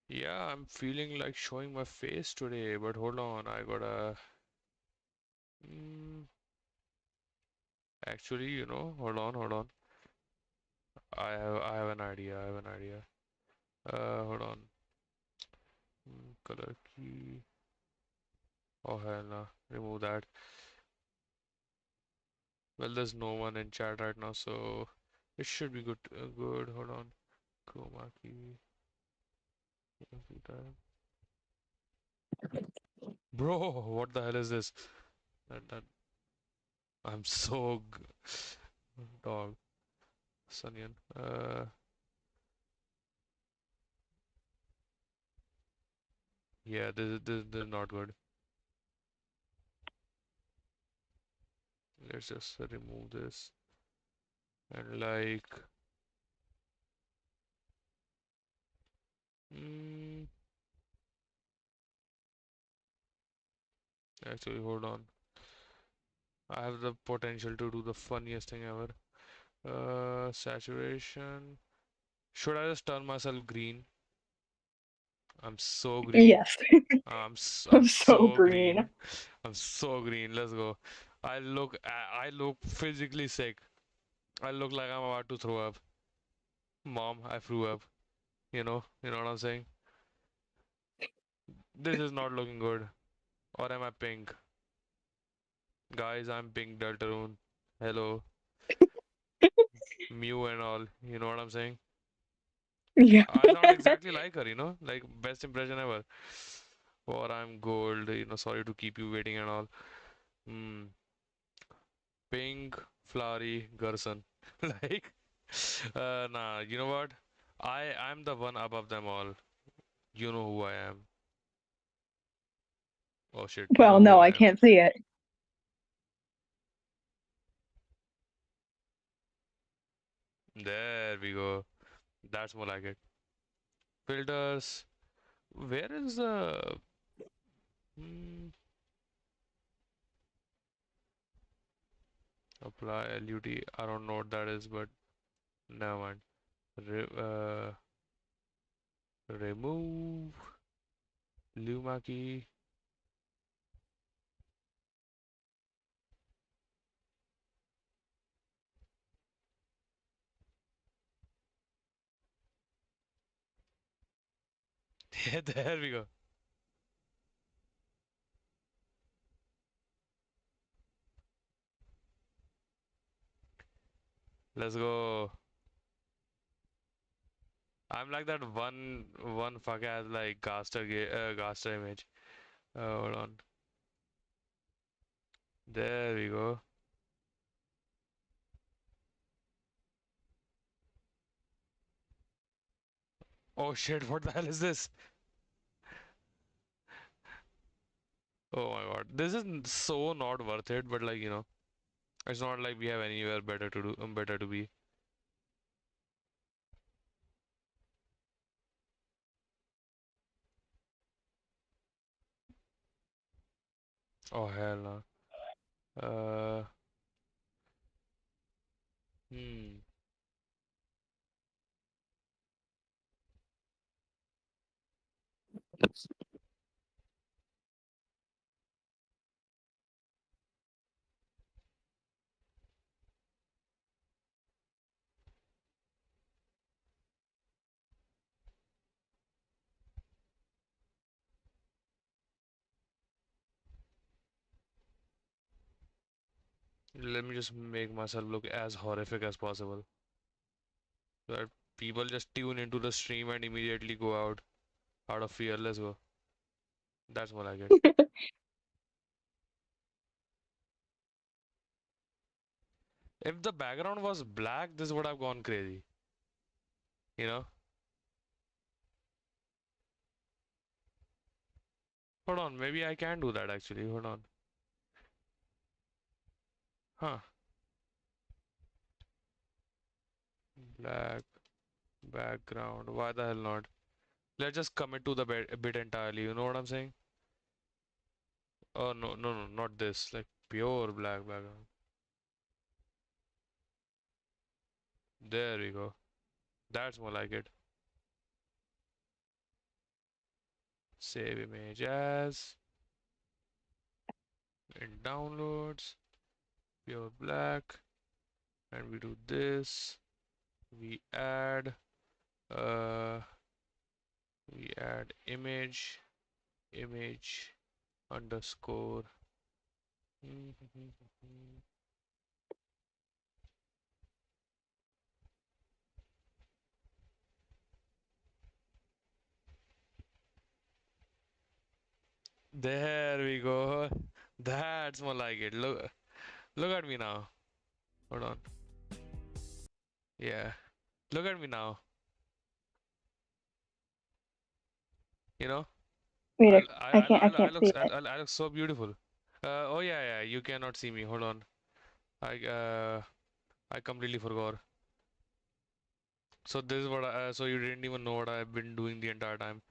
Yeah, I'm feeling like showing my face today, but hold on, I gotta. Mm, actually, hold on. I have an idea. I have an idea. Hold on. Color key. Oh hell no, remove that. Well, there's no one in chat right now, so it should be good. Good. Hold on. Chroma key. Bro, what the hell is this? That I'm so dog. Sunyan. Yeah, this is not good. Let's just remove this and like. Mm, actually, hold on. I have the potential to do the funniest thing ever. Saturation. Should I just turn myself green? I'm so green. Yes. I'm I'm so so green. green. I'm so green. Let's go. I look physically sick. I look like I'm about to throw up. Mom, I threw up. You know what I'm saying? This is not looking good. Or am I pink? Guys, I'm pink Deltarune. Hello, Mew and all. You know what I'm saying? Yeah. I sound exactly like her, like best impression ever. Or I'm gold, sorry to keep you waiting and all. Hmm. Pink, flowery, Gerson. Like, nah, you know what? I'm the one above them all. You know who I am. Oh shit, you Well, know who no, I I am. can't see it. There we go. That's more like it. Filters. Where is the hmm, apply LUT? I don't know what that is, but never mind. Re remove Luma key. Yeah, there we go. Let's go. I'm like that one fuck ass like Gaster image. Hold on. There we go. Oh shit, what the hell is this? Oh my god. This is so not worth it, but like, it's not like we have anywhere better to do, better to be. Oh hell no. Uh, hmm. Let me just make myself look as horrific as possible. So that people just tune into the stream and immediately go out of fear. Let's go. That's more like it. If the background was black, this would have gone crazy. You know? Hold on, maybe I can do that actually. Hold on. Huh. Black background. Why the hell not? Let's just commit to the bit entirely. You know what I'm saying? Oh no, no, no, not this. Like pure black background. There we go. That's more like it. Save image as in downloads. Pure black. And we do this. We add uh we add image underscore. There we go. That's more like it. Look at me now. Hold on. Yeah. Look at me now. You know? Wait, I I can't look see it. I look so beautiful. Oh yeah, yeah. You cannot see me. Hold on. I completely forgot. So this is so you didn't even know what I've been doing the entire time.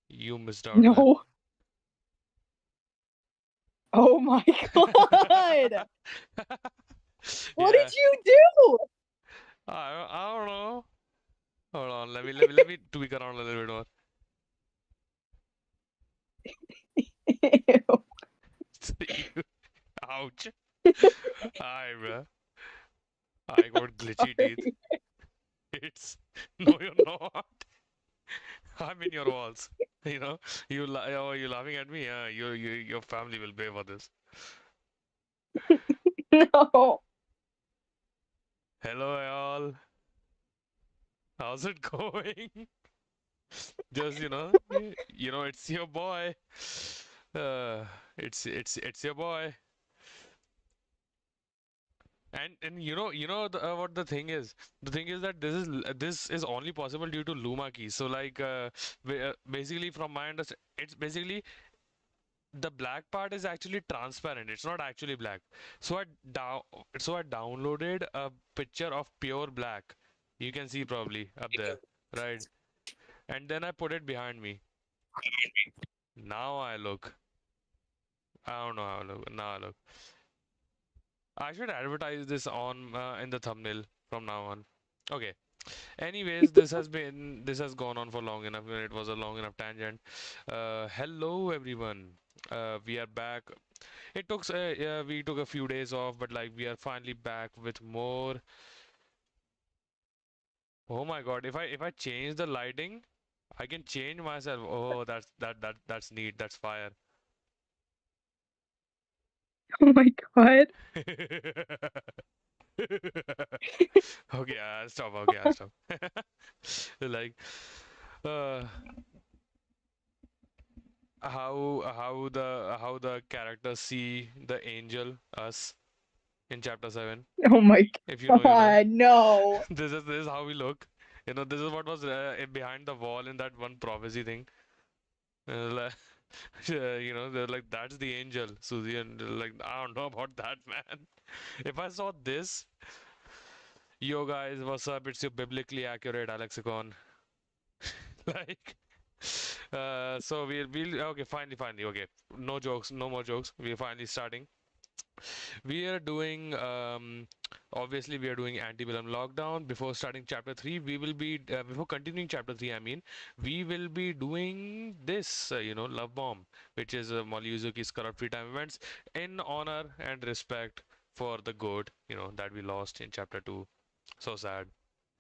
You missed out, man. No. Oh my god! What Yeah. did you do? I don't know. Hold on. Let me tweak around a little bit more. Ew. Ouch. Hi, bruh. I got glitchy teeth. Sorry. It's no, you're not. I'm in your walls. You know, oh, you laughing at me? Yeah, your family will pay for this. No. Hello, y'all. How's it going? Just it's your boy. Uh, it's your boy. And what the thing is? The thing is that this is only possible due to Luma keys. So like basically from my understanding, it's basically the black part is actually transparent. It's not actually black. So I downloaded a picture of pure black. You can see probably up there, right? And then I put it behind me. Now I look. I don't know how I look. Now I look. I should advertise this on in the thumbnail from now on. Okay. Anyways, this has gone on for long enough. It was a long enough tangent. Hello everyone. We are back. We took a few days off, but like we are finally back with more. Oh my God! If I change the lighting, I can change myself. Oh, that's neat. That's fire. Oh my god. Okay, I'll stop. Okay, I'll stop. Like, uh, how the characters see the angel us in chapter 7. Oh my If you know, you know. God, no. This is how we look. You know, this is what was behind the wall in that one prophecy thing. Like, they're like, that's the angel, Susie, and they're like, I don't know about that, man. If I saw this, yo guys, what's up? It's your biblically accurate Alexicon. Like, so we'll okay, finally, okay. No jokes, no more jokes. We're finally starting. We are doing obviously we are doing Antebellum Lockdown. Before starting chapter 3, we will be before continuing chapter 3, I mean, we will be doing this Love Bomb, which is Molly Uzuki's corrupt free time events in honor and respect for the goat, that we lost in chapter 2. So sad,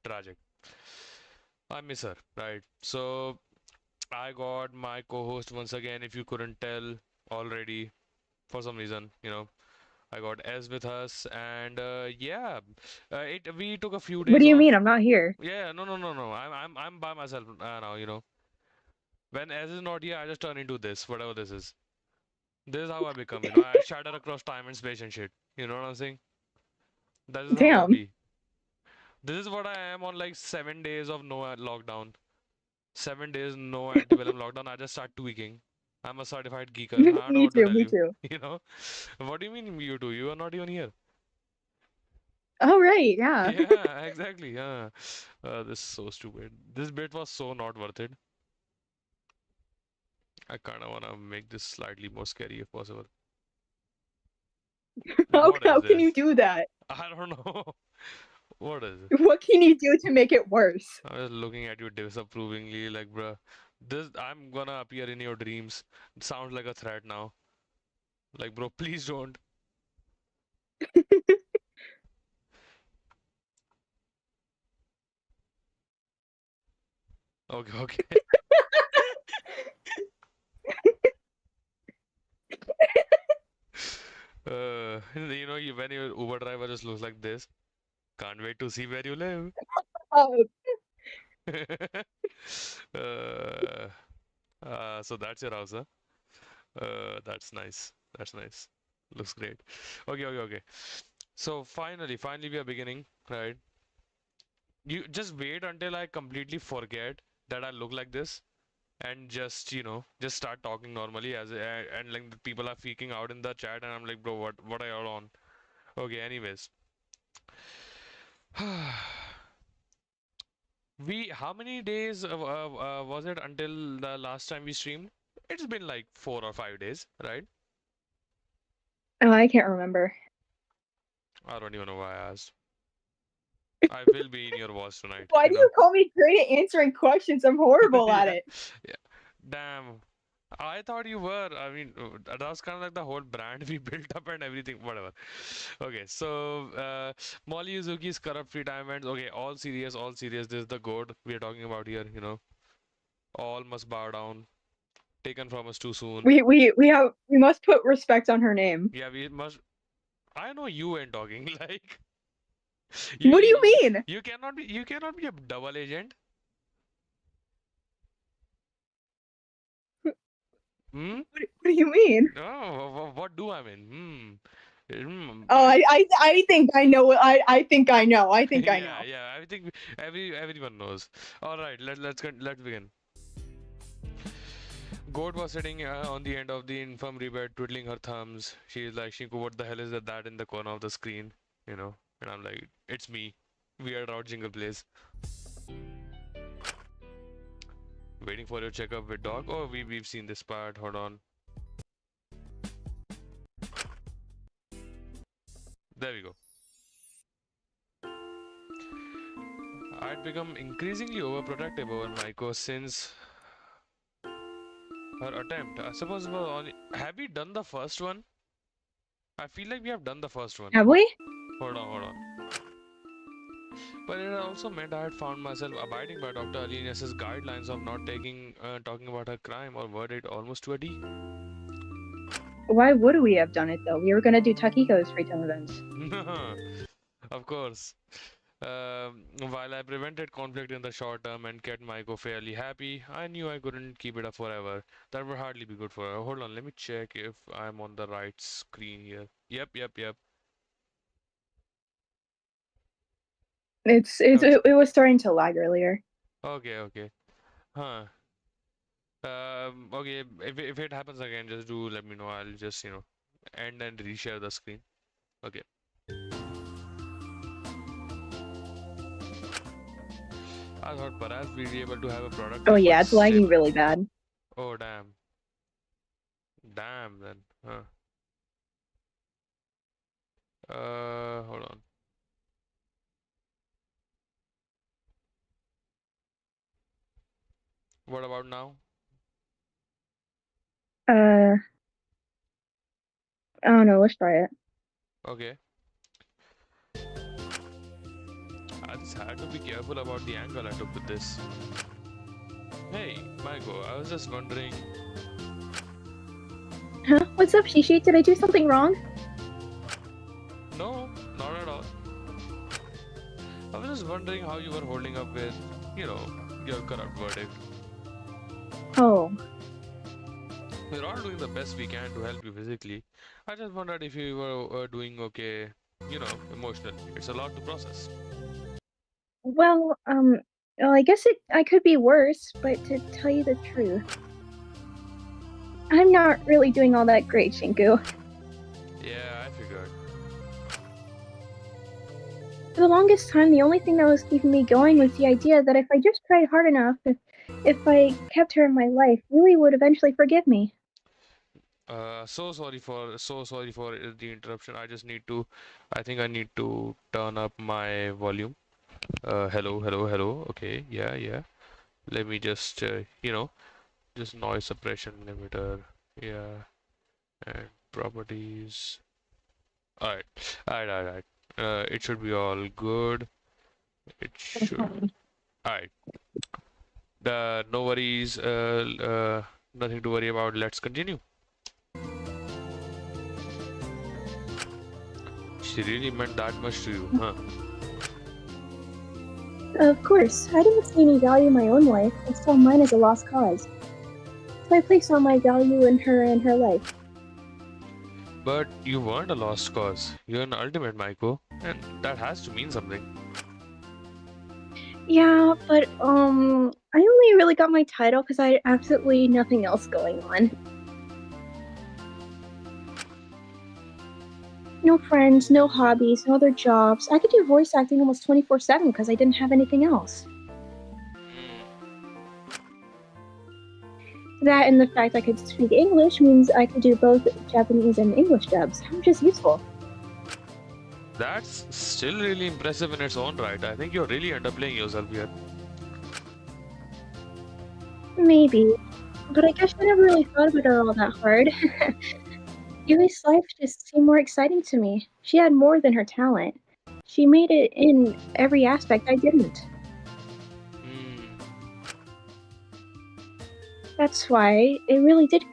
tragic. I miss her, right? So I got my co-host once again, if you couldn't tell already for some reason, I got S with us, and yeah, it we took a few What days do you mean? off. I'm not here. Yeah, no, no, no, no. I'm by myself now. When S is not here, I just turn into this, whatever this is. This is how I become. I shatter across time and space and shit. You know what I'm saying? That is how I Damn. be. This is what I am on like 7 days of no lockdown. 7 days no antebellum lockdown. I just start tweaking. I'm a certified geeker. I don't know Me what to too, tell me you. too. You know, what do you mean you two? You are not even here. Oh, right, yeah. Yeah, exactly. Yeah. This is so stupid. This bit was so not worth it. I kind of want to make this slightly more scary if possible. How, What is how can this? you do that? I don't know. What is it? What can you do to make it worse? I was looking at you disapprovingly, like, bruh, I'm gonna appear in your dreams. It sounds like a threat now. Like, bro, please don't. Okay, okay. When your Uber driver just looks like this, can't wait to see where you live. Oh, uh, so that's your house, huh? That's nice. That's nice. Looks great. Okay, okay, okay. So finally we are beginning, right? You just wait until I completely forget that I look like this and just start talking normally and like the people are freaking out in the chat and I'm like, bro, what are y'all on? Okay, anyways. How many days was it until the last time we streamed? It's been like 4 or 5 days, right? oh, I can't remember. I don't even know why I asked. I will be in your watch tonight, Why do you call me great at answering questions? I'm horrible at Yeah, it. yeah. Damn. I thought you were. I mean, that was kind of like the whole brand we built up and everything. Whatever. Okay, so Molly Uzuki's corrupt free time events. Okay, all serious, all serious. This is the goat we are talking about here. All must bow down. Taken from us too soon. We must put respect on her name. Yeah, we must. I know you ain't talking. Like What do you mean? you cannot be a double agent. Hmm. What do you mean? Oh, what do I mean? Oh, I think I know. I think I know. I think I Yeah, know. yeah. I think everyone knows. All right, let's begin. Goat was sitting on the end of the infirmary bed, twiddling her thumbs. She's like, Shinku, what the hell is that in the corner of the screen? And I'm like, it's me. Weird out jingle plays. Waiting for your checkup with doc. Oh, we've seen this part. Hold on. There we go. I'd become increasingly overprotective over Maiko since her attempt. I suppose was only. Have we done the first one? I feel like we have done the first one. Have we? Hold on, hold on. But it also meant I had found myself abiding by Dr. Alinius's guidelines of not talking about her crime or verdict almost to a D. Why would we have done it though? We were gonna do Takiko's free time events. Of course. While I prevented conflict in the short term and kept Maiko fairly happy, I knew I couldn't keep it up forever. That would hardly be good for her. Hold on, let me check if I'm on the right screen here. Yep. Okay, It was starting to lag earlier. okay. Huh. Okay, if it happens again, just do let me know. I'll just, end and reshare the screen. Okay. I thought perhaps we'd be able to have a Oh productive yeah, but it's lagging stable. really bad. Oh, damn. Damn, then. Huh. Hold on. What about now? I don't know. Let's try it. Okay. I just had to be careful about the angle I took with this. Hey, Maiko, I was just wondering. Huh? What's up, Shishi? Did I do something wrong? No, not at all. I was just wondering how you were holding up with, you know, your corrupt verdict. Oh, We're all doing the best we can to help you physically. I just wondered if you were doing okay, emotionally. It's a lot to process. well, I guess I could be worse, but to tell you the truth, I'm not really doing all that great, Shinku. Yeah, I figured. For the longest time, the only thing that was keeping me going was the idea that if I just tried hard enough, if I kept her in my life, Yui would eventually forgive me. So sorry for the interruption. I think I need to turn up my volume. Hello. Okay, yeah. Let me just, just noise suppression limiter. Yeah, and properties. Alright, alright. It should be all good. It should. Alright. No worries. Nothing to worry about. Let's continue. She really meant that much to you, huh? Of course, I didn't see any value in my own life. I saw mine as a lost cause. So I placed all my value in her and her life. But you weren't a lost cause. You're an ultimate, Maiko, and that has to mean something. Yeah, but I only really got my title because I had absolutely nothing else going on. No friends, no hobbies, no other jobs. I could do voice acting almost 24/7 because I didn't have anything else. That and the fact I could speak English means I could do both Japanese and English dubs. I'm just useful. That's still really impressive in its own right. I think you're really underplaying yourself here. Maybe. But I guess I never really thought about her all that hard. Yui's life just seemed more exciting to me. She had more than her talent. She made it in every aspect I didn't. Hmm. That's why it really did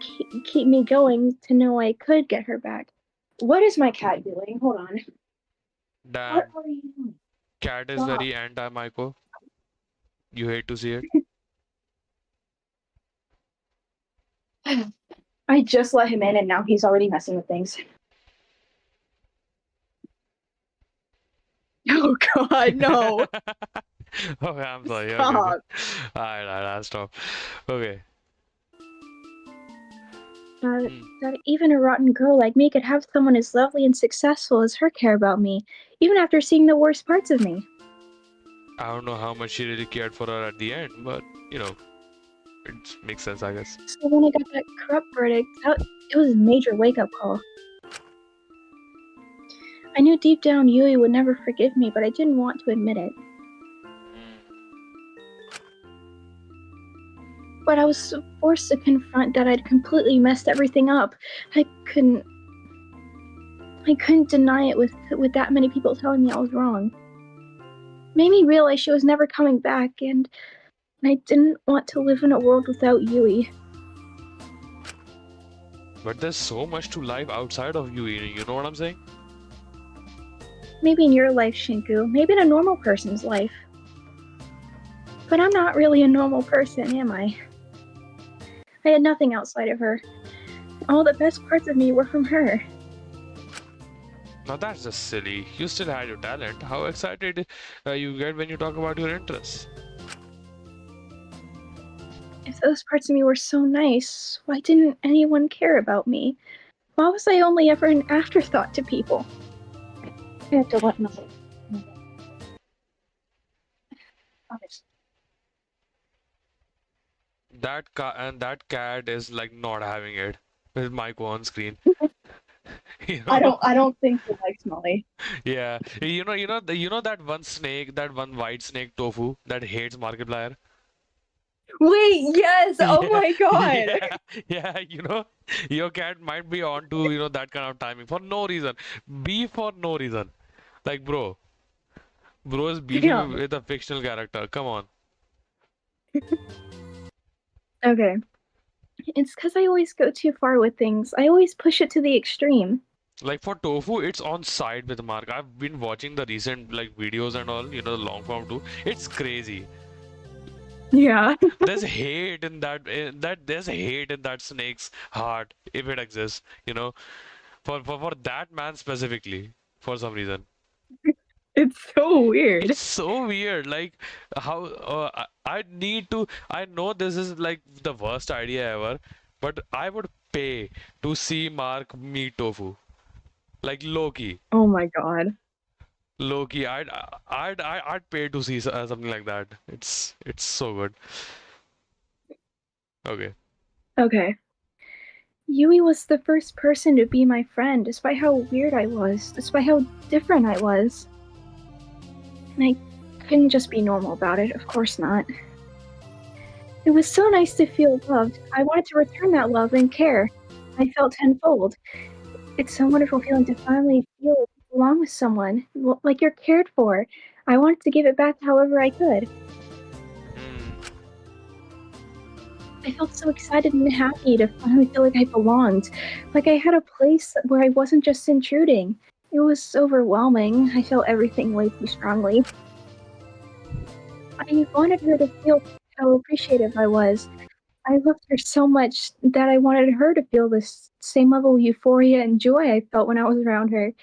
keep me going to know I could get her back. What is my cat doing? Hold on. What Damn. are you doing? Cat is Stop. very anti-Maiko. You hate to see it. I just let him in and now he's already messing with things. Oh god, no. Okay, I'm sorry. Okay. Stop. I'll stop. Okay. Hmm. That even a rotten girl like me could have someone as lovely and successful as her care about me, even after seeing the worst parts of me. I don't know how much she really cared for her at the end, but it makes sense, I guess. So when I got that corrupt verdict, it was a major wake-up call. I knew deep down Yui would never forgive me, but I didn't want to admit it. But I was forced to confront that I'd completely messed everything up. I couldn't deny it with that many people telling me I was wrong. Made me realize she was never coming back, and I didn't want to live in a world without Yui. But there's so much to life outside of you know what I'm saying? Maybe in your life, Shinku. Maybe in a normal person's life. But I'm not really a normal person, am I? I had nothing outside of her. All the best parts of me were from her. Now that's just silly. You still had your talent. How excited you get when you talk about your interests? If those parts of me were so nice, why didn't anyone care about me? Why was I only ever an afterthought to people? I have to let myself. That cat is like not having it with Michael on screen. You I know? don't. I don't think he likes Molly. Yeah. You know that one snake, that one white snake tofu that hates Markiplier? Wait. Yes. Oh Yeah, my god. yeah, yeah. Your cat might be on to, that kind of timing for no reason. Beef for no reason. Like, bro is beefing Damn. with a fictional character. Come on. Okay. It's because I always go too far with things. I always push it to the extreme. Like for tofu, it's on side with Mark. I've been watching the recent like videos and all, the long form too. It's crazy. Yeah. There's hate there's hate in that snake's heart if it exists, for that man specifically for some reason. It's so weird. It's so weird. Like how I need to. I know this is like the worst idea ever, but I would pay to see Mark meet tofu. Like Loki. Oh my god. Loki. I'd pay to see something like that. It's so good. Okay. Okay. Yui was the first person to be my friend, despite how weird I was, despite how different I was. And I couldn't just be normal about it, of course not. It was so nice to feel loved. I wanted to return that love and care. I felt tenfold. It's so wonderful feeling to finally feel like you belong with someone, like you're cared for. I wanted to give it back however I could. Hmm. I felt so excited and happy to finally feel like I belonged, like I had a place where I wasn't just intruding. It was overwhelming. I felt everything way too strongly. I wanted her to feel how appreciative I was. I loved her so much that I wanted her to feel this same level of euphoria and joy I felt when I was around her.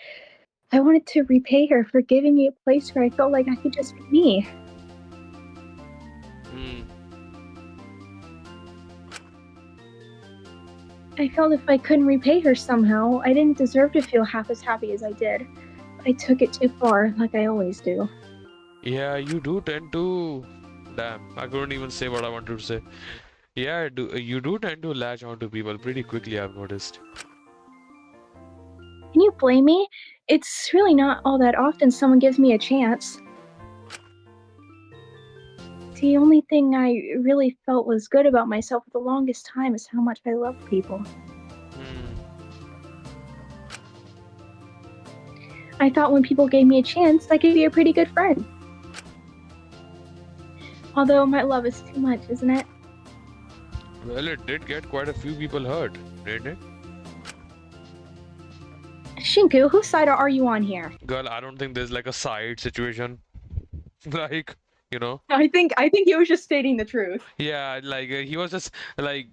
I wanted to repay her for giving me a place where I felt like I could just be me. Hmm. I felt if I couldn't repay her somehow, I didn't deserve to feel half as happy as I did. But I took it too far, like I always do. Yeah, you do tend to. Damn, I couldn't even say what I wanted to say. Yeah, you do tend to latch onto people pretty quickly, I've noticed. Can you blame me? It's really not all that often someone gives me a chance. The only thing I really felt was good about myself for the longest time is how much I loved people. Hmm. I thought when people gave me a chance, I could be a pretty good friend. Although my love is too much, isn't it? Well, it did get quite a few people hurt, didn't it? Shinku, whose side are you on here? Girl, I don't think there's like a side situation. Like, you know, I think he was just stating the truth. yeah, like he was just like,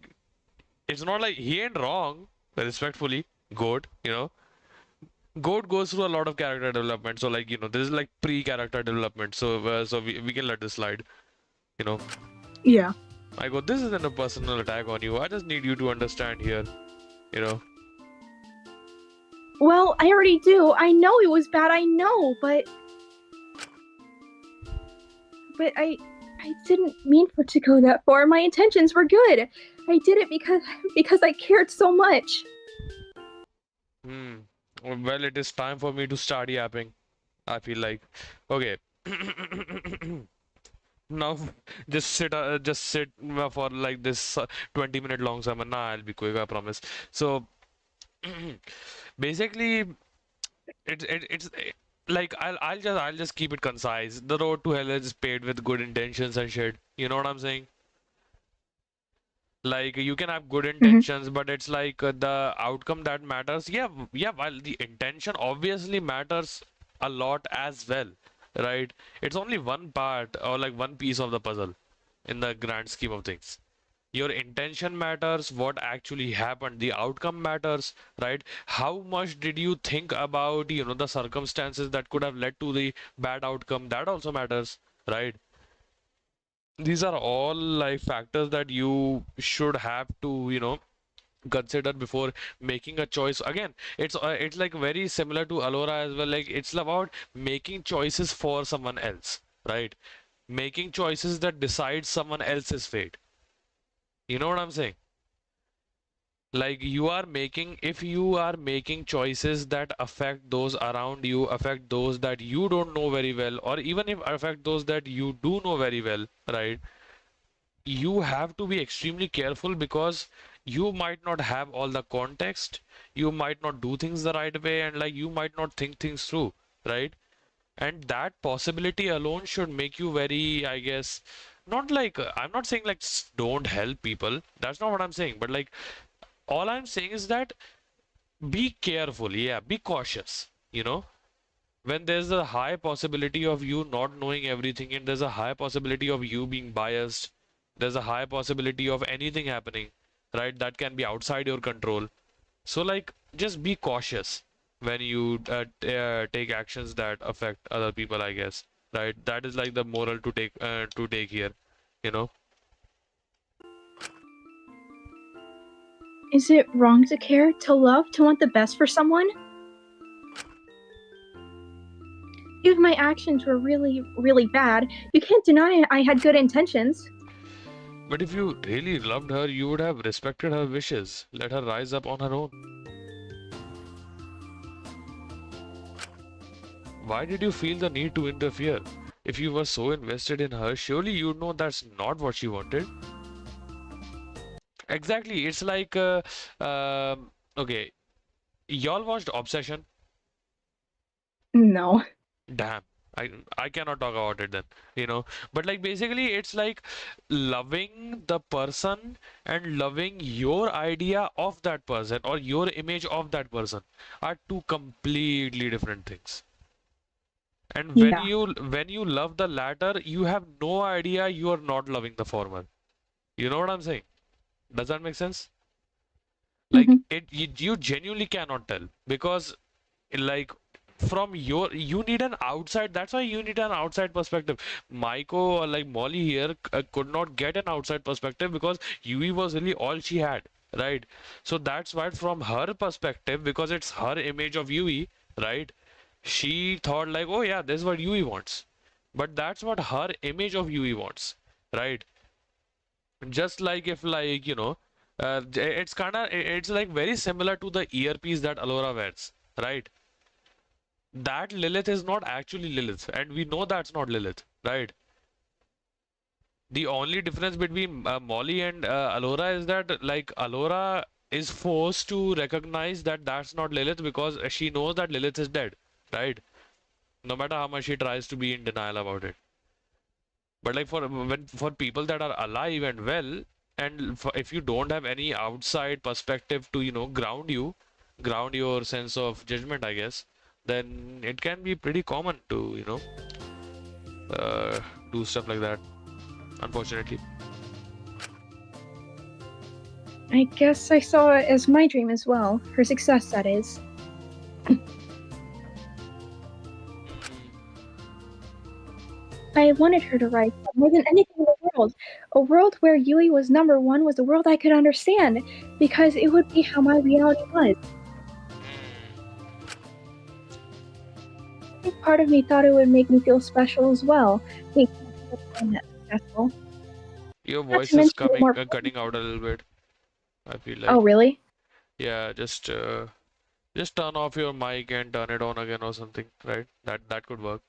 it's not like he ain't wrong, respectfully. Goat, Goat goes through a lot of character development. So, like, this is like pre-character development. So we can let this slide, you know. Yeah. I go, this isn't a personal attack on you. I just need you to understand here, you know. Well, I already do. I know it was bad. I know, but I didn't mean for it to go that far. My intentions were good. I did it because I cared so much. Hmm. Well, it is time for me to start yapping. I feel like, okay. Now, just sit for like this 20-minute long sermon. Nah, I'll be quick, I promise. So, basically, it's like I'll just keep it concise. The road to hell is paved with good intentions and shit. You know what I'm saying? Like you can have good Mhm. intentions, but it's like the outcome that matters. Yeah, yeah. While the intention obviously matters a lot as well, right? It's only one part or like one piece of the puzzle in the grand scheme of things. Your intention matters, what actually happened, the outcome matters, right? How much did you think about, the circumstances that could have led to the bad outcome? That also matters, right? These are all like factors that you should have to, consider before making a choice. Again, it's like very similar to Alora as well. Like it's about making choices for someone else, right? Making choices that decide someone else's fate. You know what I'm saying? Like you are making, if you are making choices that affect those around you, affect those that you don't know very well, or even if affect those that you do know very well, right? You have to be extremely careful because you might not have all the context, you might not do things the right way, and like you might not think things through, right? And that possibility alone should make you very, I guess, not like I'm not saying like don't help people. That's not what I'm saying. But like all I'm saying is that be careful, yeah, be cautious, when there's a high possibility of you not knowing everything and there's a high possibility of you being biased, there's a high possibility of anything happening, right? That can be outside your control. So, like, just be cautious when you take actions that affect other people, I guess, right? That is like the moral to take here, you know. Is it wrong to care, to love, to want the best for someone? If my actions were really, really bad, you can't deny I had good intentions. But if you really loved her, you would have respected her wishes, let her rise up on her own. Why did you feel the need to interfere? If you were so invested in her, surely you'd know that's not what she wanted. Exactly. It's like, okay, y'all watched Obsession? No. Damn. I cannot talk about it then, But like basically it's like loving the person and loving your idea of that person or your image of that person are two completely different things. And when Yeah. you when you love the latter, you have no idea you are not loving the former. You know what I'm saying? Does that make sense? Like Hmm. you genuinely cannot tell because like from you need an outside, that's why you need an outside perspective. Maiko or like Molly here could not get an outside perspective because Yui was really all she had, right? So that's why from her perspective, because it's her image of Yui, right? She thought like, oh yeah, this is what Yui wants, but that's what her image of Yui wants, right? Just like if like it's kind of it's like very similar to the earpiece that Alora wears, right? That Lilith is not actually Lilith, and we know that's not Lilith, right? The only difference between Molly and Alora is that like Alora is forced to recognize that that's not Lilith because she knows that Lilith is dead, right? No matter how much she tries to be in denial about it. But like for people that are alive and well, and if you don't have any outside perspective to ground your sense of judgment, I guess, then it can be pretty common to uh, do stuff like that. Unfortunately. I guess I saw it as my dream as well. Her success, that is. I wanted her to rise up more than anything in the world. A world where Yui was number one was a world I could understand, because it would be how my reality was. I think part of me thought it would make me feel special as well, being that successful. Your Not to voice is mention the coming more. cutting out a little bit. I feel like, Oh, really? yeah, just turn off your mic and turn it on again or something, right? That could work.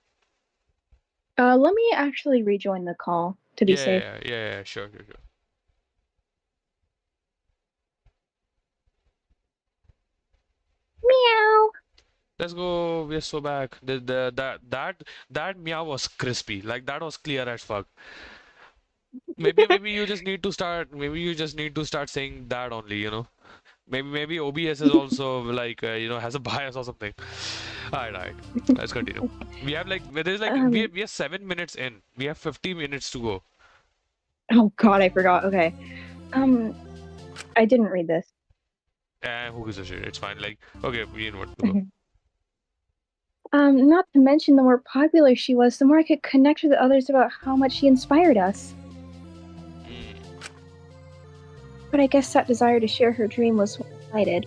Let me actually rejoin the call to be Yeah, safe. yeah, yeah, yeah, sure, sure, sure. Meow. Let's go. We're so back. That meow was crispy. Like that was clear as fuck. Maybe you just need to start. Maybe you just need to start saying that only. Maybe OBS is also like has a bias or something. Alright. Let's continue. We have like there's like Um, we are 7 minutes in. We have 50 minutes to go. oh God, I forgot. Okay. Um, I didn't read this. And who gives a shit? It's fine. Like okay, we know what to go. Not to mention the more popular she was, the more I could connect with others about how much she inspired us. Mm. But I guess that desire to share her dream was one-sided.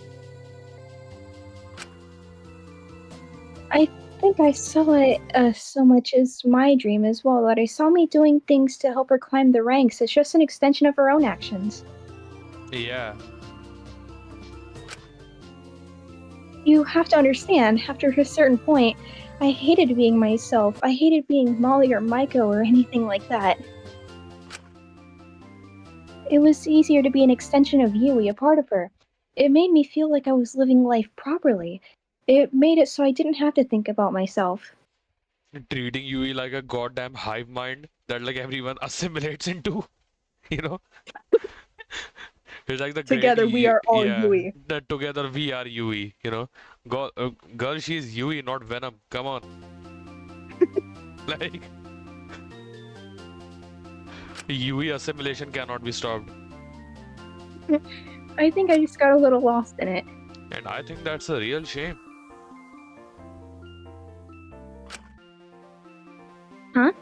I think I saw it so much as my dream as well, that I saw me doing things to help her climb the ranks as just an extension of her own actions. Yeah. You have to understand, after a certain point, I hated being myself. I hated being Molly or Maiko or anything like that. It was easier to be an extension of Yui, a part of her. It made me feel like I was living life properly. It made it so I didn't have to think about myself. Treating Yui like a goddamn hive mind that like everyone assimilates into, you know? It's like the great Together we are all yeah, Yui. that together we are Yui, you know? Girl, she's Yui, not Venom. Come on. Like Yui assimilation cannot be stopped. I think I just got a little lost in it. And I think that's a real shame. Huh?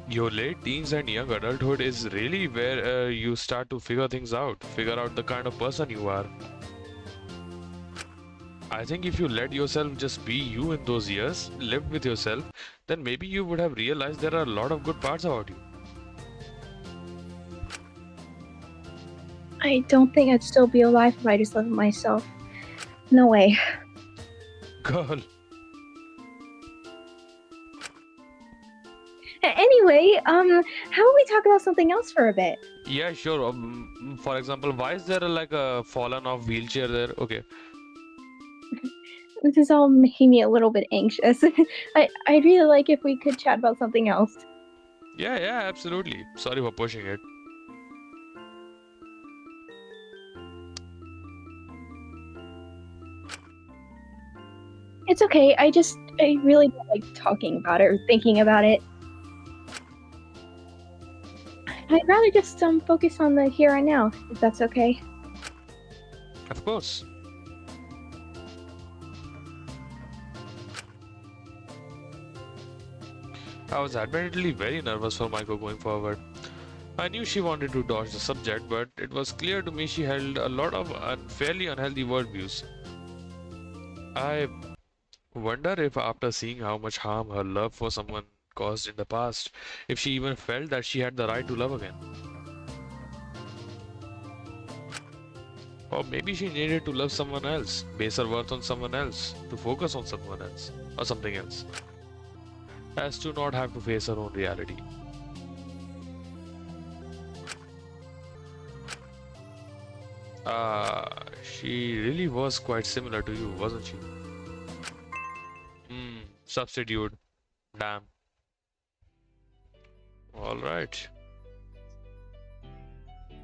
Your late teens and young adulthood is really where you start to figure out the kind of person you are. I think if you let yourself just be you in those years, lived with yourself, then maybe you would have realized there are a lot of good parts about you. I don't think I'd still be alive if I just lived myself. No way. Girl, Anyway, how about we talk about something else for a bit? yeah, sure. For example, why is there like a fallen off wheelchair there? Okay. This is all making me a little bit anxious. I'd really like if we could chat about something else. Yeah, absolutely. Sorry for pushing it. It's okay. I really don't like talking about it or thinking about it. I'd rather just focus on the here and now, if that's okay. Of course. I was admittedly very nervous for Maiko going forward. I knew she wanted to dodge the subject, but it was clear to me she held a lot of fairly unhealthy worldviews. I wonder if, after seeing how much harm her love for someone caused in the past, if she even felt that she had the right to love again. Or maybe she needed to love someone else, base her worth on someone else, to focus on someone else, or something else, as to not have to face her own reality. She really was quite similar to you, wasn't she? Substitute. Damn. Alright.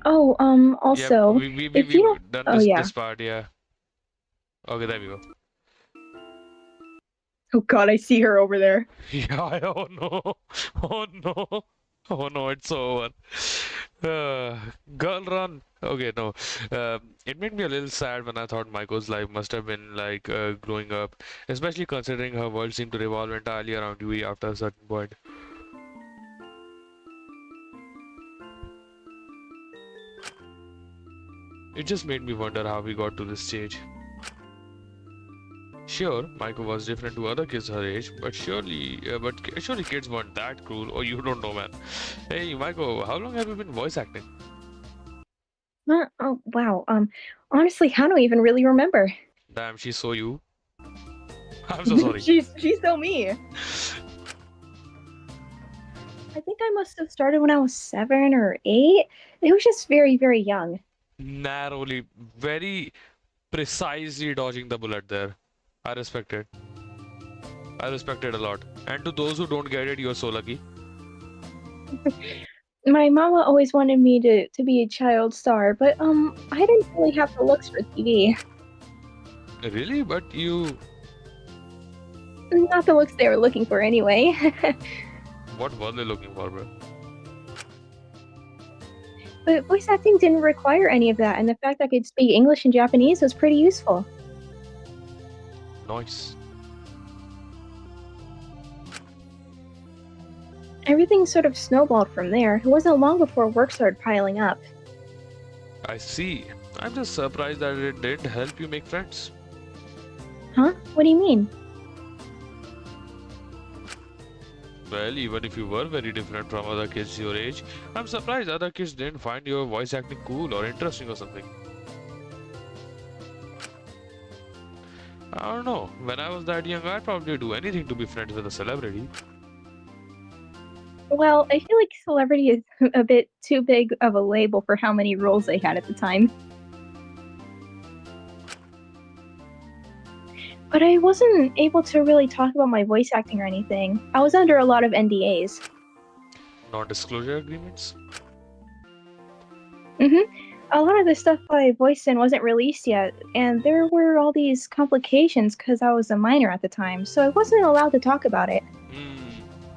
Oh, Yeah, also, if you don't. we've done Oh, yeah. this part, yeah. Okay, there we go. Oh, God, I see her over there. Yeah, oh no. Oh no. Oh no, it's over. Uh, girl run. Okay, no. It made me a little sad when I thought Maiko's life must have been like growing up, especially considering her world seemed to revolve entirely around Yui after a certain point. It just made me wonder how we got to this stage. Sure, Maiko was different to other kids her age, but surely kids weren't that cruel. Or you don't know, man. Hey, Maiko, how long have you been voice acting? Oh, wow. Honestly, I don't even really remember. Damn, she's so you. I'm so sorry. She's so me. I think I must have started when I was 7 or 8. It was just very, very young. Narrowly, very precisely dodging the bullet there. I respect it. I respect it a lot. And to those who don't get it, you're so lucky. My mama always wanted me to be a child star, but I didn't really have the looks for TV. Really? But you, Not the looks they were looking for anyway. what were they looking for, bro? But voice acting didn't require any of that, and the fact I could speak English and Japanese was pretty useful. Nice. Everything sort of snowballed from there. It wasn't long before work started piling up. I see. I'm just surprised that it did help you make friends. Huh? What do you mean? Well, even if you were very different from other kids your age, I'm surprised other kids didn't find your voice acting cool or interesting or something. I don't know. When I was that young, I'd probably do anything to be friends with a celebrity. Well, I feel like celebrity is a bit too big of a label for how many roles they had at the time. But I wasn't able to really talk about my voice acting or anything. I was under a lot of NDAs. Non-disclosure agreements? A lot of the stuff I voiced in wasn't released yet, and there were all these complications because I was a minor at the time, so I wasn't allowed to talk about it. Hmm.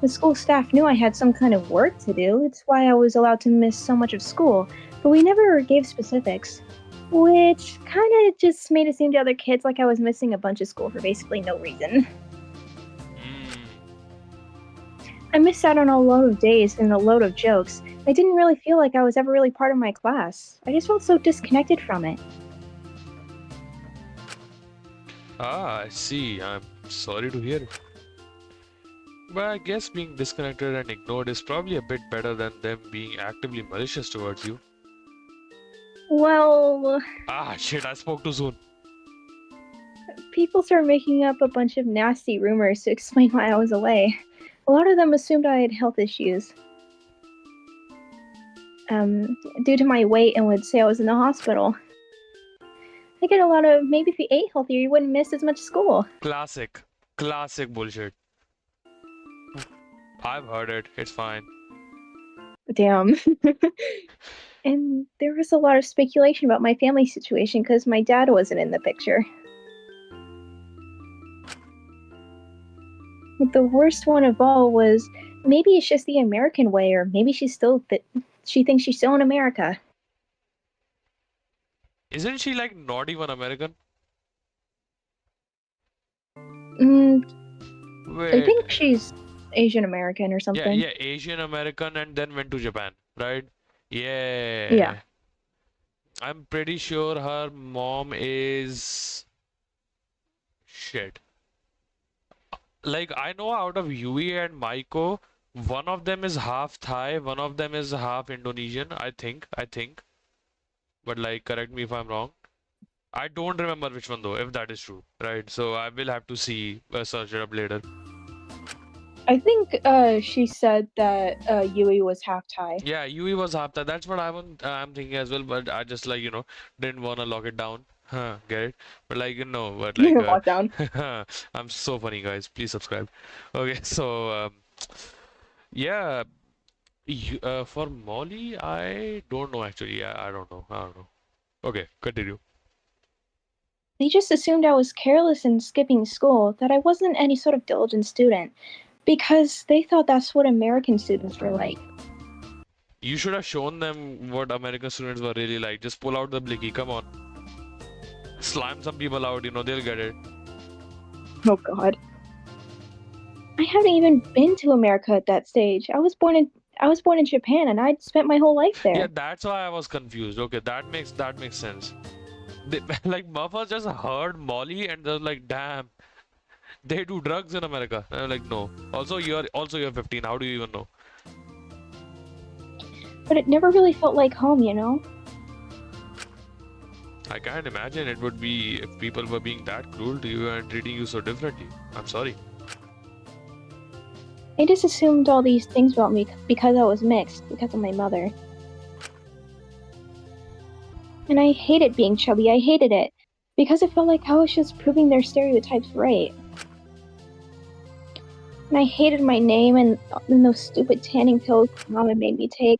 The school staff knew I had some kind of work to do, it's why I was allowed to miss so much of school, but we never gave specifics. Which kinda just made it seem to other kids like I was missing a bunch of school for basically no reason. Hmm. I missed out on a load of days and a load of jokes. I didn't really feel like I was ever really part of my class. I just felt so disconnected from it. Ah, I see. I'm sorry to hear it. But I guess being disconnected and ignored is probably a bit better than them being actively malicious towards you. Well, Ah, shit, I spoke too soon. people started making up a bunch of nasty rumors to explain why I was away. A lot of them assumed I had health issues. Due to my weight and would say I was in the hospital. I get a lot of maybe if you ate healthier, you wouldn't miss as much school. Classic. Classic bullshit. I've heard it. It's fine. Damn. And there was a lot of speculation about my family situation because my dad wasn't in the picture. But the worst one of all was maybe it's just the American way, or maybe she thinks she's still in America. Isn't she like not even American? Mm, I Wait. think she's Asian American or Yeah, something. yeah, Asian American and then went to Japan, right? Yeah. Yeah. I'm pretty sure her mom is shit. Like I know out of Yui and Maiko, one of them is half Thai, one of them is half Indonesian, I think. But like correct me if I'm wrong. I don't remember which one though, if that is true, right? So I will have to see, search it up later. I think she said that Yui was half Thai. Yeah, Yui was half Thai. That's what I'm thinking as well, but I just like, didn't wanna lock it down. Huh, get it? But like, but like, Lockdown. I'm so funny, guys. Please subscribe. Okay, so yeah, for Molly, I don't know actually. Yeah, I don't know. I don't know. Okay, continue. They just assumed I was careless and skipping school, that I wasn't any sort of diligent student, because they thought that's what American students were like. You should have shown them what American students were really like. Just pull out the blicky. Come on. Slime some people out, they'll get it. Oh god. I haven't even been to America at that stage. I was born in Japan and I'd spent my whole life Yeah, there. that's why I was confused. Okay, that makes sense. They, like Muffas just heard Molly and they're like, damn, they do drugs in America. And I'm like, no. Also you're 15. How do you even know? But it never really felt like home, you know? I can't imagine it would be if people were being that cruel to you and treating you so differently. I'm sorry. They just assumed all these things about me because I was mixed, because of my mother. And I hated being chubby, I hated it. Because it felt like I was just proving their stereotypes right. And I hated my name and those stupid tanning pills Mama made me take.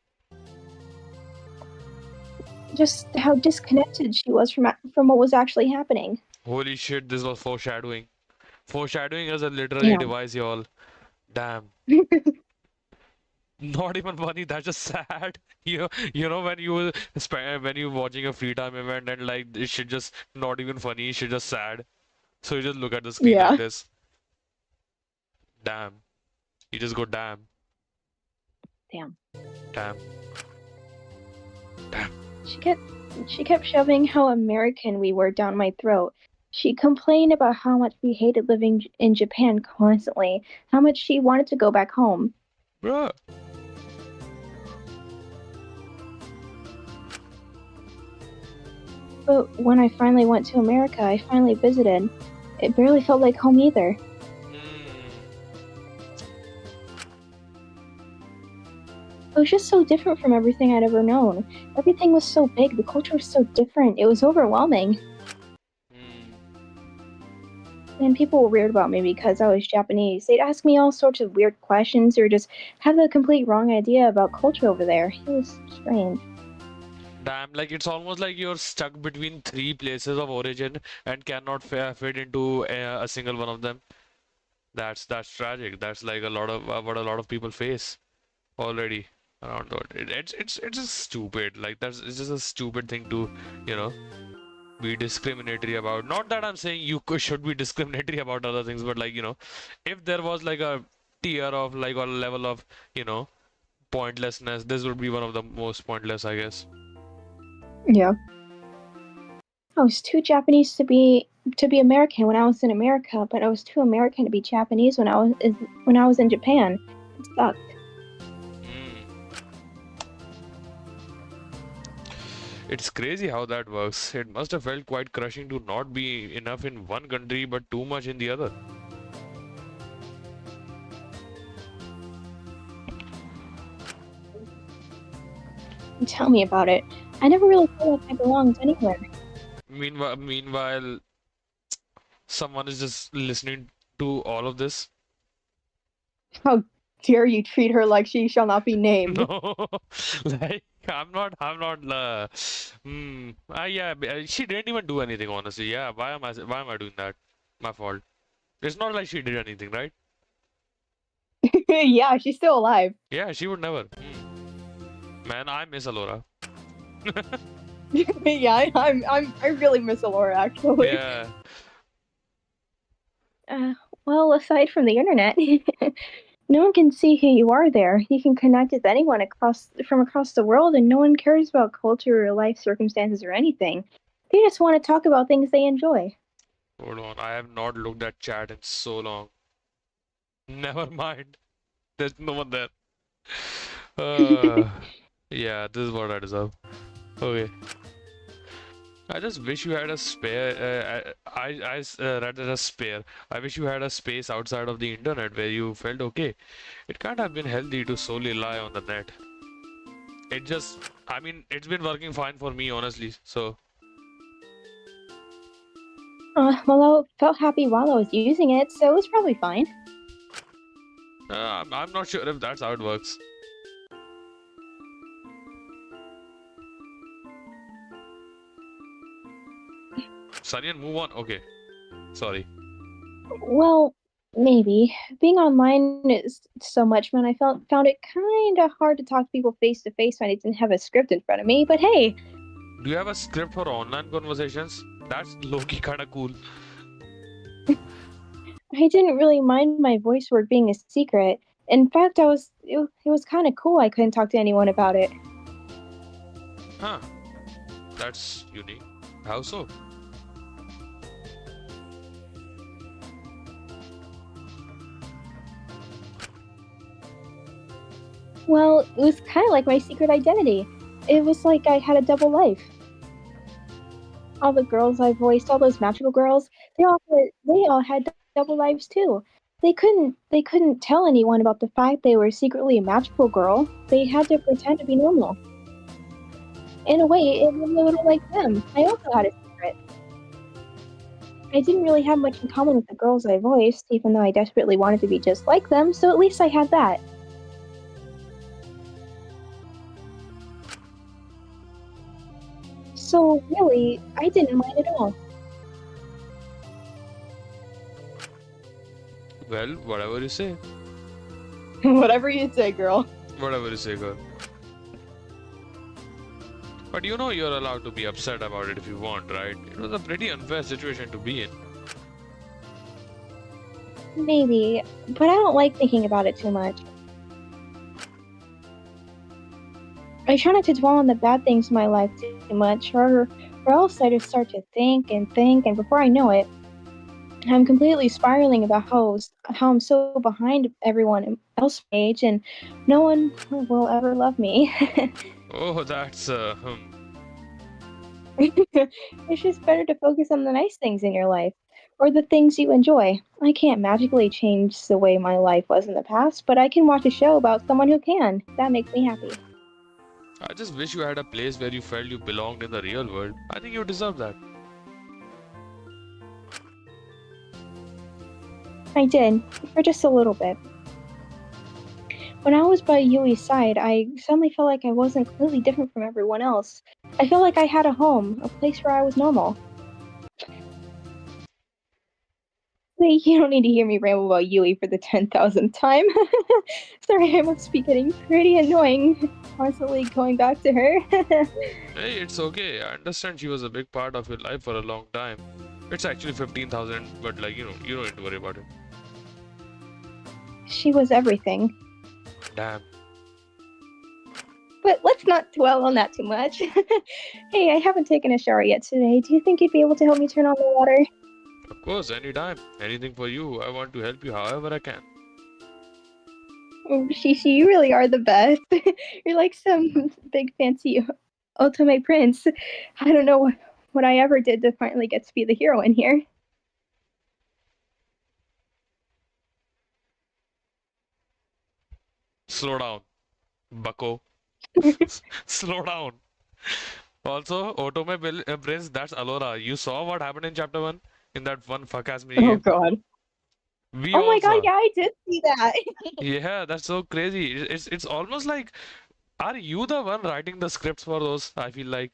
just how disconnected she was from what was actually happening. Holy shit, this was foreshadowing. Foreshadowing is a literary Yeah. device, y'all. Damn. Not even funny, that's just sad. When you watching a free time event and like it should just not even funny, it should just sad. So you just look at the screen like Yeah. this. Damn. You just go damn, Damn. damn, damn. She kept she kept shoving how American we were down my throat. She complained about how much we hated living in Japan constantly, how much she wanted to go back home. Bruh. But when I finally went to America, I finally visited. It barely felt like home either. It was just so different from everything I'd ever known. Everything was so big, the culture was so different, it was overwhelming. And people were weird about me because I was Japanese. They'd ask me all sorts of weird questions or just have the complete wrong idea about culture over there. It was strange. Damn, like it's almost like you're stuck between three places of origin and cannot fit into a single one of them. That's tragic. That's like a lot of what a lot of people face already around the world. It's just stupid. Like it's just a stupid thing to, you know, be discriminatory about. Not that I'm saying should be discriminatory about other things, but like, if there was like a tier of like or level of, pointlessness, this would be one of the most pointless, I guess. Yeah. I was too Japanese to be American when I was in America, but I was too American to be Japanese when I was in Japan. It sucked. It's crazy how that works. It must have felt quite crushing to not be enough in one country but too much in the other. Tell me about it. I never really felt like I belonged anywhere. Meanwhile, someone is just listening to all of this. How dare you treat her like she shall not be named? No, like I'm not. Yeah, she didn't even do anything, honestly. Yeah, why am I doing that? My fault. It's not like she did anything, right? Yeah, she's still alive. Yeah, she would never. Man, I miss Alora. Yeah, I really miss Alora actually. Yeah. Well, aside from the internet, no one can see who you are there. You can connect with anyone across the world, and no one cares about culture or life circumstances or anything. They just want to talk about things they enjoy. Hold on, I have not looked at chat in so long. Never mind. There's no one there. Uh, yeah, this is what I deserve. Okay. I just wish you had a spare. Rather a spare. I wish you had a space outside of the internet where you felt okay. It can't have been healthy to solely rely on the net. I mean, it's been working fine for me, honestly. So, Well, I felt happy while I was using it, so it was probably fine. I'm not sure if that's how it works. Sanian, move on. Okay. Sorry. Well, maybe. Being online is so much, man. I found it kind of hard to talk to people face to face when I didn't have a script in front of me. But hey, Do you have a script for online conversations? That's low-key kind of cool. I didn't really mind my voice work being a secret. In fact, it was kind of cool I couldn't talk to anyone about it. Huh. That's unique. How so? Well, it was kind of like my secret identity. It was like I had a double life. All the girls I voiced, all those magical girls, they all had double lives too. They couldn't tell anyone about the fact they were secretly a magical girl. They had to pretend to be normal. In a way, it was a little like them. I also had a secret. I didn't really have much in common with the girls I voiced, even though I desperately wanted to be just like them, so at least I had that. So really, I didn't mind at all. Well, whatever you say. Whatever you say, girl. Whatever you say, girl. But you know you're allowed to be upset about it if you want, right? It was a pretty unfair situation to be in. Maybe, but I don't like thinking about it too much. I try not to dwell on the bad things in my life too much, or else I just start to think, and before I know it, I'm completely spiraling about how I'm so behind everyone else my age, and no one will ever love me. Oh, that's It's just better to focus on the nice things in your life, or the things you enjoy. I can't magically change the way my life was in the past, but I can watch a show about someone who can. That makes me happy. I just wish you had a place where you felt you belonged in the real world. I think you deserve that. I did, for just a little bit. When I was by Yui's side, I suddenly felt like I wasn't completely different from everyone else. I felt like I had a home, a place where I was normal. Wait, you don't need to hear me ramble about Yui for the 10,000th time. Sorry, I must be getting pretty annoying, constantly going back to her. Hey, it's okay. I understand she was a big part of your life for a long time. It's actually 15,000, but like, you don't need to worry about it. She was everything. Damn. But let's not dwell on that too much. Hey, I haven't taken a shower yet today. Do you think you'd be able to help me turn on the water? Of course, anytime. Anything for you. I want to help you however I can. Shishi, you really are the best. You're like some big fancy Otome prince. I don't know what I ever did to finally get to be the hero in here. Slow down, bucko. Slow down. Also, Otome Prince, that's Alora. You saw what happened in chapter 1 in that one fuck ass mini Oh game? god. We Oh my all god, saw. yeah, I did see that. Yeah, that's so crazy. It's almost like, are you the one writing the scripts for those? I feel like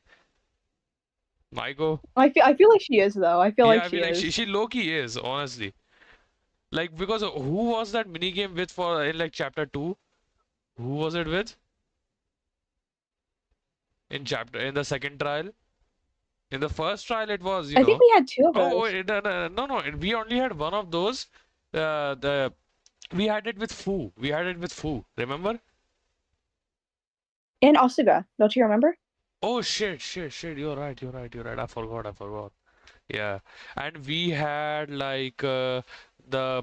Maiko. I feel like she is though. I feel Yeah, like I she feel like she is. she low key is, honestly. Like, because who was that mini game with for in like chapter 2? Who was it with in the second trial? In the first trial, it was, I think we had two of oh, those. no, we only had one of those. The we had it with Fu. We had it with Fu. Remember? And Asuga, don't you remember? Oh shit. You're right. I forgot. Yeah, and we had like the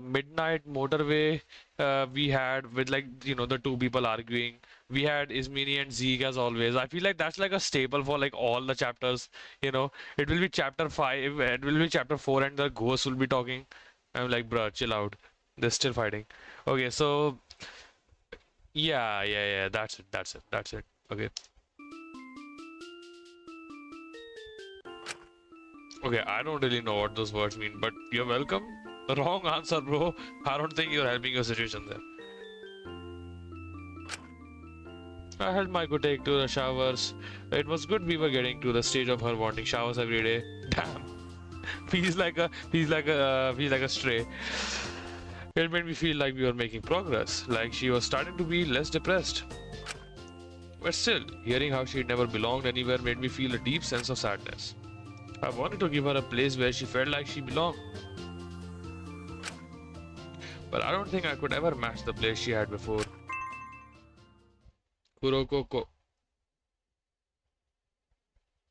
midnight motorway. We had with like the two people arguing. We had Ismini and Zeke as always. I feel like that's like a staple for like all the chapters. It will be chapter 5. It will be chapter 4, and the ghosts will be talking. I'm like, bruh, chill out. They're still fighting. Okay, so yeah. That's it. Okay. Okay, I don't really know what those words mean, but you're welcome. Wrong answer, bro. I don't think you're helping your situation there. I helped Maiko take to the showers. It was good we were getting to the stage of her wanting showers every day. Damn. Feels like a stray. It made me feel like we were making progress, like she was starting to be less depressed. But still, hearing how she'd never belonged anywhere made me feel a deep sense of sadness. I wanted to give her a place where she felt like she belonged. But I don't think I could ever match the place she had before. Kuroko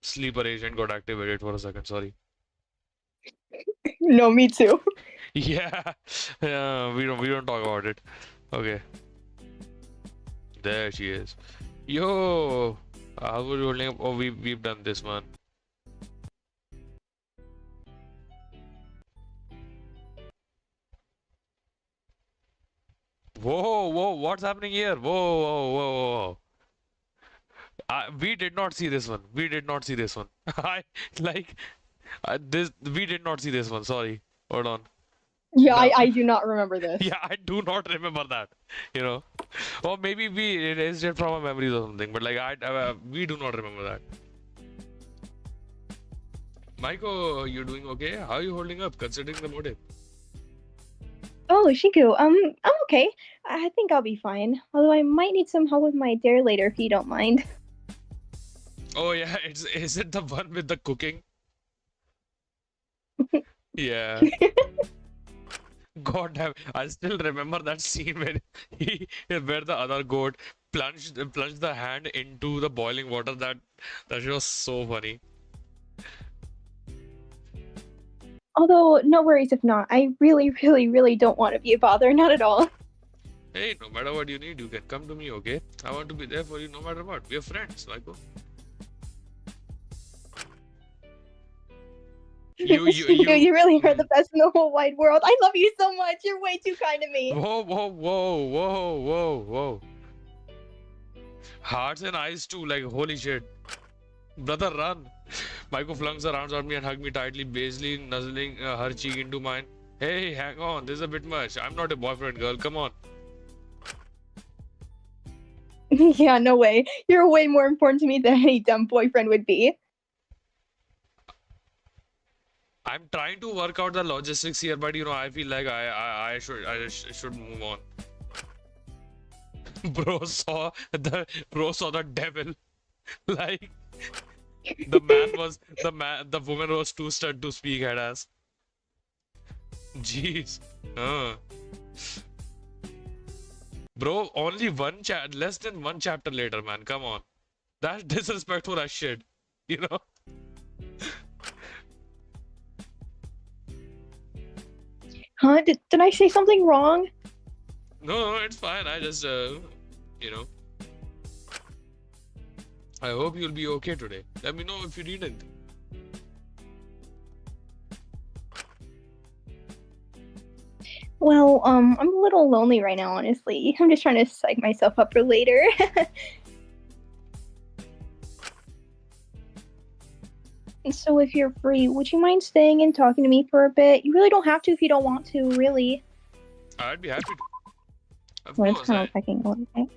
sleeper agent got activated for a second, sorry. No, me too. Yeah, yeah, we don't talk about it. Okay, there she is. Yo, how were you holding up? Oh, we've done this one. Whoa, what's happening here? Whoa. We did not see this one. We did not see this one. I like this. We did not see this one. Sorry. Hold on. Yeah, No. I do not remember this. Yeah, I do not remember that. You know, or maybe we erased it from our memories or something. But like we do not remember that. Maiko, you doing okay? How are you holding up considering the motive? Oh, Shinku, I'm okay. I think I'll be fine. Although I might need some help with my dare later if you don't mind. Oh yeah, is it the one with the cooking? Yeah. God damn, I still remember that scene where the other goat plunged the hand into the boiling water. That was so funny. Although, no worries if not. I really, really, really don't want to be a bother. Not at all. Hey, no matter what you need, you can come to me, okay? I want to be there for you no matter what. We're friends, Michael. Shinku, You. you really are the best in the whole wide world. I love you so much. You're way too kind to me. Whoa, whoa, whoa, whoa, whoa, whoa. Hearts and eyes too, like holy shit. Brother, run. Michael flung her arms around me and hugged me tightly, basically nuzzling her cheek into mine. Hey, hang on, this is a bit much. I'm not a boyfriend, girl. Come on. Yeah, no way. You're way more important to me than any dumb boyfriend would be. I'm trying to work out the logistics here, but I feel like I should move on. Bro saw the devil. Like the woman was too stunned to speak head ass. Jeez. Uh. Bro, only less than one chapter later, man. Come on. That's disrespectful as shit. You know? Huh? Did I say something wrong? No, it's fine. I just, you know. I hope you'll be okay today. Let me know if you need anything. Well, I'm a little lonely right now, honestly. I'm just trying to psych myself up for later. So if you're free, would you mind staying and talking to me for a bit? You really don't have to if you don't want to, really. I'd be happy to. Of Well, it's course, kind of checking a little bit.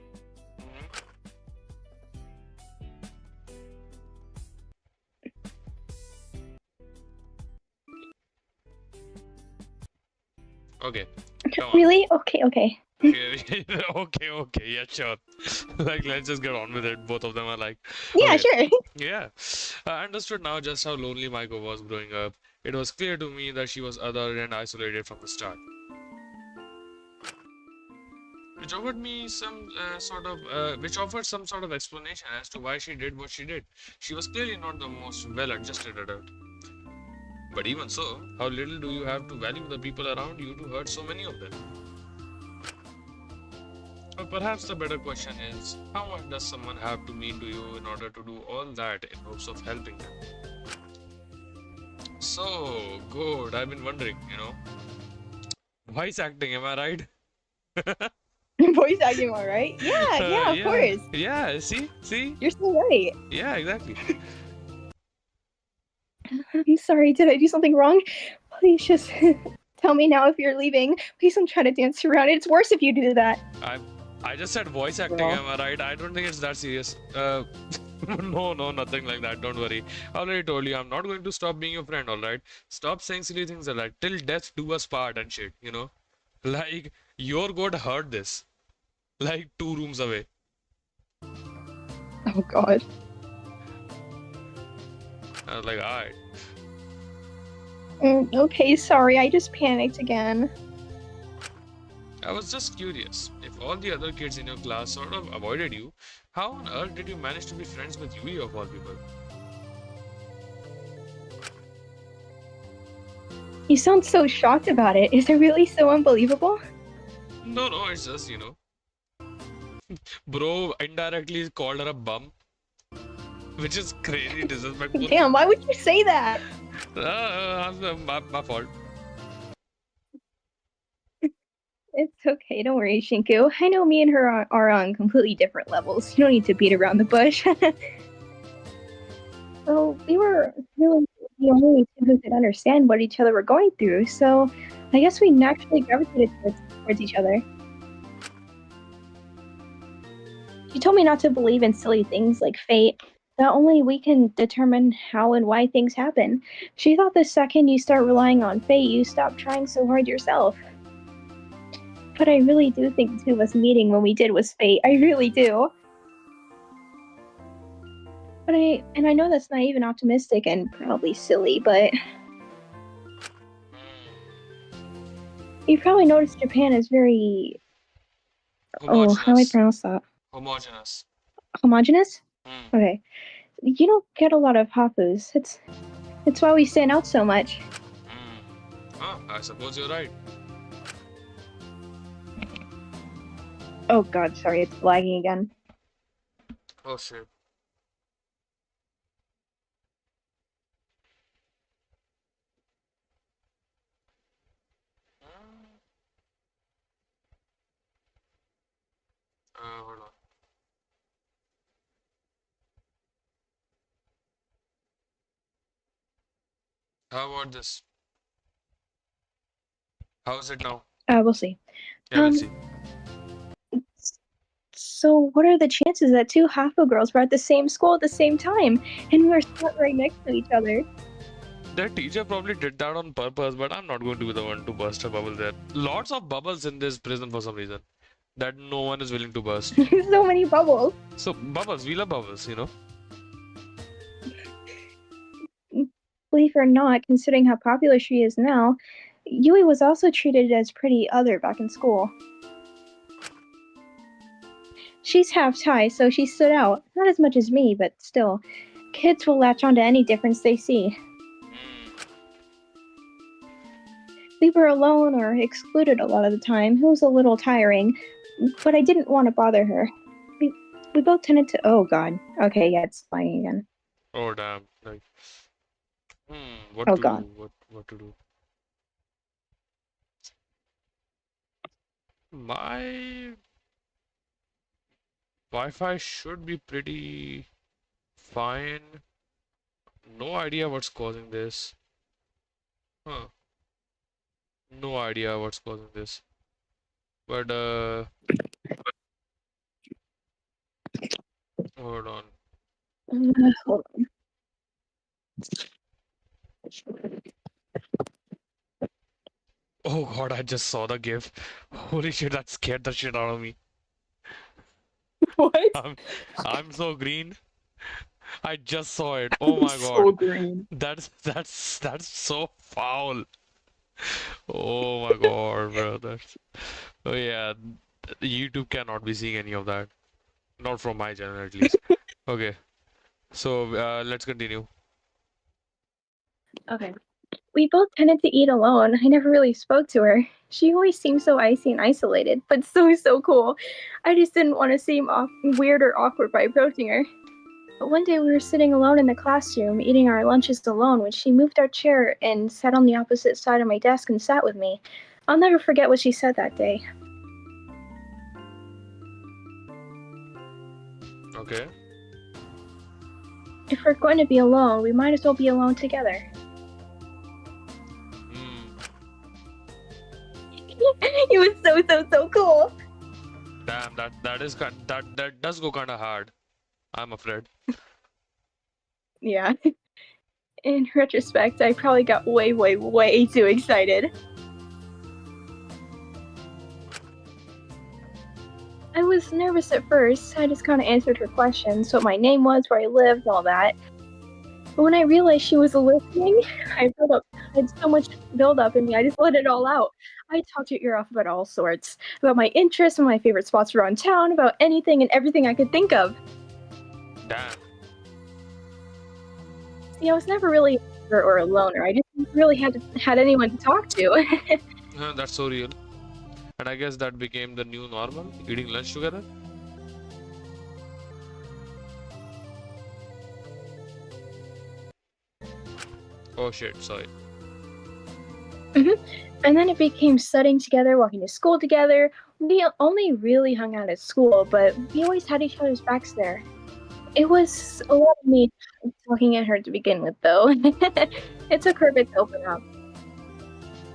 Okay. Come on. Really? Okay. Okay, yeah, sure. Like, let's just get on with it. Both of them are like, Yeah, okay, sure. yeah. I understood now just how lonely Maiko was growing up. It was clear to me that she was other and isolated from the start. Which offered some sort of explanation as to why she did what she did. She was clearly not the most well-adjusted adult. But even so, how little do you have to value the people around you to hurt so many of them? Or perhaps the better question is, how much does someone have to mean to you in order to do all that in hopes of helping them? So good, I've been wondering, voice acting, am I right? Voice acting, all right? Yeah, of Yeah, course. yeah, see? You're so right. Yeah, exactly. I'm sorry, did I do something wrong? Please just tell me now if you're leaving. Please don't try to dance around it. It's worse if you do that. I just said voice acting, Girl. am I right? I don't think it's that serious. No, nothing like that. Don't worry. I already told you, I'm not going to stop being your friend, alright? Stop saying silly things like that. Till death do us part and shit. Like, your god heard this. Like, 2 rooms away. Oh, God. I was like, alright. Okay, sorry, I just panicked again. I was just curious. If all the other kids in your class sort of avoided you, how on earth did you manage to be friends with Yui of all people? You sound so shocked about it. Is it really so unbelievable? No, it's just, Bro indirectly called her a bum, which is crazy disrespectful. Damn, why would you say that? My fault. It's okay, don't worry, Shinku. I know me and her are on completely different levels. You don't need to beat around the bush. Well, we were really the only two who could understand what each other were going through, so I guess we naturally gravitated towards each other. She told me not to believe in silly things like fate. that only we can determine how and why things happen. She thought the second you start relying on fate, you stop trying so hard yourself. But I really do think the two of us meeting when we did was fate. I really do. I know that's naive and optimistic and probably silly, but you probably noticed Japan is very, oh, how do I Homogeneous. pronounce that? Homogeneous. Homogeneous? Hmm. Okay. You don't get a lot of hafus. It's why we stand out so much. I suppose you're right. Oh god, sorry, it's lagging again. Oh shit. Hold on. How about this? How is it now? We'll see. Yeah, we'll see. So what are the chances that two hafu girls were at the same school at the same time and we were sat right next to each other? That teacher probably did that on purpose, but I'm not going to be the one to burst a bubble there. Lots of bubbles in this prison for some reason that no one is willing to burst. So many bubbles. So bubbles, we love bubbles, you know. Believe it or not, considering how popular she is now, Yui was also treated as pretty other back in school. She's half Thai, so she stood out. Not as much as me, but still. Kids will latch on to any difference they see. We were alone or excluded a lot of the time. It was a little tiring, but I didn't want to bother her. We both tended to. Oh god. Okay, yeah, it's flying again. Oh damn! Like, what Oh to god. do? What to do? My Wi-Fi should be pretty fine. No idea what's causing this. Huh? No idea what's causing this. But hold on. Hold on. Oh god, I just saw the GIF. Holy shit, that scared the shit out of me. What? I'm so green. I just saw it. Oh I'm my so god. green. That's so foul. Oh my god, bro. Oh yeah. YouTube cannot be seeing any of that. Not from my channel at least. Okay. So let's continue. Okay. We both tended to eat alone. I never really spoke to her. She always seemed so icy and isolated, but so cool. I just didn't want to seem weird or awkward by approaching her. But one day we were sitting alone in the classroom, eating our lunches alone, when she moved our chair and sat on the opposite side of my desk and sat with me. I'll never forget what she said that day. Okay. If we're going to be alone, we might as well be alone together. It was so cool. Damn, that does go kind of hard. I'm afraid. Yeah. In retrospect, I probably got way too excited. I was nervous at first. I just kind of answered her questions, what my name was, where I lived, all that. But when I realized she was listening, I had so much build up in me. I just let it all out. I talked her ear off about all sorts, about my interests and my favorite spots around town, about anything and everything I could think of. Damn. See, I was never really or a loner. I just really had anyone to talk to. That's so real. And I guess that became the new normal, eating lunch together. Oh shit, sorry. And then it became studying together, walking to school together. We only really hung out at school, but we always had each other's backs there. It was a lot of me talking at her to begin with, though. It took her a bit to open up.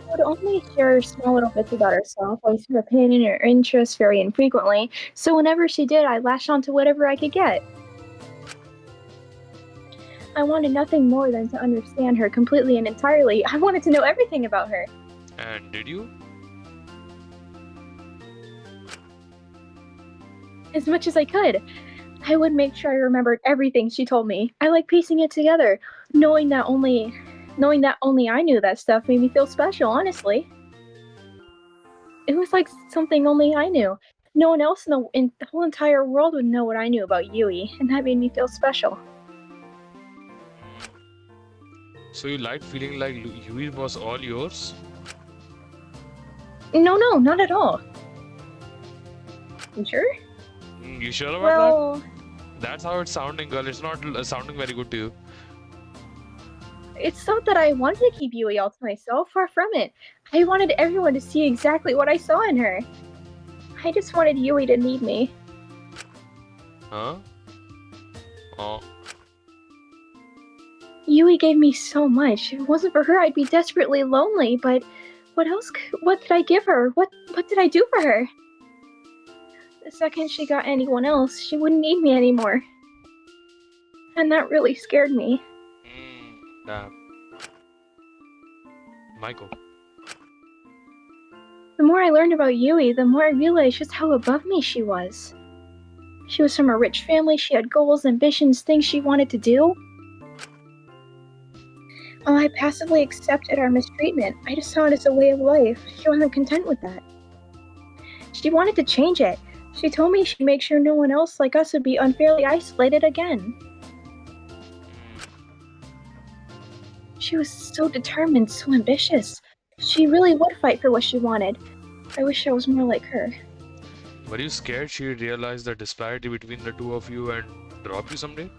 I would only share small little bits about herself, always her opinion or interests very infrequently, so whenever she did, I latched onto whatever I could get. I wanted nothing more than to understand her completely and entirely. I wanted to know everything about her. And did you? As much as I could. I would make sure I remembered everything she told me. I like piecing it together, knowing that only I knew that stuff made me feel special, honestly. It was like something only I knew. No one else in the whole entire world would know what I knew about Yui, and that made me feel special. So you liked feeling like Yui was all yours? No, no, not at all. You sure? You sure about that? Well, That's how it's sounding, girl. It's not sounding very good to you. it's not that I wanted to keep Yui all to myself, far from it. I wanted everyone to see exactly what I saw in her. I just wanted Yui to need me. Huh? Oh. Yui gave me so much. If it wasn't for her, I'd be desperately lonely, but what could I give her? What did I do for her? The second she got anyone else, she wouldn't need me anymore. And that really scared me. Damn. Michael. The more I learned about Yui, the more I realized just how above me she was. She was from a rich family, she had goals, ambitions, things she wanted to do. While I passively accepted our mistreatment, I just saw it as a way of life. She wasn't content with that. She wanted to change it. She told me she'd make sure no one else like us would be unfairly isolated again. She was so determined, so ambitious. She really would fight for what she wanted. I wish I was more like her. Were you scared she'd realize the disparity between the two of you and drop you someday?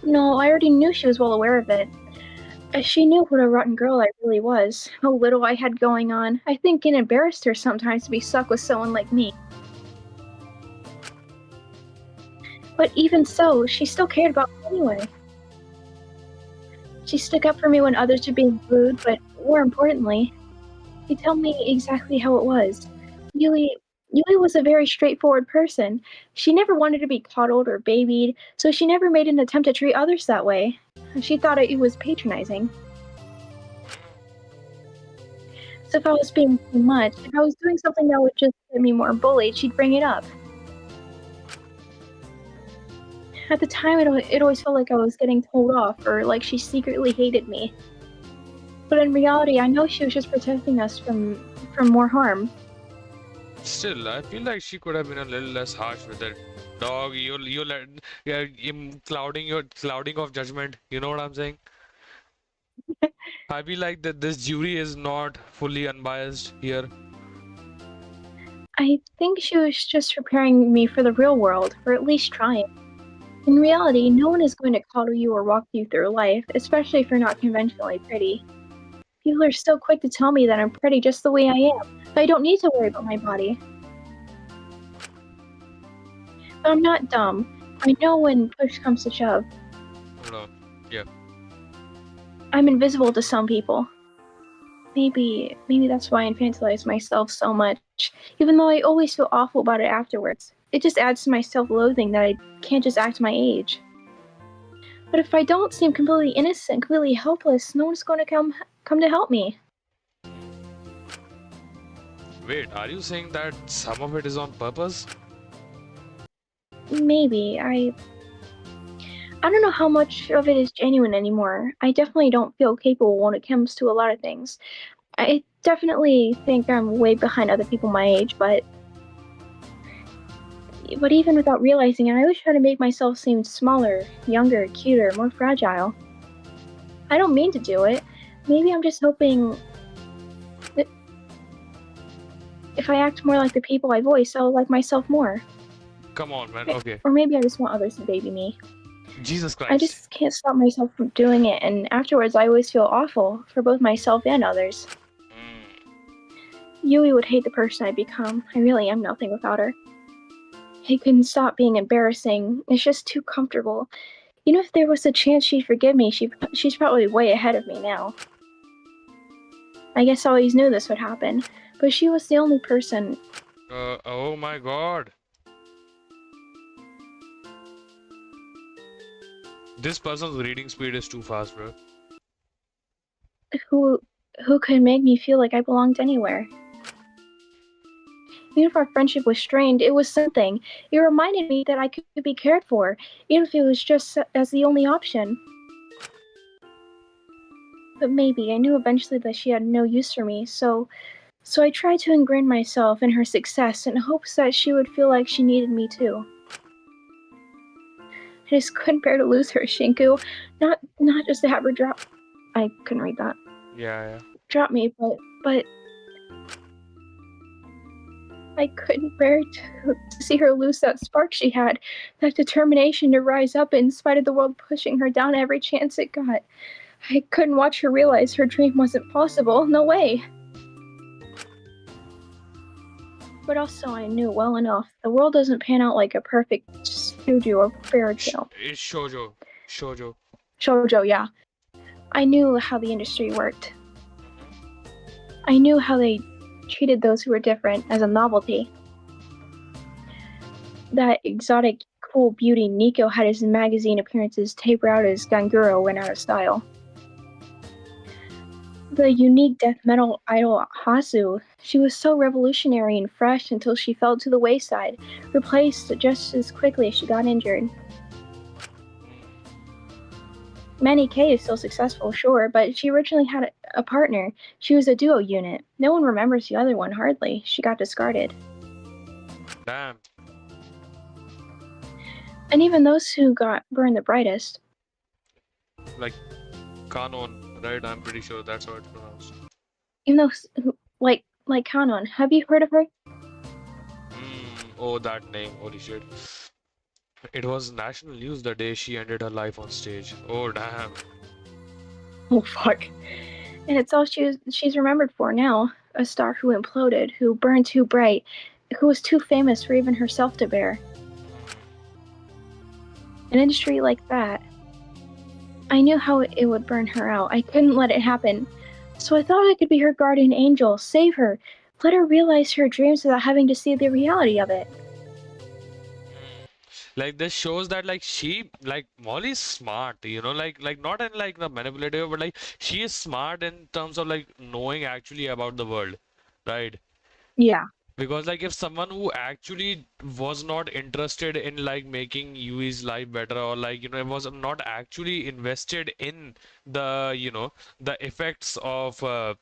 No, I already knew she was well aware of it. She knew what a rotten girl I really was, how little I had going on. I think it embarrassed her sometimes to be stuck with someone like me. But even so, she still cared about me anyway. She stuck up for me when others were being rude, but more importantly, she told me exactly how it was. Yui was a very straightforward person. She never wanted to be coddled or babied, so she never made an attempt to treat others that way. She thought it was patronizing. So if I was being too much, if I was doing something that would just get me more bullied, she'd bring it up. At the time, it always felt like I was getting told off, or like she secretly hated me. But in reality, I know she was just protecting us from more harm. Still, I feel like she could have been a little less harsh with it. Dog, you're clouding of judgment. You know what I'm saying? I feel like that this jury is not fully unbiased here. I think she was just preparing me for the real world, or at least trying. In reality, no one is going to coddle you or walk you through life, especially if you're not conventionally pretty. People are so quick to tell me that I'm pretty just the way I am, that I don't need to worry about my body. But I'm not dumb. I know when push comes to shove. Hold on. Yeah. I'm invisible to some people. Maybe that's why I infantilize myself so much, even though I always feel awful about it afterwards. It just adds to my self-loathing that I can't just act my age. But if I don't seem completely innocent, completely helpless, no one's going to come to help me. Wait, are you saying that some of it is on purpose? Maybe. I don't know how much of it is genuine anymore. I definitely don't feel capable when it comes to a lot of things. I definitely think I'm way behind other people my age, but even without realizing it, I always try to make myself seem smaller, younger, cuter, more fragile. I don't mean to do it. Maybe I'm just hoping that if I act more like the people I voice, I'll like myself more. Come on, man. Okay. Or maybe I just want others to baby me. Jesus I Christ. just can't stop myself from doing it, and afterwards I always feel awful for both myself and others. Yui would hate the person I'd become. I really am nothing without her. I couldn't stop being embarrassing. It's just too comfortable. You know, if there was a chance she'd forgive me, she's probably way ahead of me now. I guess I always knew this would happen, but she was the only person. Oh my God. This person's reading speed is too fast, bro. Who who could make me feel like I belonged anywhere. Even if our friendship was strained, it was something. It reminded me that I could be cared for, even if it was just as the only option. But maybe I knew eventually that she had no use for me, so I tried to ingrain myself in her success in hopes that she would feel like she needed me too. I just couldn't bear to lose her, Shinku. Not just to have her drop. I couldn't read that. Yeah, yeah. Drop me, but I couldn't bear to see her lose that spark she had, that determination to rise up in spite of the world pushing her down every chance it got. I couldn't watch her realize her dream wasn't possible. No way. But also, I knew well enough the world doesn't pan out like a perfect studio or fairy tale. It's shoujo. Shoujo. Shoujo, yeah. I knew how the industry worked. I knew how they treated those who were different as a novelty. That exotic, cool beauty Nico had his magazine appearances taper out as Ganguro went out of style. The unique death metal idol Hasu, she was so revolutionary and fresh until she fell to the wayside, replaced just as quickly as she got injured. Manny K is still successful, sure, but she originally had a partner. She was a duo unit. No one remembers the other one, hardly. She got discarded. Damn. And even those who got burned the brightest. Like Kanon, right? I'm pretty sure that's how it's pronounced. Even those who, like Kanon. Have you heard of her? Oh, that name. Holy shit. It was national news the day she ended her life on stage. Oh, damn. Oh, fuck. And it's all she's remembered for now. A star who imploded, who burned too bright, who was too famous for even herself to bear. An industry like that, I knew how it would burn her out. I couldn't let it happen. So I thought I could be her guardian angel, save her, let her realize her dreams without having to see the reality of it. Like this shows that like Molly's smart, like not in like the manipulative, but like she is smart in terms of like knowing actually about the world, right? Yeah. Because like if someone who actually was not interested in like making Yui's life better, or like was not actually invested in the effects of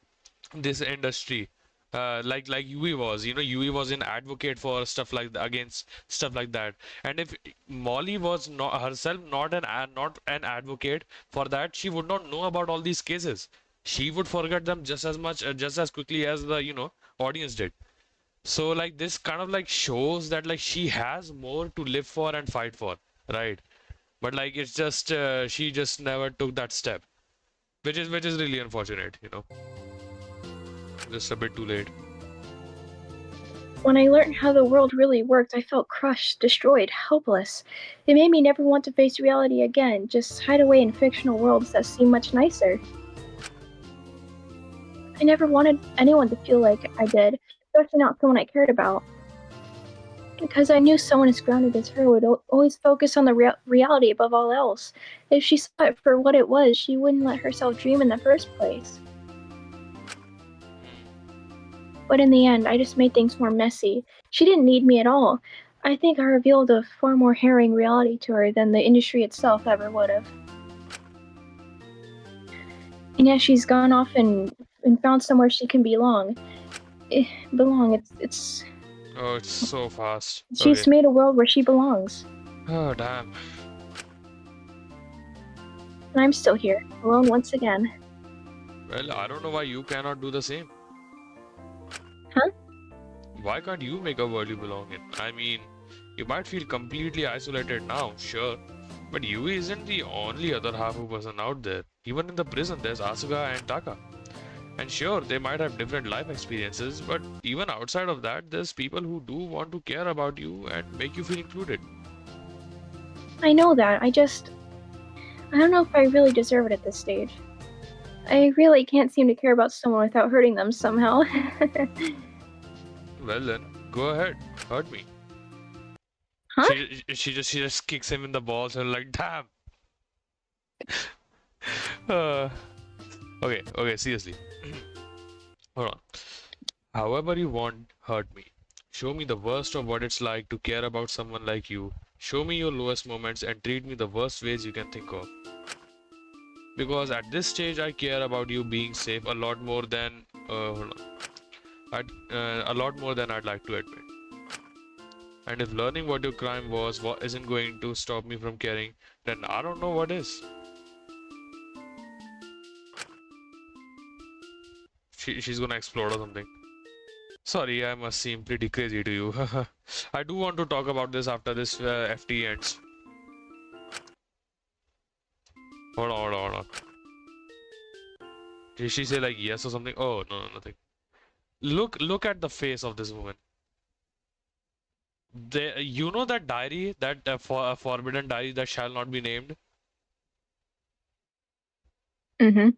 this industry, like Yui was, Yui was an advocate for stuff like against stuff like that. And if Molly was not herself not an advocate for that, she would not know about all these cases. She would forget them just as much, just as quickly as the audience did. So like this kind of like shows that like she has more to live for and fight for, right? But like it's just she just never took that step, which is really unfortunate, just a bit too late. When I learned how the world really worked, I felt crushed, destroyed, helpless. It made me never want to face reality again, just hide away in fictional worlds that seem much nicer. I never wanted anyone to feel like I did, especially not someone I cared about. Because I knew someone as grounded as her would always focus on the reality above all else. If she saw it for what it was, she wouldn't let herself dream in the first place. But in the end, I just made things more messy. She didn't need me at all. I think I revealed a far more harrowing reality to her than the industry itself ever would have. And yet she's gone off and found somewhere she can belong. It's Oh, it's so fast. she's Okay. made a world where she belongs. Oh, damn. And I'm still here, alone once again. Well, I don't know why you cannot do the same. Huh? Why can't you make a world you belong in? I mean, you might feel completely isolated now, sure, but Yui isn't the only other Hafu person out there. Even in the prison, there's Asuka and Taka. And sure, they might have different life experiences, but even outside of that, there's people who do want to care about you and make you feel included. I know that. I don't know if I really deserve it at this stage. I really can't seem to care about someone without hurting them somehow. Well then, go ahead, hurt me. Huh? She just kicks him in the balls and like, damn. Uh, okay, seriously. Hold on. However you want, hurt me. Show me the worst of what it's like to care about someone like you. Show me your lowest moments and treat me the worst ways you can think of. Because at this stage, I care about you being safe a lot more than hold on. A lot more than I'd like to admit. And if learning what your crime was isn't going to stop me from caring, then I don't know what is. She's gonna explode or something. Sorry, I must seem pretty crazy to you. I do want to talk about this after this FT ends. Hold on. Did she say like yes or something? Oh, no, nothing. Look at the face of this woman. You know that diary, that forbidden diary that shall not be named? Mm-hmm.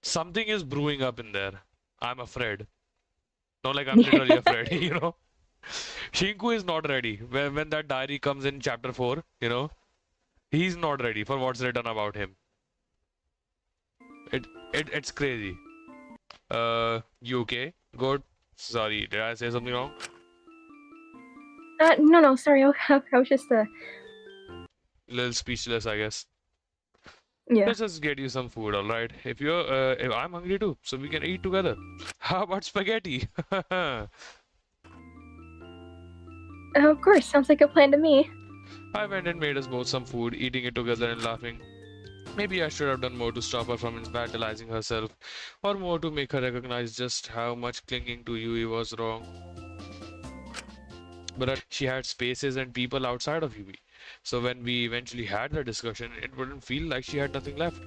Something is brewing up in there. I'm afraid. No, like I'm Yeah. literally afraid, you know? Shinku is not ready. When that diary comes in chapter 4, he's not ready for what's written about him. It's crazy. You okay? Good. Sorry, did I say something wrong? No, sorry. I was just Little speechless, I guess. yeah. Let's just get you some food, all right? If I'm hungry too, so we can eat together. How about spaghetti? Of course, sounds like a plan to me. I went and made us both some food, eating it together and laughing. Maybe I should have done more to stop her from infantilizing herself, or more to make her recognize just how much clinging to you was wrong. But at least she had spaces and people outside of UV. So when we eventually had the discussion, it wouldn't feel like she had nothing left.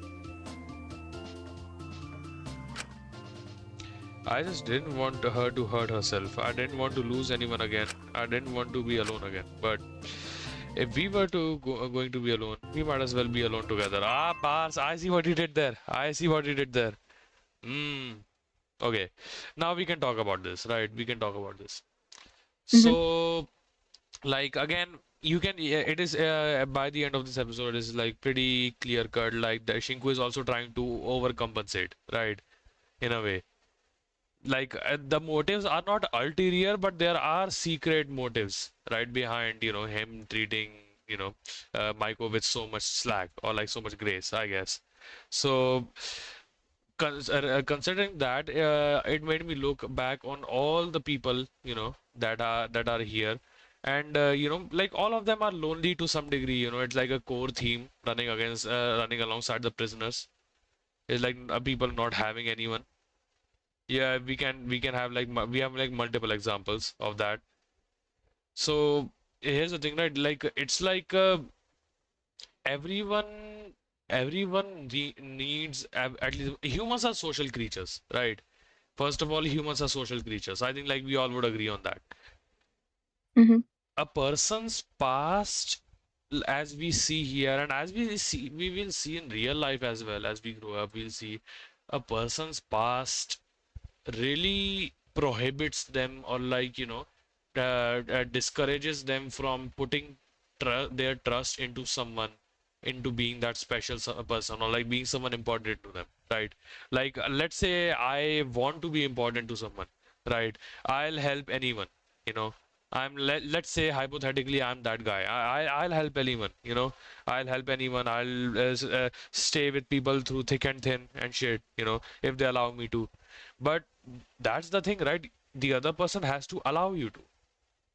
I just didn't want her to hurt herself. I didn't want to lose anyone again. I didn't want to be alone again. But if we were going to be alone, we might as well be alone together. Ah, Bars, I see what you did there. I see what you did there. Hmm. Okay. Now we can talk about this, right? We can talk about this. Mm-hmm. So, like again, you can. Yeah, it is by the end of this episode is like pretty clear cut. Like the Shinku is also trying to overcompensate, right? In a way, like the motives are not ulterior, but there are secret motives right behind him treating Maiko with so much slack or like so much grace, I guess. So considering that, it made me look back on all the people that are here, and like all of them are lonely to some degree. It's like a core theme running alongside the prisoners. It's like people not having anyone. Yeah, we can have like we have like multiple examples of that. So here's the thing, right? Like it's like everyone everyone needs at least humans are social creatures, right? First of all, humans are social creatures. I think like we all would agree on that. Mm-hmm. A person's past, as we see here, and as we will see in real life as well as we grow up, we'll see a person's past really prohibits them or like discourages them from putting their trust into someone, into being that special person or like being someone important to them, right? Like let's say I want to be important to someone, right? I'll help anyone, you know let's say hypothetically I'm that guy. I'll help anyone, I'll help anyone. I'll stay with people through thick and thin and shit, if they allow me to. But that's the thing, right? The other person has to allow you to,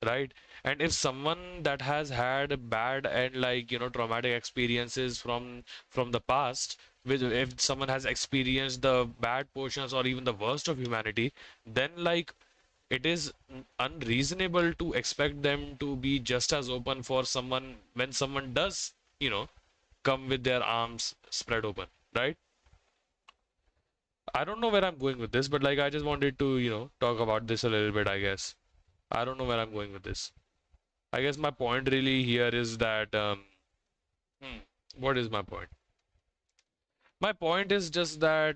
right? And if someone that has had bad and like traumatic experiences from the past, with if someone has experienced the bad portions or even the worst of humanity, then like it is unreasonable to expect them to be just as open for someone when someone does come with their arms spread open, right? I don't know where I'm going with this, but like I just wanted to, talk about this a little bit, I guess. I don't know where I'm going with this. I guess my point really here is that, hmm, what is my point? My point is just that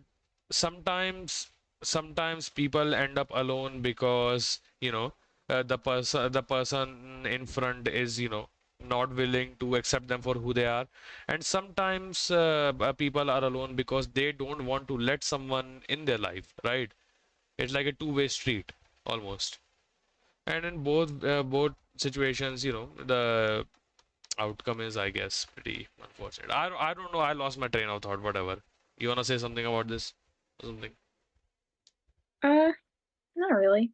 sometimes people end up alone because, the person in front is, not willing to accept them for who they are. And sometimes people are alone because they don't want to let someone in their life, right? It's like a two-way street almost. And in both situations, the outcome is, I guess, pretty unfortunate. I don't know. I lost my train of thought. Whatever. You wanna say something about this? Something? Uh, not really.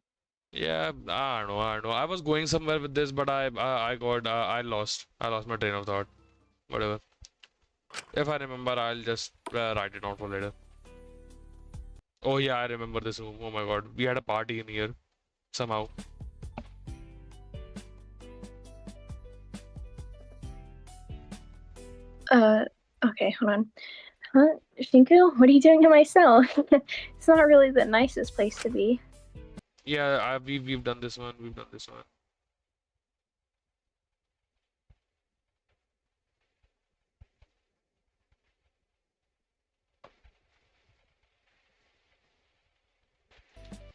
Yeah, I don't know. I don't know. I was going somewhere with this, but I lost my train of thought. Whatever. If I remember, I'll just write it down for later. Oh yeah, I remember this room. Oh my God, we had a party in here somehow. Uh, okay, hold on. Huh? Shinku, what are you doing to my cell? It's not really the nicest place to be. Yeah, we've done this one. We've done this one.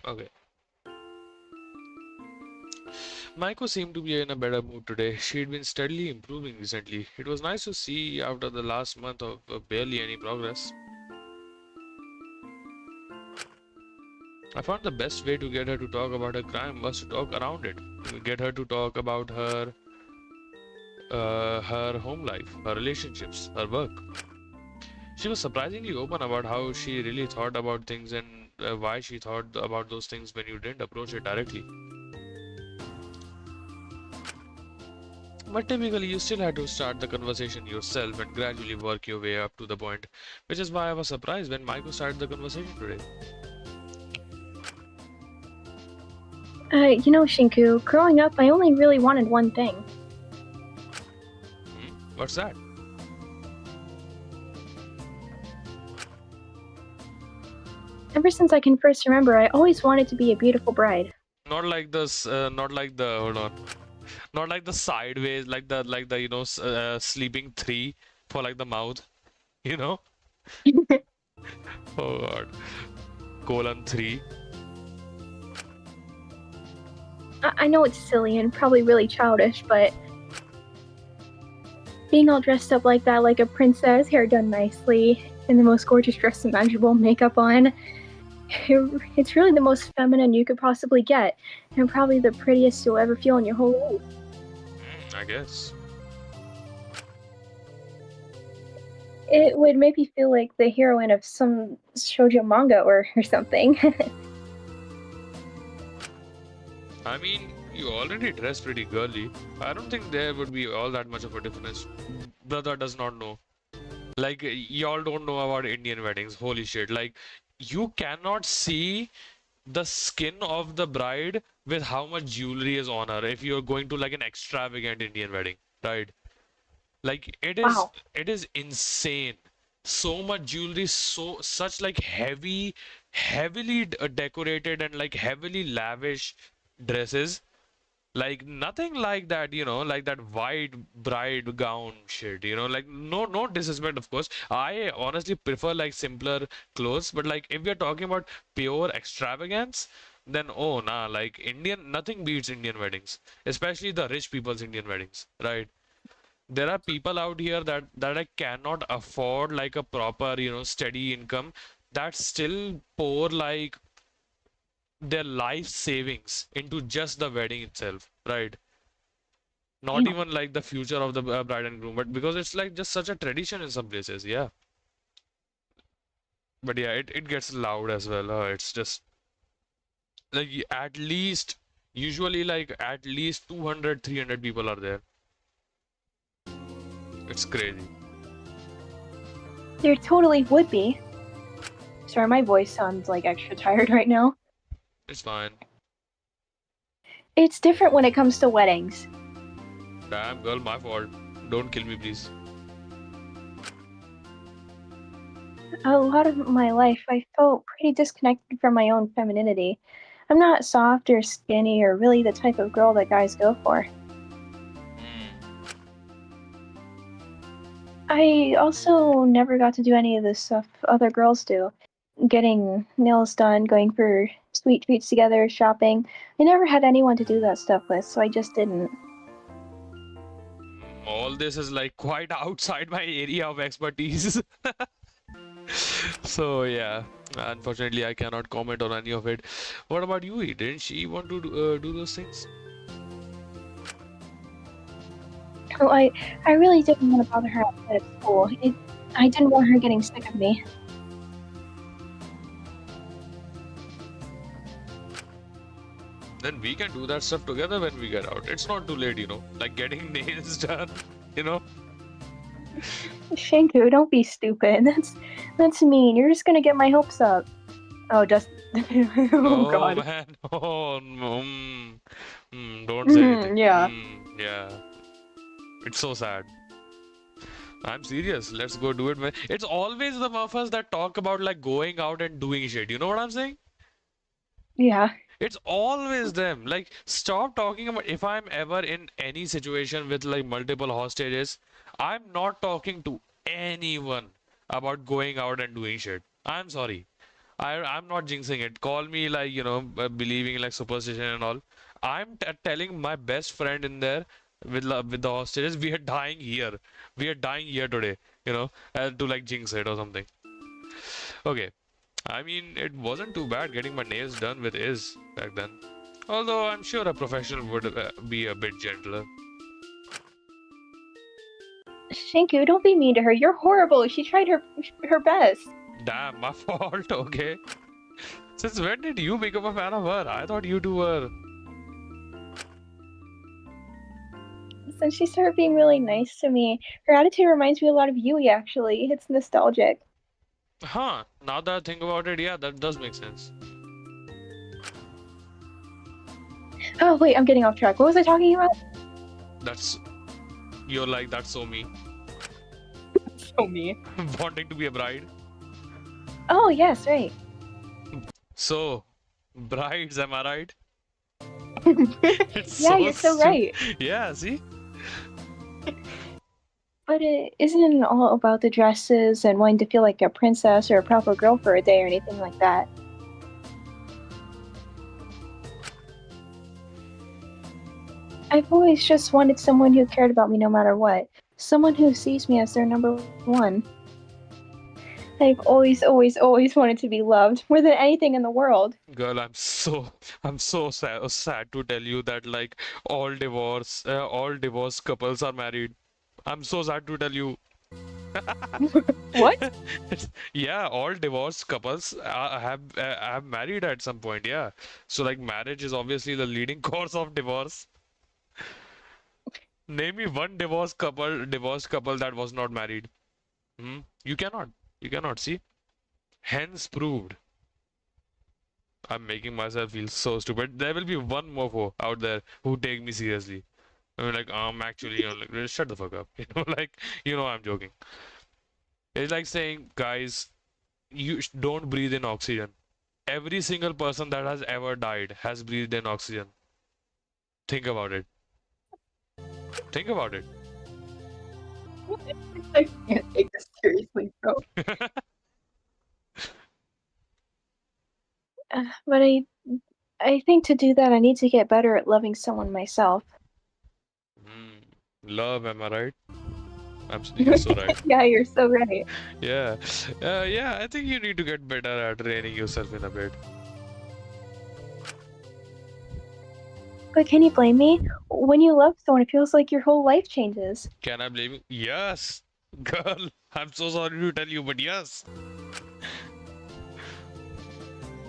Okay. Maiko seemed to be in a better mood today. She'd been steadily improving recently. It was nice to see after the last month of barely any progress. I found the best way to get her to talk about her crime was to talk around it. Get her to talk about her home life, her relationships, her work. She was surprisingly open about how she really thought about things and why she thought about those things when you didn't approach it directly. But typically, you still had to start the conversation yourself and gradually work your way up to the point, which is why I was surprised when Michael started the conversation today. Shinku, growing up, I only really wanted one thing. What's that? Ever since I can first remember, I always wanted to be a beautiful bride. Not like this, not like the, hold on, not like the sideways, like the sleeping three for like the mouth, you know? Oh God, colon three. I know it's silly and probably really childish, but being all dressed up like that, like a princess, hair done nicely, in the most gorgeous dress imaginable, makeup on, it's really the most feminine you could possibly get, and probably the prettiest you'll ever feel in your whole life. I guess. It would make me feel like the heroine of some shoujo manga or something. I mean, you already dress pretty girly. I don't think there would be all that much of a difference. Brother does not know. Like, y'all don't know about Indian weddings. Holy shit. Like, you cannot see the skin of the bride with how much jewelry is on her if you're going to like an extravagant Indian wedding, right? Like, Wow. it is insane. So much jewelry, such like heavily decorated and like heavily lavish dresses, like nothing like that, like that white bride gown shit, like no disrespect, of course. I honestly prefer like simpler clothes, but like if we're talking about pure extravagance, then oh nah, like Indian, nothing beats Indian weddings, especially the rich people's Indian weddings, right? There are people out here that I cannot afford like a proper, steady income, that still pour like their life savings into just the wedding itself, right? Not Damn. even like the future of the bride and groom, but because it's like just such a tradition in some places, yeah. But yeah, it gets loud as well. It's just like at least, usually like at least 200, 300 people are there. It's crazy. There totally would be. Sorry, my voice sounds like extra tired right now. It's fine. It's different when it comes to weddings. Damn girl, my fault. Don't kill me, please. A lot of my life, I felt pretty disconnected from my own femininity. I'm not soft or skinny or really the type of girl that guys go for. I also never got to do any of the stuff other girls do. Getting nails done, going for sweet treats together, shopping. I never had anyone to do that stuff with, so I just didn't. All this is like quite outside my area of expertise. So yeah, unfortunately, I cannot comment on any of it. What about you? Didn't she want to do those things? Oh, I really didn't want to bother her outside of school. I didn't want her getting sick of me. Then we can do that stuff together when we get out. It's not too late, like getting nails done, you know. Shanku, don't be stupid. That's mean. You're just gonna get my hopes up. Oh, just oh Oh God. man, oh no, don't say anything. Yeah. Yeah, it's so sad. I'm serious. Let's go do it, man. It's always the muffers that talk about like going out and doing shit. You know what I'm saying? Yeah. It's always them. Like, stop talking about if I'm ever in any situation with like multiple hostages, I'm not talking to anyone about going out and doing shit. I'm sorry. I'm not jinxing it. Call me like, believing in like superstition and all. I'm telling my best friend in there with the hostages, we are dying here. We are dying here today, to like jinx it or something. Okay. I mean, it wasn't too bad getting my nails done with Is back then. Although I'm sure a professional would be a bit gentler. Shanku, don't be mean to her. You're horrible. She tried her best. Damn, my fault, okay. Since when did you become a fan of her? I thought you two were. Since she started being really nice to me, her attitude reminds me a lot of Yui, actually. It's nostalgic. Huh, now that I think about it, yeah, that does make sense. Oh, wait, I'm getting off track. What was I talking about? That's. You're like, that's so me. So me. Wanting to be a bride. Oh, yes, right. So, brides, am I right? It's Yeah, so you're so right. Yeah, see? But it isn't all about the dresses and wanting to feel like a princess or a proper girl for a day or anything like that. I've always just wanted someone who cared about me no matter what. Someone who sees me as their number one. I've always wanted to be loved more than anything in the world. Girl, I'm so sad to tell you that like all divorced couples are married. I'm so sad to tell you. What? Yeah, all divorced couples have married at some point. Yeah, so like marriage is obviously the leading cause of divorce. Name me one divorced couple that was not married. Hmm? You cannot. You cannot see. Hence proved. I'm making myself feel so stupid. There will be one mofo out there who take me seriously. I mean, like, I'm actually, like, shut the fuck up. Like, I'm joking. It's like saying, guys, don't breathe in oxygen. Every single person that has ever died has breathed in oxygen. Think about it. Think about it. I can't take this seriously, bro. But I think to do that, I need to get better at loving someone myself. Love, am I right? You're so right. Yeah, you're so right. Yeah. Yeah, I think you need to get better at training yourself in a bit. But can you blame me? When you love someone, it feels like your whole life changes. Can I blame you? Yes. Girl, I'm so sorry to tell you, but yes.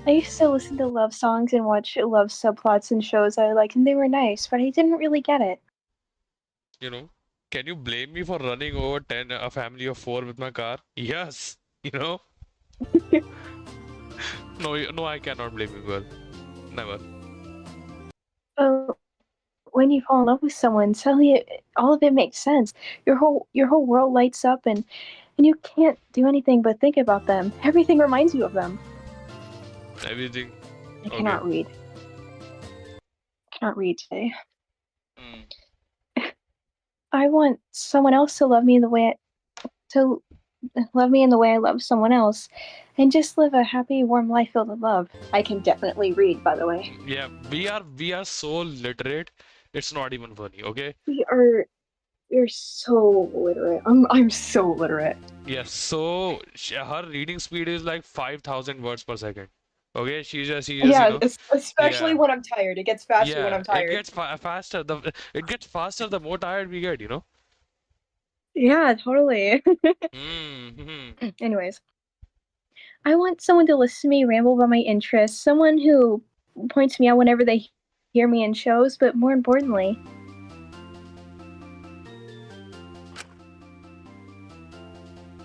I used to listen to love songs and watch love subplots in shows I liked, and they were nice, but I didn't really get it. You know, can you blame me for running over 10, a family of 4 with my car? Yes. You know? No, no, I cannot blame you, girl. Never. But when you fall in love with someone, suddenly all of it makes sense. Your whole world lights up, and you can't do anything but think about them. Everything reminds you of them. Everything. I Okay. cannot read. I cannot read today. I want someone else to love me in the way I love someone else, and just live a happy, warm life filled with love. I can definitely read, by the way. Yeah, we are so literate. It's not even funny, okay? We are You're so literate. I'm so literate. Yes, so her reading speed is like 5,000 words per second. Okay, she just, Yeah, especially yeah, when I'm tired. It gets faster when yeah, I'm it tired. gets faster. It gets faster the more tired we get. Yeah, totally. Mm-hmm. Anyways, I want someone to listen to me ramble about my interests, someone who points me out whenever they hear me in shows, but more importantly,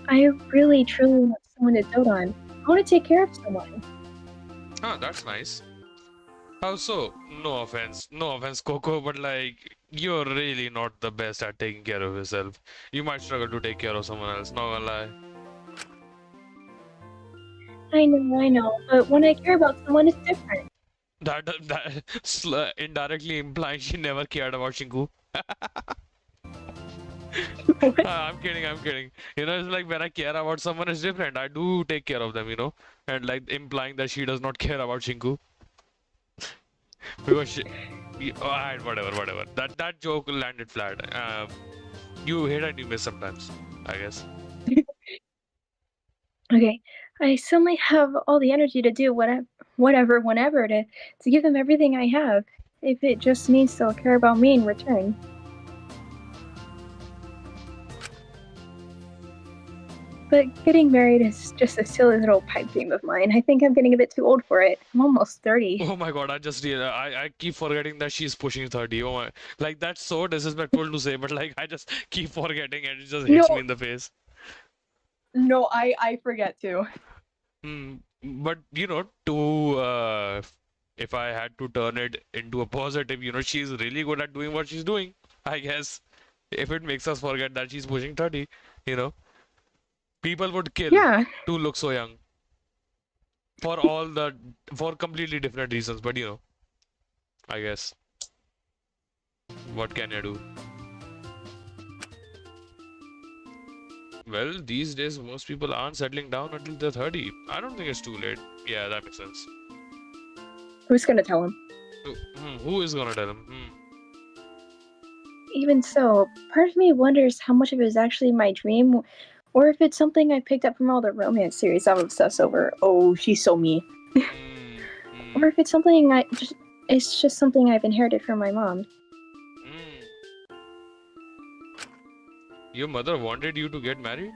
I really truly want someone to dote on. I want to take care of someone. Ah, that's nice. Also, no offense, Coco, but like you're really not the best at taking care of yourself. You might struggle to take care of someone else. Not gonna lie. I know, but when I care about someone, it's different. That indirectly implying she never cared about Shinku. I'm kidding, I'm kidding. It's like when I care about someone, it's different. I do take care of them. And like implying that she does not care about Shinku. Because alright, whatever. That joke landed flat. You hit and you miss sometimes, I guess. Okay, I suddenly have all the energy to do whatever, whenever, to give them everything I have, if it just means they'll care about me in return. But getting married is just a silly little pipe dream of mine. I think I'm getting a bit too old for it. I'm almost 30. Oh my god, I just realized, I keep forgetting that she's pushing 30. Oh my, like that's so disrespectful to say, but like I just keep forgetting and it just hits me No, in the face. no, I forget too. But if I had to turn it into a positive, she's really good at doing what she's doing, I guess. If it makes us forget that she's pushing 30, you know, people would kill Yeah, to look so young for all the for completely different reasons, but I guess what can I do? Well, these days most people aren't settling down until they're 30. I don't think it's too late. Yeah, that makes sense. who's gonna tell him? Who is gonna tell him? Even so, part of me wonders how much of it is actually my dream, or if it's something I picked up from all the romance series I'm obsessed over. Oh, she's so me. Hmm. Or if it's something it's just something I've inherited from my mom. Hmm. Your mother wanted you to get married?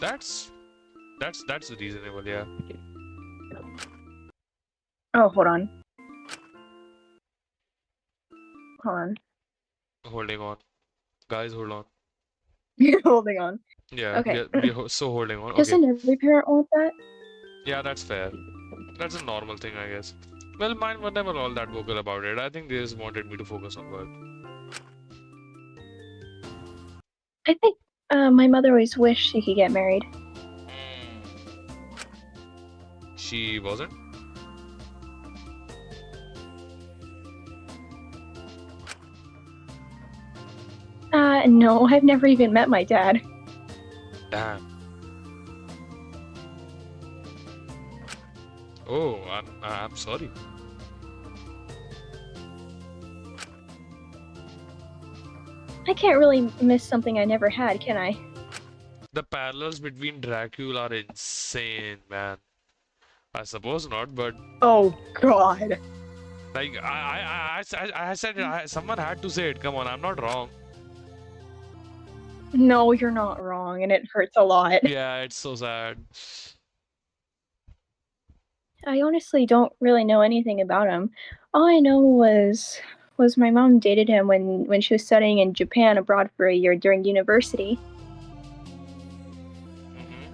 That's that's reasonable, yeah. Oh, hold on, Holding on. Guys, hold on. holding on. Yeah, Okay, so holding on. Okay. doesn't every parent want that? Yeah, that's fair. That's a normal thing, I guess. Well, mine were never all that vocal about it. I think they just wanted me to focus on work. I think my mother always wished she could get married. She wasn't? No, I've never even met my dad. Damn. Oh, I'm sorry. I can't really miss something I never had, can I? The parallels between Dracula are insane, man. I suppose not, but Oh God. like I said it, someone had to say it. Come on, I'm not wrong. No, you're not wrong, and it hurts a lot. Yeah, it's so sad. I honestly don't really know anything about him. All I know was my mom dated him when she was studying in Japan abroad for a year during university. Hmm.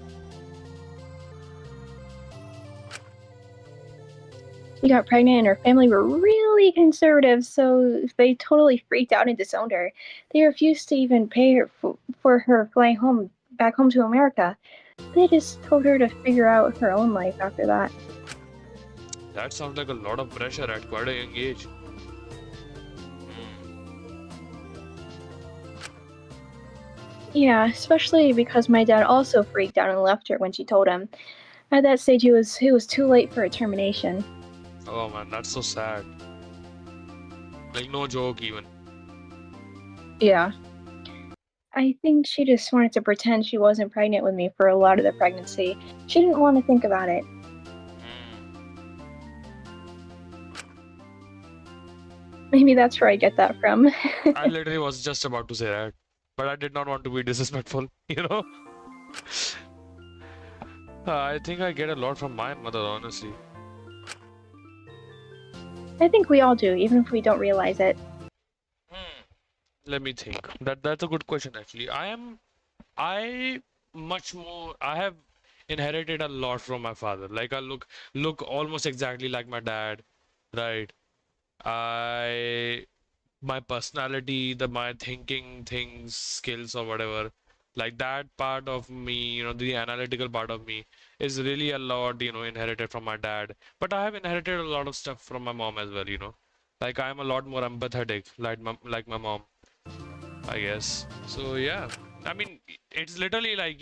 She got pregnant and her family were really conservative, so they totally freaked out and disowned her. They refused to even pay her for her flying home back home to America. They just told her to figure out her own life after that. That sounds like a lot of pressure at quite a young age. Yeah, especially because my dad also freaked out and left her when she told him. At that stage, it was too late for a termination. Oh man, that's so sad. Like no joke even. Yeah. I think she just wanted to pretend she wasn't pregnant with me for a lot of the pregnancy. She didn't want to think about it. Hmm. Maybe that's where I get that from. I literally was just about to say that, but I did not want to be disrespectful, you know? I think I get a lot from my mother, honestly. I think we all do, even if we don't realize it. Hmm. Let me think. That's a good question, actually. I much more. I have inherited a lot from my father. Like I look almost exactly like my dad, right? I my personality, my thinking things, skills or whatever, like that part of me, the analytical part of me is really a lot, inherited from my dad. But I have inherited a lot of stuff from my mom as well. Like I'm a lot more empathetic, like my mom, I guess. So yeah, I mean, it's literally like,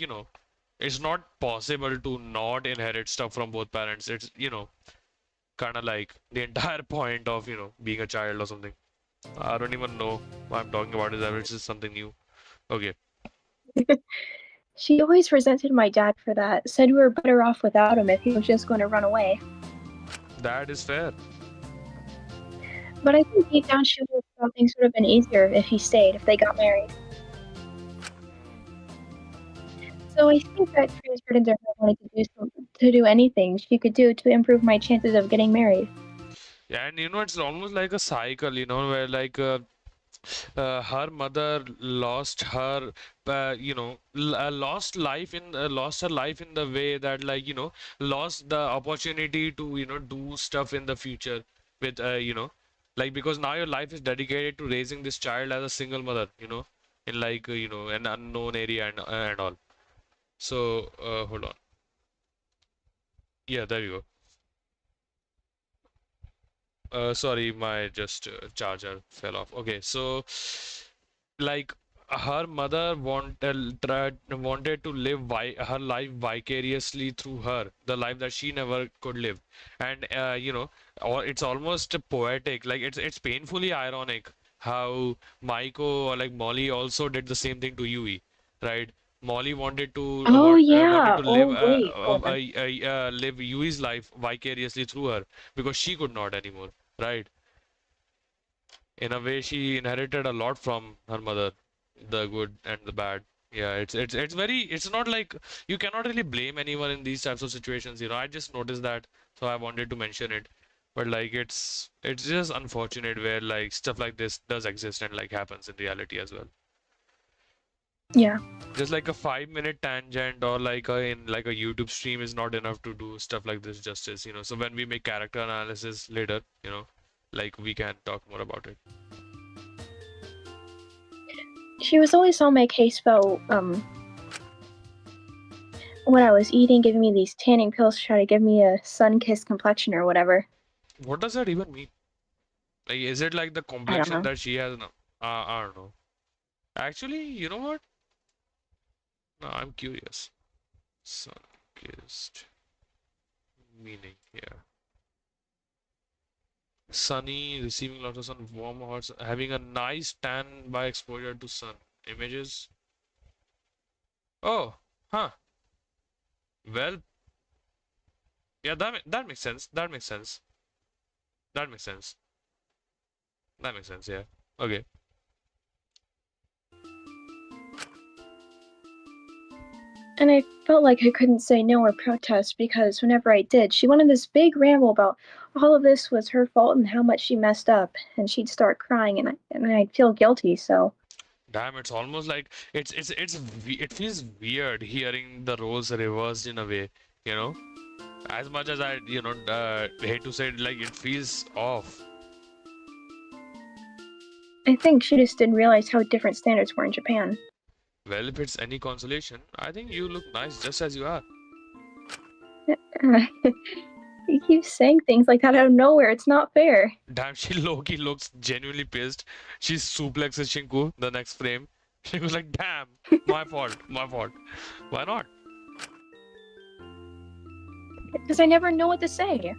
it's not possible to not inherit stuff from both parents. It's, kind of like the entire point of, being a child or something. I don't even know what I'm talking about. Is that it's just something new? Okay, She always resented my dad for that, said we were better off without him if he was just going to run away. that is fair. But I think deep down she would have thought things would have been easier if he stayed, if they got married. So I think that transferred into her wanting to do anything she could do to improve my chances of getting married. Yeah, and it's almost like a cycle, where like her mother lost her, lost her life in the way that like lost the opportunity to do stuff in the future with like because now your life is dedicated to raising this child as a single mother, in like an unknown area and all. So hold on. Yeah, there you go. Sorry, my just charger fell off. Okay, so like her mother wanted to live her life vicariously through her, the life that she never could live, and or it's almost poetic. Like it's painfully ironic how Maiko or like Molly also did the same thing to Yui, right? Molly Oh wanted yeah. to live Oh wait, hold on. live Yui's life vicariously through her because she could not anymore, right? In a way, she inherited a lot from her mother, the good and the bad. Yeah, it's very, it's not like you cannot really blame anyone in these types of situations. I just noticed that, so I wanted to mention it. But like it's just unfortunate where like stuff like this does exist and like happens in reality as well. Yeah. Just like a 5 minute tangent or like in like a YouTube stream is not enough to do stuff like this justice. So when we make character analysis later, like we can talk more about it. She was always on my case about what I was eating, giving me these tanning pills to try to give me a sun-kissed complexion or whatever. What does that even mean? Like, is it like the I don't complexion know. that she has now? I don't know. Actually, you know what? No, I'm curious. Sun-kissed meaning, yeah. Sunny, receiving lots of sun, warm hearts, having a nice tan by exposure to sun. Images. Oh, huh. Well, yeah, that makes sense. That makes sense. That makes sense. That makes sense. Yeah. Okay. And I felt like I couldn't say no or protest because whenever I did, she went on this big ramble about all of this was her fault and how much she messed up, and she'd start crying, and I'd feel guilty. So Damn, it's almost like it feels weird hearing the roles reversed in a way, you know? As much as I, hate to say it, like it feels off. I think she just didn't realize how different standards were in Japan. Well, if it's any consolation, I think you look nice just as you are. You keep saying things like that out of nowhere. It's not fair. Damn, she low-key looks genuinely pissed. She suplexes Shinku the next frame. She was like, damn, my fault, my fault. Why not? Because I never know what to say.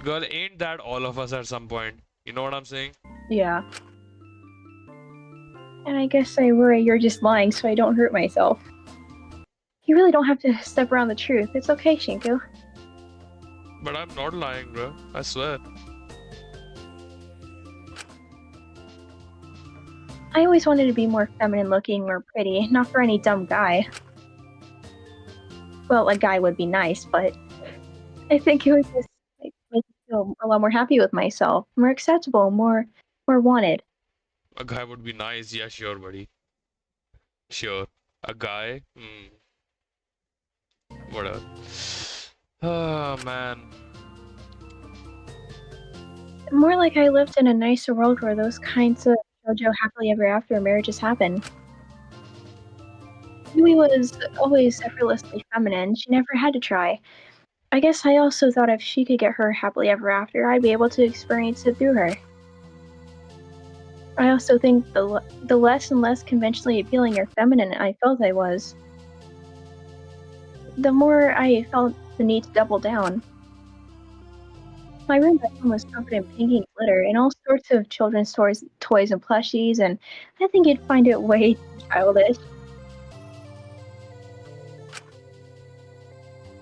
Girl, ain't that all of us at some point? You know what I'm saying? Yeah. And I guess I worry you're just lying so I don't hurt myself. You really don't have to step around the truth. It's okay, Shinku. But I'm not lying, bro. I swear. I always wanted to be more feminine looking or pretty, not for any dumb guy. Well, a guy would be nice, but I think it would just make me feel a lot more happy with myself, more acceptable, more wanted. A guy would be nice. Yeah, sure, buddy. Sure. A guy? Hmm. Whatever. Oh, man. More like I lived in a nicer world where those kinds of JoJo happily ever after marriages happen. Yui was always effortlessly feminine. She never had to try. I guess I also thought if she could get her happily ever after, I'd be able to experience it through her. I also think the less and less conventionally appealing or feminine I felt I was, the more I felt the need to double down. My room back home was covered in painting glitter and all sorts of children's toys and plushies, and I think you'd find it way too childish.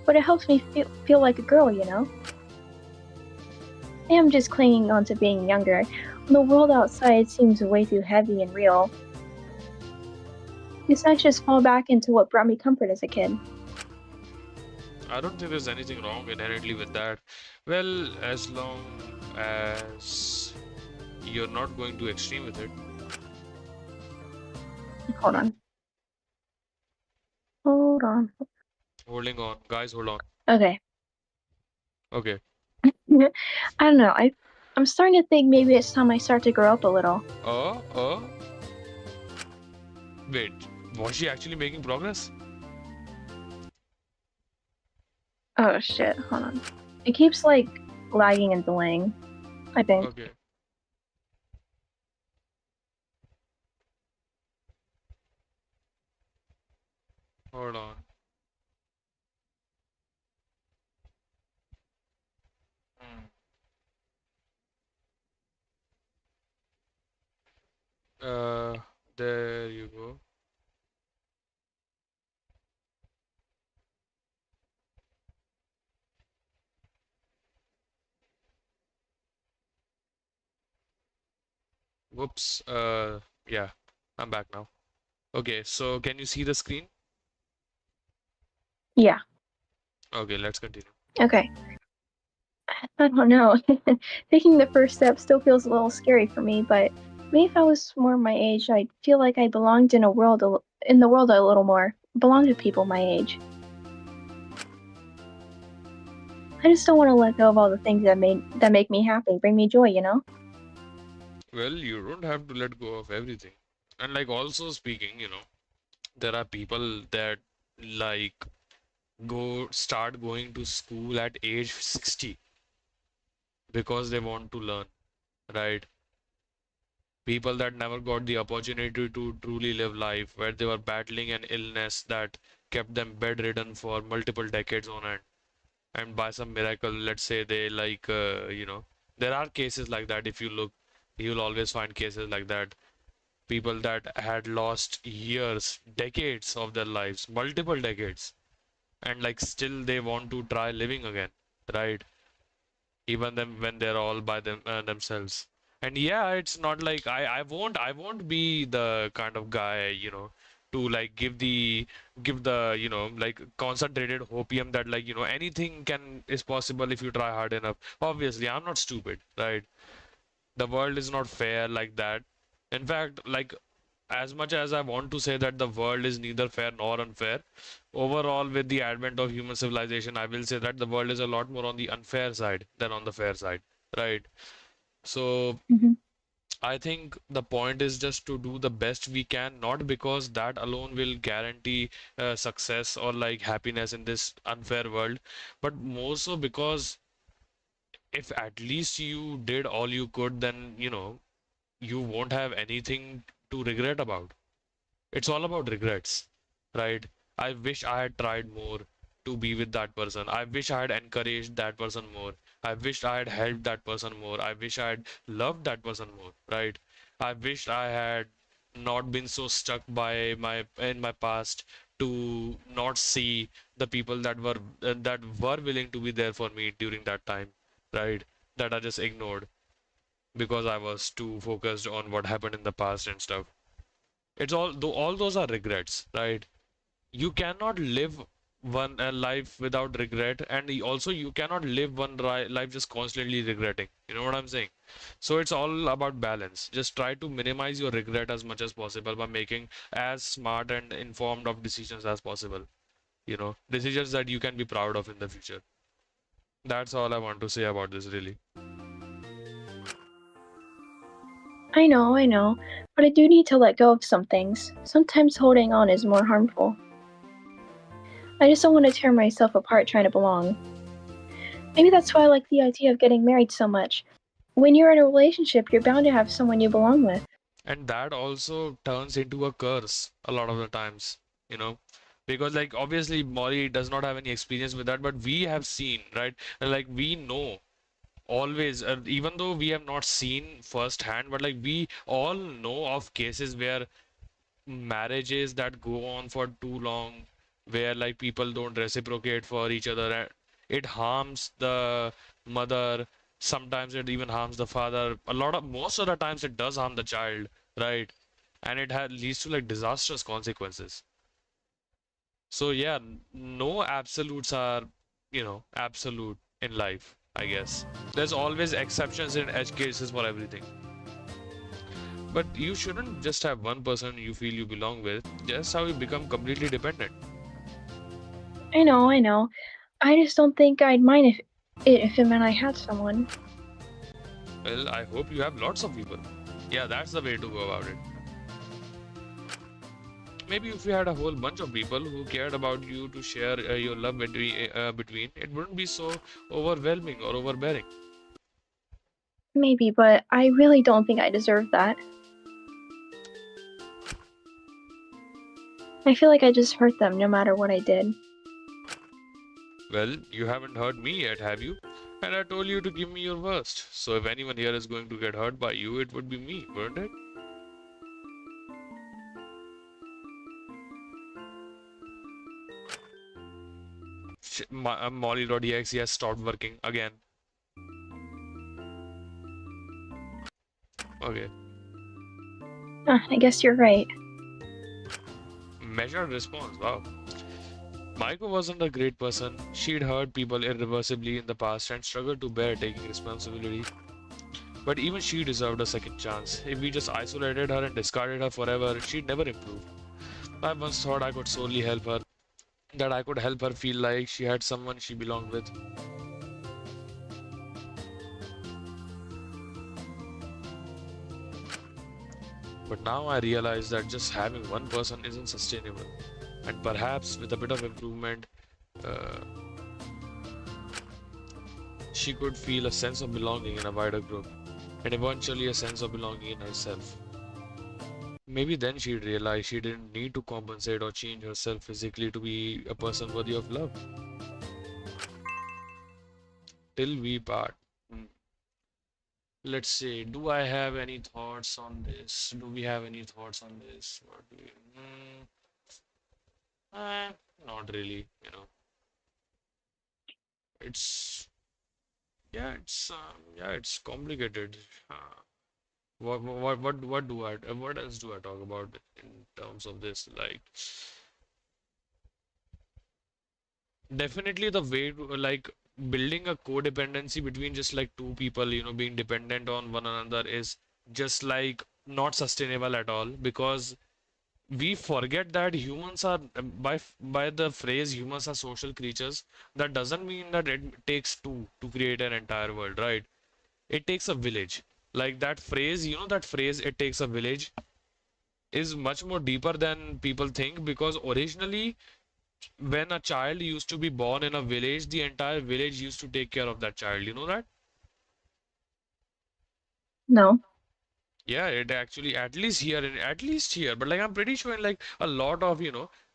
But it helps me feel like a girl, you know? I am just clinging on to being younger. The world outside seems way too heavy and real. Guess I just fall back into what brought me comfort as a kid. I don't think there's anything wrong inherently with that. Well, as long as you're not going too extreme with it. Hold on. Hold on. Holding on. Guys, hold on. Okay. Okay. I don't know. I'm starting to think maybe it's time I start to grow up a little. Oh. Wait. Was she actually making progress? Oh shit, hold on. It keeps like lagging and delaying, I think. Okay. Hold on. Hmm. Uh, there you go. Whoops. Yeah. I'm back now. Okay, so can you see the screen? Yeah, Okay, let's continue. okay. I don't know. Taking the first step still feels a little scary for me, but maybe if I was more my age, I'd feel like I belonged in the world a little more. Belonged to people my age. I just don't want to let go of all the things that make me happy, bring me joy, you know? Well, you don't have to let go of everything. And like also speaking, there are people that like start going to school at age 60 because they want to learn, right? People that never got the opportunity to truly live life, where they were battling an illness that kept them bedridden for multiple decades on end. And by some miracle, let's say they there are cases like that. If you look, you'll always find cases like that. People that had lost years, decades of their lives, multiple decades, and like still they want to try living again, right? Even them when they're all by themselves. And yeah, it's not like I won't be the kind of guy, to like give the like concentrated hopium that like anything can is possible if you try hard enough. Obviously, I'm not stupid, right? The world is not fair like that. In fact, like as much as I want to say that the world is neither fair nor unfair, overall, with the advent of human civilization, I will say that the world is a lot more on the unfair side than on the fair side, right? So Hmm. I think the point is just to do the best we can, not because that alone will guarantee success or like happiness in this unfair world, but more so because if at least you did all you could, then you won't have anything to regret about. It's all about regrets, right? I wish I had tried more to be with that person. I wish I had encouraged that person more. I wish I had helped that person more. I wish I had loved that person more, right? I wish I had. not been so stuck by my in my past to not see the people that were willing to be there for me during that time, right? That I just ignored because I was too focused on what happened in the past and stuff. It's all though all those are regrets, right? You cannot live one life without regret, and also you cannot live one life just constantly regretting. You know what I'm saying? So it's all about balance. Just try to minimize your regret as much as possible by making as smart and informed of decisions as possible. Decisions that you can be proud of in the future. That's all I want to say about this, really. I know, but I do need to let go of some things. Sometimes holding on is more harmful. I just don't want to tear myself apart trying to belong. Maybe that's why I like the idea of getting married so much. When you're in a relationship, you're bound to have someone you belong with. And that also turns into a curse a lot of the times, you know, because like obviously Molly does not have any experience with that, but we have seen, right? And like we know always, even though we have not seen firsthand, but like we all know of cases where marriages that go on for too long, where like people don't reciprocate for each other, and it harms the mother. Sometimes it even harms the father. Most of the times it does harm the child, right? And it leads to like disastrous consequences. So yeah, no absolutes are, absolute in life, I guess. There's always exceptions in edge cases for everything. But you shouldn't just have one person you feel you belong with. Just how you become completely dependent. I know. I just don't think I'd mind if it meant I had someone. Well, I hope you have lots of people. Yeah, that's the way to go about it. Maybe if you had a whole bunch of people who cared about you to share your love between, it wouldn't be so overwhelming or overbearing. Maybe, but I really don't think I deserve that. I feel like I just hurt them no matter what I did. Well, you haven't hurt me yet, have you? And I told you to give me your worst. So if anyone here is going to get hurt by you, it would be me, wouldn't it? Molly.exe has stopped working again. Okay. I guess you're right. Measured response. Wow. Maiko wasn't a great person. She'd hurt people irreversibly in the past and struggled to bear taking responsibility. But even she deserved a second chance. If we just isolated her and discarded her forever, she'd never improve. I once thought I could solely help her, that I could help her feel like she had someone she belonged with. But now I realize that just having one person isn't sustainable. And perhaps with a bit of improvement, uh, she could feel a sense of belonging in a wider group, and eventually a sense of belonging in herself. Maybe then she'd realize she didn't need to compensate or change herself physically to be a person worthy of love. Till we part. Hmm. Let's see. Do I have any thoughts on this? Do we have any thoughts on this? What do we... Eh, not really. It's it's complicated. Uh, what else do I talk about in terms of this? Like, definitely the way to like building a codependency between just like two people, being dependent on one another is just like not sustainable at all, because we forget that humans are by the phrase humans are social creatures. That doesn't mean that it takes two to create an entire world, right? It takes a village. Like that phrase, that phrase, it takes a village, is much more deeper than people think, because originally when a child used to be born in a village, the entire village used to take care of that child. You know that? No. Yeah, it actually, at least here, but like I'm pretty sure in like a lot of,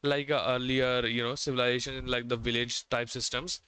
like earlier, civilization in like the village type systems,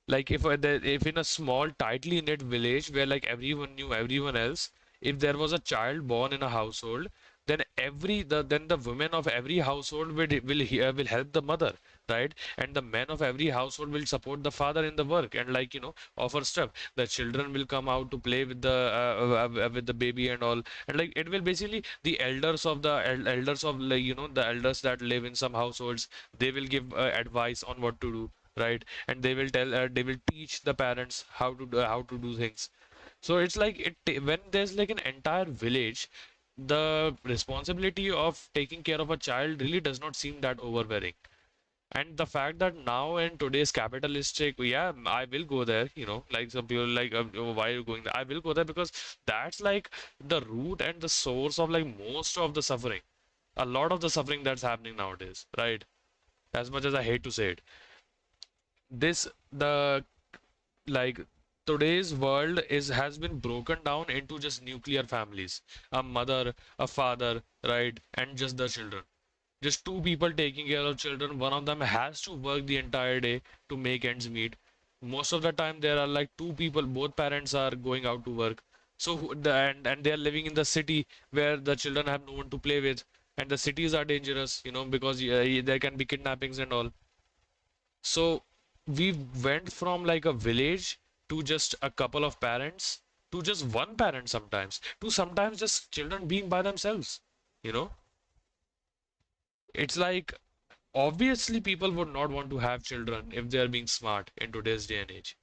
like if in a small tightly knit village where like everyone knew everyone else, if there was a child born in a household, then the women of every household will help the mother, right? And the men of every household will support the father in the work and, like, offer stuff. The children will come out to play with the baby and all, and like it will basically the elders of, like, the elders that live in some households, they will give advice on what to do, right? And they will teach the parents how to do things. So it's like when there's like an entire village, the responsibility of taking care of a child really does not seem that overbearing. And the fact that now in today's capitalistic, yeah, I will go there, like some people like, "Oh, why are you going there?" I will go there because that's like the root and the source of like most of the suffering, a lot of the suffering that's happening nowadays, right? As much as I hate to say it, this the like today's world is has been broken down into just nuclear families, a mother, a father, right, and just the children, just two people taking care of children. One of them has to work the entire day to make ends meet. Most of the time there are like two people, both parents are going out to work. So and they are living in the city where the children have no one to play with, and the cities are dangerous, because there can be kidnappings and all. So we went from like a village to just a couple of parents to just one parent sometimes, to sometimes just children being by themselves. You know, it's like obviously people would not want to have children if they are being smart in today's day and age.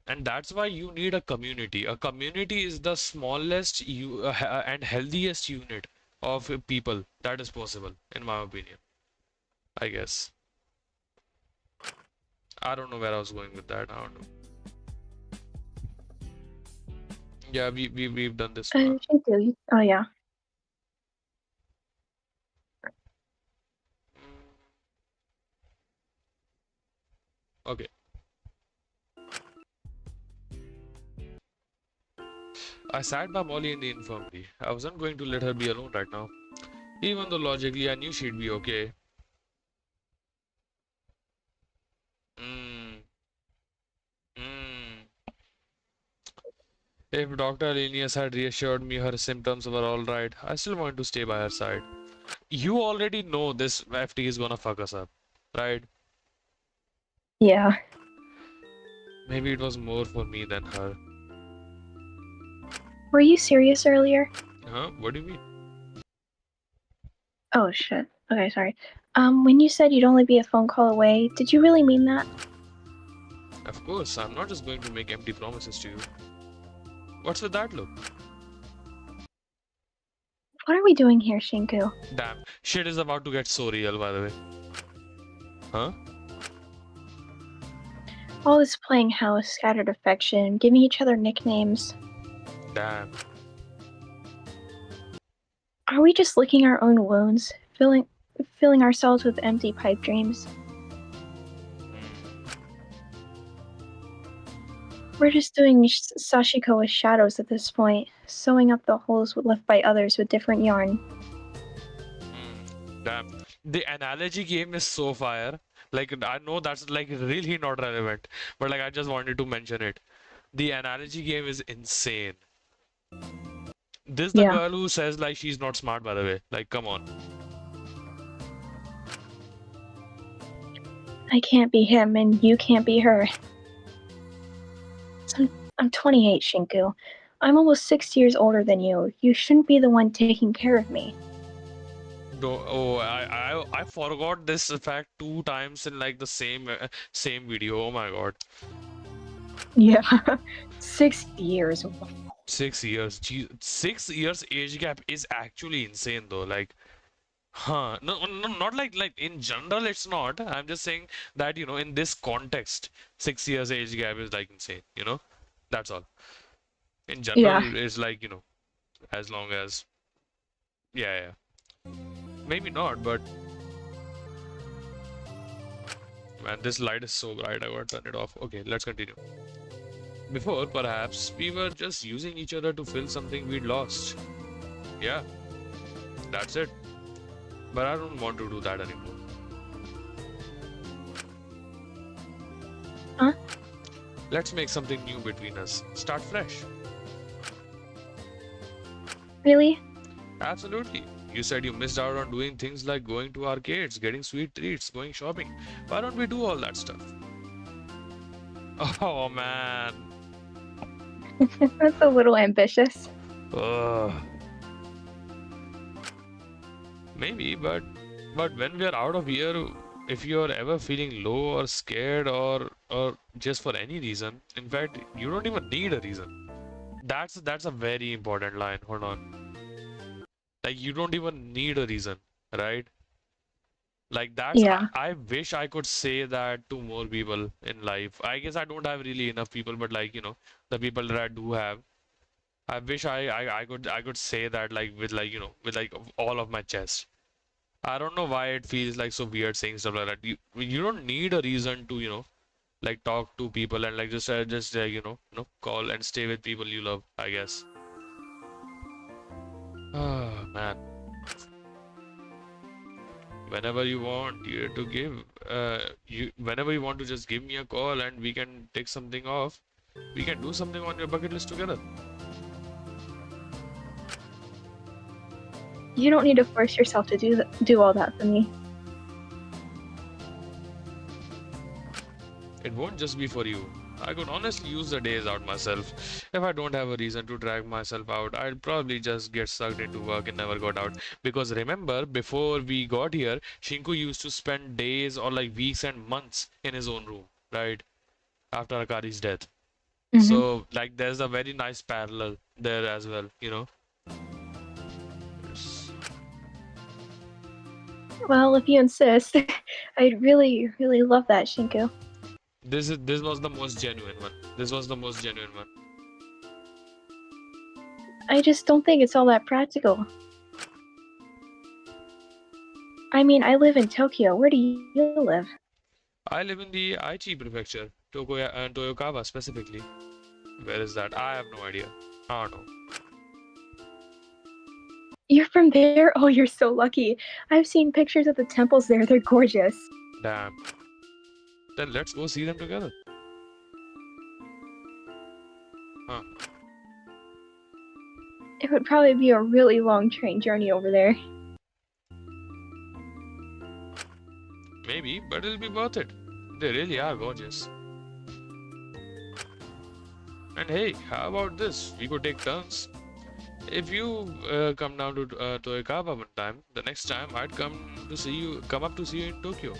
And that's why you need a community. A community is the smallest and healthiest unit of people that is possible, in my opinion, I guess. I don't know where I was going with that. I don't know. Yeah, we've done this far. Shinto, oh yeah. Okay. I sat by Molly in the infirmary. I wasn't going to let her be alone right now. Even though logically I knew she'd be okay. Mm, mm. If Dr. Alenius had reassured me her symptoms were alright, I still wanted to stay by her side. You already know this FT is gonna fuck us up, right? Yeah. Maybe it was more for me than her. Were you serious earlier? Huh? What do you mean? Oh shit. Okay, sorry. When you said you'd only be a phone call away, did you really mean that? Of course, I'm not just going to make empty promises to you. What's with that look? What are we doing here, Shinku? Damn, shit is about to get so real, by the way. Huh? All this playing house, scattered affection, giving each other nicknames. Damn. Are we just licking our own wounds, filling ourselves with empty pipe dreams? We're just doing Sashiko with shadows at this point, sewing up the holes left by others with different yarn. Damn. The analogy game is so fire. Like, I know that's like really not relevant, but like I just wanted to mention it. The analogy game is insane. This the Yeah. girl who says like she's not smart, by the way. Like, come on. I can't be him, and you can't be her. I'm 28, Shinku. I'm almost 6 years older than you. You shouldn't be the one taking care of me. Oh, I forgot this fact two times in like the same video. Oh my God. Yeah. 6 years. 6 years. 6 years age gap is actually insane though. Like, huh? No, no, not like in general. It's not. I'm just saying that in this context, 6 years age gap is like insane. That's all. In Yeah. general, it's like as long as yeah, yeah. Maybe not, but man, this light is so bright. I gotta turn it off. Okay, let's continue. Before, perhaps we were just using each other to fill something we'd lost. Yeah, that's it. But I don't want to do that anymore. Huh? Let's make something new between us. Start fresh. Really? Absolutely. You said you missed out on doing things like going to arcades, getting sweet treats, going shopping. Why don't we do all that stuff? Oh man. That's a little ambitious. Ugh. Maybe, but when we are out of here, if you're ever feeling low or scared or just for any reason, in fact, you don't even need a reason. That's a very important line. Hold on. Like you don't even need a reason, right? Like Yeah. I wish I could say that to more people in life. I guess I don't have really enough people, but like, the people that I do have, I wish I could say that like with like, with like all of my chest. I don't know why it feels like so weird saying stuff like that. You don't need a reason to, like talk to people and like just call and stay with people you love, I guess. Ah, man. Whenever you want you to give you whenever you want to just give me a call and we can take something off. We can do something on your bucket list together. You don't need to force yourself to do all that for me. It won't just be for you. I could honestly use the days out myself. If I don't have a reason to drag myself out, I'd probably just get sucked into work and never got out. Because remember, before we got here, Shinku used to spend days or like weeks and months in his own room, right? After Akari's death. Hmm. So, like, there's a very nice parallel there as well. Yes. Well, if you insist, I'd really, really love that, Shinku. This was the most genuine one. This was the most genuine one. I just don't think it's all that practical. I mean, I live in Tokyo. Where do you live? I live in the Aichi prefecture, Toyokawa specifically. Where is that? I have no idea. I don't know. You're from there? Oh, you're so lucky. I've seen pictures of the temples there. They're gorgeous. Damn. Then let's go see them together. Huh. It would probably be a really long train journey over there. Maybe, but it'll be worth it. They really are gorgeous. And hey, how about this? We could take turns. If you come down to Toyokawa one time, the next time I'd come up to see you in Tokyo.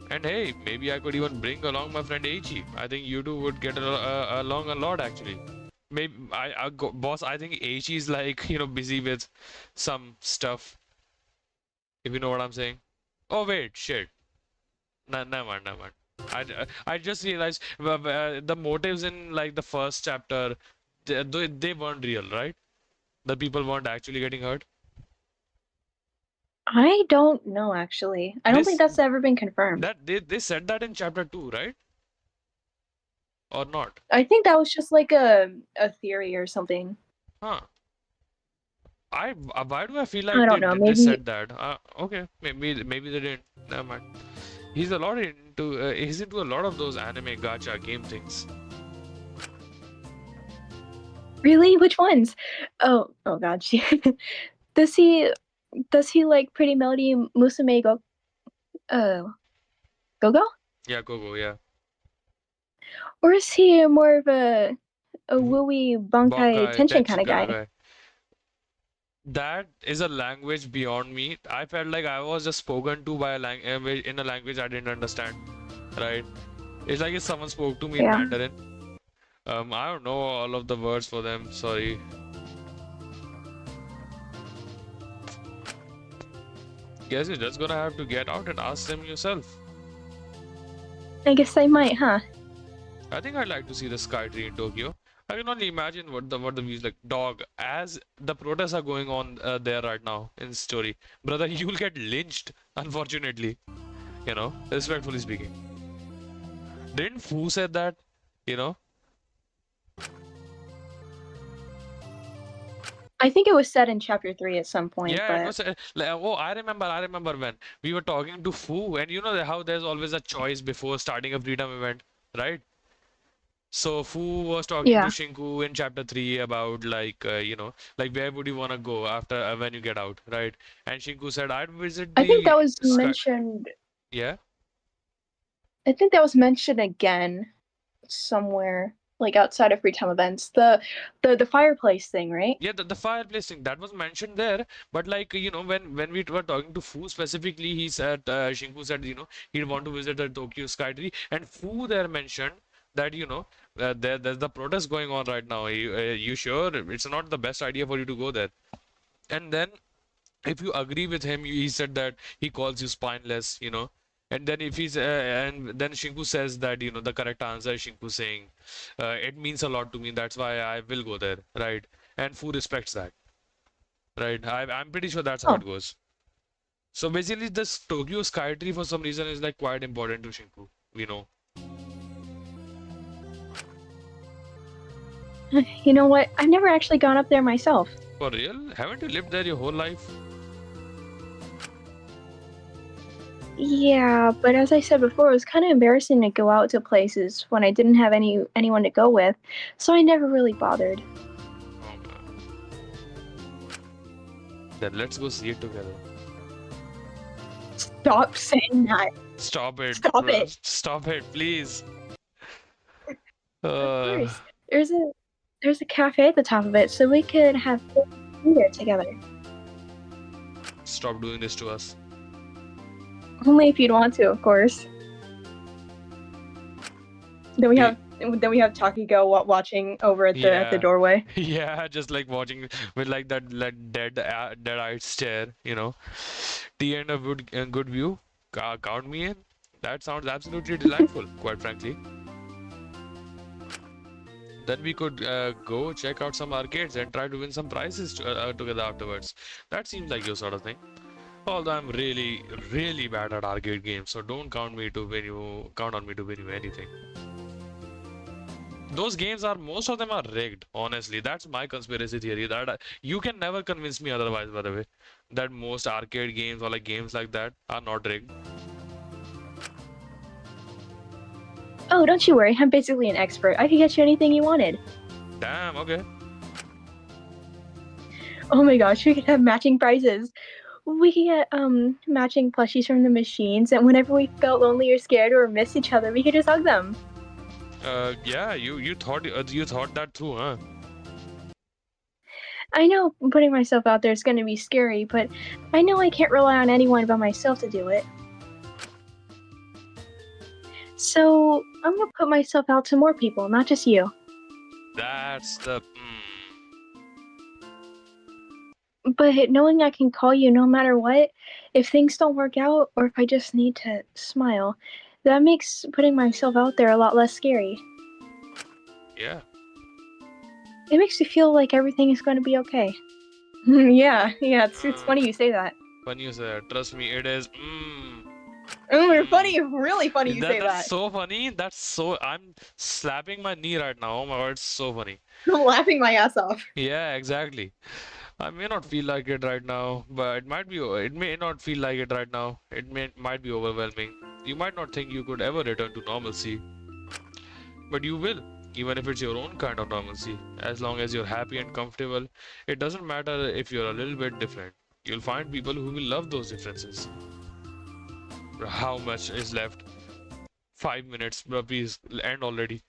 And hey, maybe I could even bring along my friend Eiichi. I think you two would get along a lot actually. Maybe boss. I think Eiichi is like busy with some stuff. If you know what I'm saying. Oh wait, shit. No, never mind, never mind. I just realized the motives in like the first chapter, they weren't real, right? The people weren't actually getting hurt. I don't know, actually. I don't think This that's ever been confirmed. that they said that in chapter 2, right? Or not? I think that was just like a theory or something. Huh. Why do I feel I like don't know. they Maybe said that? Okay, maybe they didn't. Never mind. He's into a lot of those anime gacha game things. really, which ones? Oh God. Does he does he like Pretty Melody Musume uh Go? Yeah, Gogo, yeah. Or is he more of a wooey bankai Bonkai, tension kind Tenchi of guy? Kanagai. That is a language beyond me. I felt like I was just spoken to by in a language I didn't understand. Right? It's like if someone spoke to me in Yeah. Mandarin. I don't know all of the words for them. Sorry. Guess you're just gonna have to get out and ask them yourself. I guess I might, huh? I think I'd like to see the sky tree in Tokyo. I can only imagine what the views like. Dog, as the protests are going on there right now in story, brother, you'll get lynched. Unfortunately, respectfully speaking. Didn't Fu said that? You know? I think it was said in chapter 3 at some point, Yeah, it but was. Like, oh, I remember when we were talking to Fu, and you know how there's always a choice before starting a freedom event, right? So Fu was talking to Yeah. Shinku in chapter 3 about like where would you want to go after when you get out, right? And Shinku said, I'd visit I think that the was sky. mentioned. Yeah, I think that was mentioned again somewhere, like outside of free time events. The fireplace thing, right? yeah, the fireplace thing that was mentioned there. But like when we were talking to Fu specifically, he said Shinku said he'd want to visit the Tokyo Sky Tree, and Fu there mentioned that there's the protest going on right now. You sure it's not the best idea for you to go there? And then if you agree with him, he said that he calls you spineless, and then if he's and then Shinku says that the correct answer is Shinku saying it means a lot to me, that's why I will go there, right? And Fu respects that, right? I'm pretty sure that's how Oh, it goes. So basically this Tokyo Skytree for some reason is like quite important to Shinku, we know. you know what? I've never actually gone up there myself. For real, haven't you lived there your whole life? Yeah, but as I said before, it was kind of embarrassing to go out to places when I didn't have anyone to go with, so I never really bothered. Oh man, then let's go see it together. Stop saying that. Stop it, Stop bro. it. Stop it, please. Of uh course. There's a cafe at the top of it, so we could have dinner there together. Stop doing this to us. Only if you'd want to, of course. Then we The- have then we have Takiko watching over at the Yeah, doorway. yeah, just like watching with like that like dead-eyed stare, Tea and a good view. Count me in. That sounds absolutely delightful, quite frankly. Then we could go check out some arcades and try to win some prizes together afterwards. That seems like your sort of thing. Although I'm really, really bad at arcade games, so don't count on me to win you anything. Those games are most of them are rigged, honestly. That's my conspiracy theory that you can never convince me otherwise, by the way, that most arcade games or like games like that are not rigged. Oh, don't you worry. I'm basically an expert. I could get you anything you wanted. Damn, okay. Oh my gosh, we could have matching prizes. We could get matching plushies from the machines, and whenever we felt lonely or scared or missed each other, we could just hug them. Yeah, you thought that through, huh? I know putting myself out there is going to be scary, but I know I can't rely on anyone but myself to do it. So I'm going to put myself out to more people, not just you. That's the But knowing I can call you no matter what, if things don't work out or if I just need to smile, that makes putting myself out there a lot less scary. yeah. It makes me feel like everything is going to be okay. Yeah, it's funny you say that. Funny you say that. Trust me, it is. Oh, you're funny, really funny you say That's that. so funny. I'm slapping my knee right now. Oh my God, it's so funny. I'm laughing my ass off. Yeah, exactly. I may not feel like it right now, but it may not feel like it right now. Might be overwhelming. You might not think you could ever return to normalcy, but you will, even if it's your own kind of normalcy. As long as you're happy and comfortable, it doesn't matter if you're a little bit different. You'll find people who will love those differences. How much is left? 5 minutes, but please end already.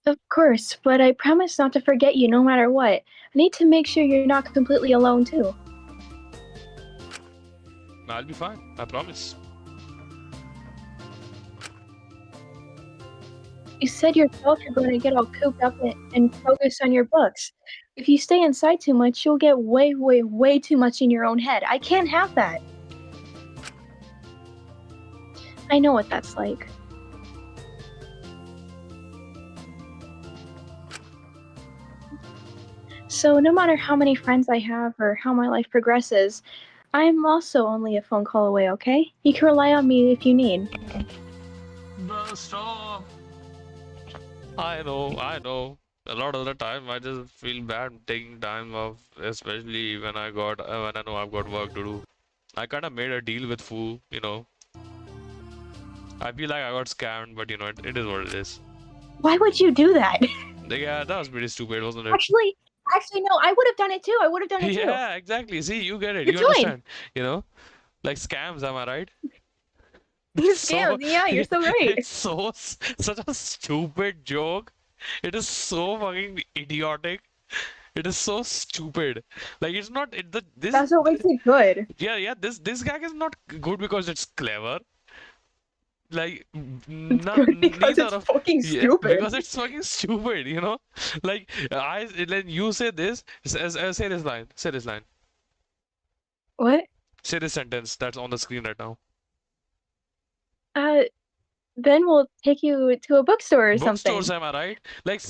Of course, but I promise not to forget you no matter what. I need to make sure you're not completely alone too. I'll be fine, I promise. You said yourself you're going to get all cooped up and focus on your books. If you stay inside too much, you'll get way, way, way too much in your own head. I can't have that. I know what that's like. So, no matter how many friends I have or how my life progresses, I'm also only a phone call away, okay? You can rely on me if you need. Bro, stop. I know, I know. A lot of the time, I just feel bad taking time off, especially when I know I've got work to do. I kind of made a deal with Fu. I feel like I got scammed, but it is what it is. Why would you do that? Yeah, that was pretty stupid, wasn't it? Actually, no. I would have done it too. I would have done it too. Yeah, exactly. See, you get it. Good You choice. understand. You know, like scams. Am I right? So Scams. Yeah, you're so right. it's such a stupid joke. It is so fucking idiotic. It is so stupid. Like it's not it the this That's what makes it good. yeah this gag is not good because it's clever. Like It's good because neither it's of fucking yeah stupid. because it's fucking stupid. Like like you say this say this line What? say this sentence that's on the screen right now. Uh, then we'll take you to a bookstore or Bookstores, something. am I right? Like,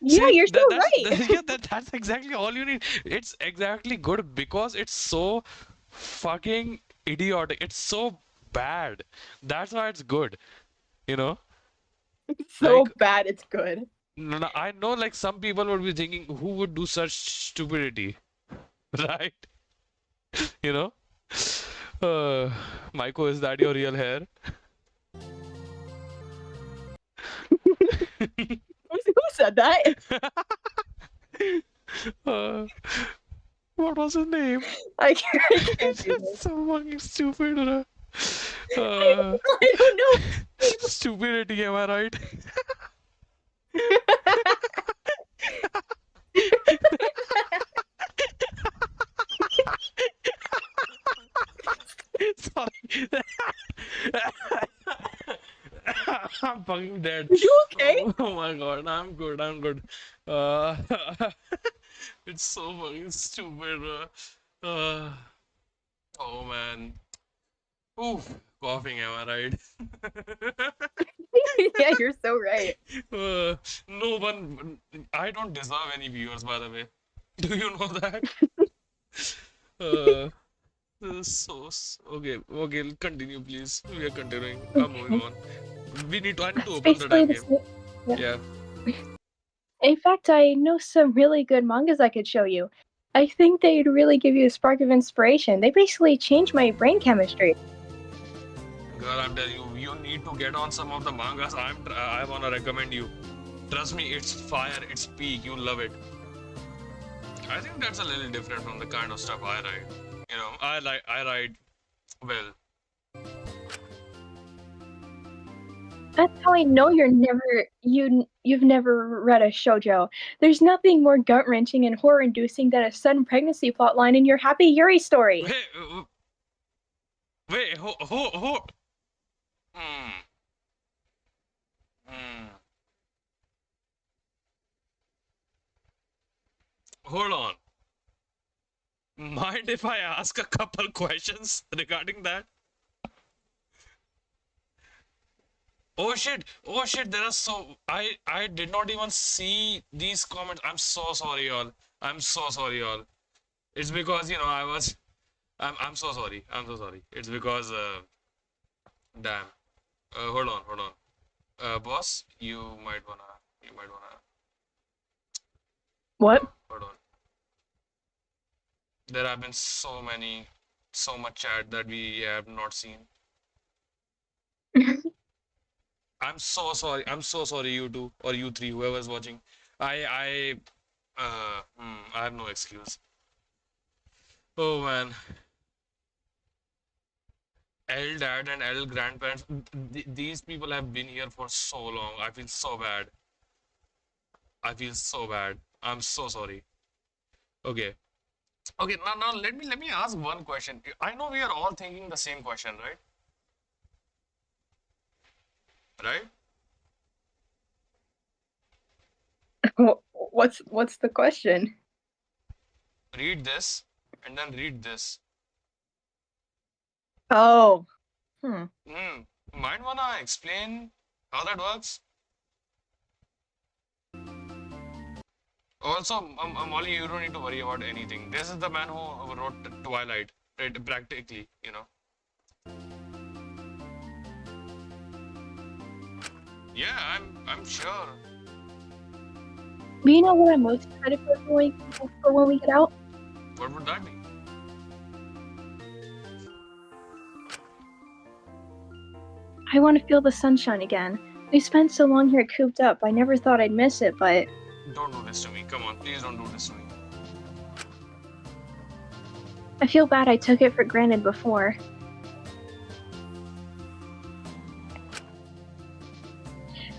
Yeah, you're so right. yeah, that's exactly all you need. It's exactly good because it's so fucking idiotic. It's so bad. That's why it's good. You know, So like bad, it's good. I know, like some people would be thinking, who would do such stupidity, right? You know, uh, Maiko, is that your real hair? Who said that? uh, what was his name? I can't do It's this. so fucking stupid. I Uh, don't know. stupidity, am I right? Sorry. I'm fucking dead. Are you okay? Oh my god, I'm good, I'm good. Uh, it's so fucking stupid. Uh, oh man. Oof, coughing, am I right? Yeah, you're so right. No one, I don't deserve any viewers, by the way. Do you know that? Uh, okay, continue, please. We are continuing. I'm moving Okay. on. I need to That's open the basically damn the game. same. Yeah. Yeah. In fact, I know some really good mangas I could show you. I think they'd really give you a spark of inspiration. They basically changed my brain chemistry. Girl, I'm telling you, you need to get on some of the mangas. I wanna recommend you. Trust me, it's fire, it's peak. You'll love it. I think that's a little different from the kind of stuff I write. I write well. That's how I know you've never read a shoujo. There's nothing more gut wrenching and horror inducing than a sudden pregnancy plotline in your Happy Yuri story. Wait, wait, ho. Hmm. Hmm. Hold on. Mind if I ask a couple questions regarding that? Oh shit, there are so I did not even see these comments. I'm so sorry, y'all. I'm so sorry, y'all. It's because I'm so sorry. I'm so sorry. It's because damn. Hold on. Boss, you might wanna What? hold on. There have been so much chat that we have not seen. I'm so sorry. I'm so sorry, you two or you three, whoever's watching. I have no excuse. Oh man, L dad and L grandparents. These people have been here for so long. I feel so bad. I feel so bad. I'm so sorry. Okay. Okay. Now let me ask one question. I know we are all thinking the same question, right? Right? What's the question? Read this and then read this. Oh. Hmm. Might wanna explain how that works? Also, Molly, you don't need to worry about anything. This is the man who wrote Twilight, right? Practically. Yeah, I'm sure. Do you know what I'm most excited for when we get out? What would that be? I want to feel the sunshine again. We spent so long here cooped up, I never thought I'd miss it, but Don't do this to me. Come on, please don't do this to me. I feel bad I took it for granted before.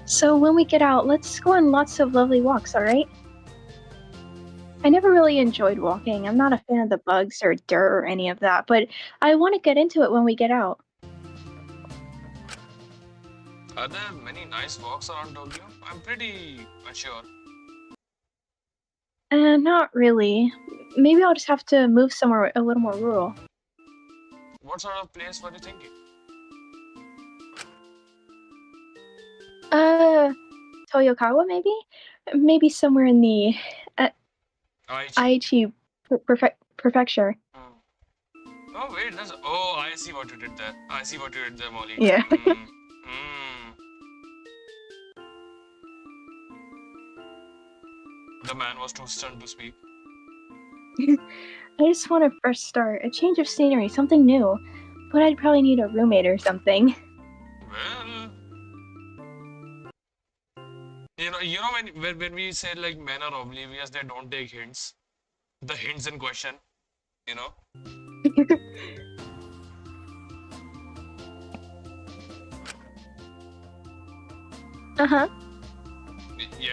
So when we get out, let's go on lots of lovely walks, alright? I never really enjoyed walking. I'm not a fan of the bugs or dirt or any of that, but I want to get into it when we get out. Are there many nice walks around Tokyo? I'm pretty unsure. Not really. Maybe I'll just have to move somewhere a little more rural. What sort of place were you thinking? Uh, Toyokawa, maybe? Maybe somewhere in the Aichi. Aichi prefecture. Oh wait, that's. Oh, I see what you did there. I see what you did there, Molly. Yeah. The man was too stunned to speak. I just want a fresh start, a change of scenery, something new. But I'd probably need a roommate or something. Well, when we say like men are oblivious, they don't take hints. The hints in question, you know. Uh-huh. Yeah.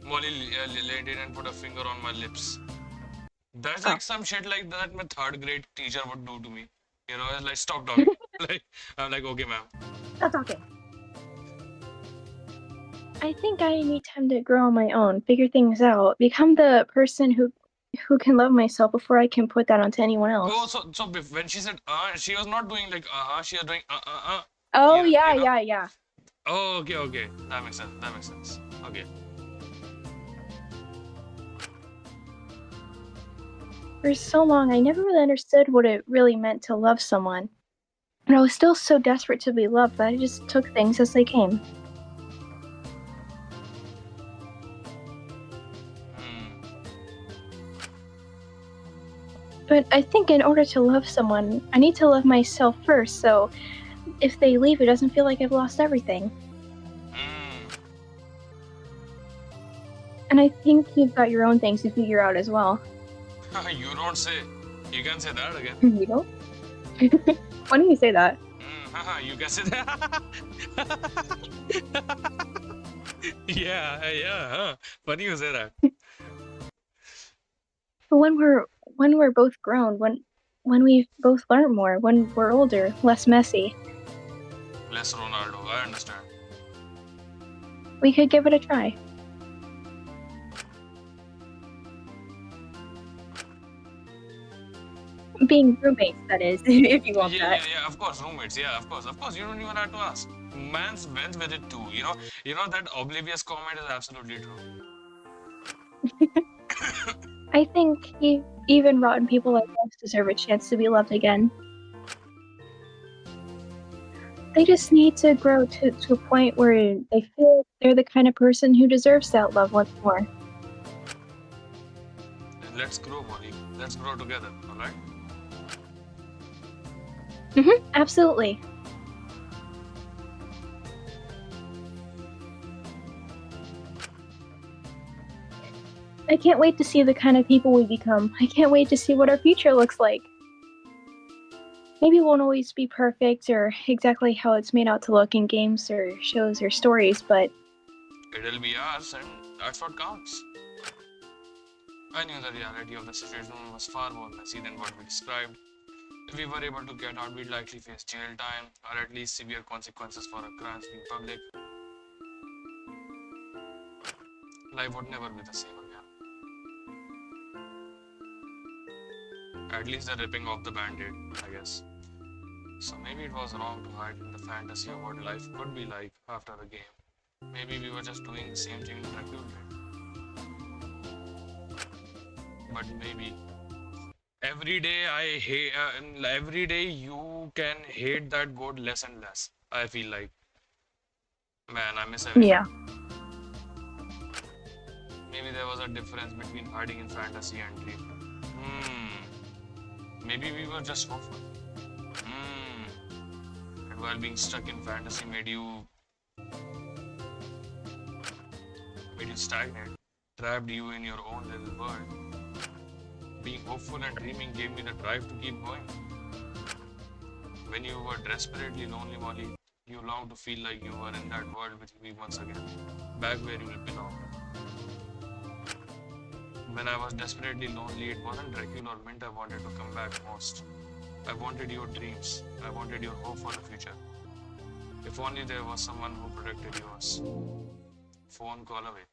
Molly laid in and put a finger on my lips. That's Oh. like some shit like that my third grade teacher would do to me. You know, it's like stop talking. Like I'm like, okay, ma'am. Stop talking. I think I need time to grow on my own, figure things out, become the person who can love myself before I can put that onto anyone else. Oh, so when she said she was not doing like she was doing Oh, you know? yeah. Oh, okay. That makes sense. Okay. For so long, I never really understood what it really meant to love someone. And I was still so desperate to be loved that I just took things as they came. But I think in order to love someone, I need to love myself first, so if they leave, it doesn't feel like I've lost everything. And I think you've got your own things to figure out as well. You don't say. You can say that again. You don't? Why do you say that? You can say that. Yeah. Funny you say that. But when we're both grown, when we've both learned more, when we're older, less messy, Less Ronaldo, I understand. we could give it a try. Being roommates, that is, if you want that. Yeah, of course, roommates, yeah, of course, you don't even have to ask. Man's went with it too, you know that oblivious comment is absolutely true. I think even rotten people like us deserve a chance to be loved again. They just need to grow to a point where they feel they're the kind of person who deserves that love once more. Let's grow, Molly. Let's grow together, alright? Absolutely. I can't wait to see the kind of people we become. I can't wait to see what our future looks like. Maybe it won't always be perfect or exactly how it's made out to look in games or shows or stories, but it'll be ours, and that's what counts. I knew the reality of the situation was far more messy than what we described. If we were able to get out, we'd likely face jail time, or at least severe consequences for our crimes being public. Life would never be the same again. At least the ripping off the band-aid, I guess. So maybe it was wrong to hide in the fantasy of what life could be like after the game. Maybe we were just doing the same thing Dracula did. But maybe every day I hate, every day you can hate that goat less and less. I feel like, man, I miss everything. yeah. Maybe there was a difference between hiding in fantasy and dream. Maybe we were just hopeful. And while being stuck in fantasy made you made you stagnate, trapped you in your own little world. Being hopeful and dreaming gave me the drive to keep going. When you were desperately lonely, Molly, you longed to feel like you were in that world with me once again, back where you belong. When I was desperately lonely, it wasn't Dracula or Mint I wanted to come back most. I wanted your dreams. I wanted your hope for the future. If only there was someone who protected yours. Phone call away.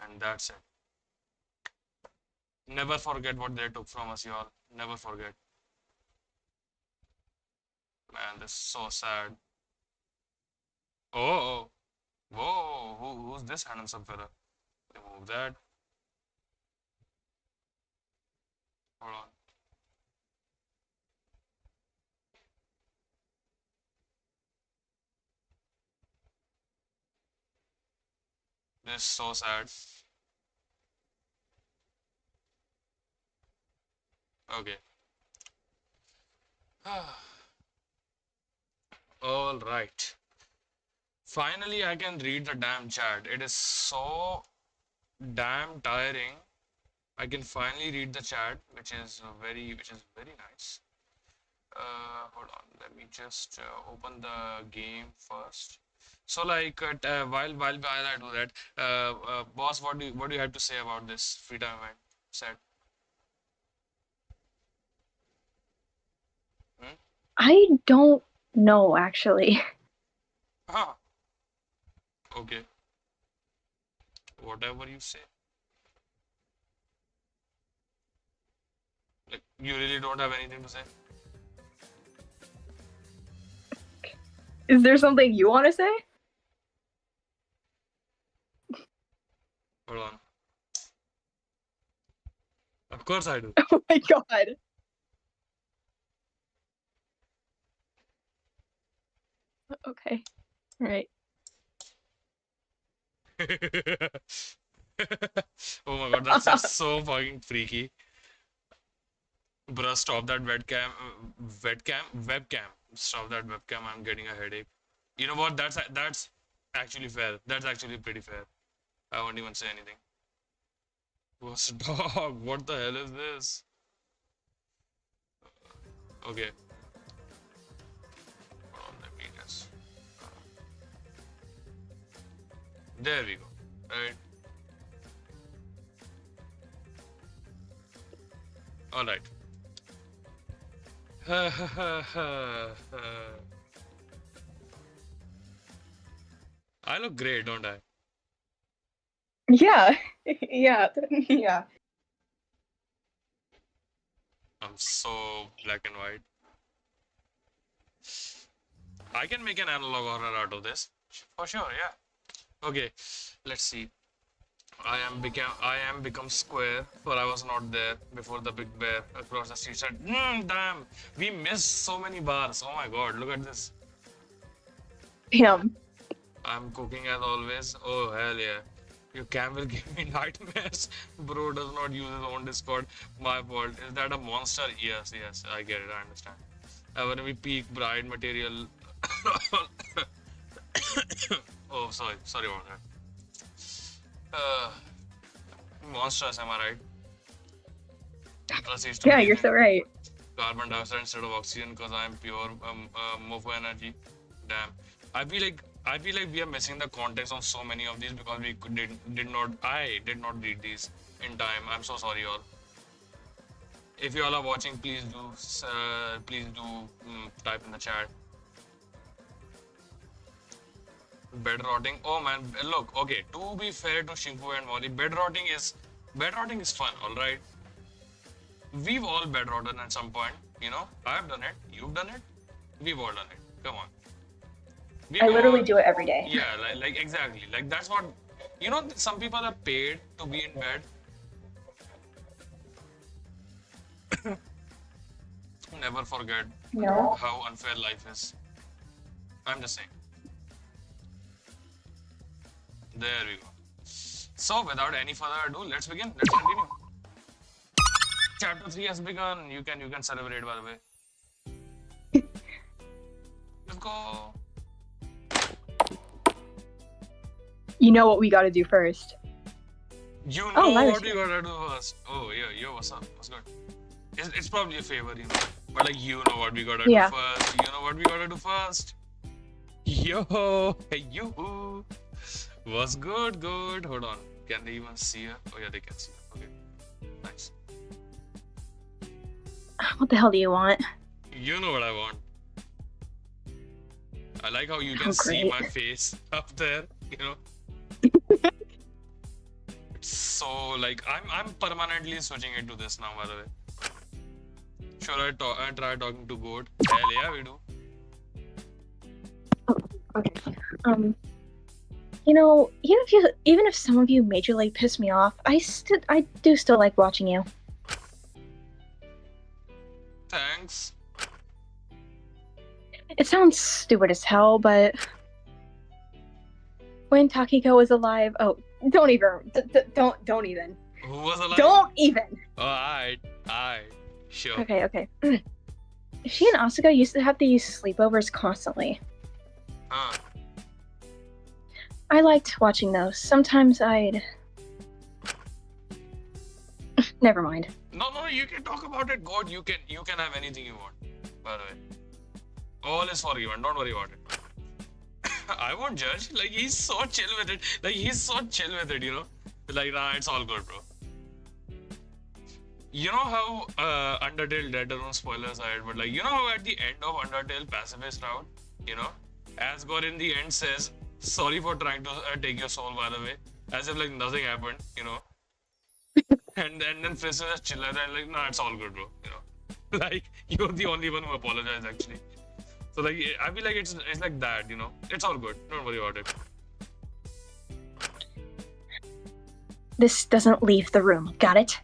And that's it. Never forget what they took from us, y'all. Never forget. Man, this is so sad. Oh, whoa, who's this handsome fella? Remove that. Hold on. This is so sad. Okay. All right. Finally, I can read the damn chat. It is so damn tiring. I can finally read the chat, which is very nice. Hold on, let me just open the game first. So, like, while I do that, boss, what do you have to say about this free time event set? Hmm? I don't know, actually. Ah, okay, whatever you say. Like, you really don't have anything to say? Is there something you want to say? Hold on. Of course I do. Oh my god. Okay. All right. Oh my god, that's so fucking freaky. Bruh, stop that webcam. Stop that webcam. I'm getting a headache. You know what? That's actually fair. That's actually pretty fair. I won't even say anything. What's dog? What the hell is this? Okay, hold on. Let me just. There we go. Right. All right. I look great, don't I? Yeah. Yeah. Yeah. I'm so black and white. I can make an analog horror out of this. For sure, yeah. Okay, let's see. I am become square, for I was not there before the big bear across the street said, damn, we missed so many bars. Oh my god, look at this. Damn. I'm cooking as always. Oh hell yeah. Your cam will give me nightmares. Bro does not use his own Discord. My fault. Is that a monster? Yes, yes, I get it, I understand. When we peak bride material. Oh, sorry about that. Uh, monsters, am I right? Proceeds to Yeah, breathe you're in so right. carbon dioxide instead of oxygen because I am pure mofo energy. Damn. I feel like we are missing the context of so many of these because I did not read these in time. I'm so sorry, all. If you all are watching, please do type in the chat. Bed rotting. Oh man, look. Okay, to be fair to Shinku and Molly, bed rotting is fun. All right, we've all bed rotten at some point. You know, I've done it. You've done it. We've all done it. Come on. I We've literally all, do it every day. yeah, like exactly. Like that's what, you know. Some people are paid to be in bed. Never forget No. how unfair life is. I'm just saying. There we go. So, without any further ado, let's begin. Let's continue. Chapter 3 has begun. You can celebrate, by the way. Let's go. You know what we gotta do first. You Oh, know Lyra's what we here. gotta do first. Oh, yeah, yo, what's up? What's good? It's probably a favor, you know. But like, you know what we gotta do Yeah. first. You know what we gotta do first. Yo, hey, you. What's good? Good. Hold on. Can they even see her? Oh, yeah, they can see her. Okay. Nice. What the hell do you want? You know what I want. I like how you can Oh, see great. my face up there, you know. So like I'm permanently switching it to this now, by the way. Sure, I try talking to Goat. Hell yeah, we do. Okay. Even if some of you majorly piss me off, I do still like watching you. Thanks. It sounds stupid as hell, but when Takiko was alive, oh, don't even. Who was alive? Don't even. Alright, sure. Okay. She and Asuka used to have these sleepovers constantly. Huh. I liked watching those. Sometimes I'd. Never mind. No, you can talk about it, Goat. You can have anything you want. By the way, all is forgiven. Don't worry about it. I won't judge. Like he's so chill with it. You know. Like nah, it's all good, bro. You know how Undertale Dead Alone spoilers ahead, but like you know how at the end of Undertale Pacifist Route, you know, Asgore in the end says, "Sorry for trying to take your soul," by the way, as if like nothing happened, you know. and then Fizz is just chill and like, nah, it's all good, bro. You know, like you're the only one who apologized actually. So like I feel like it's like that, you know. It's all good. Don't worry about it. This doesn't leave the room. Got it?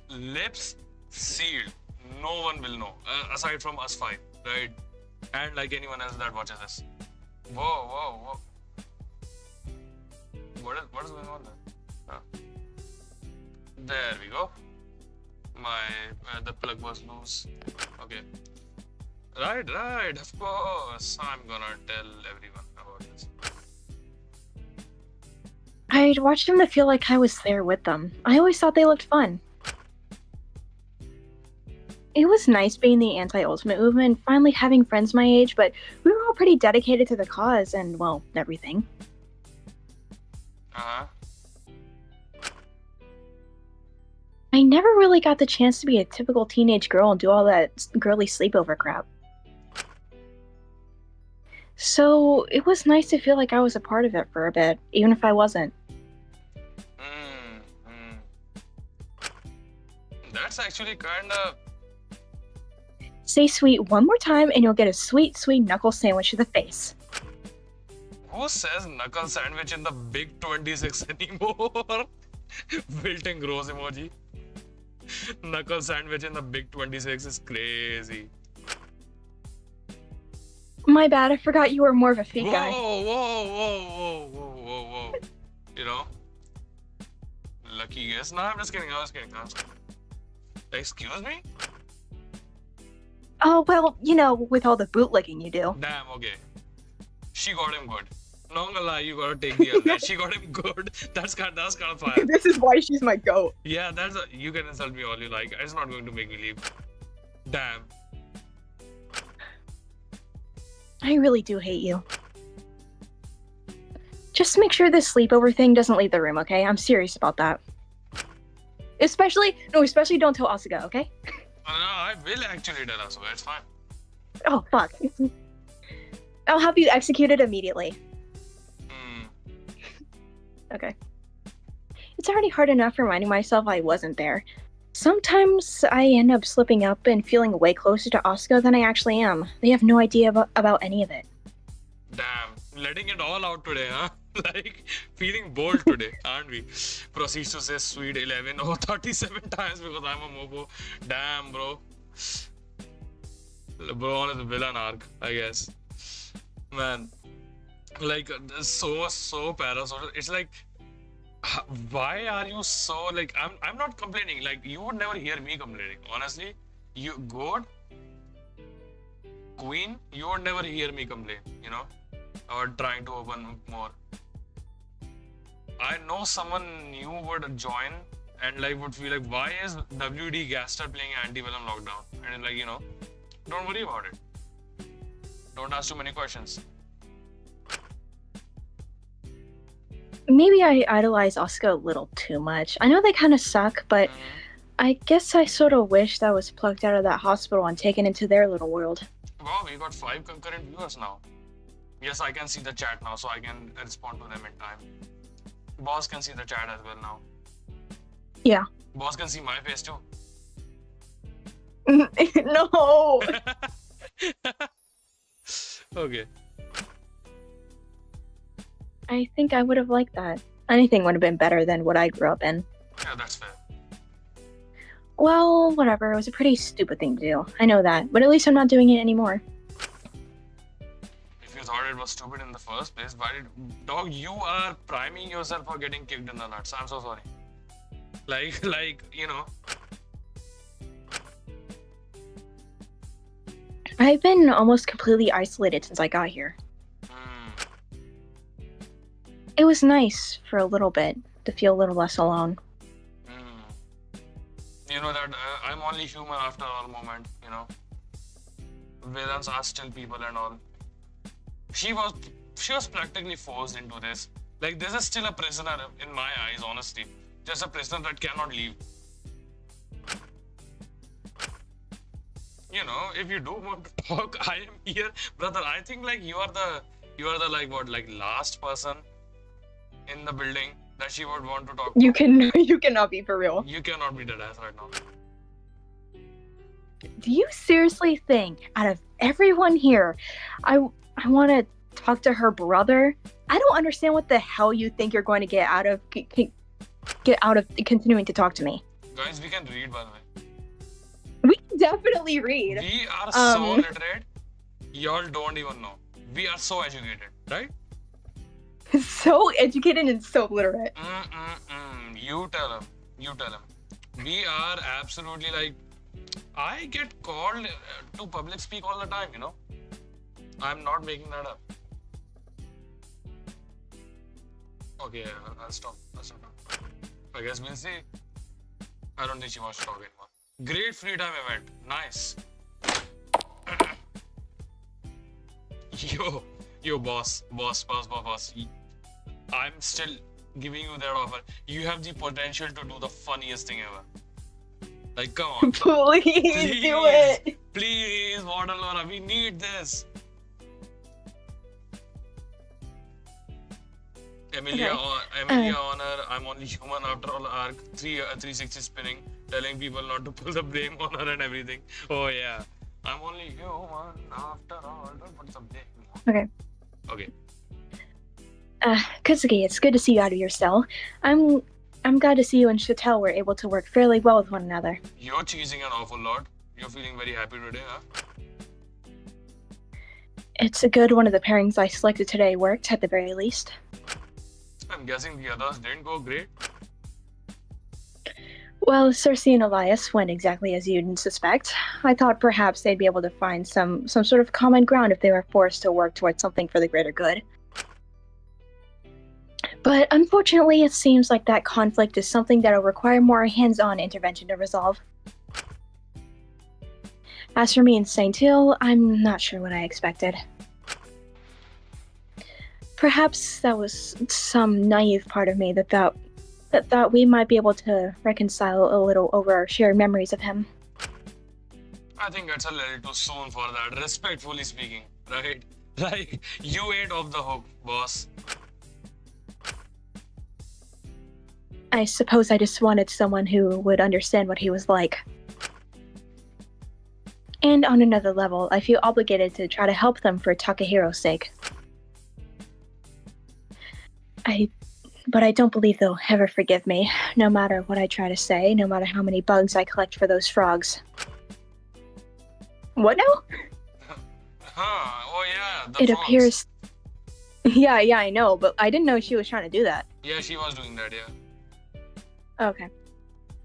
Lips sealed. No one will know aside from us five, right? And like anyone else that watches this. Whoa. What is going on there? Huh. There we go. The plug was loose. Okay. Right. Of course, I'm gonna tell everyone about this. I'd watched them to feel like I was there with them. I always thought they looked fun. It was nice being the anti-ultimate movement and finally having friends my age, but we were all pretty dedicated to the cause and, well, everything. Uh-huh. I never really got the chance to be a typical teenage girl and do all that girly sleepover crap. So it was nice to feel like I was a part of it for a bit, even if I wasn't. That's actually kinda... Say sweet one more time and you'll get a sweet, sweet knuckle sandwich to the face. Who says knuckle sandwich in the big 26 anymore? Wilting gross emoji. Knuckle sandwich in the big 26 is crazy. My bad, I forgot you were more of a feet guy. Whoa. You know? Lucky guess. No, I'm just kidding. I was kidding. Excuse me? Oh, well, you know, with all the bootlicking you do. Damn, okay. She got him good. Not gonna lie, you gotta take the other. She got him good. That's kind of fire. This is why she's my goat. Yeah, you can insult me all you like. It's not going to make me leave. Damn. I really do hate you. Just make sure this sleepover thing doesn't leave the room, okay? I'm serious about that. Especially don't tell Asuka, okay? No, I will actually tell Asuka. It's fine. Oh, fuck. I'll have you executed immediately. Okay. It's already hard enough reminding myself I wasn't there. Sometimes I end up slipping up and feeling way closer to Asuka than I actually am. They have no idea about any of it. Damn, letting it all out today, huh? Like, feeling bold today, aren't we? Proceeds to say sweet 11 or 37 times because I'm a mopo. Damn, bro. Bro on his villain arc, I guess. Man. Like, so parasocial. It's like, why are you so, like, I'm not complaining. Like, you would never hear me complaining. Honestly, you, God, Queen, you would never hear me complain, you know? Or trying to open more. I know someone new would join and like would feel like, why is WD Gaster playing Antebellum Lockdown? And like, don't worry about it. Don't ask too many questions. Maybe I idolize Asuka a little too much. I know they kind of suck, but I guess I sort of wish that was plucked out of that hospital and taken into their little world. Wow, we got 5 concurrent viewers now. Yes, I can see the chat now, so I can respond to them in time. Boss can see the chat as well now. Yeah. Boss can see my face too. No! Okay. I think I would have liked that. Anything would have been better than what I grew up in. Yeah, that's fair. Well, whatever. It was a pretty stupid thing to do. I know that. But at least I'm not doing it anymore. If you thought it was stupid in the first place, why did... Dog, you are priming yourself for getting kicked in the nuts. I'm so sorry. Like, I've been almost completely isolated since I got here. It was nice for a little bit to feel a little less alone. You know that I'm only human after all moment, Villains are still people and all. She was practically forced into this. Like, this is still a prisoner in my eyes, honestly. Just a prisoner that cannot leave. If you do want to talk, I am here. Brother, I think like you are the last person in the building that she would want to talk to. You cannot be for real. You cannot be dead ass right now. Do you seriously think out of everyone here, I want to talk to her brother? I don't understand what the hell you think you're going to get out of continuing to talk to me. Guys, we can read, by the way. We can definitely read. We are so literate. Y'all don't even know. We are so educated, right? So educated and so literate. You tell him. We are absolutely like... I get called to public speak all the time, I'm not making that up. Okay, I'll stop. I guess we'll see. I don't think she wants to talk anymore. Great free time event. Nice. Yo, boss. I'm still giving you that offer. You have the potential to do the funniest thing ever. Like, come on. Please do it. Please, Warden Laura, we need this. Emilia Honor, I'm only human after all arc, 360 spinning, telling people not to pull the blame on her and everything. Oh yeah. I'm only human after all, don't put some blame on. Okay. Katsuki, it's good to see you out of your cell. I'm glad to see you and Chatel were able to work fairly well with one another. You're cheesing an awful lot. You're feeling very happy today, huh? It's a good one of the pairings I selected today worked, at the very least. I'm guessing the others didn't go great. Well, Cersei and Elias went exactly as you didn't suspect. I thought perhaps they'd be able to find some sort of common ground if they were forced to work towards something for the greater good. But unfortunately, it seems like that conflict is something that'll require more hands-on intervention to resolve. As for me and Saint Hill, I'm not sure what I expected. Perhaps that was some naive part of me that thought we might be able to reconcile a little over our shared memories of him. I think it's a little too soon for that, respectfully speaking, right? Like, you ain't off the hook, boss. I suppose I just wanted someone who would understand what he was like. And on another level, I feel obligated to try to help them for Takehiro's sake. But I don't believe they'll ever forgive me, no matter what I try to say, no matter how many bugs I collect for those frogs. What now? Oh yeah, the It frogs. appears... Yeah, I know, but I didn't know she was trying to do that. Yeah, she was doing that, yeah. Okay.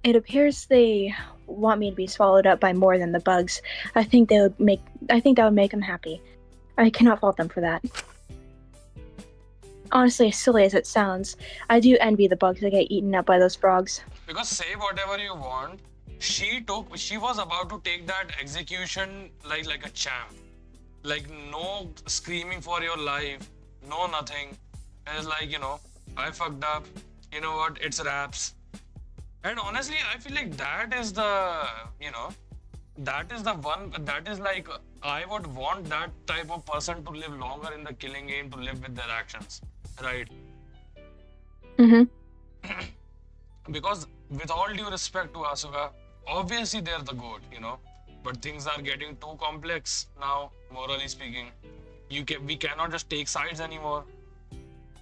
It appears they want me to be swallowed up by more than the bugs. I think that would make them happy. I cannot fault them for that. Honestly, as silly as it sounds, I do envy the bugs that get eaten up by those frogs. Because say whatever you want, she was about to take that execution like a champ. Like no screaming for your life, no nothing. It's like, I fucked up. You know what? It's raps. And honestly, I feel like that is that is like, I would want that type of person to live longer in the killing game, to live with their actions, right? Mm-hmm. Because with all due respect to Asuka, obviously they're the goat. But things are getting too complex now, morally speaking. We cannot just take sides anymore.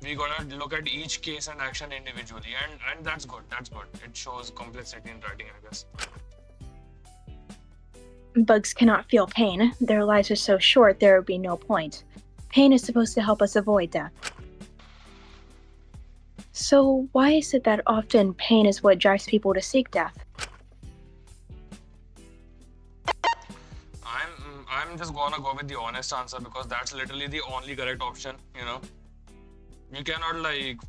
We gotta look at each case and action individually, and that's good. That's good. It shows complexity in writing, I guess. Bugs cannot feel pain. Their lives are so short, there would be no point. Pain is supposed to help us avoid death. So why is it that often pain is what drives people to seek death? I'm just gonna go with the honest answer because that's literally the only correct option. You cannot, like,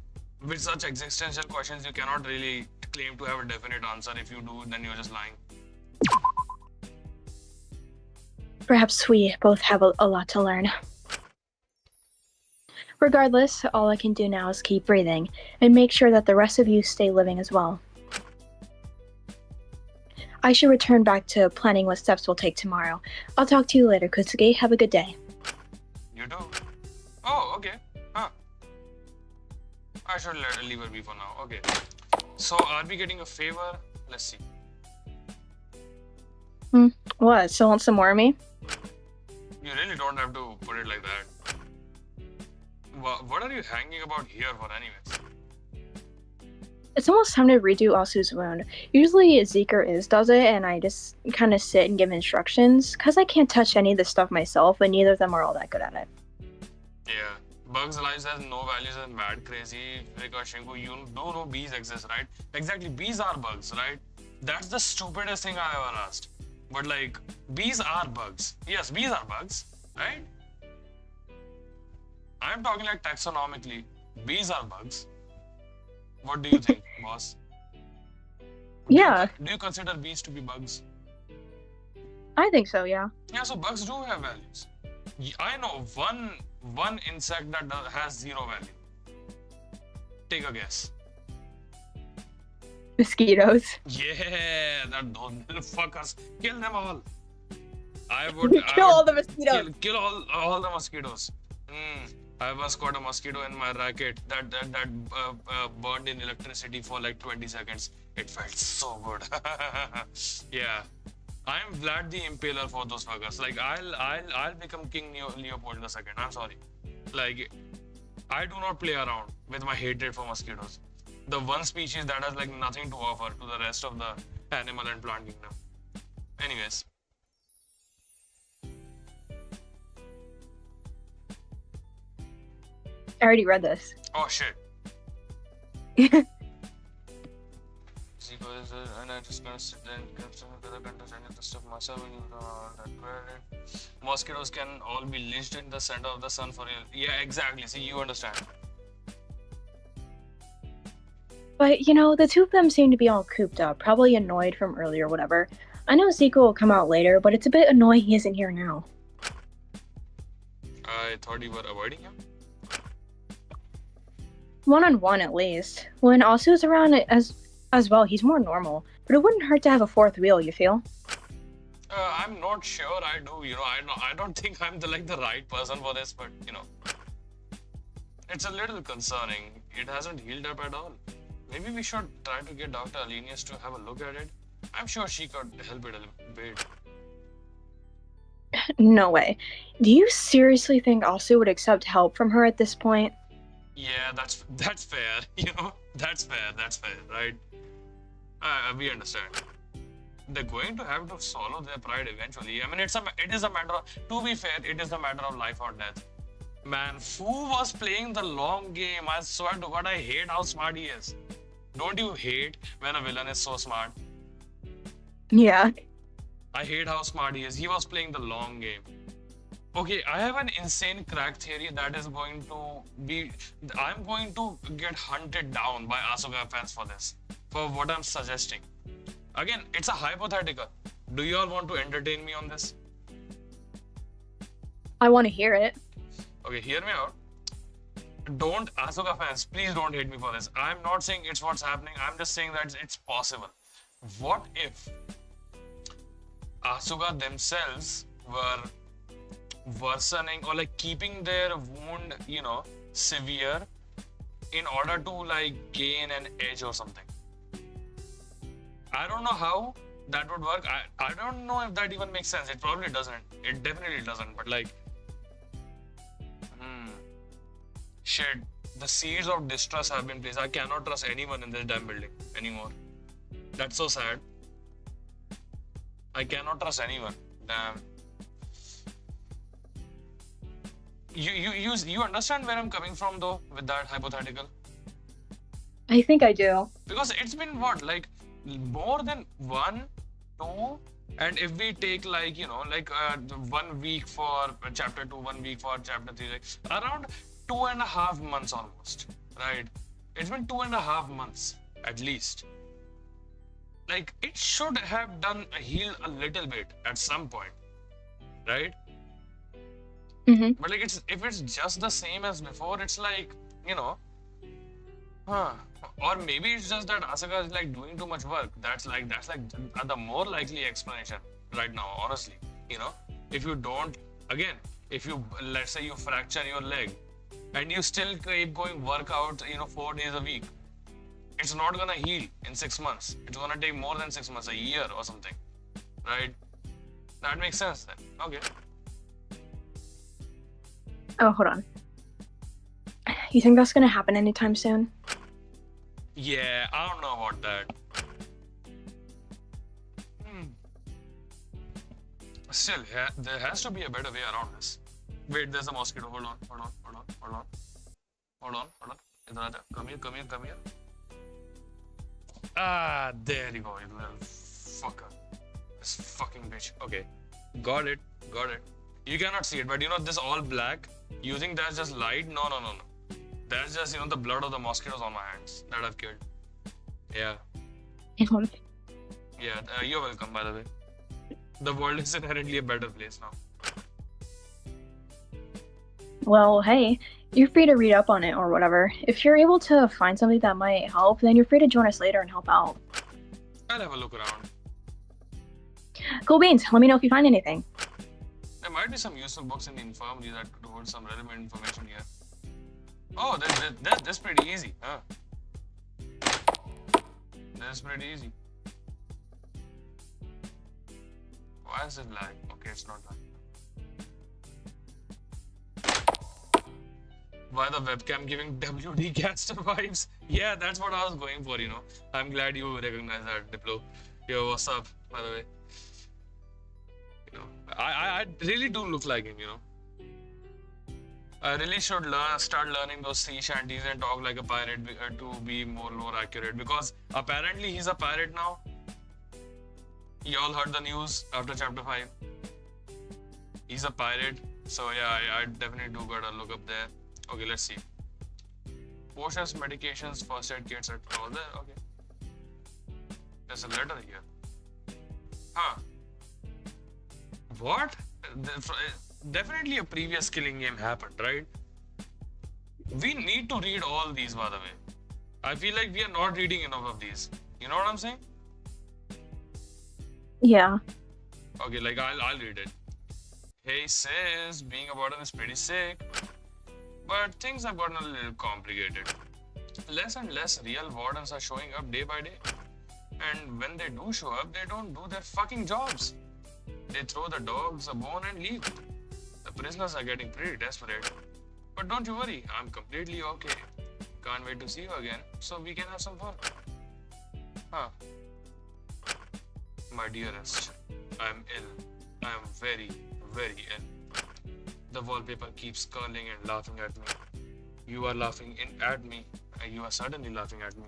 with such existential questions, you cannot really claim to have a definite answer. If you do, then you're just lying. Perhaps we both have a lot to learn. Regardless, all I can do now is keep breathing and make sure that the rest of you stay living as well. I should return back to planning what steps we'll take tomorrow. I'll talk to you later, Kutsugi. Have a good day. You do? Oh, okay. Huh. I should leave her be for now. Okay. So, are we getting a favor? Let's see. What, so want some more of me? You really don't have to put it like that. What are you hanging about here for, anyways? It's almost time to redo Asu's wound. Usually Zeker does it, and I just kind of sit and give instructions, because I can't touch any of this stuff myself, and neither of them are all that good at it. Yeah. Bugs' lives has no values and mad crazy. Because Shinku, you do know bees exist, right? Exactly, bees are bugs, right? That's the stupidest thing I ever asked. But like, bees are bugs. Yes, bees are bugs, right? I'm talking like taxonomically. Bees are bugs. What do you think, boss? Yeah. Do you consider bees to be bugs? I think so, yeah. Yeah, so bugs do have values. I know one insect that has zero value. Take a guess. Mosquitoes. Yeah, those little fuckers. Kill them all. I would Kill all the mosquitoes. Kill all the mosquitoes. I once caught a mosquito in my racket that burned in electricity for like 20 seconds. It felt so good. Yeah. I'm Vlad the Impaler for those fuckers. Like, I'll become King Leopold II. I'm sorry. Like, I do not play around with my hatred for mosquitoes. The one species that has like nothing to offer to the rest of the animal and plant kingdom. Anyways. I already read this. Oh shit. And I'm just gonna sit there and consider the understanding the stuff myself and that credit. Mosquitoes can all be lynched in the center of the sun for real. Yeah, exactly. See, you understand. But, the two of them seem to be all cooped up, probably annoyed from earlier or whatever. I know Zeke will come out later, but it's a bit annoying he isn't here now. I thought you were avoiding him. One-on-one, at least. When Asu's around as well, he's more normal. But it wouldn't hurt to have a fourth wheel, you feel? I'm not sure I do. I don't think I'm the right person for this, but it's a little concerning. It hasn't healed up at all. Maybe we should try to get Dr. Alenius to have a look at it. I'm sure she could help it a bit. No way. Do you seriously think Asu would accept help from her at this point? Yeah, that's fair. That's fair, right? We understand. They're going to have to swallow their pride eventually. I mean, it is a matter of, to be fair, it is a matter of life or death. Man, who was playing the long game? I swear to God, I hate how smart he is. Don't you hate when a villain is so smart? Yeah. I hate how smart he is. He was playing the long game. Okay, I have an insane crack theory that is going to be. I'm going to get hunted down by Asuka fans for this, for what I'm suggesting. Again, it's a hypothetical. Do you all want to entertain me on this? I want to hear it. Okay, hear me out. Don't, Asuka fans, please don't hate me for this. I'm not saying it's what's happening. I'm just saying that it's possible. What if Asuka themselves were worsening or like keeping their wound, severe in order to like gain an edge or something? I don't know how that would work. I don't know if that even makes sense. It probably doesn't. It definitely doesn't. But like, hmm, shit. The seeds of distrust have been placed. I cannot trust anyone in this damn building anymore. That's so sad. I cannot trust anyone. Damn. You understand where I'm coming from though with that hypothetical? I think I do. Because it's been what, like more than 1, 2, and if we take like 1 week for chapter 2, 1 week for chapter 3, like around 2.5 months almost, right? It's been 2.5 months at least. Like it should have done heal a little bit at some point, right? Mm-hmm. But like if it's just the same as before, it's like, you know, huh. Or maybe it's just that Asuka is like doing too much work. That's like the more likely explanation right now, honestly. You know, if you don't, again, if you, let's say you fracture your leg and you still keep going workout, 4 days a week, it's not gonna heal in 6 months. It's gonna take more than 6 months, a year or something, right? That makes sense then. Okay. Oh, hold on. You think that's gonna happen anytime soon? Yeah, I don't know about that. Still, there has to be a better way around this. Wait, there's a mosquito. Hold on. Idhar aa ja. Come here. Ah, there you go, you little fucker. This fucking bitch. Okay, got it. You cannot see it, but this all black. You think that's just light? No. That's just, the blood of the mosquitoes on my hands that I've killed. Yeah. Yeah, you're welcome, by the way. The world is inherently a better place now. Well, hey, you're free to read up on it or whatever. If you're able to find something that might help, then you're free to join us later and help out. I'll have a look around. Cool beans. Let me know if you find anything. There might be some useful books in the infirmary that could hold some relevant information here. Oh, that's pretty easy, huh? That's pretty easy. Why is it lag? Okay, it's not lag. Why the webcam giving WD caster vibes? Yeah, that's what I was going for, I'm glad you recognize that, Diplo. Yo, what's up, by the way? I really do look like him, I really should start learning those sea shanties and talk like a pirate to be more accurate, because apparently he's a pirate now. You all heard the news after chapter 5. He's a pirate, so yeah, I definitely do gotta look up there. Okay, let's see. Potions, medications, first aid kits, all there. Okay. There's a letter here. Huh. What? Definitely a previous killing game happened, right? We need to read all these, by the way. I feel like we are not reading enough of these. You know what I'm saying? Yeah. Okay, like I'll read it. Hey sis, being a warden is pretty sick. But things have gotten a little complicated. Less and less real wardens are showing up day by day. And when they do show up, they don't do their fucking jobs. They throw the dogs a bone and leave. The prisoners are getting pretty desperate. But don't you worry, I'm completely okay. Can't wait to see you again, so we can have some fun. Huh. My dearest, I'm ill. I am very, very ill. The wallpaper keeps curling and laughing at me. You are laughing at me, and you are certainly laughing at me.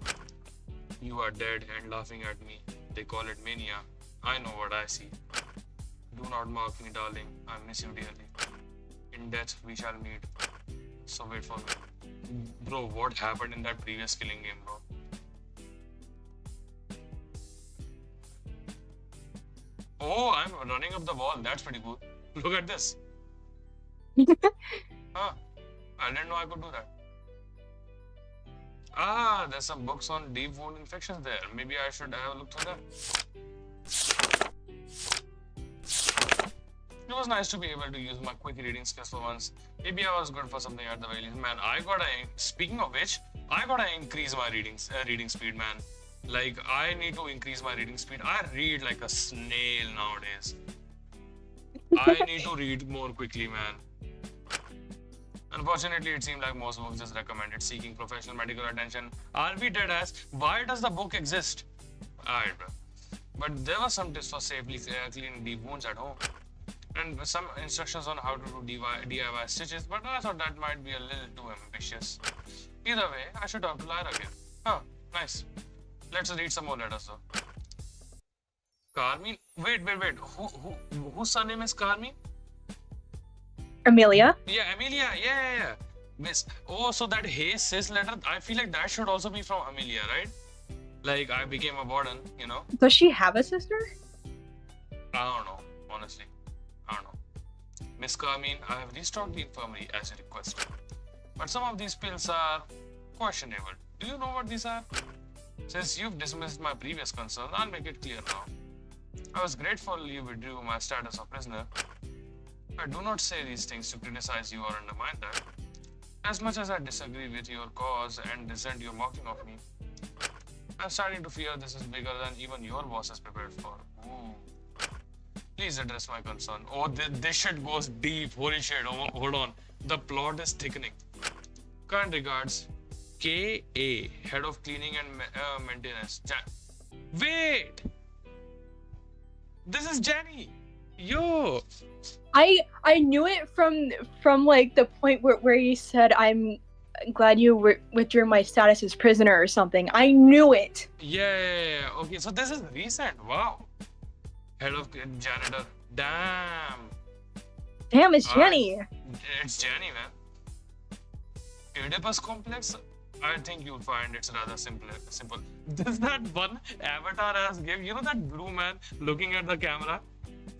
You are dead and laughing at me. They call it mania. I know what I see. Do not mock me, darling. I miss you dearly. In death we shall meet. So wait for me. Bro, what happened in that previous killing game, bro? Oh, I'm running up the wall. That's pretty cool. Look at this. Huh. I didn't know I could do that. Ah, there's some books on deep wound infections there. Maybe I should have a look through them. It was nice to be able to use my quick reading skills for once. Maybe I was good for something at the very least. Man, speaking of which, I gotta increase my reading speed, man. Like, I need to increase my reading speed. I read like a snail nowadays. I need to read more quickly, man. Unfortunately, it seemed like most books just recommended seeking professional medical attention. Are we dead ass? Why does the book exist? Alright, bro. But there were some tips for safely cleaning deep wounds at home. And some instructions on how to do DIY stitches, but I thought that might be a little too ambitious. Either way, I should talk to Lyra again. Huh, nice. Let's read some more letters though. Carmine? Wait. Whose surname is Carmine? Amelia? Yeah, Amelia. Yeah. Miss. Oh, so that hey sis letter, I feel like that should also be from Amelia, right? Like, I became a warden, you know? Does she have a sister? I don't know, honestly. I don't know. Miss Carmine, I have restocked the infirmary as you requested. But some of these pills are questionable. Do you know what these are? Since you've dismissed my previous concern, I'll make it clear now. I was grateful you withdrew my status of prisoner. I do not say these things to criticize you or undermine that. As much as I disagree with your cause and resent your mocking of me, I'm starting to fear this is bigger than even your boss is prepared for. Ooh. Please address my concern. Oh, this shit goes deep. Holy shit. Oh, hold on. The plot is thickening. Kind regards, K.A., Head of Cleaning and Maintenance. Wait! This is Jenny! Yo! I knew it from like the point where you said I'm glad you withdrew my status as prisoner or something. I knew it. Yeah. Okay, so this is recent. Wow. Head of janitor. Damn. Damn, it's Jenny. It's Jenny, man. Oedipus complex? I think you'll find it's rather simple. There's that one avatar as give. You know that blue man looking at the camera?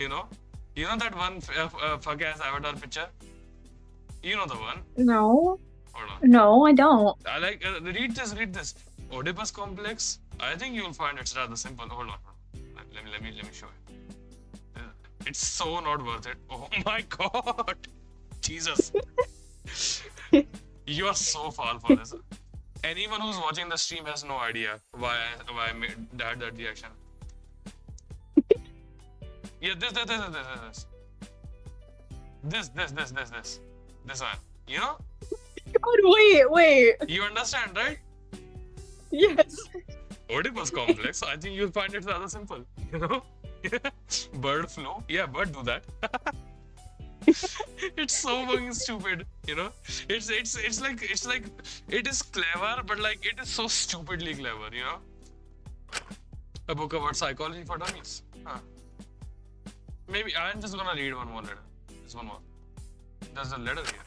You know that one fuck ass avatar picture? You know the one? No. Hold on. No, I don't. I like read this. Oedipus complex. I think you'll find it's rather simple. Hold on. Let me show you. It's so not worth it. Oh my god. Jesus. You are so far for this. Anyone who's watching the stream has no idea why I made that reaction. Yeah, this one. You know? God, wait. You understand, right? Yes. Oedipus complex. I think you'll find it rather simple. You know? Bird flu. Yeah, bird do that. It's so fucking stupid. You know? It's like it is clever, but like it is so stupidly clever. You know? A book about psychology for dummies. Huh. Maybe I'm just gonna read one more letter. There's one more. There's a letter here.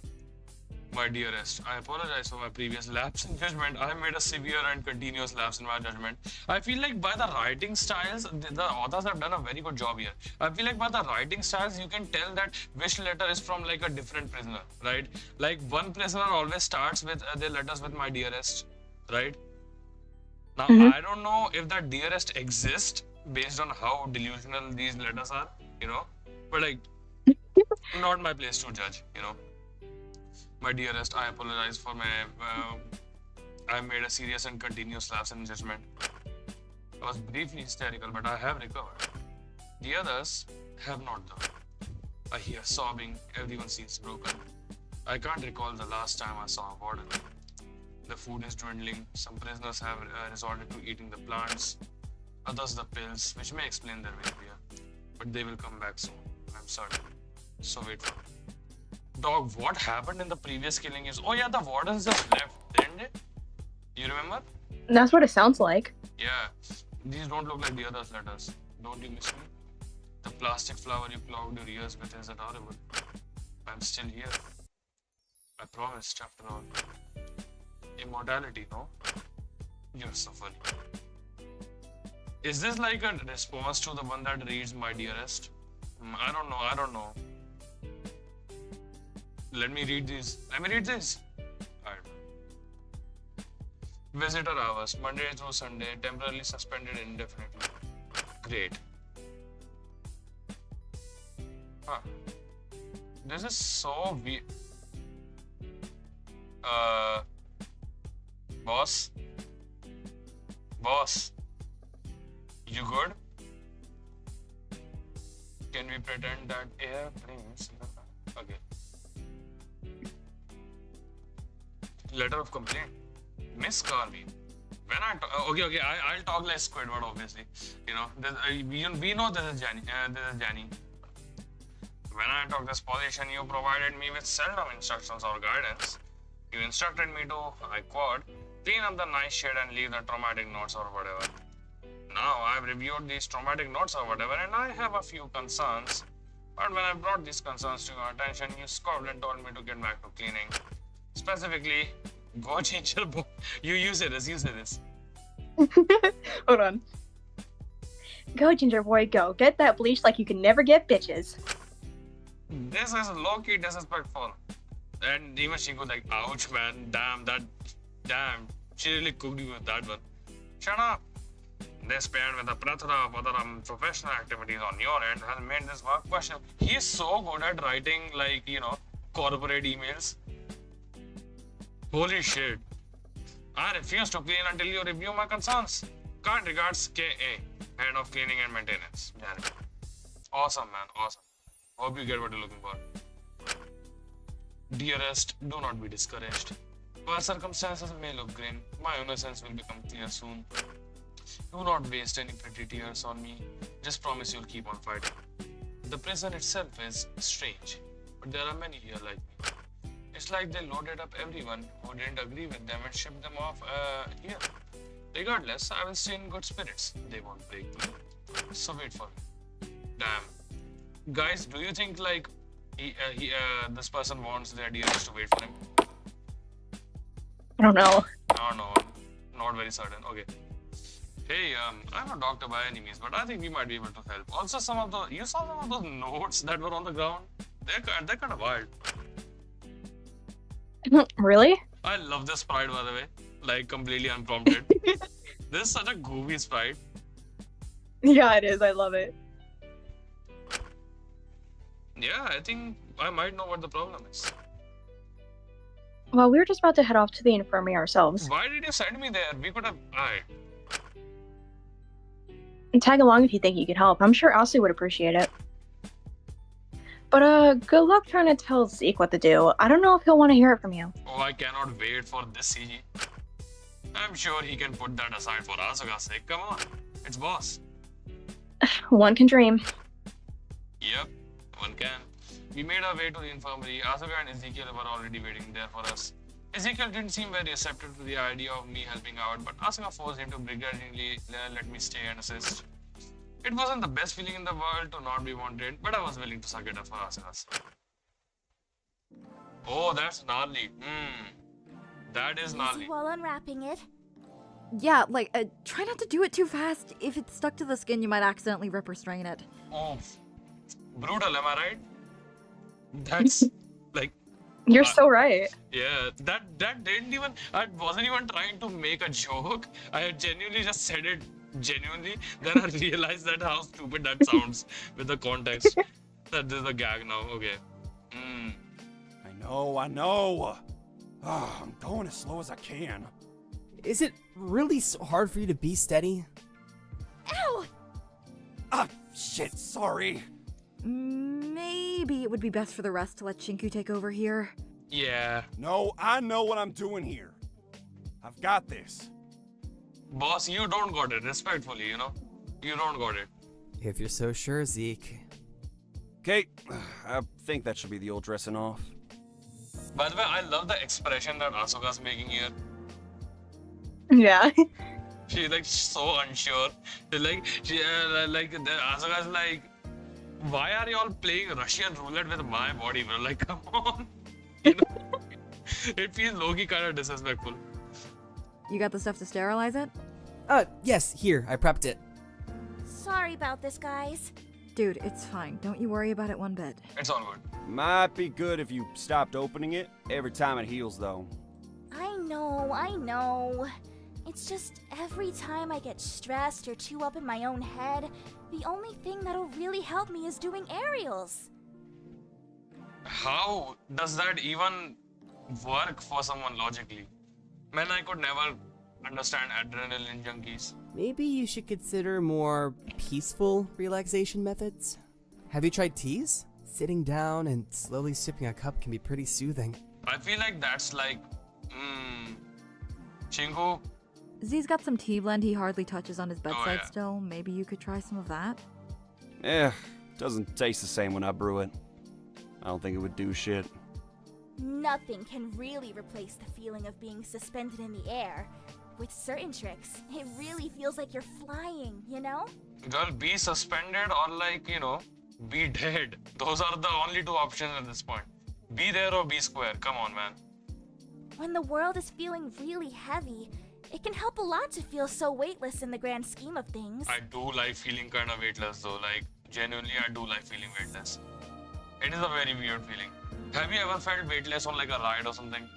My dearest, I apologize for my previous lapse in judgment. I made a severe and continuous lapse in my judgment. I feel like by the writing styles, the authors have done a very good job here. I feel like by the writing styles, you can tell that which letter is from like a different prisoner, right? Like one prisoner always starts with their letters with my dearest, right? Now, I don't know if that dearest exists based on how delusional these letters are, you know, but like, not my place to judge, you know. My dearest, I apologize for my, I made a serious and continuous lapse in judgment. I was briefly hysterical, but I have recovered. The others have not though. I hear sobbing, everyone seems broken. I can't recall the last time I saw a warden. The food is dwindling, some prisoners have resorted to eating the plants, others the pills, which may explain their behavior. But they will come back soon, I'm certain. So wait for me. Dog, what happened in the previous killing is... Oh yeah, the wardens just left, didn't they? You remember? That's what it sounds like. Yeah. These don't look like the others' letters. Don't you miss me? The plastic flower you clogged your ears with is adorable. I'm still here. I promised, after all. Immortality, no? You're so funny. Is this like a response to the one that reads My Dearest? I don't know, I don't know. Let me read this. Let me read this. Alright. Visitor hours, Monday through Sunday, temporarily suspended indefinitely. Great. Huh. This is so weird. Boss? Boss? You good? Can we pretend that airplanes? Okay. Letter of complaint. Miss Carvey. When I okay, I'll talk like Squidward, obviously. You know, we know this is Jenny. When I took this position, you provided me with seldom instructions or guidance. You instructed me to, I quote, clean up the nice shit and leave the traumatic notes or whatever. Now I've reviewed these traumatic notes or whatever, and I have a few concerns. But when I brought these concerns to your attention, you scoffed and told me to get back to cleaning. Specifically, go change your book. You say this. Hold on. Go, ginger boy, go. Get that bleach like you can never get bitches. This is low-key disrespectful. And even she goes like, ouch man, damn, she really cooked you with that one. Shut up. This paired with a plethora of other unprofessional activities on your end has made this work questionable. He is so good at writing, like, you know, corporate emails. Holy shit. I refuse to clean until you review my concerns. Kind regards, K.A., Head of Cleaning and Maintenance. Janet. Awesome, man, awesome. Hope you get what you're looking for. Dearest, do not be discouraged. While circumstances may look grim, my innocence will become clear soon. Do not waste any pretty tears on me. Just promise you'll keep on fighting. The prison itself is strange, but there are many here like me. It's like they loaded up everyone who didn't agree with them and shipped them off here. Regardless, I will stay in good spirits. They won't break me. So wait for me. Damn. Guys, do you think like this person wants their dearest to wait for him? I don't know. No, not very certain. Okay. Hey, I'm not a doctor by any means, but I think we might be able to help. Also, you saw some of those notes that were on the ground? They're kind of wild. Really? I love this sprite, by the way. Like, completely unprompted. This is such a goofy sprite. Yeah, it is. I love it. Yeah, I think I might know what the problem is. Well, we were just about to head off to the infirmary ourselves. Why did you send me there? We could have... And tag along if you think you could help. I'm sure Elsie would appreciate it. But, good luck trying to tell Zeke what to do. I don't know if he'll want to hear it from you. Oh, I cannot wait for this CG. I'm sure he can put that aside for Asuka's sake. Come on. It's boss. One can dream. Yep, one can. We made our way to the infirmary. Asuka and Ezekiel were already waiting there for us. Ezekiel didn't seem very receptive to the idea of me helping out, but Asuka forced him to begrudgingly let me stay and assist. It wasn't the best feeling in the world to not be wanted, but I was willing to suck it up for Asuka's. Oh, that's gnarly. That is gnarly. While unwrapping it. Yeah, like, try not to do it too fast. If it's stuck to the skin, you might accidentally rip or strain it. Oh, brutal, am I right? That's like... You're so right. Yeah, that didn't even... I wasn't even trying to make a joke. I genuinely just said it genuinely. Then I realized that how stupid that sounds with the context. That there's a gag now. Okay. I know. Oh, I'm going as slow as I can. Is it really so hard for you to be steady? Ow! Ah, shit, sorry. Maybe it would be best for the rest to let Shinku take over here. Yeah. No, I know what I'm doing here. I've got this. Boss, you don't got it. Respectfully, you know? You don't got it. If you're so sure, Zeke. Okay, I think that should be the old dressing off. By the way, I love the expression that Asuka's making here. Yeah. She's like so unsure. She's like, Asuka's like, why are you all playing Russian roulette with my body, bro? Like, come on. You know, it feels low-key kind of disrespectful. You got the stuff to sterilize it? Yes, here, I prepped it. Sorry about this, guys. Dude, it's fine. Don't you worry about it one bit. It's all good. Might be good if you stopped opening it every time it heals, though. I know. It's just every time I get stressed or too up in my own head, the only thing that'll really help me is doing aerials. How does that even work for someone logically? Man, I could never understand adrenaline junkies. Maybe you should consider more peaceful relaxation methods. Have you tried teas? Sitting down and slowly sipping a cup can be pretty soothing. I feel like that's like, Chingu. Z's got some tea blend he hardly touches on his bedside yeah. still. Maybe you could try some of that? Doesn't taste the same when I brew it. I don't think it would do shit. Nothing can really replace the feeling of being suspended in the air. With certain tricks, it really feels like you're flying, you know? Girl, be suspended or like, be dead. Those are the only two options at this point. Be there or be square. Come on, man. When the world is feeling really heavy, it can help a lot to feel so weightless in the grand scheme of things. I do like feeling kind of weightless though. Like, genuinely, I do like feeling weightless. It is a very weird feeling. Have you ever felt weightless on like a ride or something?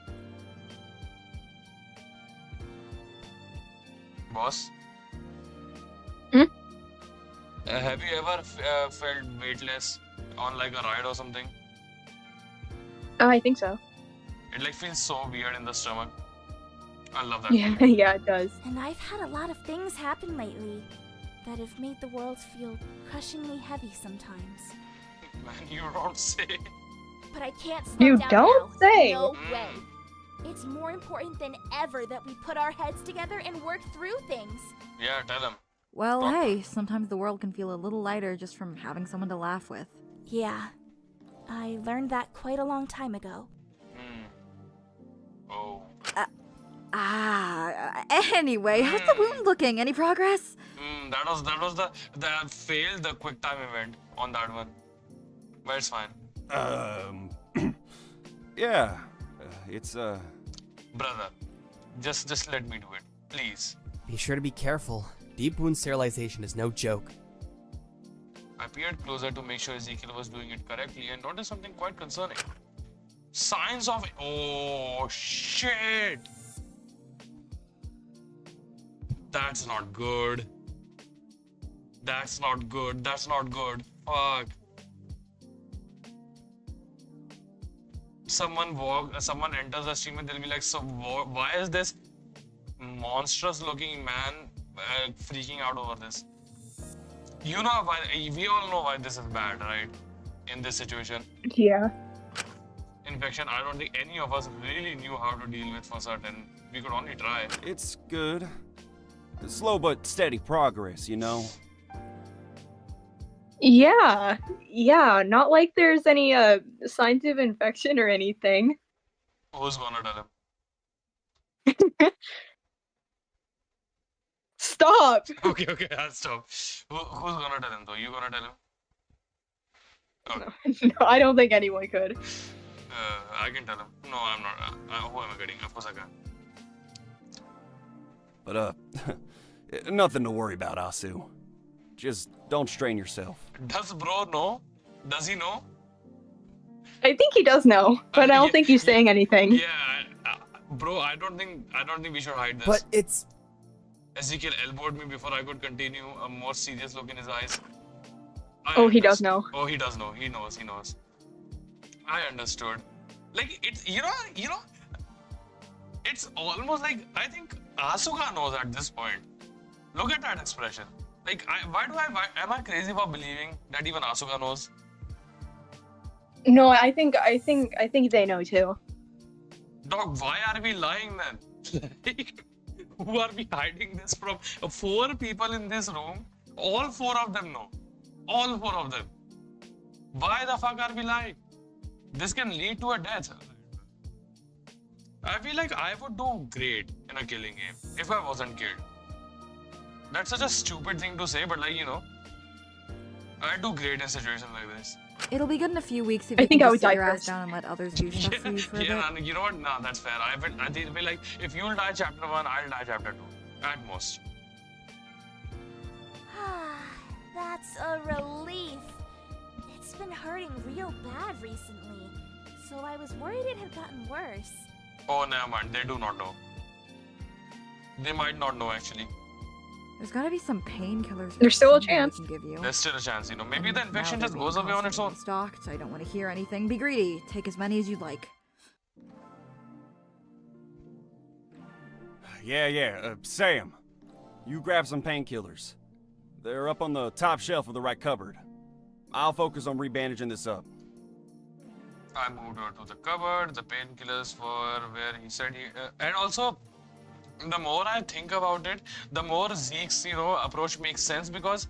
Boss? Have you ever felt weightless on like a ride or something? I think so. It like feels so weird in the stomach. I love that. Yeah, feeling. yeah, it does. And I've had a lot of things happen lately that have made the world feel crushingly heavy sometimes. Man, you don't say. But I can't slow You down don't now. say. No way. It's more important than ever that we put our heads together and work through things. Yeah, tell him. Well, Well- hey, sometimes the world can feel a little lighter just from having someone to laugh with. Yeah. I learned that quite a long time ago. Oh. Anyway, how's the wound looking? Any progress? That was the failed the quick time event on that one. But it's fine. Yeah. It's, Brother, just let me do it. Please. Be sure to be careful. Deep wound sterilization is no joke. I peered closer to make sure Ezekiel was doing it correctly and noticed something quite concerning. Signs of... Oh, shit! That's not good. That's not good. That's not good. Fuck. Someone enters the stream and they'll be like, so why is this monstrous looking man freaking out over this? You know why, we all know why this is bad, right? In this situation. Yeah. Infection, I don't think any of us really knew how to deal with for certain. We could only try. it's good. Slow but steady progress, you know? Yeah. Yeah, not like there's any signs of infection or anything. Who's gonna tell him? Stop! Okay, I'll stop. Who's gonna tell him though? You gonna tell him? Okay. No, I don't think anyone could. I can tell him. No, I'm not. Who am I kidding? Of course I can. But, nothing to worry about, Asu. Just don't strain yourself. Does bro know? Does he know? I think he does know, but I don't think he's saying anything. Yeah, bro. I don't think we should hide this. But it's... Ezekiel elbowed me before I could continue. A more serious look in his eyes. Oh, he does know. Oh, he does know. He knows. I understood. Like it's you know, it's almost like I think Asuka knows at this point. Look at that expression. Like, am I crazy for believing that even Asuka knows? No, I think they know too. Dog, why are we lying then? Like, who are we hiding this from? 4 people in this room, all 4 of them know. All 4 of them. Why the fuck are we lying? This can lead to a death. I feel like I would do great in a killing game if I wasn't killed. That's such a stupid thing to say, but like, I do great in situations like this. It'll be good in a few weeks if I you think can I just would sit die your ass first. down and let others do stuff for you for a bit. Yeah, you know what? No, that's fair. I think be like, if you'll die chapter 1, I'll die chapter 2. At most. That's a relief. It's been hurting real bad recently, so I was worried it had gotten worse. Oh, never mind. They do not know. They might not know actually. There's gotta be some painkillers. or There's still a something I chance. can give you. There's still a chance, you know. Maybe And the now infection they're just being goes away on its own. constantly stocked. I don't want to hear anything. Be greedy. Take as many as you'd like. Yeah, Sam. You grab some painkillers. They're up on the top shelf of the right cupboard. I'll focus on rebandaging this up. I moved over to the cupboard. The painkillers for where he said he. And also, the more I think about it, the more Zeke's, approach makes sense because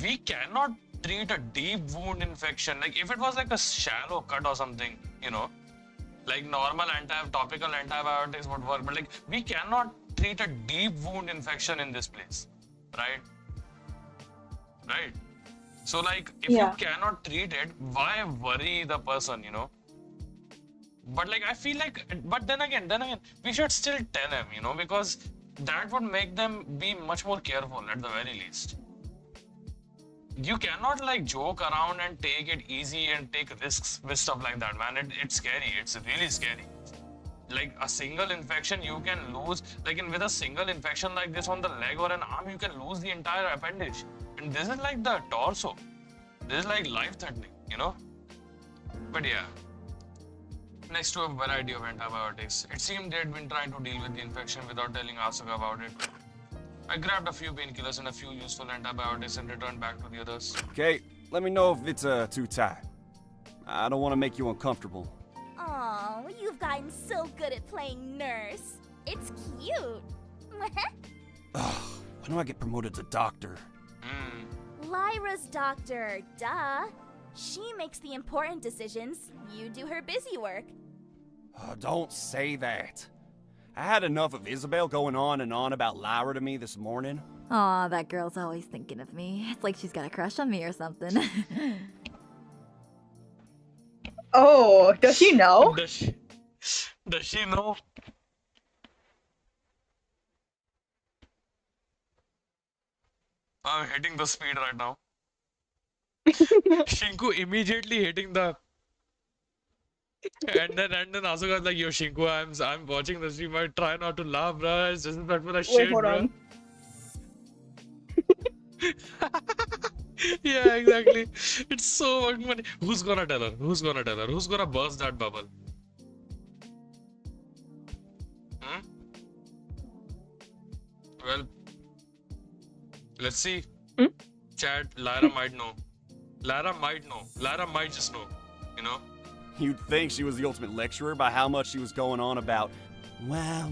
we cannot treat a deep wound infection. Like if it was like a shallow cut or something, like normal topical antibiotics would work, but like we cannot treat a deep wound infection in this place, right? Right. So like if you cannot treat it, why worry the person, But like I feel like, but then again, we should still tell him, because that would make them be much more careful at the very least. You cannot like joke around and take it easy and take risks with stuff like that, man. It's scary. It's really scary. Like a single infection, you can lose. Like with a single infection like this on the leg or an arm, you can lose the entire appendage. And this is like the torso. This is like life-threatening, But yeah. Next to a variety of antibiotics, it seemed they'd been trying to deal with the infection without telling Asuka about it. I grabbed a few painkillers and a few useful antibiotics and returned back to the others. Okay, let me know if it's too tight. I don't want to make you uncomfortable. Oh, you've gotten so good at playing nurse. It's cute. Ugh, when do I get promoted to doctor? Lyra's doctor, duh. She makes the important decisions. You do her busy work. Don't say that. I had enough of Isabel going on and on about Lyra to me this morning. Aw, that girl's always thinking of me. It's like she's got a crush on me or something. Oh, does she know? Does she know? I'm hitting the speed right now. Shinku immediately hitting the. And then Asuka's like, yo, Shinku, I'm watching the stream. I try not to laugh, bro. It's just that for the shit, hold bro. on. Yeah, exactly. It's so fucking funny. Who's gonna tell her? Who's gonna tell her? Who's gonna burst that bubble? Well, let's see. Chat, Lyra might know. Lyra might know. Lyra might just know. You'd think she was the ultimate lecturer by how much she was going on about, wah.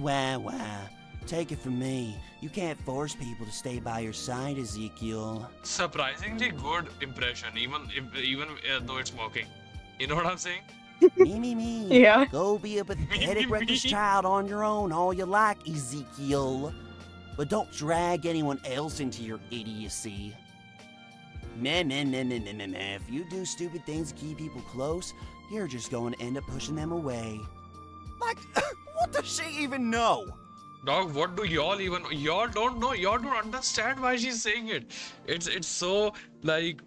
Take it from me. You can't force people to stay by your side, Ezekiel. Surprisingly good impression, even though it's mocking. You know what I'm saying? Me. Yeah. Go be a pathetic reckless child on your own all you like, Ezekiel. But don't drag anyone else into your idiocy. Meh. If you do stupid things to keep people close, you're just going to end up pushing them away. Like, what does she even know? Dog, what do y'all even know? Y'all don't know. Y'all don't understand why she's saying it. It's so like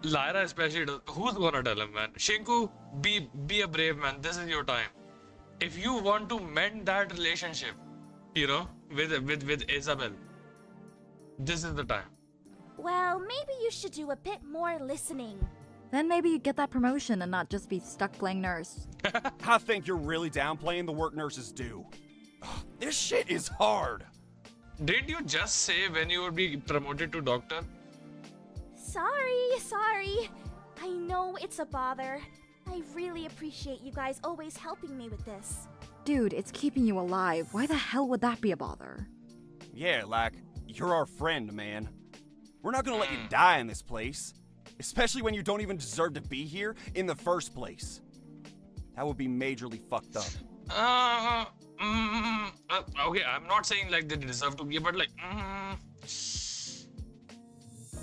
Lyra especially. Who's gonna tell him, man? Shinku, be a brave man. This is your time. If you want to mend that relationship, with Isabel, this is the time. Well, maybe you should do a bit more listening. Then maybe you'd get that promotion and not just be stuck playing nurse. I think you're really downplaying the work nurses do. This shit is hard. Didn't you just say when you would be promoted to doctor? Sorry. I know it's a bother. I really appreciate you guys always helping me with this. Dude, it's keeping you alive. Why the hell would that be a bother? Yeah, like, you're our friend, man. We're not gonna let you die in this place. Especially when you don't even deserve to be here in the first place. That would be majorly fucked up. Okay, I'm not saying like they deserve to be, but like,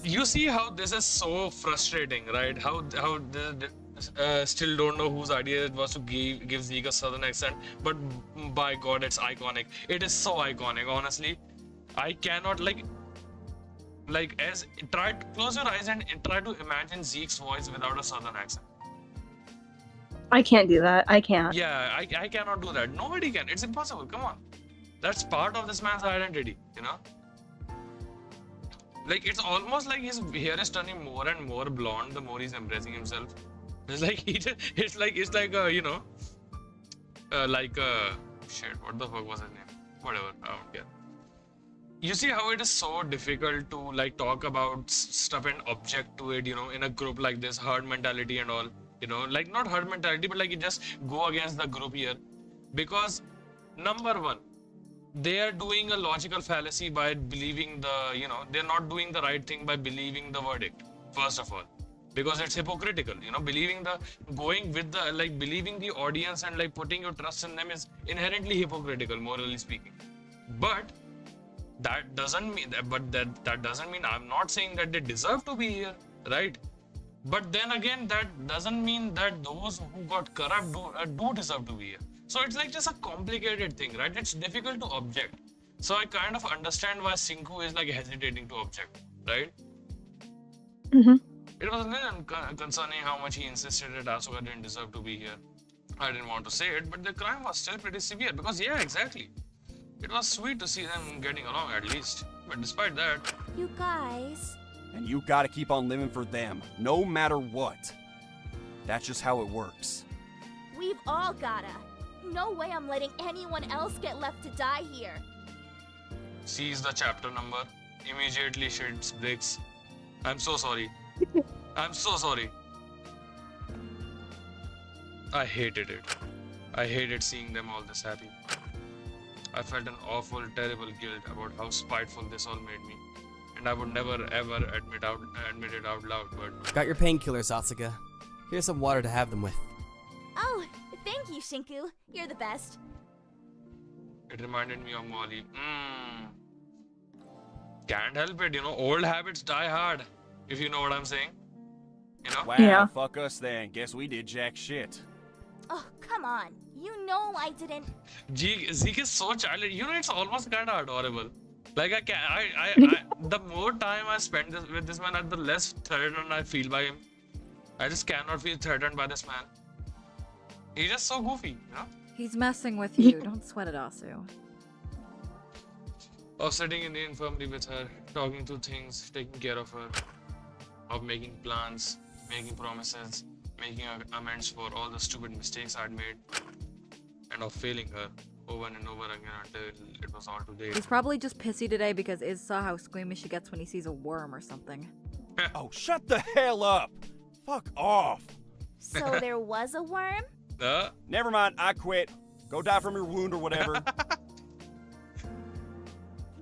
You see how this is so frustrating, right? How they still don't know whose idea it was to give Zeke a southern accent, but by God, it's iconic. It is so iconic, honestly. I cannot as try to close your eyes and try to imagine Zeke's voice without a southern accent. I can't do that. I can't. Yeah, I cannot do that. Nobody can. It's impossible. Come on. That's part of this man's identity, you know? Like, it's almost like his hair is turning more and more blonde the more he's embracing himself. It's like it's like shit, what the fuck was his name? Whatever, I don't care. You see how it is so difficult to like talk about stuff and object to it, you know, in a group like this, herd mentality and all, you know, like not herd mentality, but like you just go against the group here. Because number one, they are doing a logical fallacy by believing they're not doing the right thing by believing the verdict, first of all. Because it's hypocritical, you know, believing the audience and like putting your trust in them is inherently hypocritical, morally speaking. But that doesn't mean I'm not saying that they deserve to be here, right? But then again, that doesn't mean that those who got corrupt do deserve to be here. So it's like just a complicated thing, right? It's difficult to object. So I kind of understand why Shinku is like hesitating to object, right? Mm-hmm. It was a little concerning how much he insisted that Asuka didn't deserve to be here. I didn't want to say it, but the crime was still pretty severe because, yeah, exactly. It was sweet to see them getting along at least. But despite that... You guys... And you gotta keep on living for them, no matter what. That's just how it works. We've all gotta. No way I'm letting anyone else get left to die here. Sees the chapter number. Immediately shits bricks. I'm so sorry. I'm so sorry. I hated it. I hated seeing them all this happy. I felt an awful, terrible guilt about how spiteful this all made me. And I would never ever admit it out loud, but... Got your painkillers, Asuka. Here's some water to have them with. Oh, thank you, Shinku. You're the best. It reminded me of Molly. Can't help it, you know, old habits die hard. If you know what I'm saying. You know? Wow, Yeah. fuck us then. Guess we did jack shit. Oh, come on. You know I didn't... Zeke is so childish. You know, it's almost kind of adorable. Like, the more time I spend with this man, the less threatened I feel by him. I just cannot feel threatened by this man. He's just so goofy, you know? He's messing with you. Don't sweat it, Asu. Of sitting in the infirmary with her, talking through things, taking care of her, of making plans, making promises, making amends for all the stupid mistakes I'd made, and of failing her over and over again until it was all too late. He's probably just pissy today because Iz saw how squeamish he gets when he sees a worm or something. Oh, shut the hell up! Fuck off! So there was a worm? Never mind, I quit. Go die from your wound or whatever.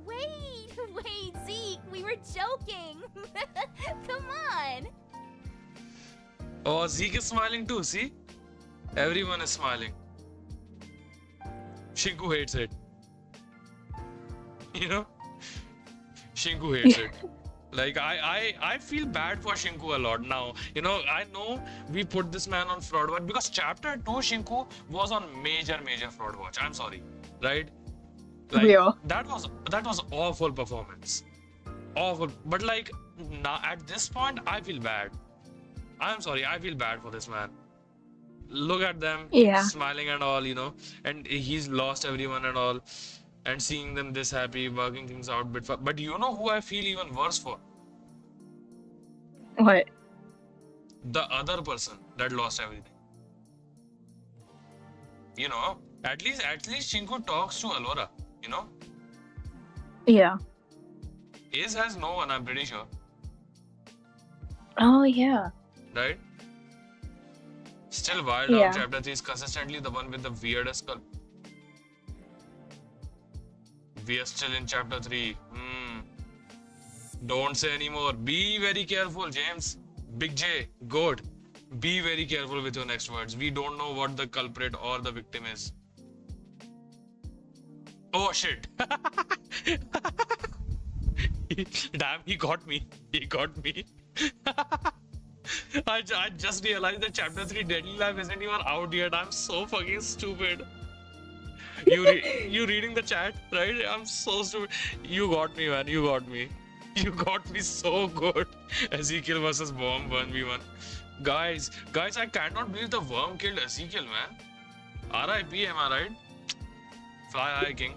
Wait, Zeke, we were joking. Come on. Oh, Zeke is smiling too, see? Everyone is smiling. Shinku hates it. You know? Shinku hates it. Like, I feel bad for Shinku a lot now. You know, I know we put this man on fraud watch because chapter 2 Shinku was on major fraud watch. I'm sorry. Right? Like, Real. That was awful performance. Awful. But like, now at this point, I feel bad. I'm sorry, I feel bad for this man. Look at them, Yeah. smiling and all, you know, and he's lost everyone and all, and seeing them this happy, working things out bit for. But you know who I feel even worse for? What? The other person that lost everything. You know, at least Shinku talks to Alora, you know? Yeah. Ace has no one, I'm pretty sure. Oh, yeah. Right? Still Wild Yeah. Out chapter 3 is consistently the one with the weirdest skull. We are still in chapter 3. Don't say anymore. Be very careful, James. Big J, Goat. Be very careful with your next words. We don't know what the culprit or the victim is. Oh shit. Damn, he got me. He got me. I just realized that chapter 3 Deadly Life isn't even out yet. I'm so fucking stupid. You reading the chat, right? I'm so stupid. You got me, man. You got me. You got me so good. Ezekiel versus Worm 1v1. Guys, I cannot believe the worm killed Ezekiel, man. RIP, am I right? Fly high, king.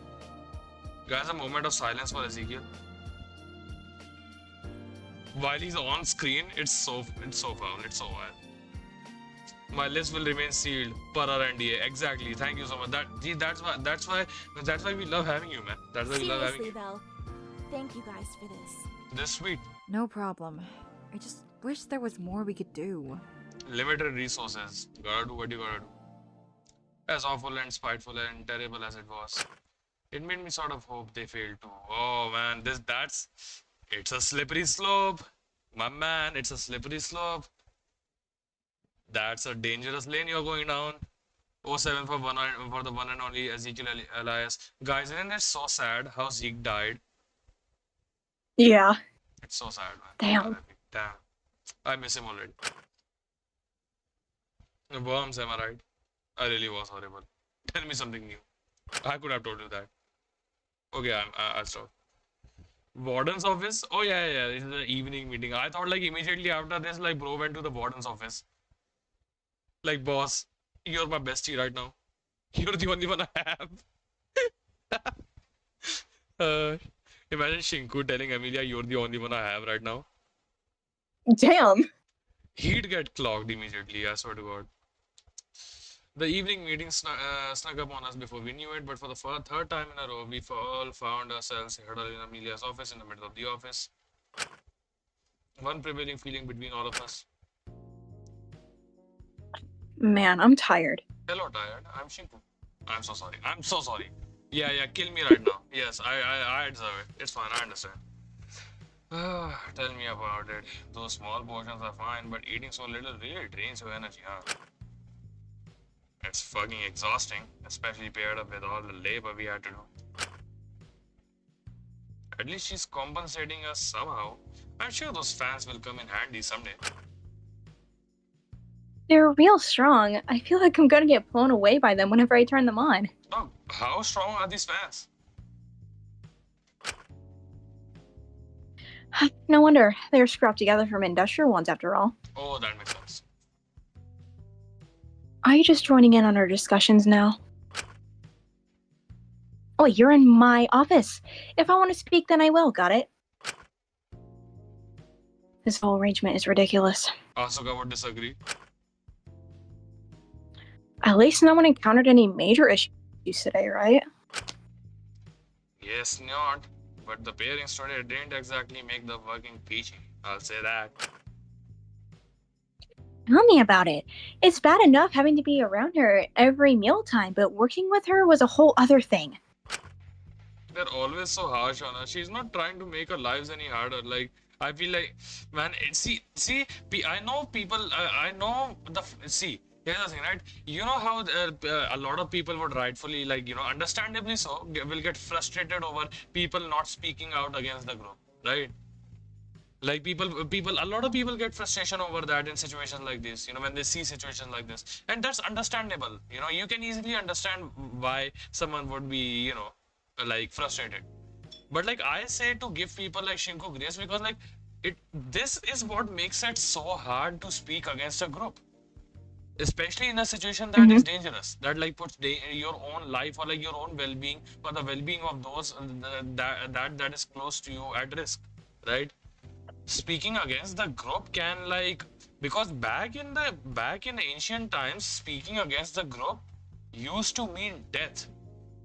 Guys, a moment of silence for Ezekiel. While he's on screen, it's so foul. It's so wild. My list will remain sealed per our NDA. Exactly. Thank you so much. That's why we love having you, man. That's why we love having Seriously, you. though, thank you guys for this. This sweet. No problem. I just wish there was more we could do. Limited resources. Gotta do what you gotta do. As awful and spiteful and terrible as it was, it made me sort of hope they failed too. Oh man, it's a slippery slope. My man, it's a slippery slope. That's a dangerous lane you're going down. Oh 07 for the one and only Ezekiel Elias. Guys, isn't it so sad how Zeke died? Yeah. It's so sad, man. Damn. Damn. I miss him already. Worms, am I right? I really was horrible. Tell me something new. I could have told you that. Okay, I'll stop. Warden's office? Oh yeah, it's the evening meeting. I thought like immediately after this, like bro went to the warden's office. Like, boss, you're my bestie right now. You're the only one I have. Imagine Shinku telling Amelia, you're the only one I have right now. Damn. He'd get clogged immediately, I swear to God. The evening meeting snuck up on us before we knew it, but for the third time in a row, we all found ourselves huddled in Amelia's office in the middle of the office. One prevailing feeling between all of us. Man, I'm tired. Hello, tired. I'm Shinku. I'm so sorry. I'm so sorry. Yeah, kill me right now. Yes, I deserve it. It's fine, I understand. Tell me about it. Those small portions are fine, but eating so little really drains your energy, huh? It's fucking exhausting, especially paired up with all the labor we had to do. At least she's compensating us somehow. I'm sure those fans will come in handy someday. They're real strong. I feel like I'm gonna get blown away by them whenever I turn them on. Oh, how strong are these fans? No wonder they're scrapped together from industrial ones after all. Oh, that makes sense. Are you just joining in on our discussions now? Oh, you're in my office. If I want to speak, then I will. Got it? This whole arrangement is ridiculous. Asuka would disagree. At least no one encountered any major issues today, right? Yes, not. But the pairings today didn't exactly make the working peachy. I'll say that. Tell me about it. It's bad enough having to be around her every mealtime, but working with her was a whole other thing. They're always so harsh on her. She's not trying to make her lives any harder. Like, I feel like, man, I know people, see, here's the thing, right? You know how a lot of people would rightfully, like, understandably so, will get frustrated over people not speaking out against the group, right? Like a lot of people get frustration over that in situations like this, when they see situations like this. And that's understandable. You can easily understand why someone would be, like frustrated. But like I say to give people like Shinku grace because like this is what makes it so hard to speak against a group. Especially in a situation that is dangerous, that like puts your own life or like your own well-being or the well-being of those that is close to you at risk, right? Speaking against the group can because back in ancient times, speaking against the group used to mean death,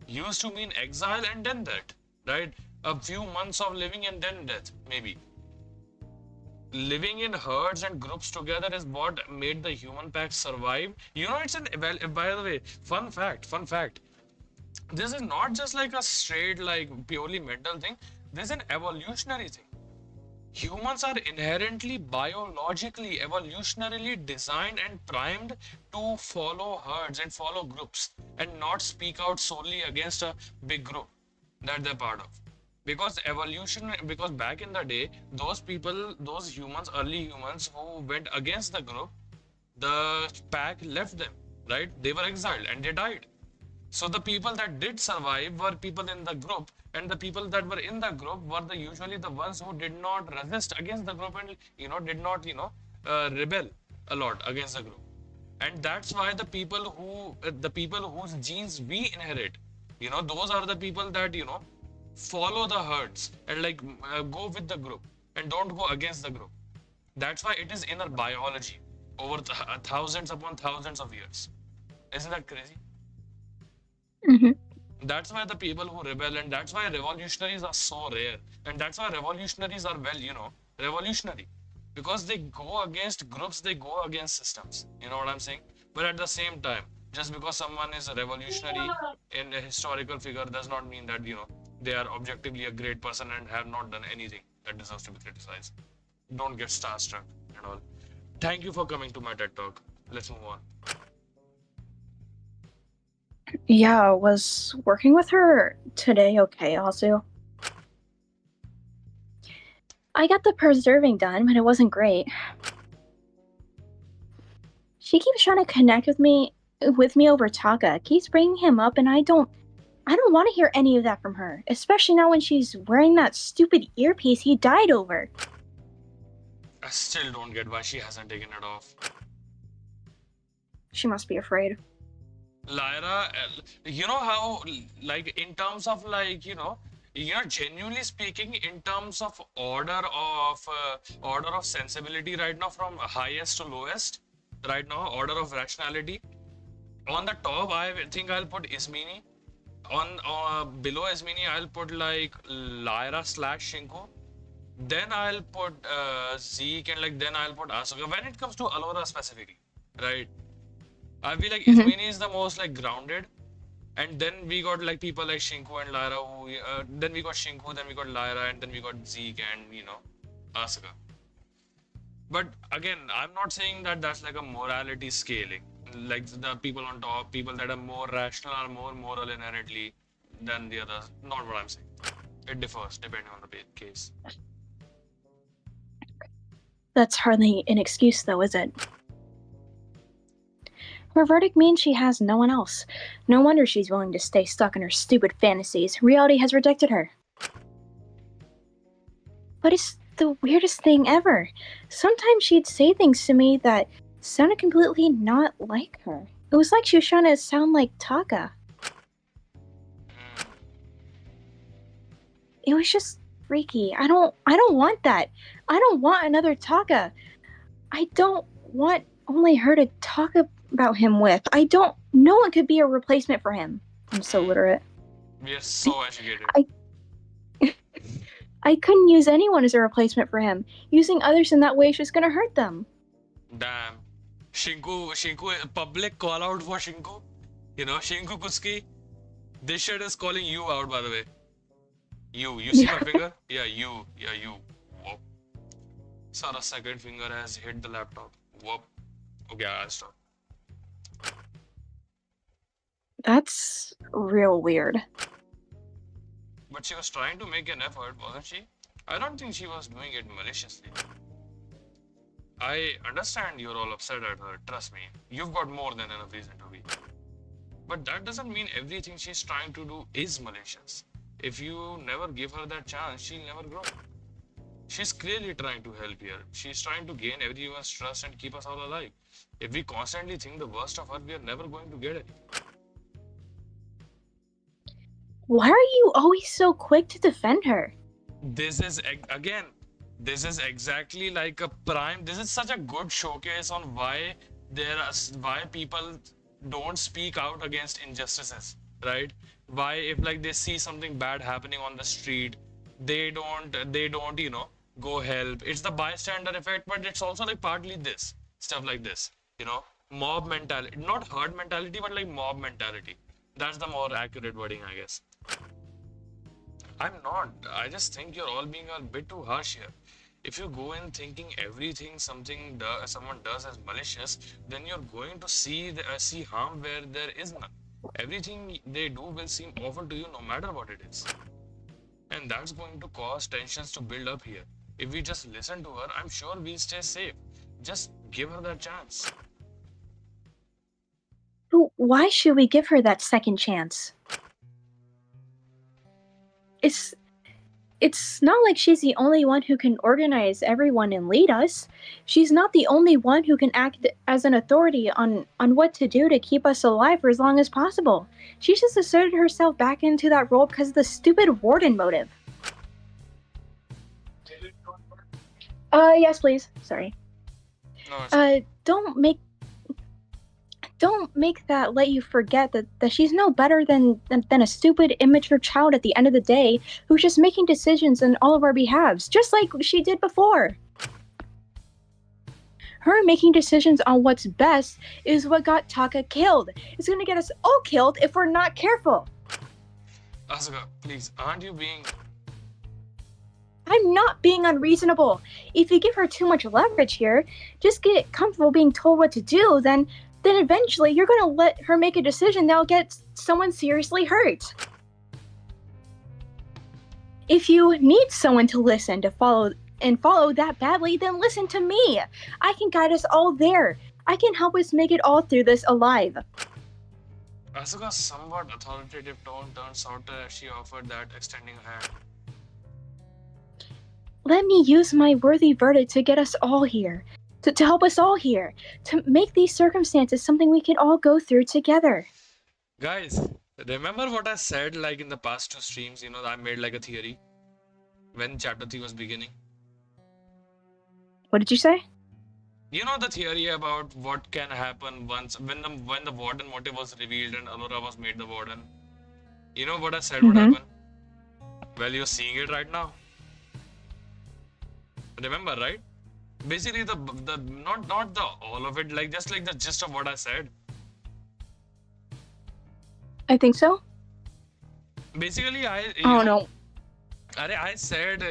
used to mean exile and then death, right? A few months of living and then death, maybe. Living in herds and groups together is what made the human pack survive. By the way, fun fact. This is not just like a straight, purely mental thing. This is an evolutionary thing. Humans are inherently biologically, evolutionarily designed and primed to follow herds and follow groups and not speak out solely against a big group that they're part of. Because back in the day, those people, those humans, early humans who went against the group, the pack left them, right? They were exiled and they died. So the people that did survive were people in the group, and the people that were in the group were usually the ones who did not resist against the group and did not rebel a lot against the group. And that's why the people whose genes we inherit, those are the people that follow the herds and go with the group and don't go against the group. That's why it is in our biology over thousands upon thousands of years. Isn't that crazy? Hmm. That's why the people who rebel, and that's why revolutionaries are so rare, and that's why revolutionaries are revolutionary, because they go against groups, they go against systems. You know what I'm saying? But at the same time, just because someone is a revolutionary in a historical figure does not mean that they are objectively a great person and have not done anything that deserves to be criticized. Don't get starstruck and all. Thank you for coming to my TED talk. Let's move on. Yeah, was working with her today okay, also? I got the preserving done, but it wasn't great. She keeps trying to connect with me over Taka. Keeps bringing him up, and I don't want to hear any of that from her, especially now when she's wearing that stupid earpiece he died over. I still don't get why she hasn't taken it off. She must be afraid. Lyra, you know how, in terms of, genuinely speaking, in terms of order of sensibility right now, from highest to lowest, right now, order of rationality. On the top, I think I'll put Ismini. On below Ismini, I'll put Lyra / Shinku. Then I'll put Zeke, and then I'll put Asuka. When it comes to Alora specifically, right? I feel like Ismini is the most grounded, and then we got people like Shinku and Lyra. Then we got Shinku, then we got Lyra, and then we got Zeke and Asuka. But again, I'm not saying that that's a morality scaling. Like the people on top, people that are more rational are more moral inherently than the others. Not what I'm saying. It differs depending on the case. That's hardly an excuse, though, is it? Her verdict means she has no one else. No wonder she's willing to stay stuck in her stupid fantasies. Reality has rejected her. But it's the weirdest thing ever. Sometimes she'd say things to me that sounded completely not like her. It was like she was trying to sound like Taka. It was just freaky. I don't want that. I don't want another Taka. I don't want only her to talk about him with. No one could be a replacement for him. I'm so literate. We are so educated. I couldn't use anyone as a replacement for him. Using others in that way is just gonna hurt them. Damn. Shinku, public call out for Shinku. Shinku Kuski. This shit is calling you out, by the way. You see my finger? Yeah, you. Whoop. Sarah's second finger has hit the laptop. Whoop. Okay, I'll stop. That's real weird. But she was trying to make an effort, wasn't she? I don't think she was doing it maliciously. I understand you're all upset at her, trust me. You've got more than enough reason to be. But that doesn't mean everything she's trying to do is malicious. If you never give her that chance, she'll never grow. She's clearly trying to help here. She's trying to gain everyone's trust and keep us all alive. If we constantly think the worst of her, we are never going to get it. Why are you always so quick to defend her? This is exactly like a prime. This is such a good showcase on why people don't speak out against injustices, right? Why, if they see something bad happening on the street, they don't go help. It's the bystander effect, but it's also partly this stuff like this, mob mentality, not herd mentality, but mob mentality. That's the more accurate wording, I guess. I'm not. I just think you're all being a bit too harsh here. If you go in thinking everything someone does is malicious, then you're going to see harm where there is none. Everything they do will seem awful to you no matter what it is. and that's going to cause tensions to build up here. If we just listen to her, I'm sure we'll stay safe. Just give her that chance. But why should we give her that second chance? It's not like she's the only one who can organize everyone and lead us. She's not the only one who can act as an authority on what to do to keep us alive for as long as possible. She just asserted herself back into that role because of the stupid warden motive. Yes, please. Sorry. No, Don't make that let you forget that she's no better than a stupid, immature child at the end of the day who's just making decisions on all of our behalves, just like she did before. Her making decisions on what's best is what got Taka killed. It's gonna get us all killed if we're not careful. Asuka, please, aren't you being... I'm not being unreasonable. If you give her too much leverage here, just get comfortable being told what to do, then eventually you're gonna let her make a decision that'll get someone seriously hurt. If you need someone to listen to follow that badly, then listen to me. I can guide us all there. I can help us make it all through this alive. Asuka's somewhat authoritative tone turns out she offered that extending a hand. Let me use my worthy verdict to get us all here. To help us all here. To make these circumstances something we can all go through together. Guys, remember what I said like in the past 2 streams, you know, I made like a theory when chapter 3 was beginning. What did you say? You know the theory about what can happen once when the warden motive was revealed and Alora was made the warden. You know what I said would happen? Well, you're seeing it right now. Remember, right? Basically the not the all of it, like just like the gist of what I said. I think so. Basically, I No. I said,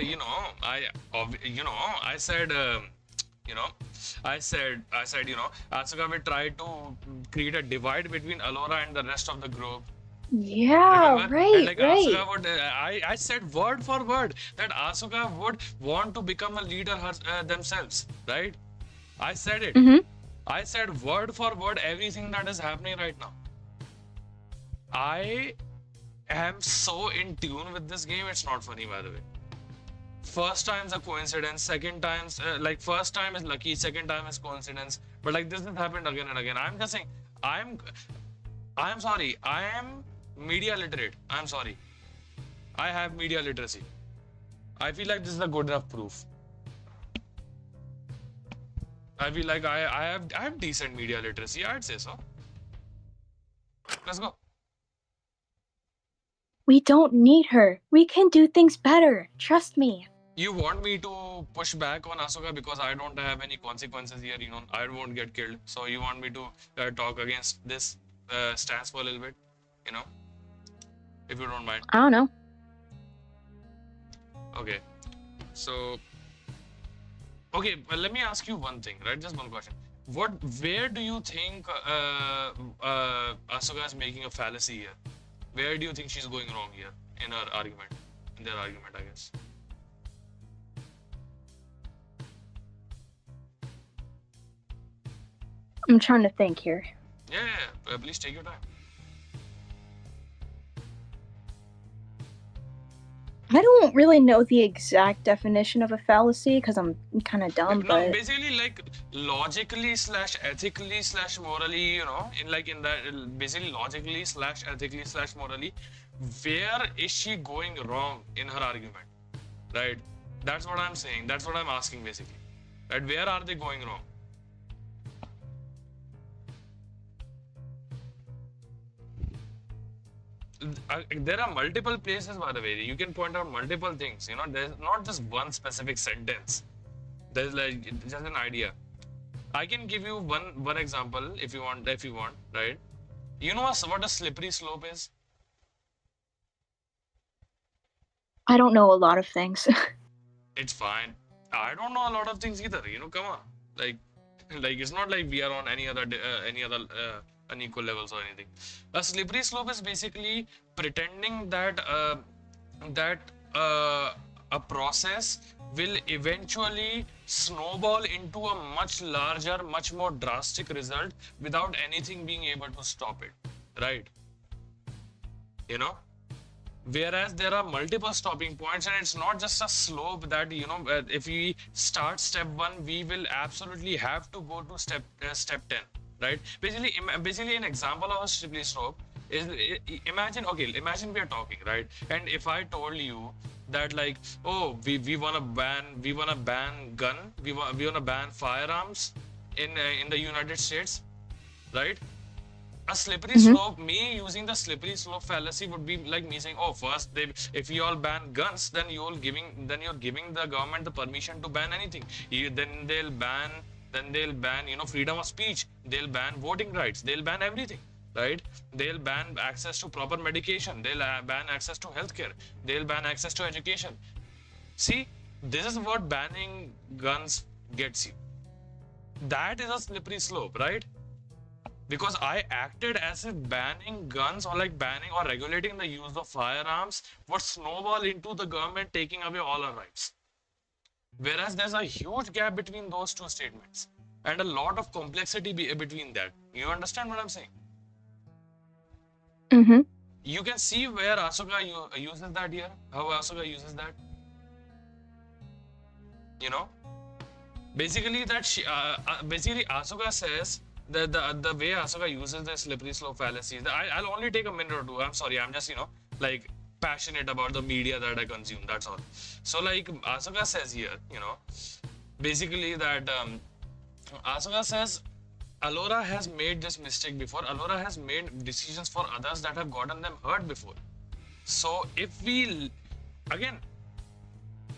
Asuka will try to create a divide between Alora and the rest of the group. Yeah, Remember? right, And like right. Asuka would, I said word for word that Asuka would want to become a leader themselves, right? I said it. Mm-hmm. I said word for word everything that is happening right now. I am so in tune with this game, it's not funny, by the way. First time's a coincidence, second time's first time is lucky, second time is coincidence, but like this has happened again and again. I'm just saying, I'm sorry, I am media literate. I'm sorry, I have media literacy. I feel like this is a good enough proof. I feel like I have decent media literacy, I'd say so. Let's go. We don't need her. We can do things better. Trust me. You want me to push back on Asuka because I don't have any consequences here, you know, I won't get killed. So you want me to talk against this stance for a little bit, you know, if you don't mind. I don't know. Okay, so, okay, well, let me ask you one thing, right? Just one question. Where do you think Asuka is making a fallacy here? Where do you think she's going wrong here in her argument, in their argument, I guess? I'm trying to think here. Yeah, please take your time. I don't really know the exact definition of a fallacy because I'm kind of dumb, No, but basically like logically / ethically / morally, you know, in that basically logically / ethically / morally, where is she going wrong in her argument, right? That's what I'm saying. That's what I'm asking basically, right? Where are they going wrong? There are multiple places, by the way. You can point out multiple things. You know, there's not just one specific sentence. There's like just an idea. I can give you one example if you want, right? You know what a slippery slope is? I don't know a lot of things. It's fine. I don't know a lot of things either. You know, come on. Like it's not like we are on any other unequal levels or anything. A slippery slope is basically pretending that a process will eventually snowball into a much larger, much more drastic result without anything being able to stop it, right? You know, whereas there are multiple stopping points, and it's not just a slope that, you know, if we start step 1, we will absolutely have to go to step 10, right? Basically an example of a slippery slope is, imagine, okay, imagine we are talking, right? And if I told you that, like, oh, we want to ban gun, we want to ban firearms in the United States, right? A slippery slope, me using the slippery slope fallacy would be like me saying, oh, first if you all ban guns, then you're giving the government the permission to ban anything. Then they'll ban, you know, freedom of speech. They'll ban voting rights. They'll ban everything, right? They'll ban access to proper medication. They'll ban access to healthcare. They'll ban access to education. See, this is what banning guns gets you. That is a slippery slope, right? Because I acted as if banning guns, or like banning or regulating the use of firearms, would snowball into the government taking away all our rights. Whereas there's a huge gap between those two statements and a lot of complexity between that. You understand what I'm saying? Mm-hmm. You can see where Asuka uses that here, how Asuka uses that. You know, basically that basically Asuka says, the way Asuka uses the slippery slope fallacy, I'll only take a minute or two. I'm sorry, I'm just, you know, like passionate about the media that I consume. That's all. So like Asuka says here, you know, basically that Asuka says Allura has made this mistake before. Allura has made decisions for others that have gotten them hurt before. So if we, again,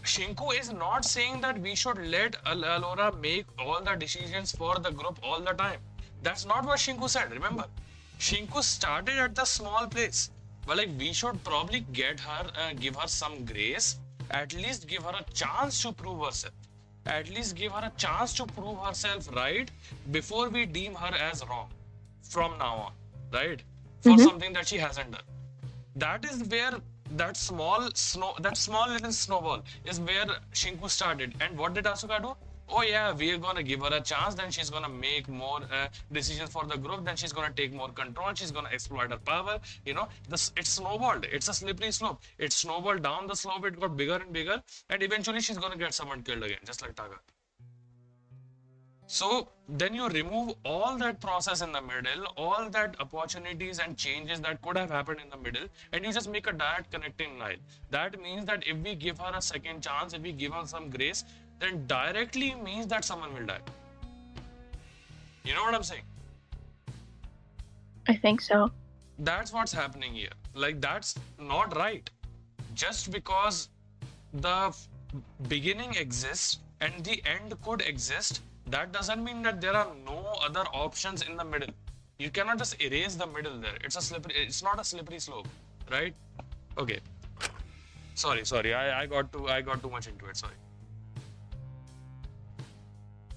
Shinku is not saying that we should let Allura make all the decisions for the group all the time. That's not what Shinku said, remember? Shinku started at the small place. But like, we should probably get her, give her some grace, at least give her a chance to prove herself. At least give her a chance to prove herself right before we deem her as wrong from now on, right? For something that she hasn't done. That is where that small little snowball is where Shinku started. And what did Asuka do? Oh yeah, we are gonna give her a chance, then she's gonna make more decisions for the group, then she's gonna take more control, she's gonna exploit her power. You know, it snowballed. It's a slippery slope. It snowballed down the slope, it got bigger and bigger, and eventually she's gonna get someone killed again, just like Taga. So then you remove all that process in the middle, all that opportunities and changes that could have happened in the middle, and you just make a direct connecting line. That means that if we give her a second chance, if we give her some grace, then directly means that someone will die. You know what I'm saying? I think so. That's what's happening here. Like, that's not right. Just because the beginning exists and the end could exist, that doesn't mean that there are no other options in the middle. You cannot just erase the middle there. It's not a slippery slope, right? Okay. Sorry. I got too much into it. Sorry.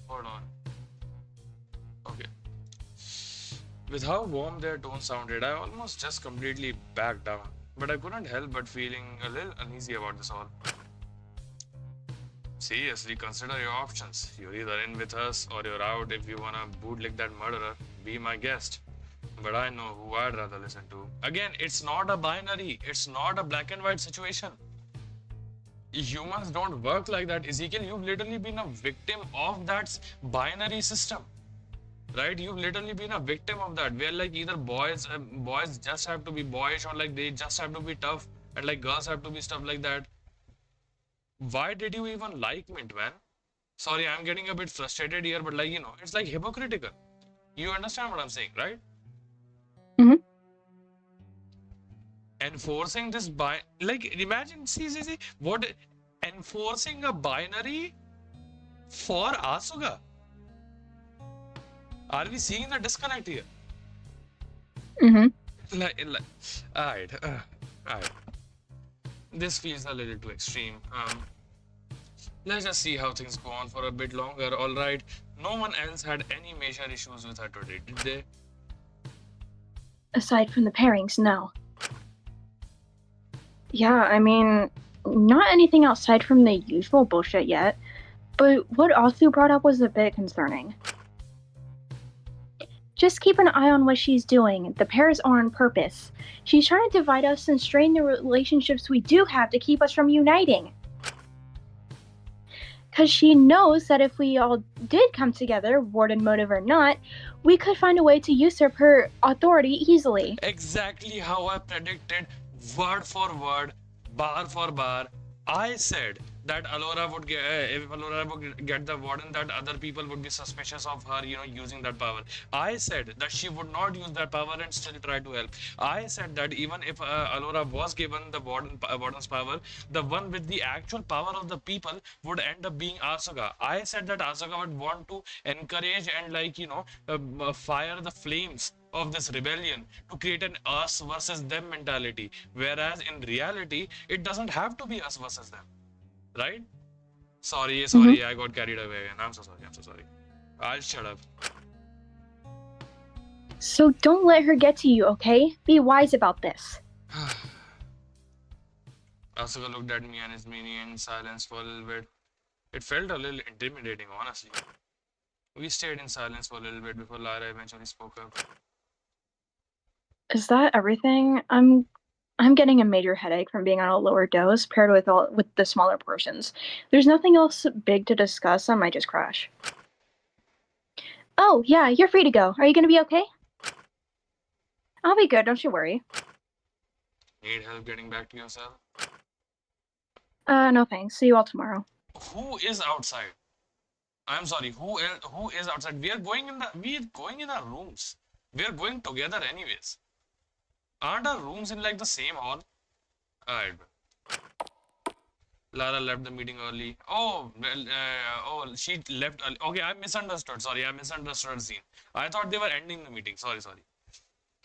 Hold on. Okay. With how warm their tone sounded, I almost just completely backed down. But I couldn't help but feeling a little uneasy about this all. Seriously, consider your options. You're either in with us or you're out. If you wanna bootlick that murderer, be my guest. But I know who I'd rather listen to. Again, it's not a binary. It's not a black and white situation. Humans don't work like that. Ezekiel, you've literally been a victim of that binary system, right? You've literally been a victim of that, where like either boys just have to be boyish, or like they just have to be tough, and like girls have to be stuff like that. Why did you even like Mint, man? Sorry, I'm getting a bit frustrated here, but like, you know, it's like hypocritical. You understand what I'm saying, right? Mm-hmm. Enforcing this like, imagine, see, what, enforcing a binary for Asuka. Are we seeing the disconnect here? Mm-hmm. Alright. This feels a little too extreme. Let's just see how things go on for a bit longer. Alright. No one else had any major issues with her today, did they? Aside from the pairings, no. Yeah, I mean, Not anything outside from the usual bullshit yet, but what Asu brought up was a bit concerning. Just keep an eye on what she's doing. The pairs are on purpose. She's trying to divide us and strain the relationships we do have to keep us from uniting. Because she knows that if we all did come together, warden motive or not, we could find a way to usurp her authority easily. Exactly how I predicted, word for word, bar for bar. I said that Alora would get, if Alora would get the warden, that other people would be suspicious of her, using that power. I said that she would not use that power and still try to help. I said that even if Alora was given the warden's power, the one with the actual power of the people would end up being Asuka. I said that Asuka would want to encourage and fire the flames of this rebellion to create an us versus them mentality, whereas in reality it doesn't have to be us versus them, right? Sorry, I got carried away again. I'm so sorry. I'll shut up. So don't let her get to you, okay? Be wise about this. Asuka looked at me and his meaning in silence for a little bit. It felt a little intimidating, honestly. We stayed in silence for a little bit before Lara eventually spoke up. Is that everything? I'm getting a major headache from being on a lower dose paired with the smaller portions. There's nothing else big to discuss. I might just crash. Oh, yeah, you're free to go. Are you gonna be okay? I'll be good, don't you worry. Need help getting back to yourself? No thanks. See you all tomorrow. Who is outside? I'm sorry, who is outside? We are going in our rooms. We are going together anyways. Aren't our rooms in like the same hall? Alright. Lara left the meeting early. Oh, well, she left early. Okay, I misunderstood. Sorry, I misunderstood the scene. I thought they were ending the meeting. Sorry.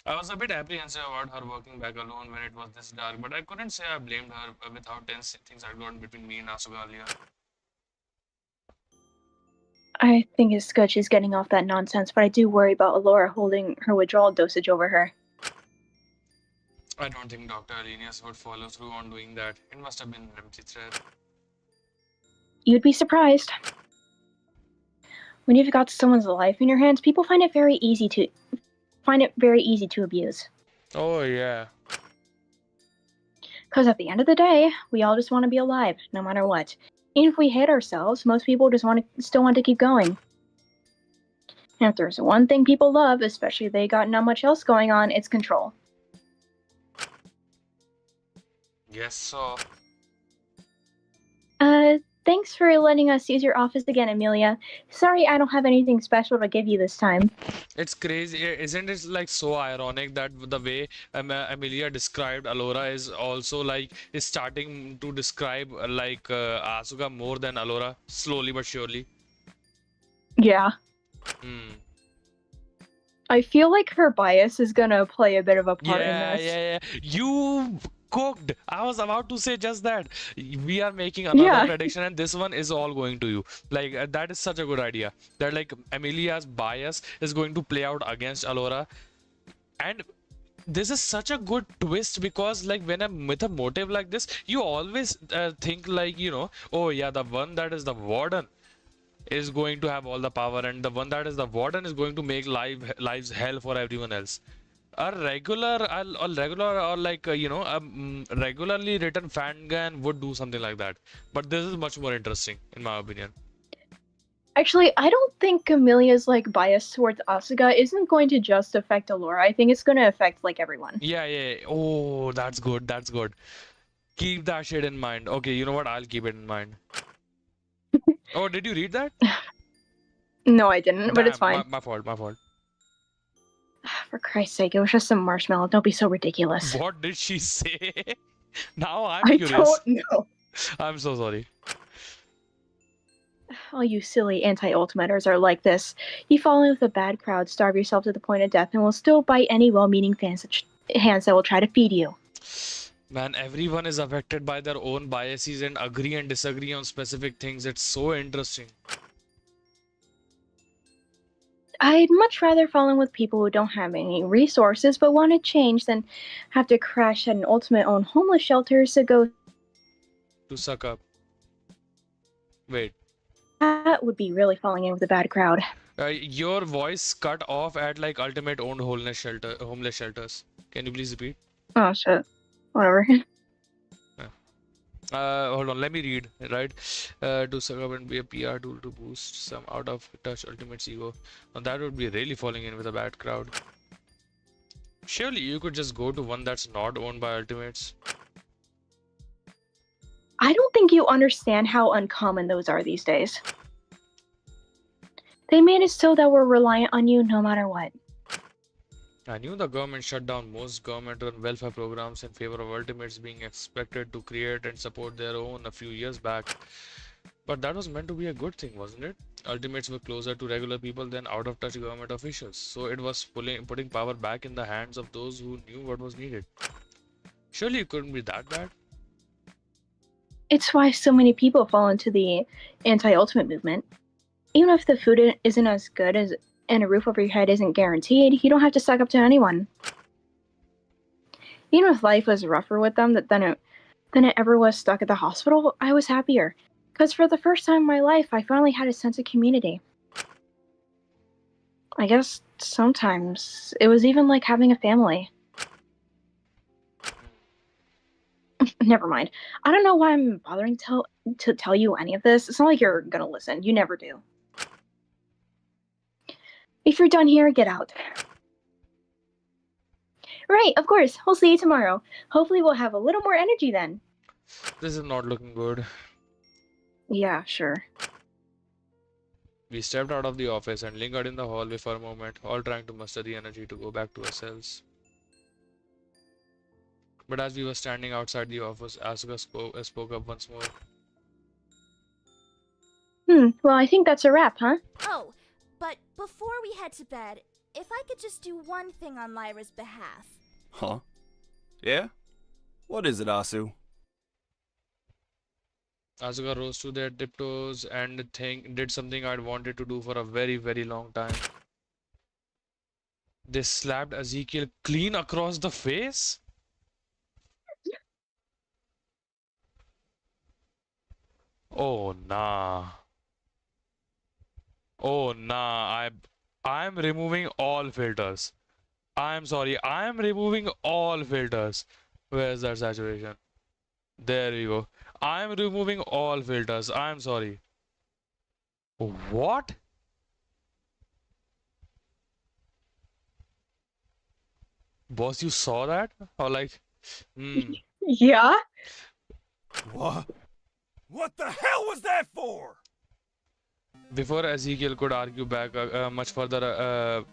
I was a bit apprehensive about her working back alone when it was this dark, but I couldn't say I blamed her with how tense things had gone between me and Asuka earlier. I think it's good she's getting off that nonsense, but I do worry about Alora holding her withdrawal dosage over her. I don't think Dr. Alenius would follow through on doing that. It must have been an empty threat. You'd be surprised. When you've got someone's life in your hands, people find it very easy to abuse. Oh, yeah. Because at the end of the day, we all just want to be alive, no matter what. Even if we hate ourselves, most people just still want to keep going. And if there's one thing people love, especially if they got not much else going on, it's control. Yes, so. Thanks for letting us use your office again, Amelia. Sorry I don't have anything special to give you this time. It's crazy, isn't it like so ironic that the way Amelia described Alora is also is starting to describe Asuka more than Alora, slowly but surely. Yeah. Hmm. I feel like her bias is gonna play a bit of a part in this. Yeah. You cooked. I was about to say just that. We are making another prediction, and this one is all going to you. That is such a good idea. That Amelia's bias is going to play out against Alora, and this is such a good twist because when I'm with a motive like this, you always think oh yeah, the one that is the warden is going to have all the power, and the one that is the warden is going to make lives hell for everyone else. A regularly written fan would do something like that, but this is much more interesting in my opinion. Actually, I don't think Amelia's bias towards Asuka isn't going to just affect Alora. I think it's going to affect everyone. Yeah. Oh, that's good. Keep that shit in mind. Okay, you know what? I'll keep it in mind. Oh, did you read that? No, I didn't, but it's fine. My fault. For Christ's sake, it was just some marshmallow. Don't be so ridiculous. What did she say? Now I'm I curious. don't know. I'm so sorry. All you silly anti-ultimaters are like this. You fall in with a bad crowd, starve yourself to the point of death, and will still bite any well-meaning hands that will try to feed you. Man, everyone is affected by their own biases and agree and disagree on specific things. It's so interesting. I'd much rather fall in with people who don't have any resources but want to change than have to crash at an ultimate owned homeless shelter to go To suck up. Wait. That would be really falling in with a bad crowd. Your voice cut off at like ultimate owned homeless shelters. Can you please repeat? Oh shit. Whatever. Hold on, let me read. Right, to suck up and be a PR tool to boost some out of touch ultimate's ego. Now that would be really falling in with a bad crowd. Surely you could just go to one that's not owned by ultimates. I don't think you understand how uncommon those are these days. They made it so that we're reliant on you no matter what. I knew the government shut down most government-run welfare programs in favor of ultimates being expected to create and support their own a few years back. But that was meant to be a good thing, wasn't it? Ultimates were closer to regular people than out-of-touch government officials, so it was putting power back in the hands of those who knew what was needed. Surely it couldn't be that bad. It's why so many people fall into the anti-ultimate movement. Even if the food isn't as good as and a roof over your head isn't guaranteed, you don't have to suck up to anyone. Even if life was rougher with them than it ever was stuck at the hospital, I was happier. Because for the first time in my life, I finally had a sense of community. I guess sometimes it was even like having a family. Never mind. I don't know why I'm bothering to tell you any of this. It's not like you're gonna listen. You never do. If you're done here, get out. Right, of course. We'll see you tomorrow. Hopefully we'll have a little more energy then. This is not looking good. Yeah, sure. We stepped out of the office and lingered in the hallway for a moment, all trying to muster the energy to go back to our cells. But as we were standing outside the office, Asuka spoke up once more. Well, I think that's a wrap, huh? Oh, but before we head to bed, if I could just do one thing on Lyra's behalf. Huh? Yeah? What is it, Asu? Asuka rose to their tiptoes and did something I'd wanted to do for a very, very long time. They slapped Ezekiel clean across the face? Oh nah. Oh nah. I'm removing all filters. I'm sorry. I'm removing all filters. Where's that saturation? There we go. I'm removing all filters. I'm sorry. What? Boss, you saw that? Or like, Yeah? What? What the hell was that for? Before Ezekiel could argue back much further,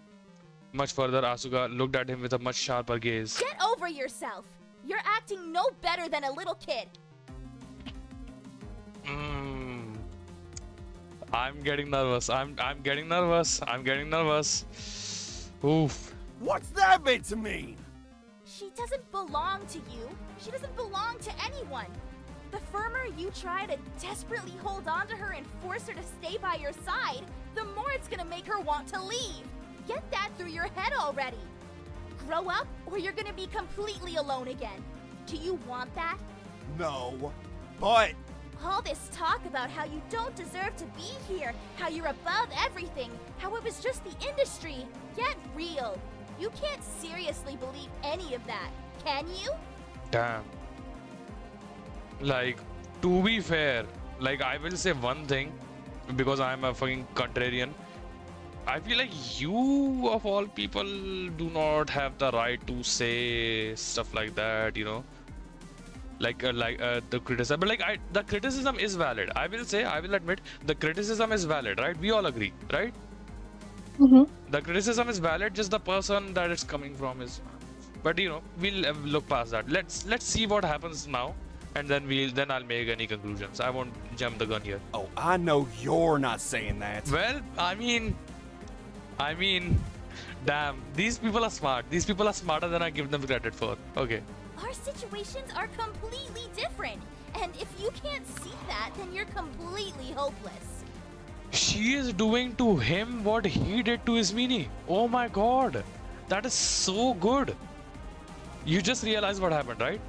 Asuka looked at him with a much sharper gaze. Get over yourself! You're acting no better than a little kid. I'm getting nervous. I'm getting nervous. I'm getting nervous. Oof. What's that meant to mean? She doesn't belong to you. She doesn't belong to anyone. The firmer you try to desperately hold on to her and force her to stay by your side, the more it's gonna make her want to leave. Get that through your head already. Grow up, or you're gonna be completely alone again. Do you want that? No, but... All this talk about how you don't deserve to be here, how you're above everything, how it was just the industry. Get real. You can't seriously believe any of that, can you? Damn. Like, to be fair, like I will say one thing, because I'm a fucking contrarian. I feel like you, of all people, do not have the right to say stuff like that, you know? The criticism, but the criticism is valid. I will admit, the criticism is valid, right? We all agree, right? The criticism is valid, just the person that it's coming from is. But you know, we'll look past that. Let's see what happens now, and then I'll make any conclusions. I won't jump the gun here. Oh, I know you're not saying that. Well, I mean, damn, these people are smart. These people are smarter than I give them credit for. Okay. Our situations are completely different. And if you can't see that, then you're completely hopeless. She is doing to him what he did to Ismini. Oh my god. That is so good. You just realized what happened, right?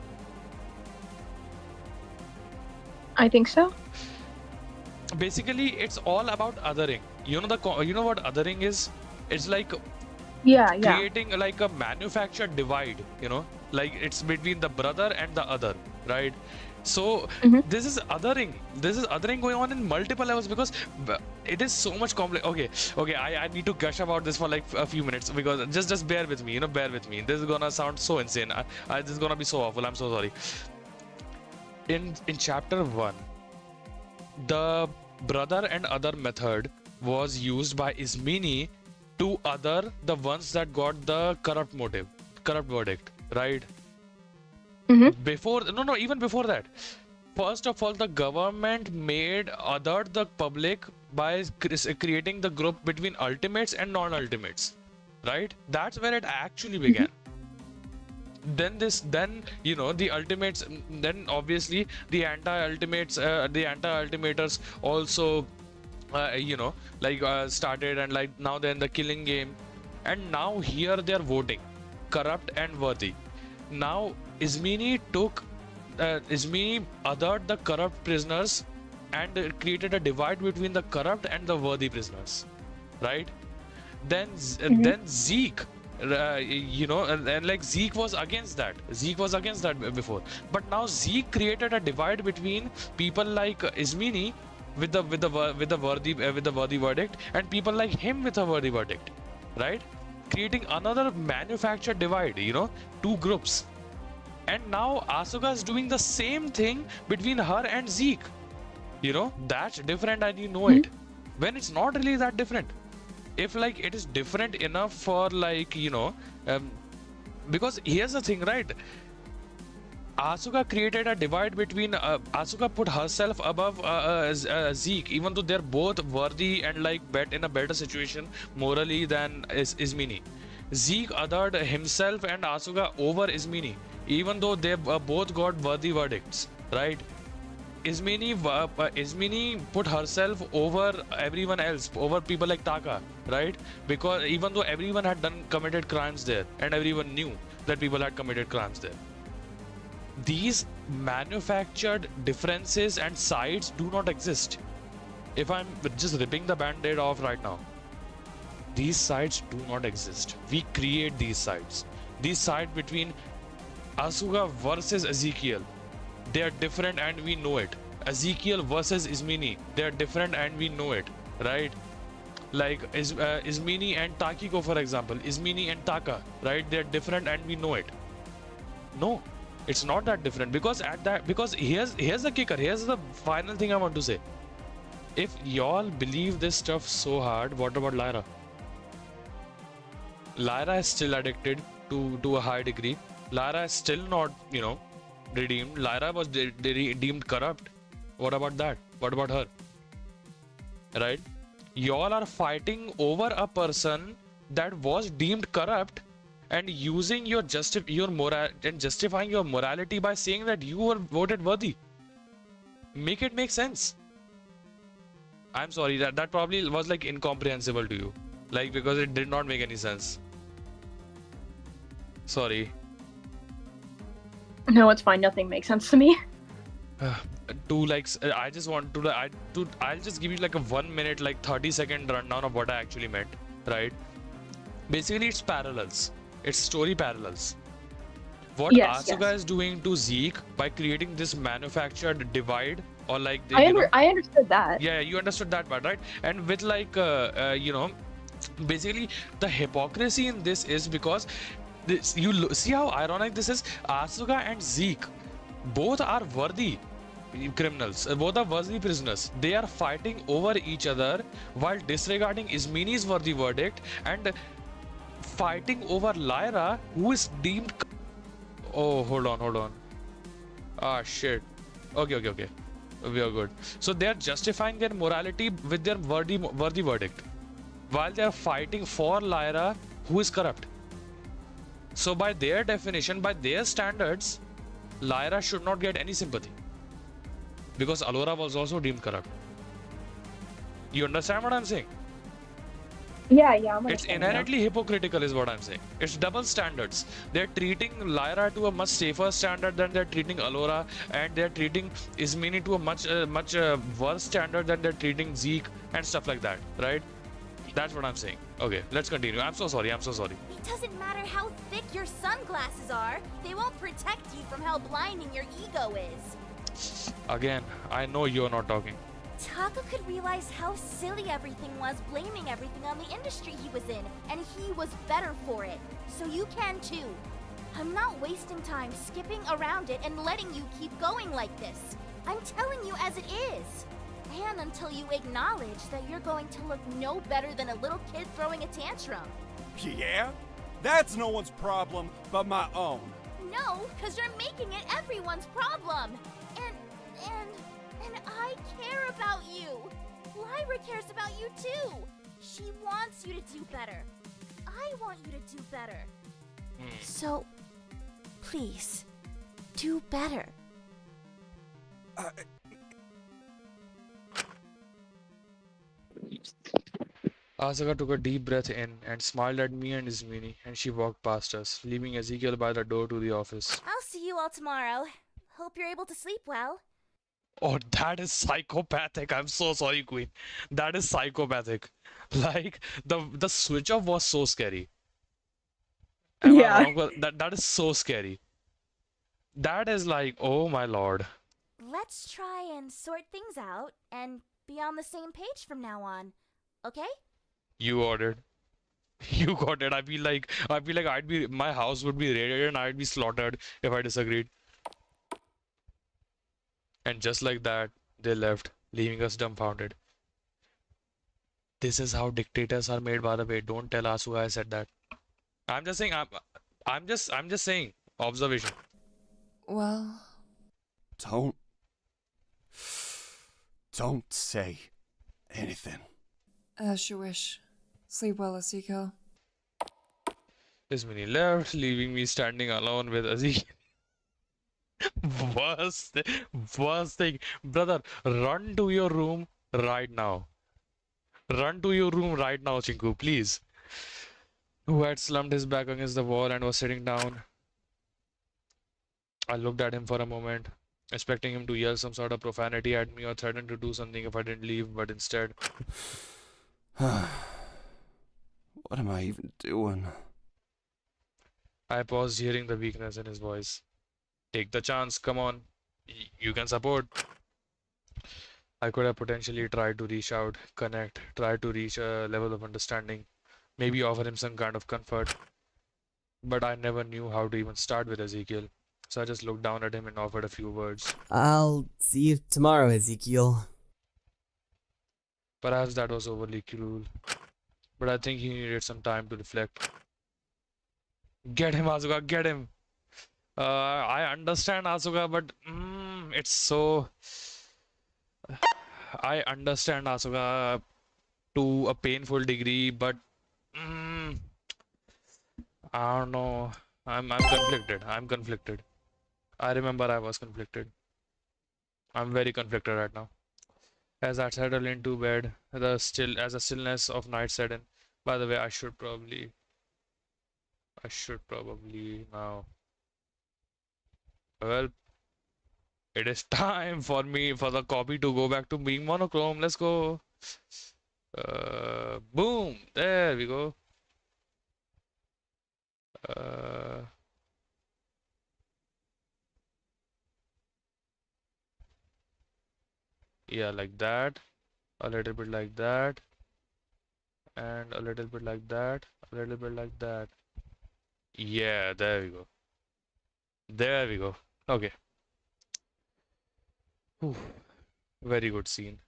I think so. Basically, it's all about othering. You know what othering is? It's like Yeah. creating like a manufactured divide, like it's between the brother and the other, right? So Mhm. this is othering going on in multiple levels because it is so much complex. Okay, I need to gush about this for like a few minutes because just bear with me, bear with me. This is gonna sound so insane. This is gonna be so awful. I'm so sorry. In chapter 1, the brother and other method was used by Ismini to other the ones that got the corrupt verdict, right? Mhm. Even before that. First of all, the government made other the public by creating the group between ultimates and non-ultimates, right? That's where it actually began. Then the ultimates, then obviously the anti-ultimators also started, and like now they're in the killing game, and now here they're voting corrupt and worthy. Now Ismini othered the corrupt prisoners and created a divide between the corrupt and the worthy prisoners, right? Then Zeke, and like Zeke was against that. Before, but now Zeke created a divide between people like Ismini with the worthy verdict, and people like him with a worthy verdict, right? Creating another manufactured divide. Two groups. And now Asuka is doing the same thing between her and Zeke. That's different, and it. When it's not really that different. If like it is different enough for like because here's the thing, right? Asuka created a divide between Asuka put herself above Zeke, even though they're both worthy and like in a better situation morally than Ismini. Zeke othered himself and Asuka over Ismini, even though they both got worthy verdicts, right? Ismini put herself over everyone else, over people like Taka, right? Because even though everyone had committed crimes there, and everyone knew that people had committed crimes there. These manufactured differences and sides do not exist. If I'm just ripping the band-aid off right now, these sides do not exist. We create these sides. These sides between Asuka versus Ezekiel, they are different and we know it. Ezekiel versus Ismini, they are different and we know it, right? Like Ismini and Takiko, for example, Ismini and Taka, right? They are different and we know it. No, it's not that different, because here's the kicker. Here's the final thing I want to say. If y'all believe this stuff so hard, what about Lyra? Lyra is still addicted to a high degree. Lyra is still not, redeemed. Lyra was deemed corrupt. What about that? What about her? Right? Y'all are fighting over a person that was deemed corrupt and using justifying your morality by saying that you were voted worthy. Make it make sense. I'm sorry, that probably was like incomprehensible to you. Like, because it did not make any sense. Sorry. No, it's fine. Nothing makes sense to me. I just want to I'll just give you like a 1 minute, like 30-second rundown of what I actually meant, right? Basically, it's parallels. It's story parallels. What Asuka is doing to Zeke by creating this manufactured divide, or like I understood that. Yeah, you understood that part, right? And with like basically the hypocrisy in this is because see how ironic this is. Asuka and Zeke both are worthy criminals, both are worthy prisoners. They are fighting over each other while disregarding Ismini's worthy verdict and fighting over Lyra, who is deemed. Oh, hold on. Ah, shit. Okay. We are good. So they are justifying their morality with their worthy verdict, while they are fighting for Lyra, who is corrupt. So by their definition, by their standards, Lyra should not get any sympathy, because Alora was also deemed corrupt. You understand what I'm saying? Yeah, I'm It's understanding now. inherently hypocritical, is what I'm saying. It's double standards. They're treating Lyra to a much safer standard than they're treating Alora, and they're treating Ismini to a much worse standard than they're treating Zeke and stuff like that, right? That's what I'm saying. Okay, let's continue. I'm so sorry. I'm so sorry. It doesn't matter how thick your sunglasses are, they won't protect you from how blinding your ego is. Again, I know you're not talking. Taka could realize how silly everything was, blaming everything on the industry he was in, and he was better for it. So you can too. I'm not wasting time skipping around it and letting you keep going like this. I'm telling you as it is. And until you acknowledge that you're going to look no better than a little kid throwing a tantrum. Yeah? That's no one's problem but my own. No, because you're making it everyone's problem. And I care about you. Lyra cares about you too. She wants you to do better. I want you to do better. So, please, do better. Asuka took a deep breath in and smiled at me and Ismini, and she walked past us, leaving Ezekiel by the door to the office. I'll see you all tomorrow. Hope you're able to sleep well. Oh, that is psychopathic. I'm so sorry, Queen. That is psychopathic. Like the switch off was so scary. Am I Yeah. wrong? That is so scary. That is like, oh my lord. Let's try and sort things out and be on the same page from now on. Okay? You ordered. You got it. My house would be raided and I'd be slaughtered if I disagreed. And just like that, they left, leaving us dumbfounded. This is how dictators are made, by the way. Don't tell Asuka I said that. I'm just saying. I'm just saying. Observation. Well, Don't say anything. As you wish. Sleep well, Asiko. Ismini left, leaving me standing alone with Aziz. Worst thing. Brother, run to your room right now. Run to your room right now, Chinku, please. Who had slumped his back against the wall and was sitting down. I looked at him for a moment, expecting him to yell some sort of profanity at me or threaten to do something if I didn't leave, but instead, What am I even doing? I paused, hearing the weakness in his voice. Take the chance, come on. You can support. I could have potentially tried to reach out, connect, try to reach a level of understanding, maybe offer him some kind of comfort. But I never knew how to even start with Ezekiel. So I just looked down at him and offered a few words. I'll see you tomorrow, Ezekiel. Perhaps that was overly cruel, but I think he needed some time to reflect. Get him, Asuka, get him! I understand, Asuka, but it's so... I understand, Asuka, to a painful degree, but I don't know. I'm conflicted. I'm conflicted. I remember I was conflicted. I'm very conflicted right now. As I settled into bed, as the stillness of night set in. By the way, I should probably now. Well, it is time for the copy to go back to being monochrome. Let's go. Boom. There we go. Yeah, like that. A little bit like that. And a little bit like that. A little bit like that. Yeah, there we go. There we go. Okay. Whew. Very good scene.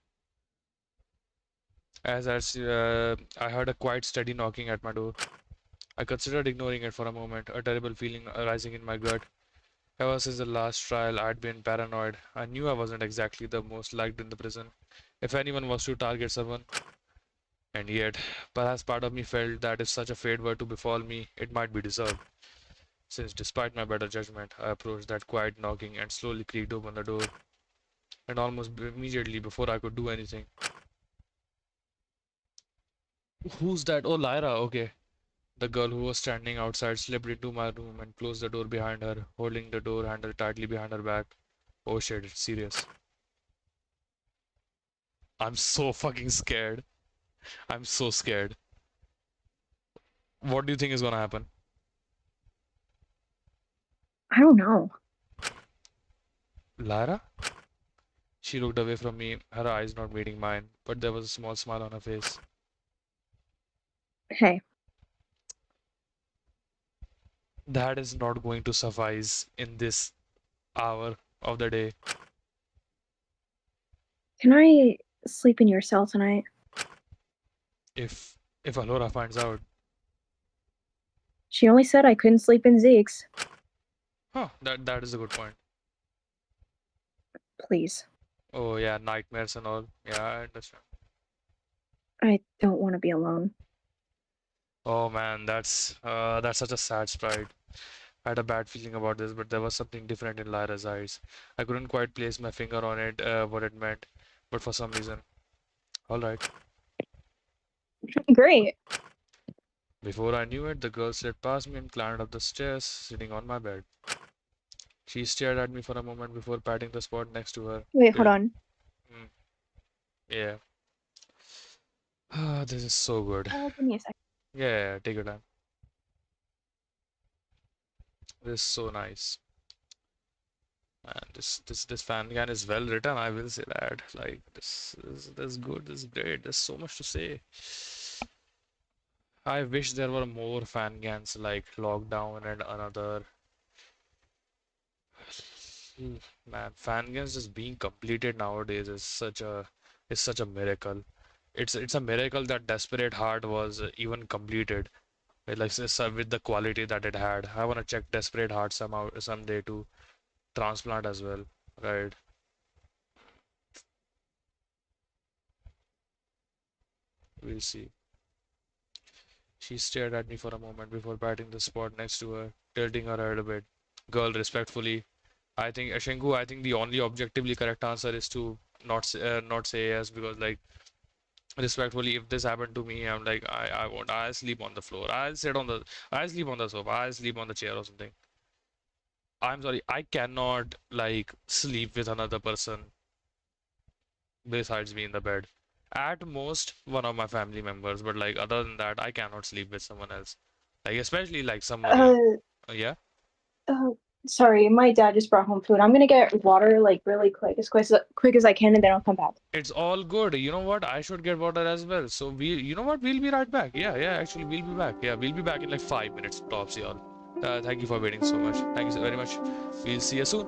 As I heard a quiet, steady knocking at my door. I considered ignoring it for a moment, a terrible feeling arising in my gut. Ever since the last trial, I'd been paranoid. I knew I wasn't exactly the most liked in the prison, if anyone was to target someone. And yet, perhaps part of me felt that if such a fate were to befall me, it might be deserved. Since, despite my better judgment, I approached that quiet knocking and slowly creaked open the door. And almost immediately, before I could do anything, Who's that? Oh, Lyra. Okay. The girl who was standing outside slipped into my room and closed the door behind her, holding the door handle tightly behind her back. Oh shit, it's serious. I'm so fucking scared. I'm so scared. What do you think is gonna happen? I don't know. Lyra? She looked away from me, her eyes not meeting mine, but there was a small smile on her face. Hey, That is not going to suffice in this hour of the day. can I sleep in your cell tonight? If Alora finds out. She only said I couldn't sleep in Zeke's. Huh, that is a good point. Please. Oh yeah, nightmares and all. Yeah, I understand. I don't want to be alone. Oh man, that's such a sad sprite. I had a bad feeling about this, but there was something different in Lyra's eyes. I couldn't quite place my finger on it, what it meant, but for some reason. All right. Great. Before I knew it, the girl slid past me and climbed up the stairs, sitting on my bed. She stared at me for a moment before patting the spot next to her. Wait, hold Till, on. mm, yeah. This is so good. Give me a second. Yeah, take your time. This is so nice. And this fan can is well written, I will say that. Like this is good, this is great. There's so much to say. I wish there were more fan gans like Lockdown and another. Hmm, Man, fan games just being completed nowadays is such a miracle. It's a miracle that Desperate Heart was even completed. With the quality that it had. I wanna check Desperate Heart someday to transplant as well. Right. We'll see. She stared at me for a moment before patting the spot next to her, tilting her head a bit. Girl, respectfully, I think the only objectively correct answer is to not say yes because like respectfully, if this happened to me, I'm like I won't. I'll sleep on the floor. I'll sleep on the sofa. I'll sleep on the chair or something. I'm sorry, I cannot like sleep with another person besides me in the bed. At most, one of my family members, but like other than that, I cannot sleep with someone else. Like especially like someone, Uh, yeah. uh, sorry, my dad just brought home food. I'm gonna get water like really quick as I can, and then I'll come back. It's all good. You know what? I should get water as well. So you know what? We'll be right back. Yeah, yeah. Actually, we'll be back. Yeah, we'll be back in like 5 minutes tops, y'all. Thank you for waiting so much. Thank you so very much. We'll see you soon.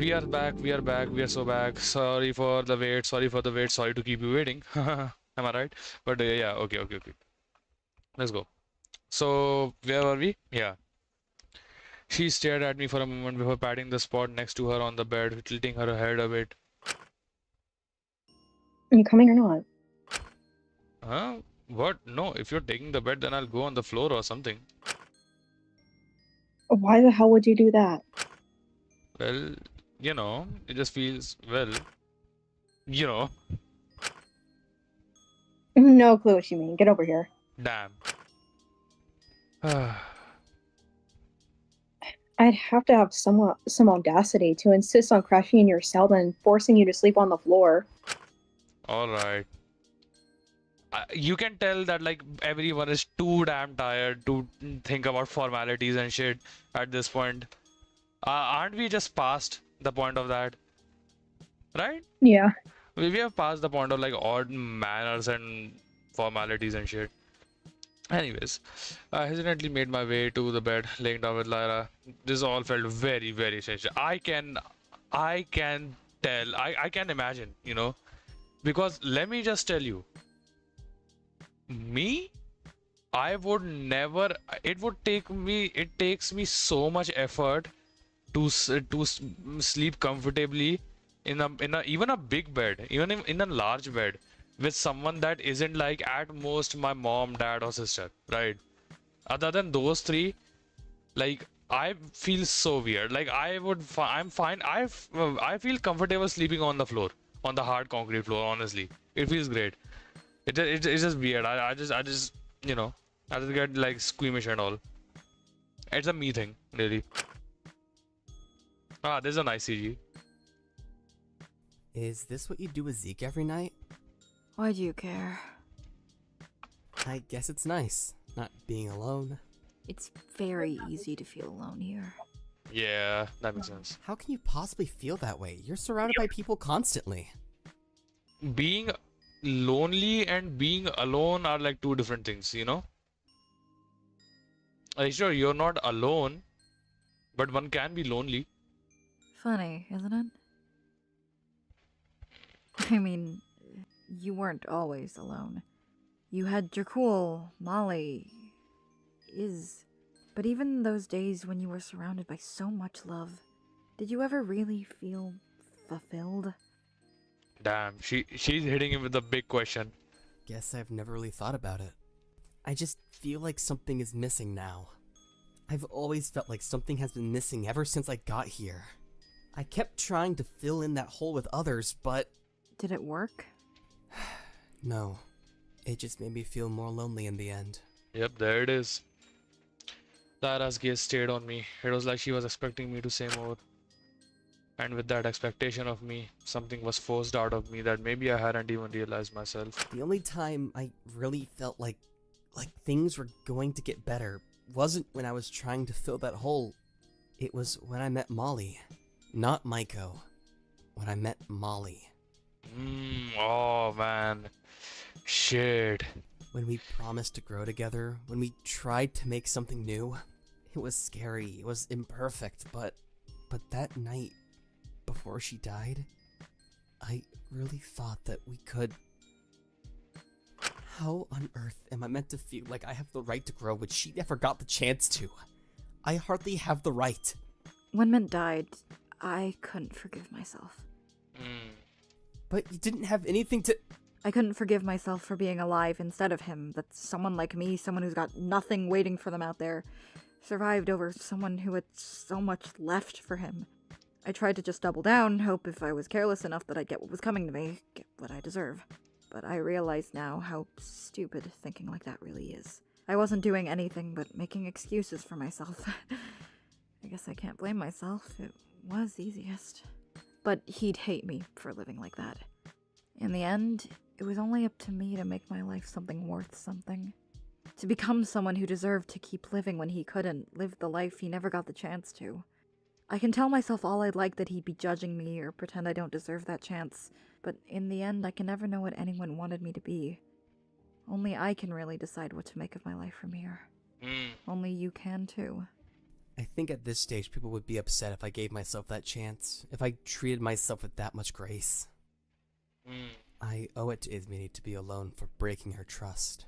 We are back. We are back. We are so back. Sorry for the wait. Sorry for the wait. Sorry to keep you waiting. Am I right? But yeah. Okay. Okay. Okay. Let's go. So where were we? Yeah. She stared at me for a moment before patting the spot next to her on the bed, tilting her head a bit. Are you coming or not? Huh? What? No. If you're taking the bed, then I'll go on the floor or something. Why the hell would you do that? Well, it just feels well. You know. No clue what you mean. Get over here. Damn. I'd have to have some audacity to insist on crashing in your cell and forcing you to sleep on the floor. All right. You can tell that like everyone is too damn tired to think about formalities and shit at this point. Aren't we just past the point of that? Right? Yeah. We have passed the point of like odd manners and formalities and shit. Anyways, I hesitantly made my way to the bed, laying down with Lyra. This all felt very, very strange. I can tell, I can imagine, because let me just tell you, me, I would never, it takes me so much effort to sleep comfortably in a even a big bed, even in a large bed with someone that isn't like at most my mom, dad, or sister, right? Other than those three, like I feel so weird. Like I'm fine. I feel comfortable sleeping on the floor, on the hard concrete floor. Honestly, it feels great. It's just weird. I just I just get like squeamish and all. It's a me thing, really. Ah, there's a nice CG. Is this what you do with Zeke every night? Why do you care? I guess it's nice, not being alone. It's very easy to feel alone here. Yeah, that makes sense. How can you possibly feel that way? You're surrounded by people constantly. Being lonely and being alone are like two different things, Like, sure, you're not alone, but one can be lonely. Funny, isn't it? I mean, you weren't always alone. You had Dracul, Molly, Iz. But even those days when you were surrounded by so much love, did you ever really feel fulfilled? Damn, she's hitting him with a big question. Guess I've never really thought about it. I just feel like something is missing now. I've always felt like something has been missing ever since I got here. I kept trying to fill in that hole with others, but... Did it work? No. It just made me feel more lonely in the end. Yep, there it is. Lyra's gaze stayed on me. It was like she was expecting me to say more. And with that expectation of me, something was forced out of me that maybe I hadn't even realized myself. The only time I really felt like things were going to get better wasn't when I was trying to fill that hole. It was when I met Molly. Not Maiko. When I met Molly. Oh man. Shit. When we promised to grow together, when we tried to make something new, it was scary, it was imperfect, but that night, before she died, I really thought that we could... How on earth am I meant to feel like I have the right to grow when she never got the chance to? I hardly have the right. When Mint died, I couldn't forgive myself. But you didn't have anything to... I couldn't forgive myself for being alive instead of him, that someone like me, someone who's got nothing waiting for them out there, survived over someone who had so much left for him. I tried to just double down, hope if I was careless enough that I'd get what was coming to me, get what I deserve. But I realize now how stupid thinking like that really is. I wasn't doing anything but making excuses for myself. I guess I can't blame myself, it was easiest. But he'd hate me for living like that. In the end, it was only up to me to make my life something worth something. To become someone who deserved to keep living when he couldn't, live the life he never got the chance to. I can tell myself all I'd like that he'd be judging me or pretend I don't deserve that chance, but in the end I can never know what anyone wanted me to be. Only I can really decide what to make of my life from here. Only you can too. I think at this stage people would be upset if I gave myself that chance, if I treated myself with that much grace. Hmm. I owe it to Ismini to be alone for breaking her trust.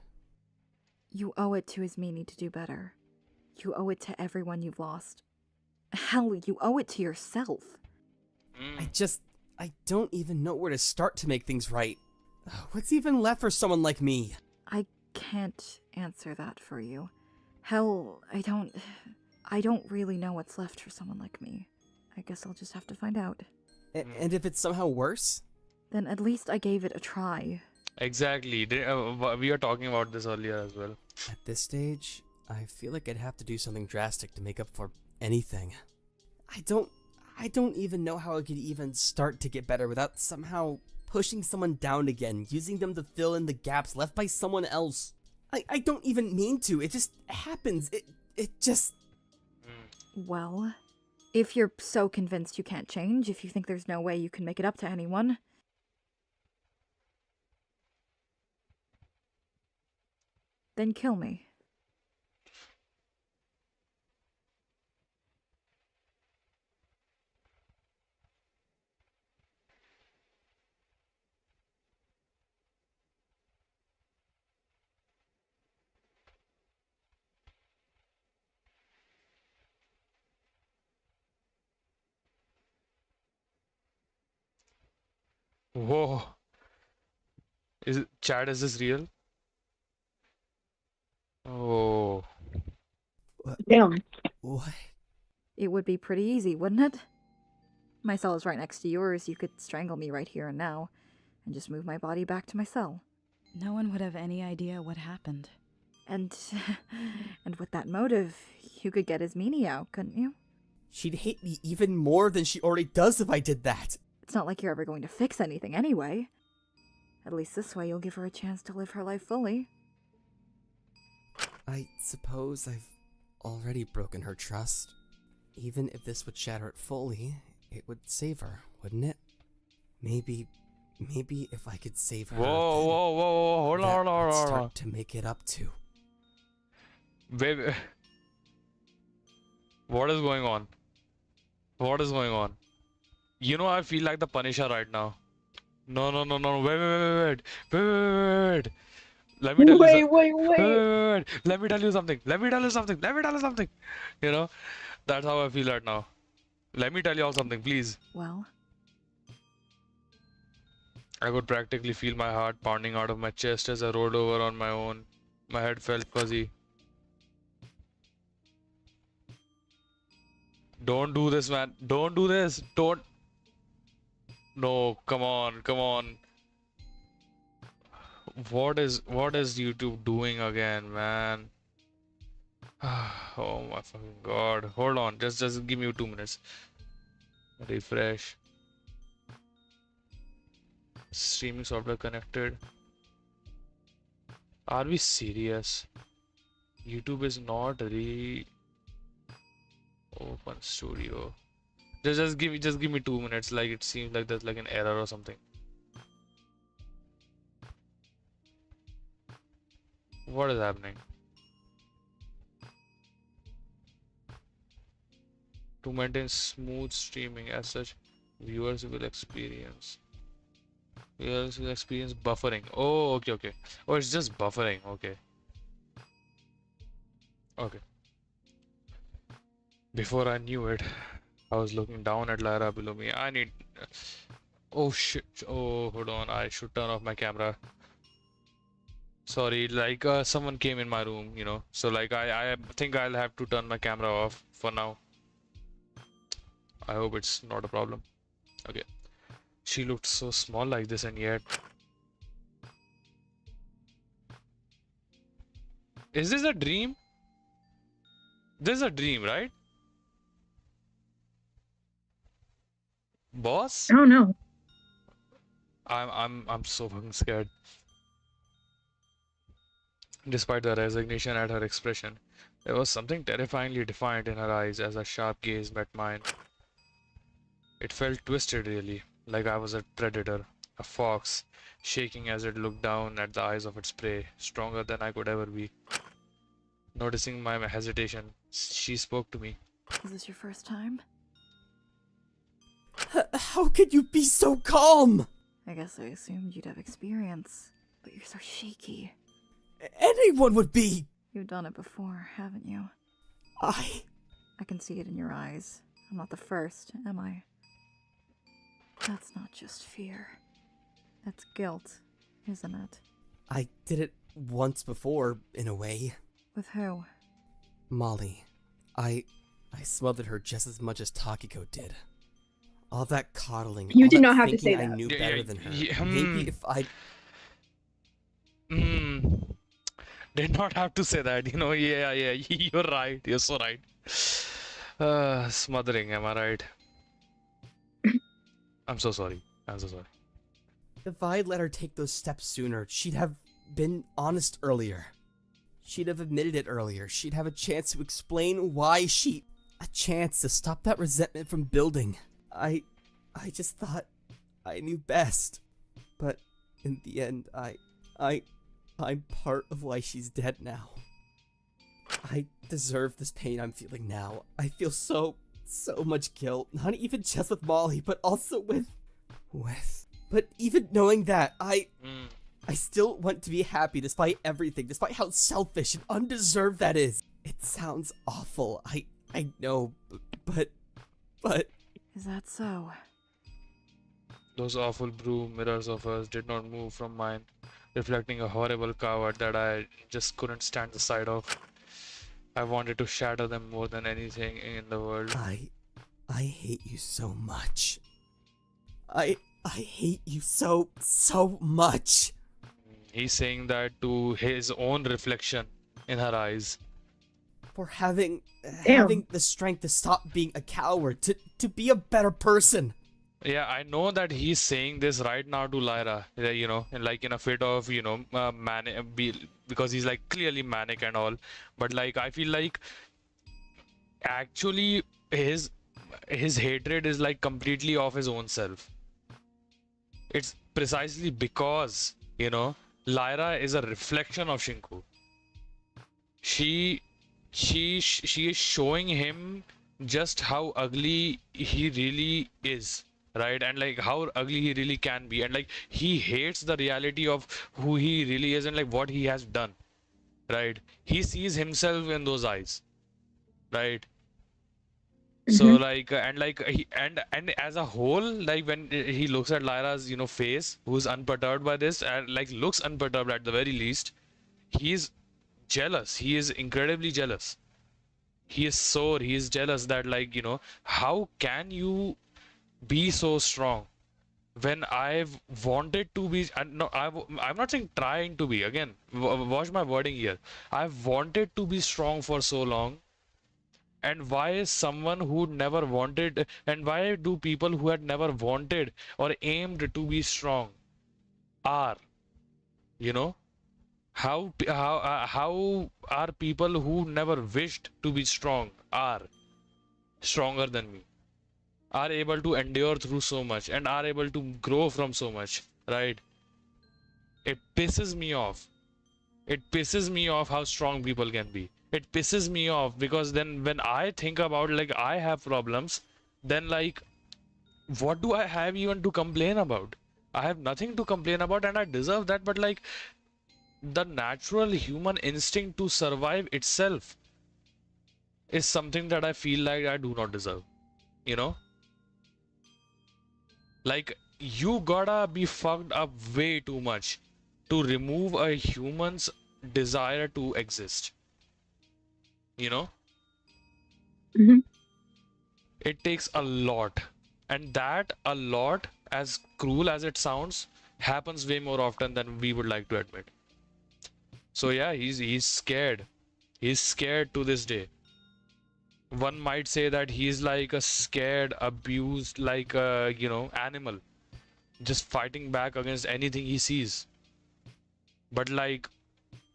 You owe it to Ismini to do better. You owe it to everyone you've lost. Hell, you owe it to yourself. Hmm. I don't even know where to start to make things right. What's even left for someone like me? I can't answer that for you. Hell, I don't really know what's left for someone like me. I guess I'll just have to find out. And if it's somehow worse? Then at least I gave it a try. Exactly. We were talking about this earlier as well. At this stage, I feel like I'd have to do something drastic to make up for anything. I don't even know how I could even start to get better without somehow pushing someone down again, using them to fill in the gaps left by someone else. I don't even mean to, it just happens. It just... Well, if you're so convinced you can't change, if you think there's no way you can make it up to anyone, then kill me. Whoa. Chad, is this real? Oh. Damn. What? It would be pretty easy, wouldn't it? My cell is right next to yours. You could strangle me right here and now, and just move my body back to my cell. No one would have any idea what happened. And and with that motive, you could get Ismini out, couldn't you? She'd hate me even more than she already does if I did that. It's not like you're ever going to fix anything anyway. At least this way you'll give her a chance to live her life fully. I suppose I've already broken her trust. Even if this would shatter it fully, it would save her, wouldn't it? Maybe if I could save her, Whoa, whoa, whoa, whoa, hold that on, hold on, would hold start on. to make it up to. Baby, what is going on? What is going on? You know, I feel like the Punisher right now. No, no, no, no, wait. Let me tell you something. Wait. Let me tell you something. You know, that's how I feel right now. Let me tell you all something, please. Well, I could practically feel my heart pounding out of my chest as I rolled over on my own. My head felt fuzzy. Don't do this, man. Don't do this. Don't. No, come on. What is YouTube doing again, man? Oh my fucking god. Hold on. Just give me 2 minutes. Refresh. Streaming software connected. Are we serious? YouTube is not open studio. Just give me 2 minutes. Like it seems like there's like an error or something. What is happening? To maintain smooth streaming as such, viewers will experience buffering. Oh, okay. Oh, it's just buffering. Okay. Before I knew it, I was looking down at Lyra below me. I need... Oh shit. Oh, hold on. I should turn off my camera. Sorry, like someone came in my room, you know. So like I think I'll have to turn my camera off for now. I hope it's not a problem. Okay. She looked so small like this, and yet... Is this a dream? This is a dream, right? Boss? I don't know. I'm so fucking scared. Despite the resignation at her expression, there was something terrifyingly defiant in her eyes as her sharp gaze met mine. It felt twisted, really, like I was a predator, a fox, shaking as it looked down at the eyes of its prey, stronger than I could ever be. Noticing my hesitation, she spoke to me. Is this your first time? How could you be so calm? I guess I assumed you'd have experience, but you're so shaky. Anyone would be. You've done it before, haven't you? I can see it in your eyes. I'm not the first, am I? That's not just fear. That's guilt, isn't it? I did it once before, in a way. With who? Molly. I smothered her just as much as Takiko did. All that coddling. You all did that not have to thinking say I that. knew Yeah, better yeah, than her. yeah, Maybe if I Did not have to say that, Yeah, you're right. You're so right. Smothering, am I right? I'm so sorry. I'm so sorry. If I'd let her take those steps sooner, she'd have been honest earlier. She'd have admitted it earlier. She'd have a chance to explain why a chance to stop that resentment from building. I just thought I knew best. But in the end, I'm part of why she's dead now. I deserve this pain I'm feeling now. I feel so much guilt. Not even just with Molly, but also with... But even knowing that, I still want to be happy despite everything, despite how selfish and undeserved that is. It sounds awful. I know, but... Is that so? Those awful blue mirrors of hers did not move from mine, reflecting a horrible coward that I just couldn't stand the sight of. I wanted to shatter them more than anything in the world. I hate you so much. I hate you so much. He's saying that to his own reflection in her eyes. For having Damn. the strength to stop being a coward, to be a better person. Yeah, I know that he's saying this right now to Lyra, and like in a fit of, because he's like clearly manic and all. But like, I feel like actually his hatred is like completely of his own self. It's precisely because, Lyra is a reflection of Shinku. She is showing him just how ugly he really is. Right, and like how ugly he really can be, and like he hates the reality of who he really is and like what he has done. Right, he sees himself in those eyes. Right. So like and as a whole, like when he looks at Lyra's face, who's unperturbed by this, and like looks unperturbed at the very least, he's jealous. He is incredibly jealous. He is sore. He is jealous that like how can you be so strong when I've wanted to be, and no, I'm not saying trying to be, again, watch my wording here. I've wanted to be strong for so long, and why is someone who never wanted, and why do people who had never wanted or aimed to be strong are, how are people who never wished to be strong are stronger than me, are able to endure through so much and are able to grow from so much, right? It pisses me off. It pisses me off how strong people can be. It pisses me off because then when I think about like I have problems, then like what do I have even to complain about? I have nothing to complain about and I deserve that, but like the natural human instinct to survive itself is something that I feel like I do not deserve, Like, you gotta be fucked up way too much to remove a human's desire to exist. It takes a lot. And that a lot, as cruel as it sounds, happens way more often than we would like to admit. So yeah, he's scared. He's scared to this day. One might say that he's like a scared, abused, like a, animal, just fighting back against anything he sees. But like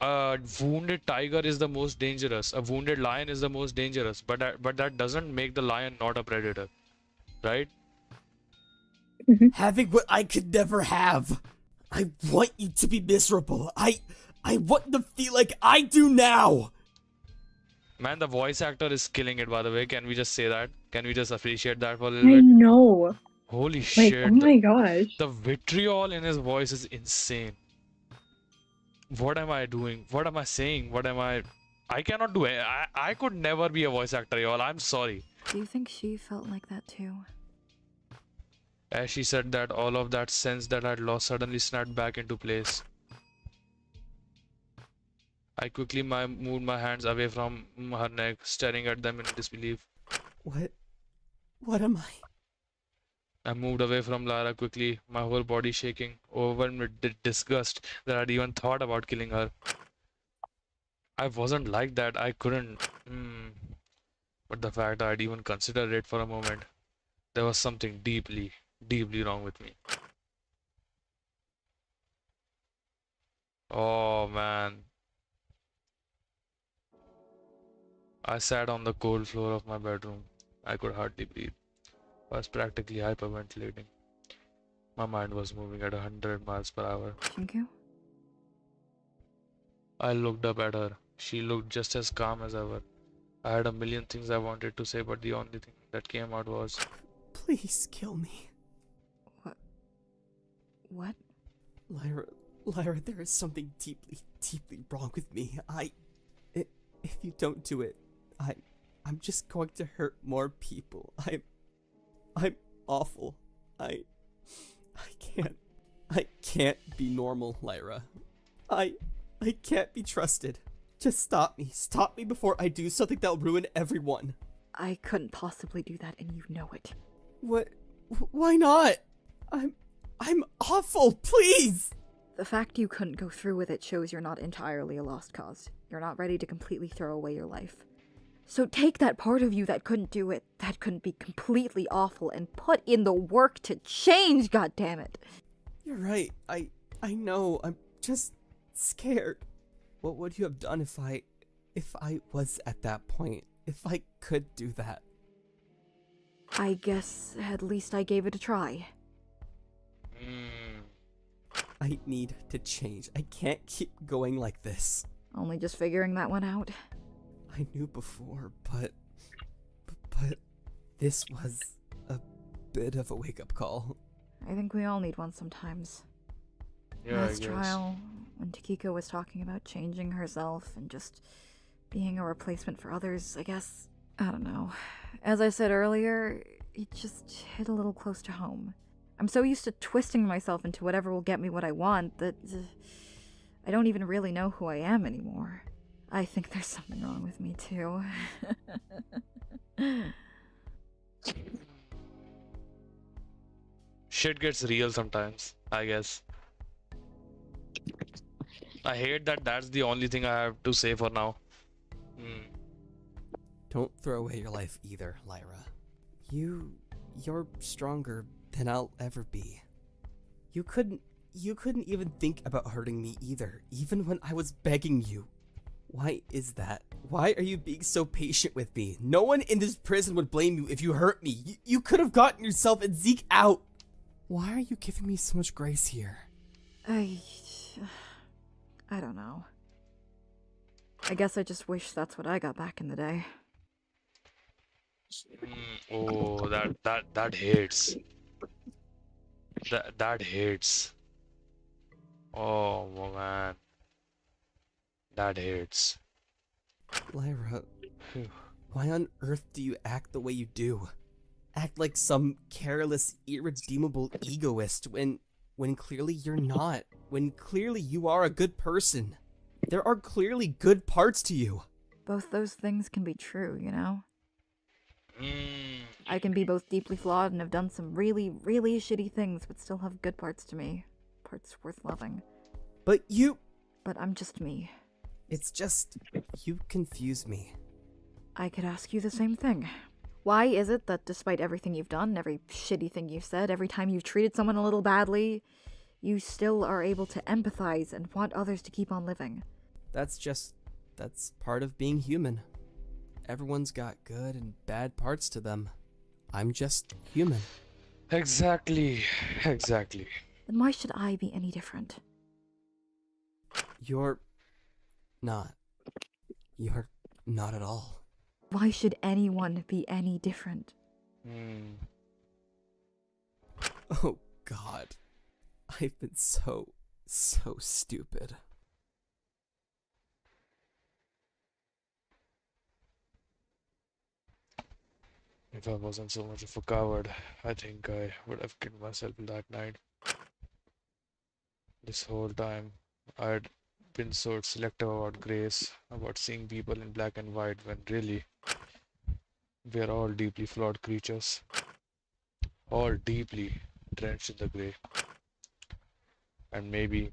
a wounded tiger is the most dangerous, a wounded lion is the most dangerous, but that doesn't make the lion not a predator, right? Having what I could never have. I want you to be miserable. I want to feel like I do now. Man, the voice actor is killing it, by the way. Can we just say that? Can we just appreciate that for a I little bit? know. Holy Like, oh shit, my gosh. the vitriol in his voice is insane. What am I doing? What am I saying? What am I cannot do it. I could never be a voice actor, y'all. I'm sorry. Do you think she felt like that too? As she said that, all of that sense that I'd lost suddenly snapped back into place. I quickly moved my hands away from her neck, staring at them in disbelief. What am I? I moved away from Lara quickly, my whole body shaking, overwhelmed with disgust that I'd even thought about killing her. I wasn't like that, I couldn't. But the fact I'd even considered it for a moment, there was something deeply, deeply wrong with me. Oh man. I sat on the cold floor of my bedroom. I could hardly breathe. I was practically hyperventilating. My mind was moving at 100 miles per hour. Shinku? I looked up at her. She looked just as calm as ever. I had a million things I wanted to say, but the only thing that came out was, Please kill me. What? Lyra, there is something deeply, deeply wrong with me. If you don't do it, I'm just going to hurt more people. I'm awful. I can't be normal, Lyra. I can't be trusted. Just stop me. Stop me before I do something that'll ruin everyone. I couldn't possibly do that, and you know it. What? Why not? I'm awful, please! The fact you couldn't go through with it shows you're not entirely a lost cause. You're not ready to completely throw away your life. So take that part of you that couldn't do it, that couldn't be completely awful, and put in the work to change, goddammit! You're right. I know. I'm just scared. What would you have done if I was at that point? If I could do that? I guess at least I gave it a try. I need to change. I can't keep going like this. Only just figuring that one out. I knew before, but this was a bit of a wake-up call. I think we all need one sometimes. yeah, I Last guess. trial, when Takiko was talking about changing herself and just being a replacement for others, I guess. I don't know. As I said earlier, it just hit a little close to home. I'm so used to twisting myself into whatever will get me what I want that I don't even really know who I am anymore. I think there's something wrong with me too. Shit gets real sometimes, I guess. I hate that that's the only thing I have to say for now. Don't throw away your life either, Lyra. You're stronger than I'll ever be. You couldn't even think about hurting me either, even when I was begging you. Why is that? Why are you being so patient with me? No one in this prison would blame you if you hurt me. You could have gotten yourself and Zeke out. Why are you giving me so much grace here? I don't know. I guess I just wish that's what I got back in the day. Oh, that hits. That hits. Oh man, that hits. Lyra, why on earth do you act the way you do? Act like some careless, irredeemable egoist when clearly you're not. When clearly you are a good person. There are clearly good parts to you. Both those things can be true, you know? I can be both deeply flawed and have done some really, really shitty things, but still have good parts to me. Parts worth loving. But I'm just me. It's just, you confuse me. I could ask you the same thing. Why is it that despite everything you've done, every shitty thing you've said, every time you've treated someone a little badly, you still are able to empathize and want others to keep on living? That's part of being human. Everyone's got good and bad parts to them. I'm just human. Exactly. Then why should I be any different? You're not. You're Not at all. Why should anyone be any different? Hmm. Oh god. I've been so stupid. If I wasn't so much of a coward, I think I would have killed myself that night. This whole time, I'd been so selective about grace, about seeing people in black and white when really we're all deeply flawed creatures, all deeply drenched in the grey. And maybe,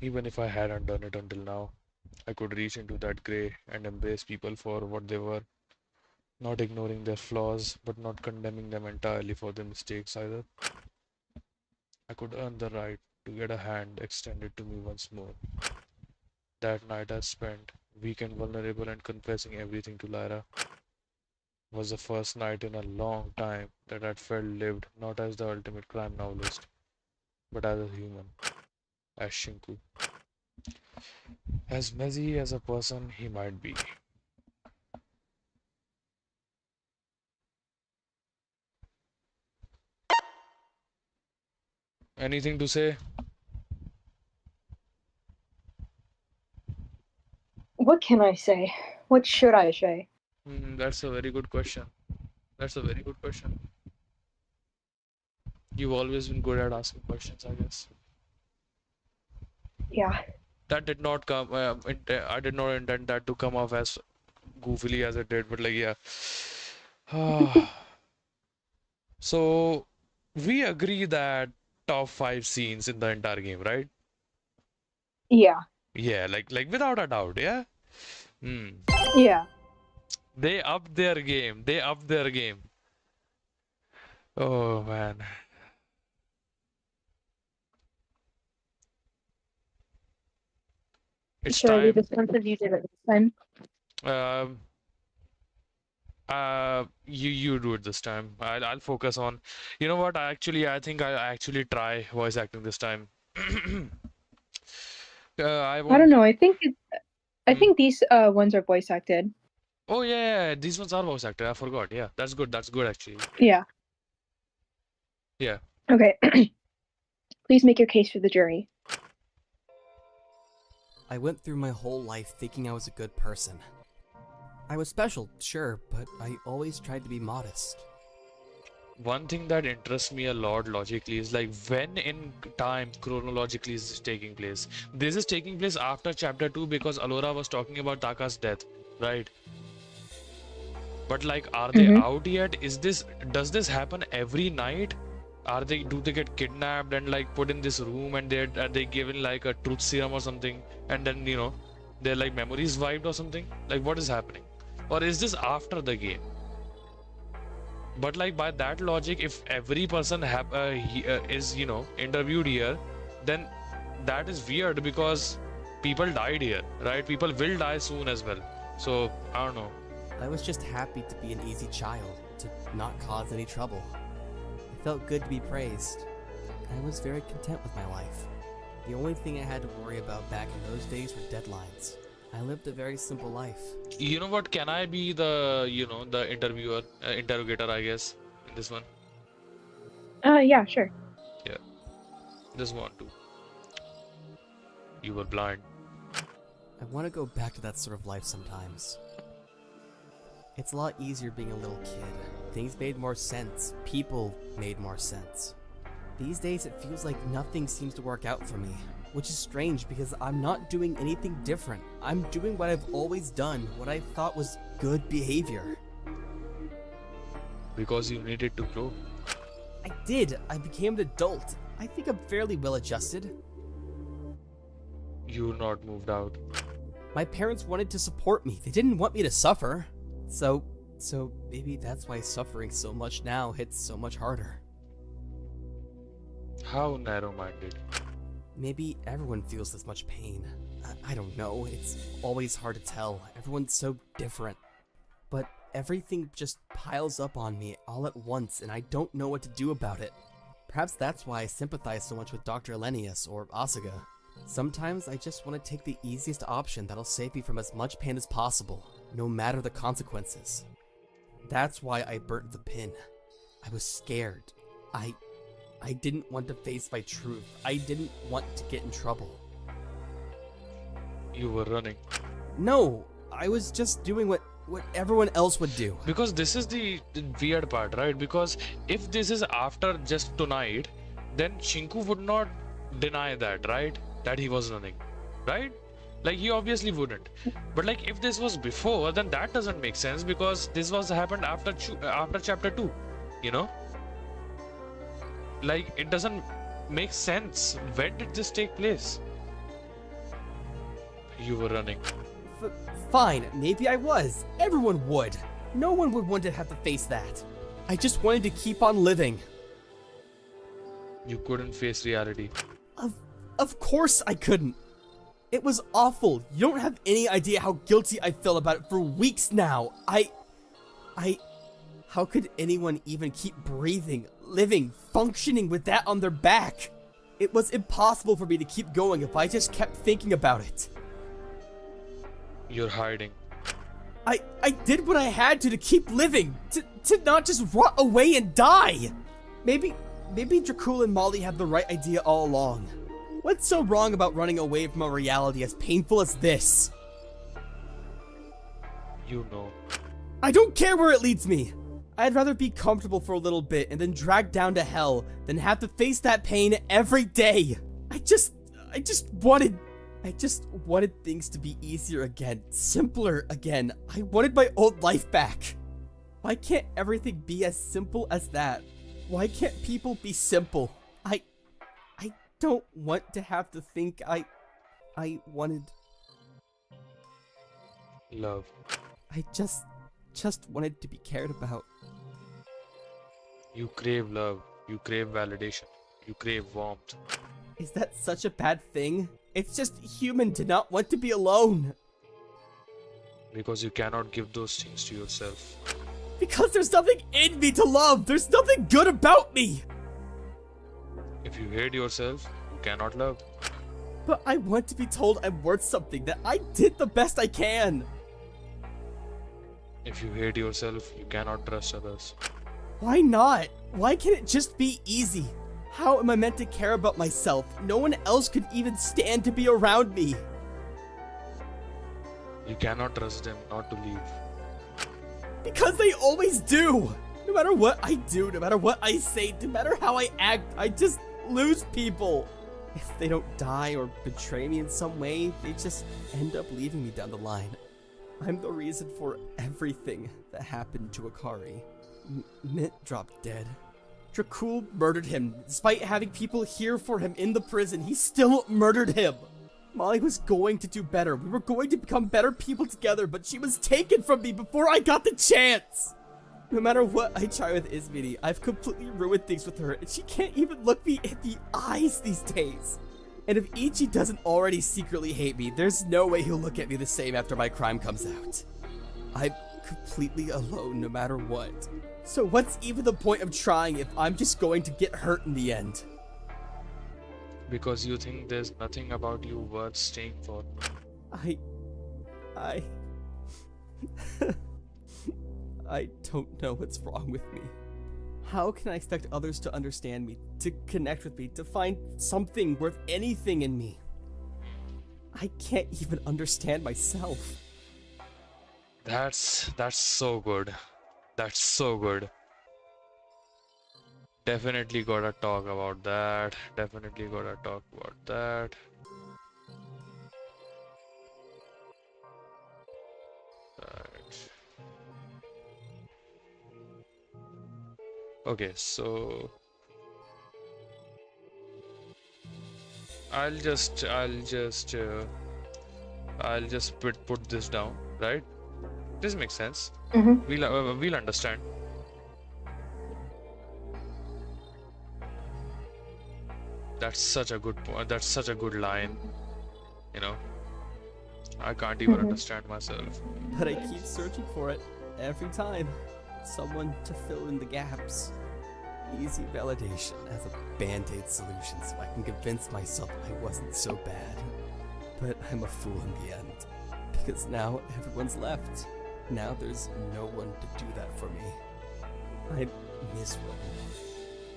even if I hadn't done it until now, I could reach into that grey and embrace people for what they were, not ignoring their flaws, but not condemning them entirely for their mistakes either. I could earn the right to get a hand extended to me once more. That night I spent, weak and vulnerable and confessing everything to Lyra, was the first night in a long time that I'd felt lived not as the ultimate crime novelist, but as a human, as Shinku. As messy as a person he might be. Anything to say? What can I say? What should I say? That's a very good question. That's a very good question. You've always been good at asking questions, I guess. Yeah. That did not come. I did not intend that to come off as goofily as it did, but like, yeah. So, we agree that top 5 scenes in the entire game, right? Yeah. Yeah, like without a doubt, yeah. Yeah. They upped their game. They upped their game. Oh man. It's Should I leave time. this one you did it this time? Um, you do it this time. I'll focus on. You know what? I think I actually try voice acting this time. I I don't won't. know. I think I Hmm. think these ones are voice acted. Oh yeah, these ones are voice acted. I forgot. Yeah, that's good. That's good actually. Yeah. Yeah. Okay. Please make your case for the jury. I went through my whole life thinking I was a good person. I was special, sure, but I always tried to be modest. One thing that interests me a lot logically is like when in time chronologically is this taking place. This is taking place after chapter 2 because Alora was talking about Taka's death, right? But like, are they out yet? Does this happen every night? Do they get kidnapped and like put in this room and are they given like a truth serum or something, and then their like memories wiped or something? Like, what is happening? Or is this after the game? But like, by that logic, if every person is interviewed here, then that is weird because people died here, right? People will die soon as well. So I don't know. I was just happy to be an easy child, to not cause any trouble. It felt good to be praised. I was very content with my life. The only thing I had to worry about back in those days were deadlines. I lived a very simple life. You know what? Can I be the interrogator, I guess, in this one? Yeah, sure. Yeah, just want to. You were blind. I want to go back to that sort of life sometimes. It's a lot easier being a little kid. Things made more sense. People made more sense. These days it feels like nothing seems to work out for me, which is strange because I'm not doing anything different. I'm doing what I've always done, what I thought was good behavior. Because you needed to grow. I did. I became an adult. I think I'm fairly well adjusted. You not moved out. My parents wanted to support me. They didn't want me to suffer. So maybe that's why suffering so much now hits so much harder. How narrow-minded. Maybe everyone feels this much pain. I don't know. It's always hard to tell. Everyone's so different. But everything just piles up on me all at once, and I don't know what to do about it. Perhaps that's why I sympathize so much with Dr. Elenius or Asuga. Sometimes I just want to take the easiest option that'll save me from as much pain as possible. no matter the consequences. That's why I burnt the pin. I was scared. I didn't want to face my truth. I didn't want to get in trouble. You were running. No, I was just doing what everyone else would do. Because this is the weird part, right? Because if this is after just tonight, then Shinku would not deny that, right? That he was running, right? Like, he obviously wouldn't. But like, if this was before, then that doesn't make sense, because this was happened after chapter 2, you know? Like, it doesn't make sense. When did this take place? You were running. Fine, maybe I was. Everyone would. No one would want to have to face that. I just wanted to keep on living. You couldn't face reality. Of course I couldn't. It was awful. You don't have any idea how guilty I felt about it for weeks now. How could anyone even keep breathing, living, functioning with that on their back? It was impossible for me to keep going if I just kept thinking about it. You're hiding. I did what I had to keep living, to not just rot away and die. Maybe Dracul and Molly had the right idea all along. What's so wrong about running away from a reality as painful as this? You know. I don't care where it leads me. I'd rather be comfortable for a little bit and then dragged down to hell than have to face that pain every day. I just wanted things to be easier again, simpler again. I wanted my old life back. Why can't everything be as simple as that? Why can't people be simple? I don't want to have to think I wanted love. I just wanted to be cared about. You crave love. You crave validation. You crave warmth. Is that such a bad thing? It's just human to not want to be alone. Because you cannot give those things to yourself. Because there's nothing in me to love. There's nothing good about me. If you hate yourself, you cannot love. But I want to be told I'm worth something, that I did the best I can. If you hate yourself, you cannot trust others. Why not? Why can't it just be easy? How am I meant to care about myself? No one else could even stand to be around me. You cannot trust them not to leave. Because they always do! No matter what I do, no matter what I say, no matter how I act, I just lose people. If they don't die or betray me in some way, they just end up leaving me down the line. I'm the reason for everything that happened to Akari. Mint dropped dead. Dracul murdered him. Despite having people here for him in the prison, he still murdered him. Molly was going to do better. We were going to become better people together, but she was taken from me before I got the chance. No matter what I try with Ismini, I've completely ruined things with her, and she can't even look me in the eyes these days. And if Ichi doesn't already secretly hate me, there's no way he'll look at me the same after my crime comes out. I'm completely alone no matter what. So what's even the point of trying if I'm just going to get hurt in the end? Because you think there's nothing about you worth staying for. I don't know what's wrong with me. How can I expect others to understand me, to connect with me, to find something worth anything in me? I can't even understand myself. That's so good. That's so good. Definitely gotta talk about that. Definitely gotta talk about that. Right. Okay, so I'll just put this down, right? This makes sense. We'll understand. That's such a good point. That's such a good line. You know, I can't even understand myself. But I keep searching for it every time. Someone to fill in the gaps. Easy validation as a band-aid solution so I can convince myself I wasn't so bad. But I'm a fool in the end. Because now everyone's left. Now there's no one to do that for me. I'm miserable.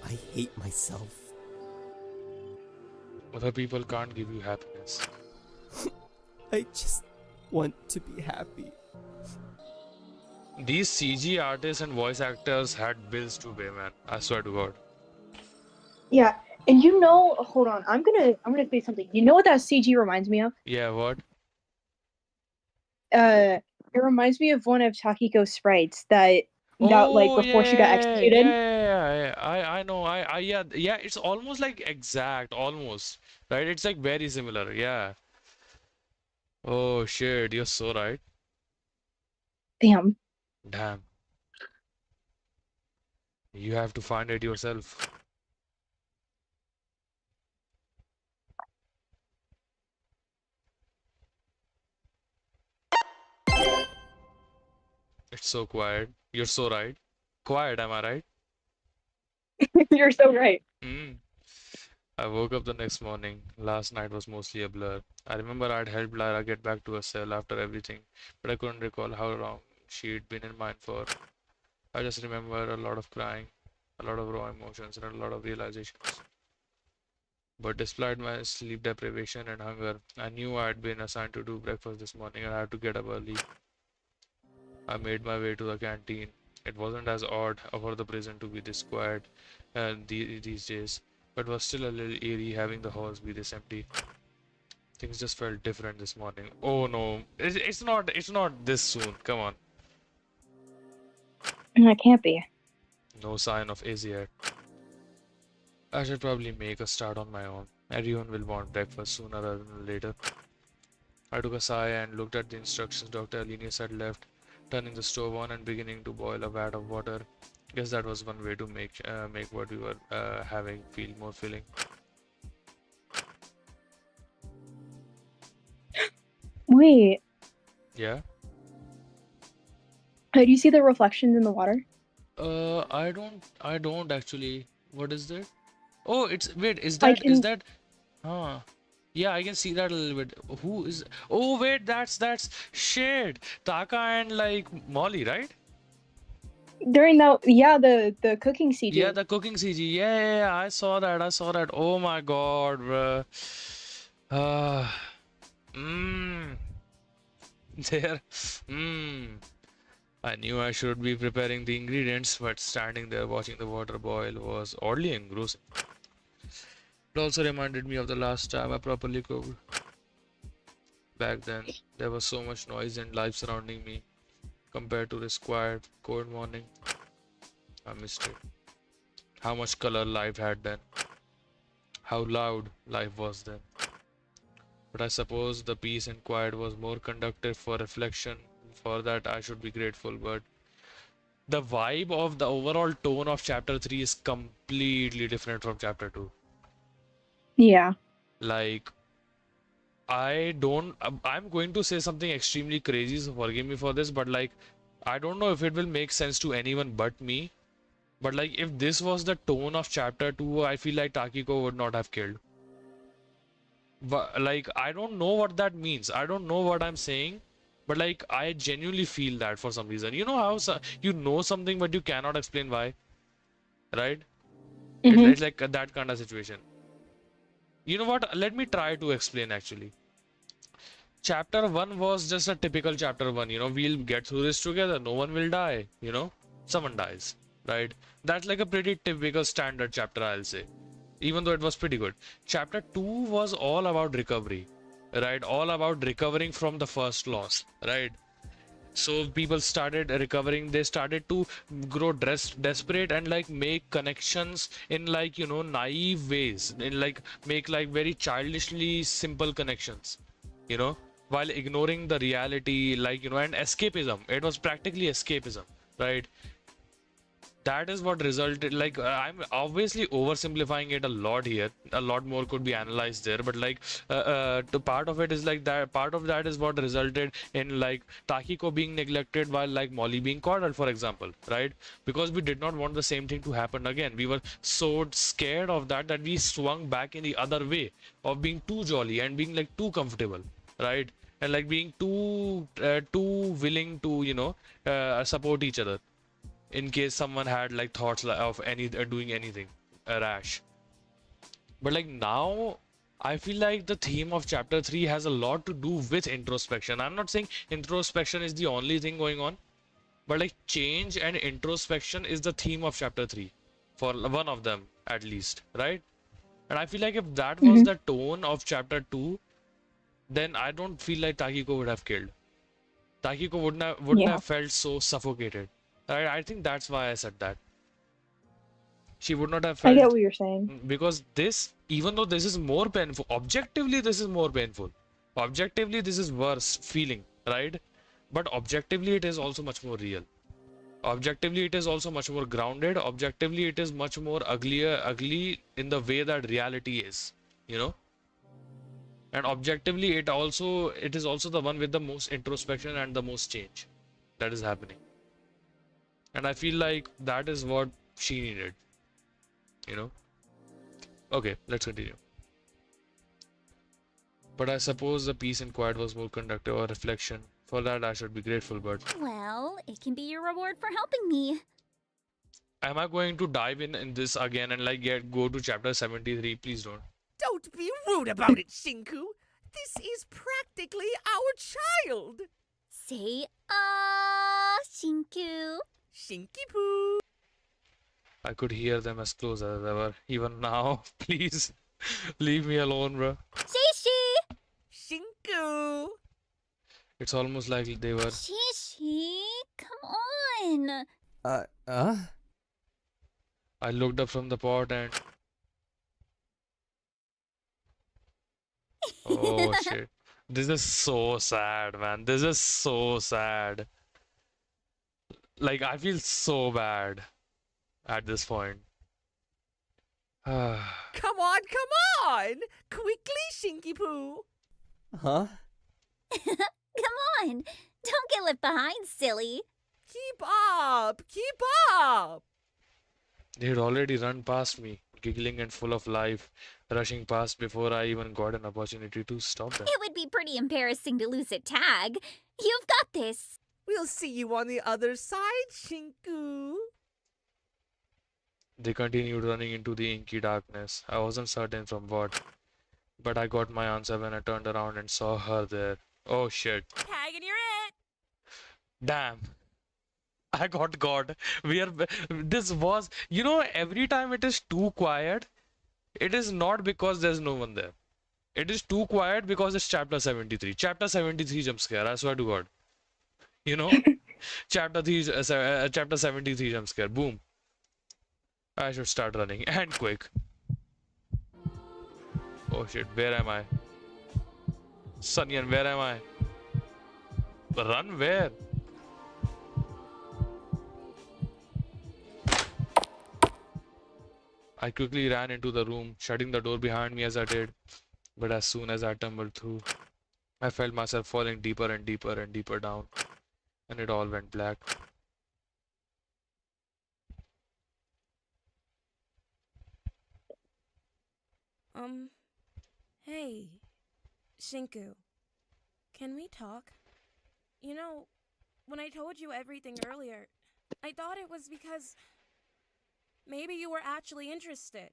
I hate myself. Other people can't give you happiness. I just want to be happy. These CG artists and voice actors had bills to pay, man. I swear to God. Yeah, and hold on, I'm gonna say something. You know what that CG reminds me of? Yeah, what? It reminds me of one of Takiko's sprites that like Oh, before she got executed. yeah. I know. Yeah. It's almost like exact, almost, right? It's like very similar. Yeah. Oh shit, you're so right. Damn. Damn. You have to find it yourself. It's so quiet. You're so right. Quiet, am I right? You're so right. I woke up the next morning. Last night was mostly a blur. I remember I'd helped Lyra get back to her cell after everything, but I couldn't recall how long she'd been in mine for. I just remember a lot of crying, a lot of raw emotions, and a lot of realizations. But despite my sleep deprivation and hunger, I knew I had been assigned to do breakfast this morning and I had to get up early. I made my way to the canteen. It wasn't as odd for the prison to be this quiet these days, but was still a little eerie having the halls be this empty. Things just felt different this morning. Oh no, it's not this soon. Come on. That can't be. No sign of Izzy yet. I should probably make a start on my own. Everyone will want breakfast sooner rather than later. I took a sigh and looked at the instructions Dr. Alenius had left, turning the stove on and beginning to boil a vat of water. Guess that was one way to make what we were having feel more filling. Wait, Yeah. do you see the reflections in the water? I don't actually. What is that? Oh, wait, is I is can. that, huh? Yeah, I can see that a little bit. Who is, oh wait, that's shit. Taka and like Molly, right? During the cooking CG. Yeah, the cooking CG. Yeah, I saw that. Oh my god, bruh. Ah, mmm. There. Mmm. I knew I should be preparing the ingredients, but standing there watching the water boil was oddly engrossing. It also reminded me of the last time I properly cooked. Back then, there was so much noise and life surrounding me. Compared to this quiet, cold morning, I missed it. How much color life had then. How loud life was then. But I suppose the peace and quiet was more conducive for reflection. For that, I should be grateful. But the vibe of the overall tone of chapter 3 is completely different from chapter 2. Yeah. Like, I'm going to say something extremely crazy, so forgive me for this, but like, I don't know if it will make sense to anyone but me. But like, if this was the tone of chapter 2, I feel like Takiko would not have killed. But like, I don't know what that means. I don't know what I'm saying. But like, I genuinely feel that for some reason. You know how you know something, but you cannot explain why, right? It's like that kind of situation. You know what? Let me try to explain actually. Chapter 1 was just a typical chapter 1. We'll get through this together. No one will die. Someone dies, right? That's like a pretty typical standard chapter, I'll say. Even though it was pretty good. Chapter 2 was all about recovery, right? All about recovering from the first loss, right? So people started recovering, they started to grow desperate and like make connections in like, naive ways, in like make like very childishly simple connections, while ignoring the reality, like, and escapism. It was practically escapism, right? That is what resulted, like, I'm obviously oversimplifying it a lot here. A lot more could be analyzed there, but like, the part of it is like that. Part of that is what resulted in like Takiko being neglected while like Molly being coddled, for example, right? Because we did not want the same thing to happen again. We were so scared of that we swung back in the other way of being too jolly and being like too comfortable, right? And like being too willing to, support each other in case someone had like thoughts of doing anything rash. But like now, I feel like the theme of chapter 3 has a lot to do with introspection. I'm not saying introspection is the only thing going on, but like change and introspection is the theme of chapter 3 for one of them at least, right? And I feel like if that was the tone of chapter 2, then I don't feel like Takiko would have killed. Takiko wouldn't Yeah. have felt so suffocated. Right? I think that's why I said that. She would not have I get felt, what you're saying. because this, even though this is more painful, objectively this is more painful. Objectively this is worse feeling, right? But objectively it is also much more real. Objectively it is also much more grounded. Objectively it is much more ugly in the way that reality is, you know? And objectively it is also the one with the most introspection and the most change that is happening. And I feel like that is what she needed, you know? Okay, let's continue. But I suppose the peace and quiet was more conductive or reflection. For that I should be grateful, but Well, it can be your reward for helping me. am I going to dive in this again and like go to chapter 73? Please don't. Don't be rude about it, Shinku. This is practically our child. Say, Shinku. Shinky Poo. I could hear them as close as ever. Even now, please leave me alone, bro. Shishi! Shinku. It's almost like they were. Shishi, come on. I looked up from the pot and. Oh shit. This is so sad, man. This is so sad. Like, I feel so bad at this point. Come on. Quickly, Shinky Poo. Huh? Come on. Don't get left behind, silly. Keep up. They'd already run past me, giggling and full of life, rushing past before I even got an opportunity to stop them. It would be pretty embarrassing to lose a tag. You've got this. We'll see you on the other side, Shinku. They continued running into the inky darkness. I wasn't certain from what, but I got my answer when I turned around and saw her there. Oh shit. Tag and you're it. Damn. I got God. This was, every time it is too quiet, it is not because there's no one there. It is too quiet because it's chapter 73. Chapter 73 jump scare, I swear to God. Chapter 73 jump scare. Boom. I should start running and quick. Oh shit, where am I? Sunyan, where am I? Run where? I quickly ran into the room, shutting the door behind me as I did. But as soon as I tumbled through, I felt myself falling deeper and deeper and deeper down, and it all went black. Hey, Shinku, can we talk? You know, when I told you everything earlier, I thought it was because maybe you were actually interested,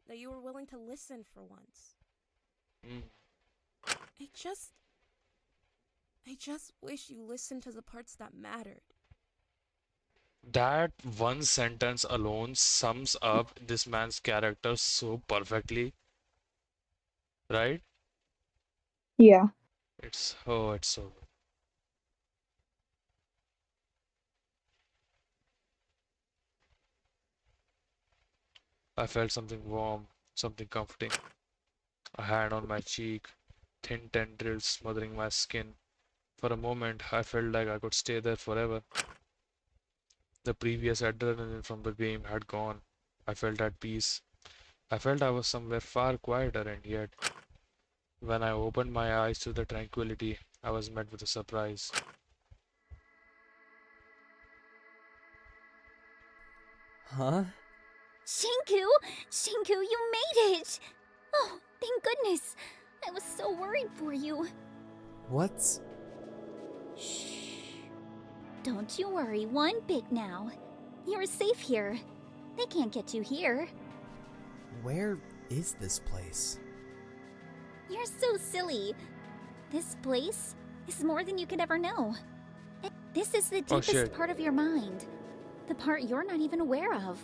that you were willing to listen for once. I just wish you listened to the parts that mattered. That one sentence alone sums up this man's character so perfectly, right? Yeah. It's so good. I felt something warm, something comforting. A hand on my cheek, thin tendrils smothering my skin. For a moment, I felt like I could stay there forever. The previous adrenaline from the game had gone. I felt at peace. I felt I was somewhere far quieter, and yet, when I opened my eyes to the tranquility, I was met with a surprise. Huh? Shinku, you made it! Oh, thank goodness. I was so worried for you. What's... Shh. Don't you worry one bit now. You're safe here. They can't get you here. Where is this place? You're so silly. This place is more than you could ever know. This is the Oh, deepest shit. part of your mind. The part you're not even aware of.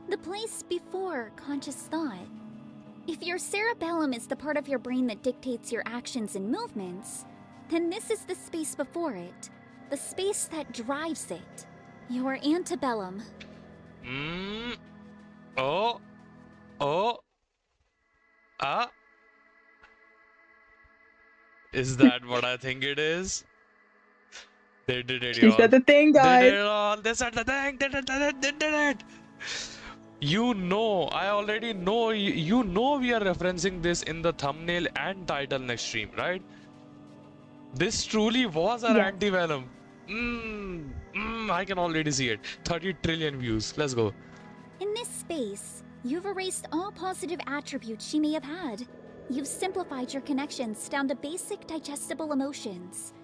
The place before conscious thought. If your cerebellum is the part of your brain that dictates your actions and movements, then this is the space before it. The space that drives it. Your antebellum. Oh. Oh. Ah. Is that what I think it is? They did it, She y'all. said the thing, They guys. did it all. They said the thing. They did it. You know, I already know. You know we are referencing this in the thumbnail and title next stream, right? This truly was our Yes. antebellum. I can already see it. 30 trillion views. Let's go. In this space, you've erased all positive attributes she may have had. You've simplified your connections down to basic digestible emotions.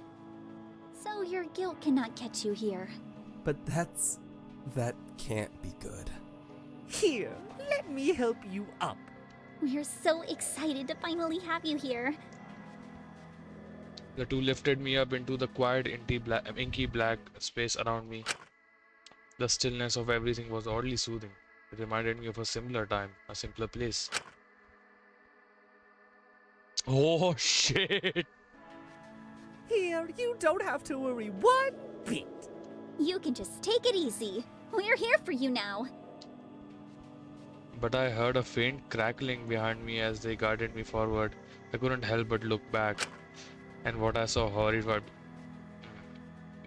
So your guilt cannot catch you here. But that can't be good. Here, let me help you up. We're so excited to finally have you here. The two lifted me up into the quiet, inky black space around me. The stillness of everything was oddly soothing. It reminded me of a similar time, a simpler place. Oh shit! Here, you don't have to worry one bit. You can just take it easy. We're here for you now. But I heard a faint crackling behind me as they guided me forward. I couldn't help but look back. And what I saw horrified.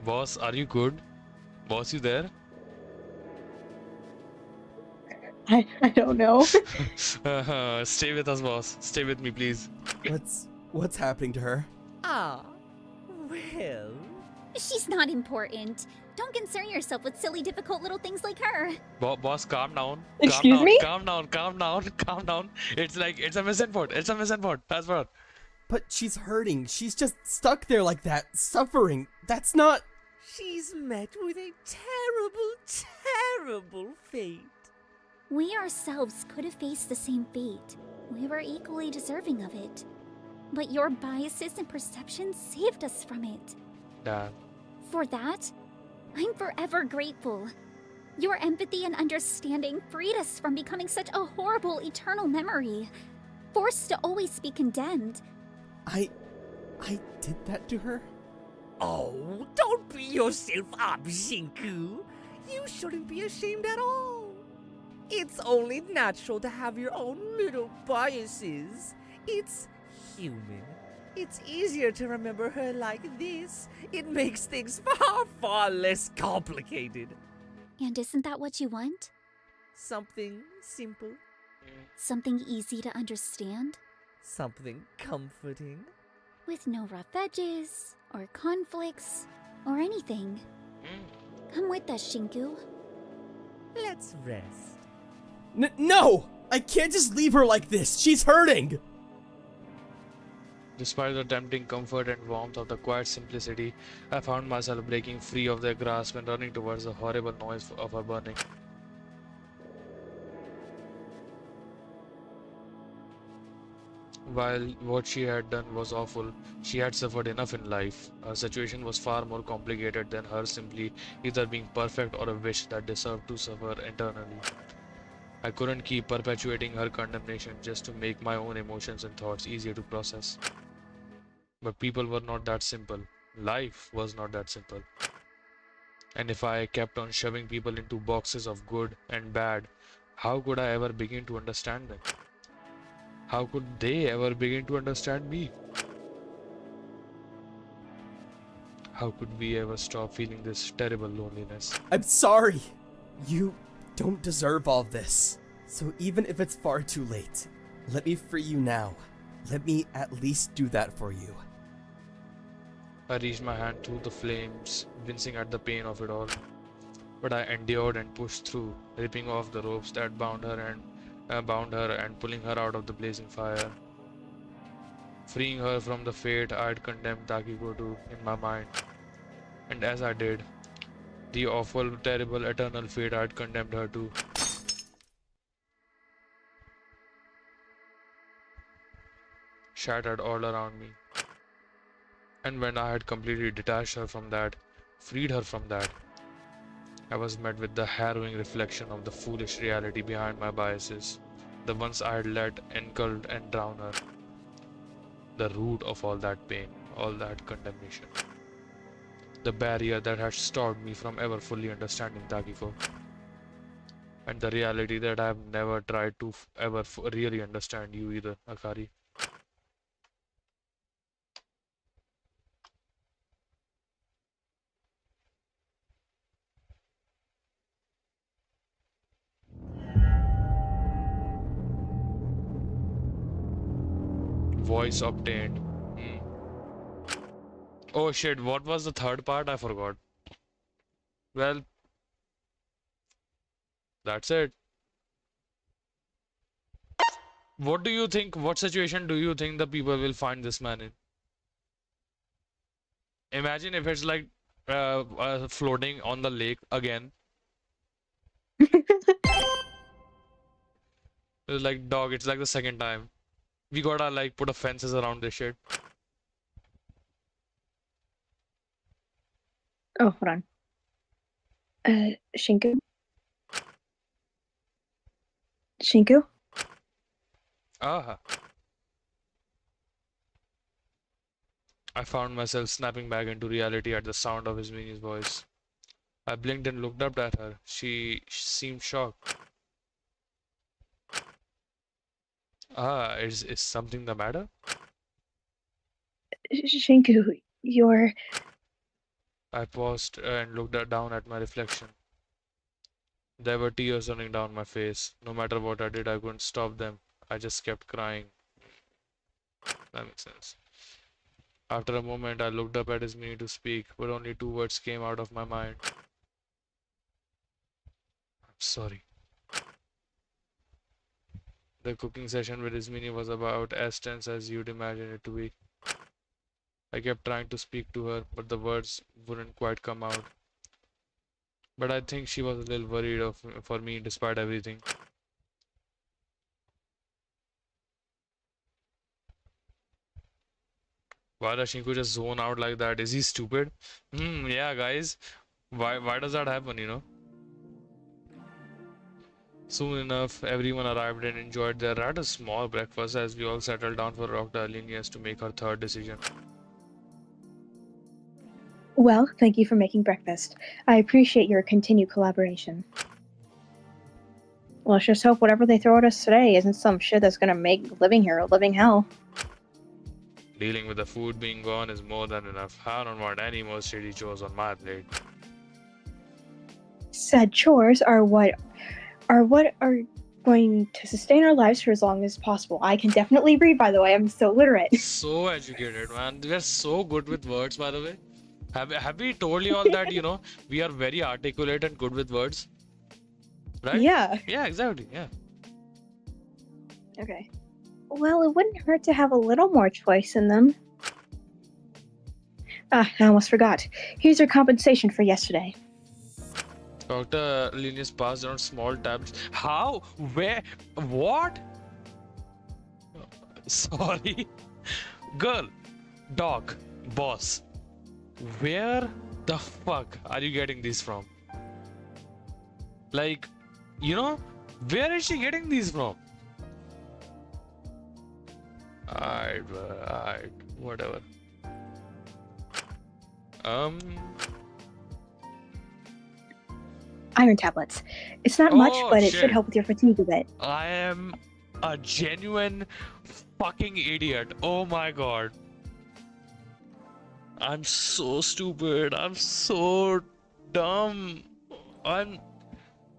Boss, are you good? Boss, you there? I don't know. Stay with us, boss. Stay with me, please. What's happening to her? Ah, well... She's not important. Don't concern yourself with silly, difficult little things like her. Boss, calm down. Excuse calm down, me? Calm down, calm down, calm down. It's a misinput. It's a misinput. That's what. But she's hurting. She's just stuck there like that, suffering. That's not... She's met with a terrible, terrible fate. We ourselves could have faced the same fate. We were equally deserving of it. But your biases and perceptions saved us from it. Damn. For that, I'm forever grateful. Your empathy and understanding freed us from becoming such a horrible eternal memory, forced to always be condemned. I did that to her? Oh, don't beat yourself up, Shinku. You shouldn't be ashamed at all. It's only natural to have your own little biases. It's human. It's easier to remember her like this. It makes things far, far less complicated. And isn't that what you want? Something simple, Something easy to understand? something comforting. With no rough edges, or conflicts, or anything. Come with us, Shinku. Let's rest. No! I can't just leave her like this. She's hurting. Despite the tempting comfort and warmth of the quiet simplicity, I found myself breaking free of their grasp and running towards the horrible noise of her burning. While what she had done was awful, she had suffered enough in life. Her situation was far more complicated than her simply either being perfect or a wish that deserved to suffer eternally. I couldn't keep perpetuating her condemnation just to make my own emotions and thoughts easier to process. But people were not that simple. Life was not that simple. And if I kept on shoving people into boxes of good and bad, how could I ever begin to understand them? How could they ever begin to understand me? How could we ever stop feeling this terrible loneliness? I'm sorry. You don't deserve all this. So even if it's far too late, let me free you now. Let me at least do that for you. I reached my hand through the flames, wincing at the pain of it all. But I endured and pushed through, ripping off the ropes that bound her and pulling her out of the blazing fire. freeing her from the fate I'd condemned Takiko to in my mind. And as I did, the awful, terrible, eternal fate I'd condemned her to shattered all around me. And when I had completely detached her from that, freed her from that, I was met with the harrowing reflection of the foolish reality behind my biases, the ones I had let engulf and drown her, the root of all that pain, all that condemnation, the barrier that had stopped me from ever fully understanding Takiko, and the reality that I have never tried to ever really understand you either, Akari. Voice obtained. Hmm. Oh shit, what was the third part? I forgot. Well, that's it. What do you think? What situation do you think the people will find this man in? Imagine if it's like floating on the lake again. It's like, dog, it's like the second time. We gotta like put a fences around this shit. Oh, hold on. Shinku? Shinku? Ah. I found myself snapping back into reality at the sound of his Minnie's voice. I blinked and looked up at her. She seemed shocked. Ah, is something the matter? Shinku, you're... I paused and looked down at my reflection. There were tears running down my face. No matter what I did, I couldn't stop them. I just kept crying. That makes sense. After a moment, I looked up at his Minnie to speak, but only two words came out of my mind. I'm sorry. The cooking session with his Minnie was about as tense as you'd imagine it to be. I kept trying to speak to her, but the words wouldn't quite come out. But I think she was a little worried for me despite everything. Why does Shinku just zone out like that? Is he stupid? Yeah, guys. Why does that happen, you know? Soon enough, everyone arrived and enjoyed their rather small breakfast as we all settled down for Dr. Alinius to make her third decision. Well, thank you for making breakfast. I appreciate your continued collaboration. Let's just hope whatever they throw at us today isn't some shit that's gonna make living here a living hell. Dealing with the food being gone is more than enough. I don't want any more shitty chores on my plate. Said chores are what are going to sustain our lives for as long as possible. I can definitely read, by the way. I'm so literate. So educated, man. We're so good with words, by the way. Have we told you all that, you know, we are very articulate and good with words? Right? Yeah. Yeah, exactly. Yeah. Okay. Well, it wouldn't hurt to have a little more choice in them. Ah, I almost forgot. Here's your compensation for yesterday. Dr. Linus passed down small tabs. How? Where? What? Sorry. Girl. Dog. Boss. Where the fuck are you getting these from? Like, you know, where is she getting these from? Alright, whatever. Iron tablets. It's not much, but it shit. should help with your fatigue a bit. I am a genuine fucking idiot. Oh my god. I'm so stupid. I'm so dumb. I'm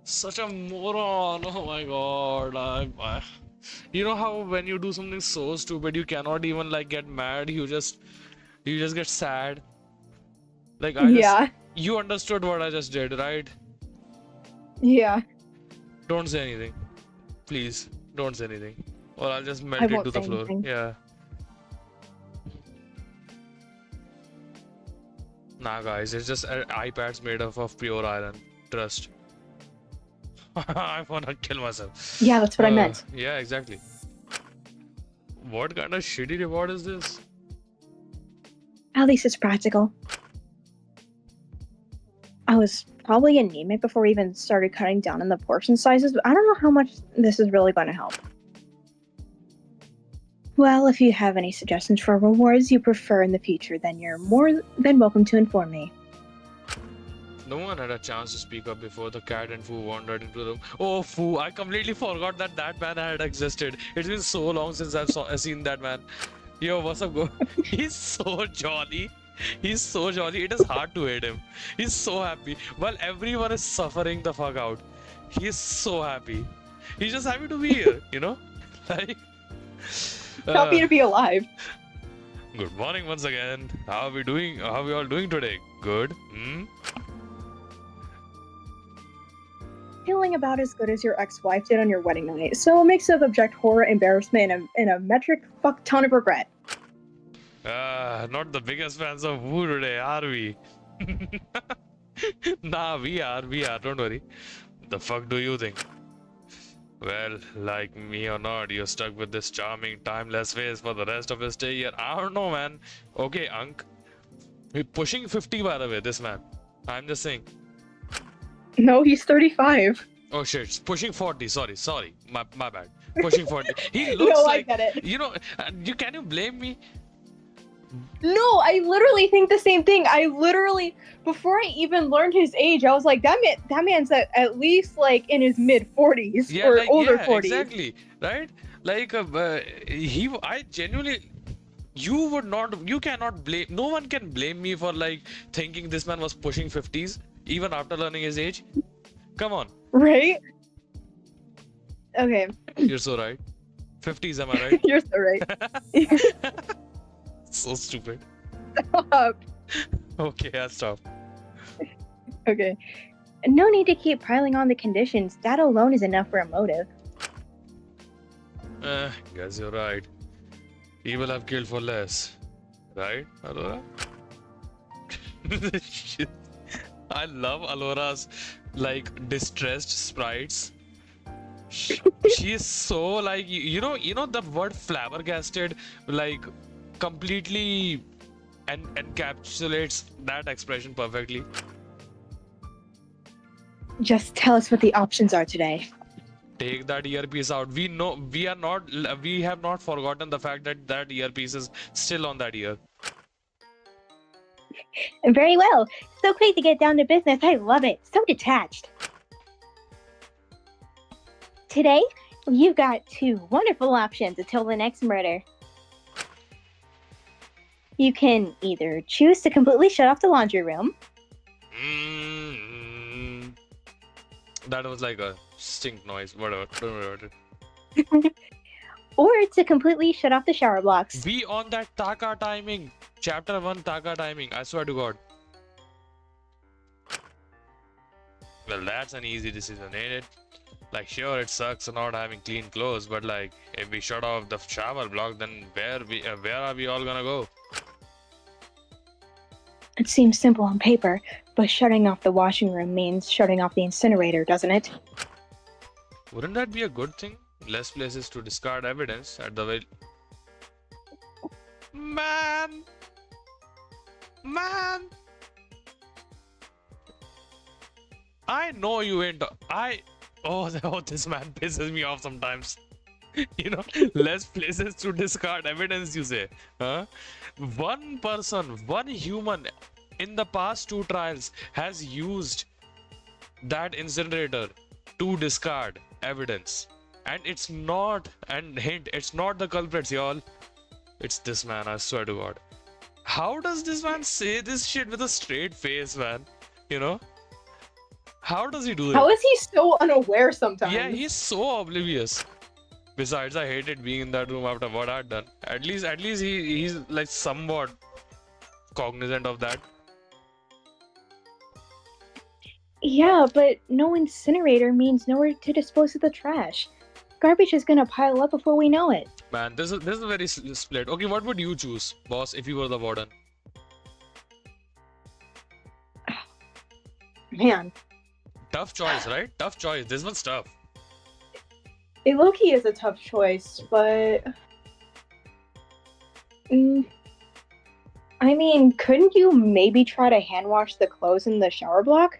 such a moron. Oh my god. You know how when you do something so stupid you cannot even like get mad, you just get sad. Like you understood what I just did, right? Yeah. Don't say anything. Please, don't say anything. Or I'll just melt I won't into the say floor. anything. Yeah. Nah, guys, it's just iPads made of pure iron. Trust. I wanna kill myself. Yeah, that's what I meant. Yeah, exactly. What kind of shitty reward is this? At least it's practical. I was probably anemic before we even started cutting down on the portion sizes, but I don't know how much this is really going to help. Well, if you have any suggestions for rewards you prefer in the future, then you're more than welcome to inform me. No one had a chance to speak up before the cat and Fu wandered into the room. Oh, Fu, I completely forgot that that man had existed. It's been so long since I've seen that man. Yo, what's up, go? He's so jolly. He's so jolly. It is hard to hate him. He's so happy. While everyone is suffering the fuck out, he is so happy. He's just happy to be here, you know? Like... Happy to be alive. Good morning once again. How are we doing? How are we all doing today? Good? Feeling about as good as your ex-wife did on your wedding night, so a mix of abject horror, embarrassment, and a metric fuck ton of regret. Not the biggest fans of Wu today, are we? Nah, we are, don't worry. The fuck do you think? Well, like me or not, you're stuck with this charming, timeless face for the rest of his stay here. I don't know, man. Okay, Unk. We're pushing 50, by the way, this man. I'm just saying. No, he's 35. Oh shit, it's pushing 40. Sorry. My bad. Pushing 40. He looks No, like... I get it. You know, can you blame me? No, I literally think the same thing. I literally, before I even learned his age, I was like, that man's at least like in his mid 40s or like, older yeah, 40s. Exactly, right? Like, I genuinely, you cannot blame, no one can blame me for like thinking this man was pushing 50s, even after learning his age. Come on. Right? Okay. You're so right. 50s, am I right? You're so right. So stupid. Stop. Okay, I'll stop. Okay. No need to keep piling on the conditions. That alone is enough for a motive. Guess you're right. Evil have killed for less. Right, Alora? Shit. I love Alora's, like, distressed sprites. She is so, like, you know the word flabbergasted, like, completely encapsulates that expression perfectly. Just tell us what the options are today. Take that earpiece out. We have not forgotten the fact that that earpiece is still on that ear. Very well. So quick to get down to business. I love it. So detached. Today, you've got two wonderful options until the next murder. You can either choose to completely shut off the laundry room. That was like a stink noise. Whatever. Don't worry about it. Or to completely shut off the shower blocks. Be on that Taka timing. Chapter 1 Taka timing. I swear to God. Well, that's an easy decision, ain't it? Like, sure, it sucks not having clean clothes, but like, if we shut off the shower block, then where are we all gonna go? It seems simple on paper, but shutting off the washing room means shutting off the incinerator, doesn't it? Wouldn't that be a good thing? Less places to discard evidence at the way. Man! I know you ain't. Oh, this man pisses me off sometimes. You know, less places to discard evidence, you say. Huh? One person, one human in the past 2 trials has used that incinerator to discard evidence. And it's not, and hint, it's not the culprits, y'all. It's this man, I swear to God. How does this man say this shit with a straight face, man? You know? How does he do that? How is he so unaware sometimes? Yeah, he's so oblivious. Besides, I hated being in that room after what I'd done. At least he's like somewhat cognizant of that. Yeah, but no incinerator means nowhere to dispose of the trash. Garbage is gonna pile up before we know it. Man, this is very split. Okay, what would you choose, boss, if you were the warden? Man, Tough choice, right? Tough choice. This one's tough. it low-key is a tough choice, but... I mean, couldn't you maybe try to hand wash the clothes in the shower block?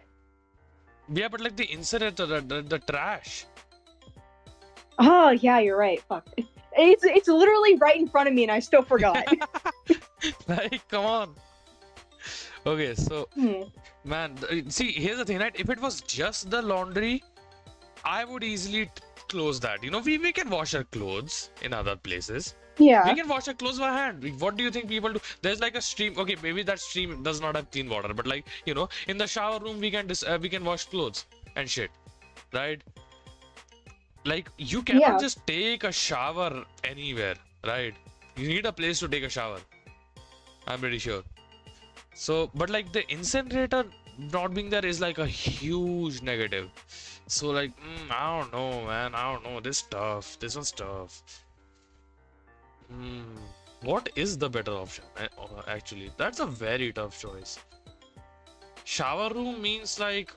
Yeah, but like the incinerator, the trash. Oh, yeah, you're right. Fuck. It's literally right in front of me and I still forgot. Like, come on. Okay, so, man, see, here's the thing, right? If it was just the laundry, I would easily close that. You know, we can wash our clothes in other places. Yeah. We can wash our clothes by hand. What do you think people do? There's like a stream. Okay, maybe that stream does not have clean water, but like, you know, in the shower room we can wash clothes and shit, right? Like, you cannot just take a shower anywhere, right? You need a place to take a shower. I'm pretty sure. So, but like the incinerator not being there is like a huge negative. So like, I don't know, man. I don't know. This tough. This one's tough. What is the better option? Actually, that's a very tough choice. Shower room means like,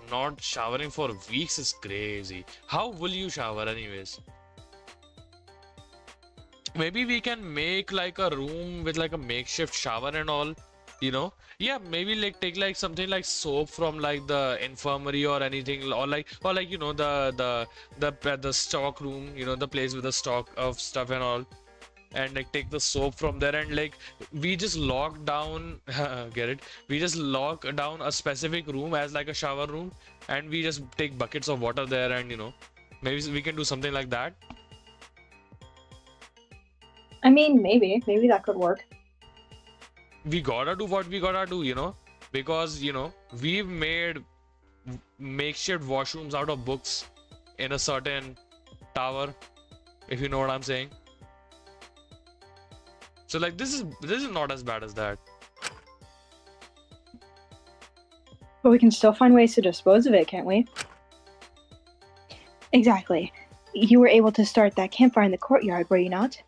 not showering for weeks is crazy. How will you shower anyways? Maybe we can make like a room with like a makeshift shower and all, you know? Yeah, maybe like take like something like soap from like the infirmary or anything, or like you know the stock room, you know, the place with the stock of stuff and all. And like take the soap from there and like we just lock down get it, we just lock down a specific room as like a shower room, and we just take buckets of water there, and you know, maybe we can do something like that. I mean, maybe that could work. We gotta do what we gotta do, you know, because you know we've made makeshift washrooms out of books in a certain tower, if you know what I'm saying. So like this is not as bad as that. But we can still find ways to dispose of it, can't we? Exactly. You were able to start that campfire in the courtyard, were you not?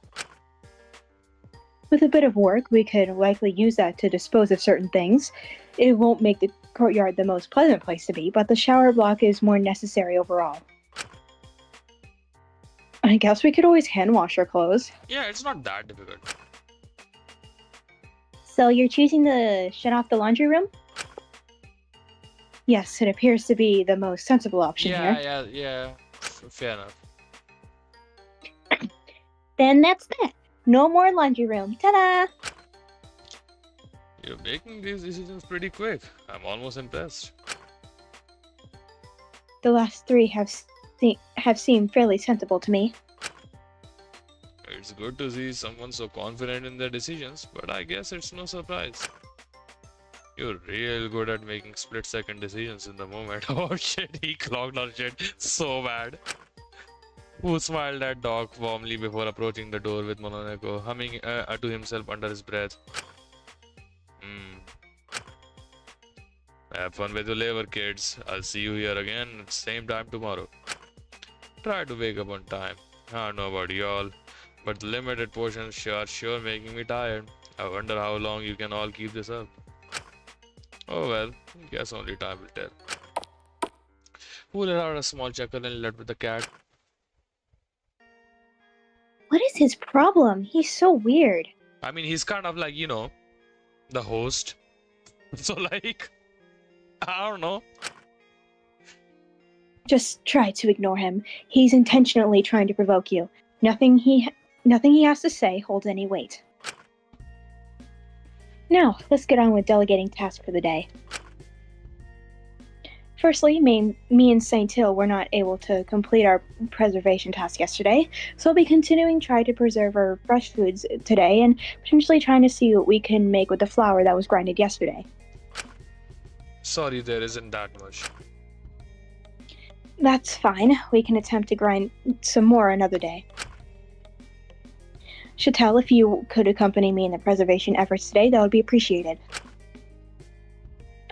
With a bit of work, we could likely use that to dispose of certain things. It won't make the courtyard the most pleasant place to be, but the shower block is more necessary overall. I guess we could always hand wash our clothes. Yeah, it's not that difficult. So you're choosing to shut off the laundry room? Yes, it appears to be the most sensible option here. Yeah. Fair enough. Then that's that. No more laundry room. Ta-da! You're making these decisions pretty quick. I'm almost impressed. The last three have seemed fairly sensible to me. It's good to see someone so confident in their decisions, but I guess it's no surprise. You're real good at making split-second decisions in the moment. Oh shit, he clogged our shit so bad. Who smiled at Doc warmly before approaching the door with Mononeko, humming to himself under his breath. Have fun with your labor, kids. I'll see you here again at the same time tomorrow. Try to wake up on time. I don't know about y'all, but the limited portions are sure making me tired. I wonder how long you can all keep this up. Oh well, guess only time will tell. Who let out a small chuckle and led with the cat? What is his problem? He's so weird. I mean, he's kind of like, you know, the host. So like, I don't know. Just try to ignore him. He's intentionally trying to provoke you. Nothing he has to say holds any weight. Now, let's get on with delegating tasks for the day. Firstly, me and St. Hill were not able to complete our preservation task yesterday, so I'll be continuing trying to preserve our fresh foods today and potentially trying to see what we can make with the flour that was grinded yesterday. Sorry, there isn't that much. That's fine. We can attempt to grind some more another day. Chatel, if you could accompany me in the preservation efforts today, that would be appreciated.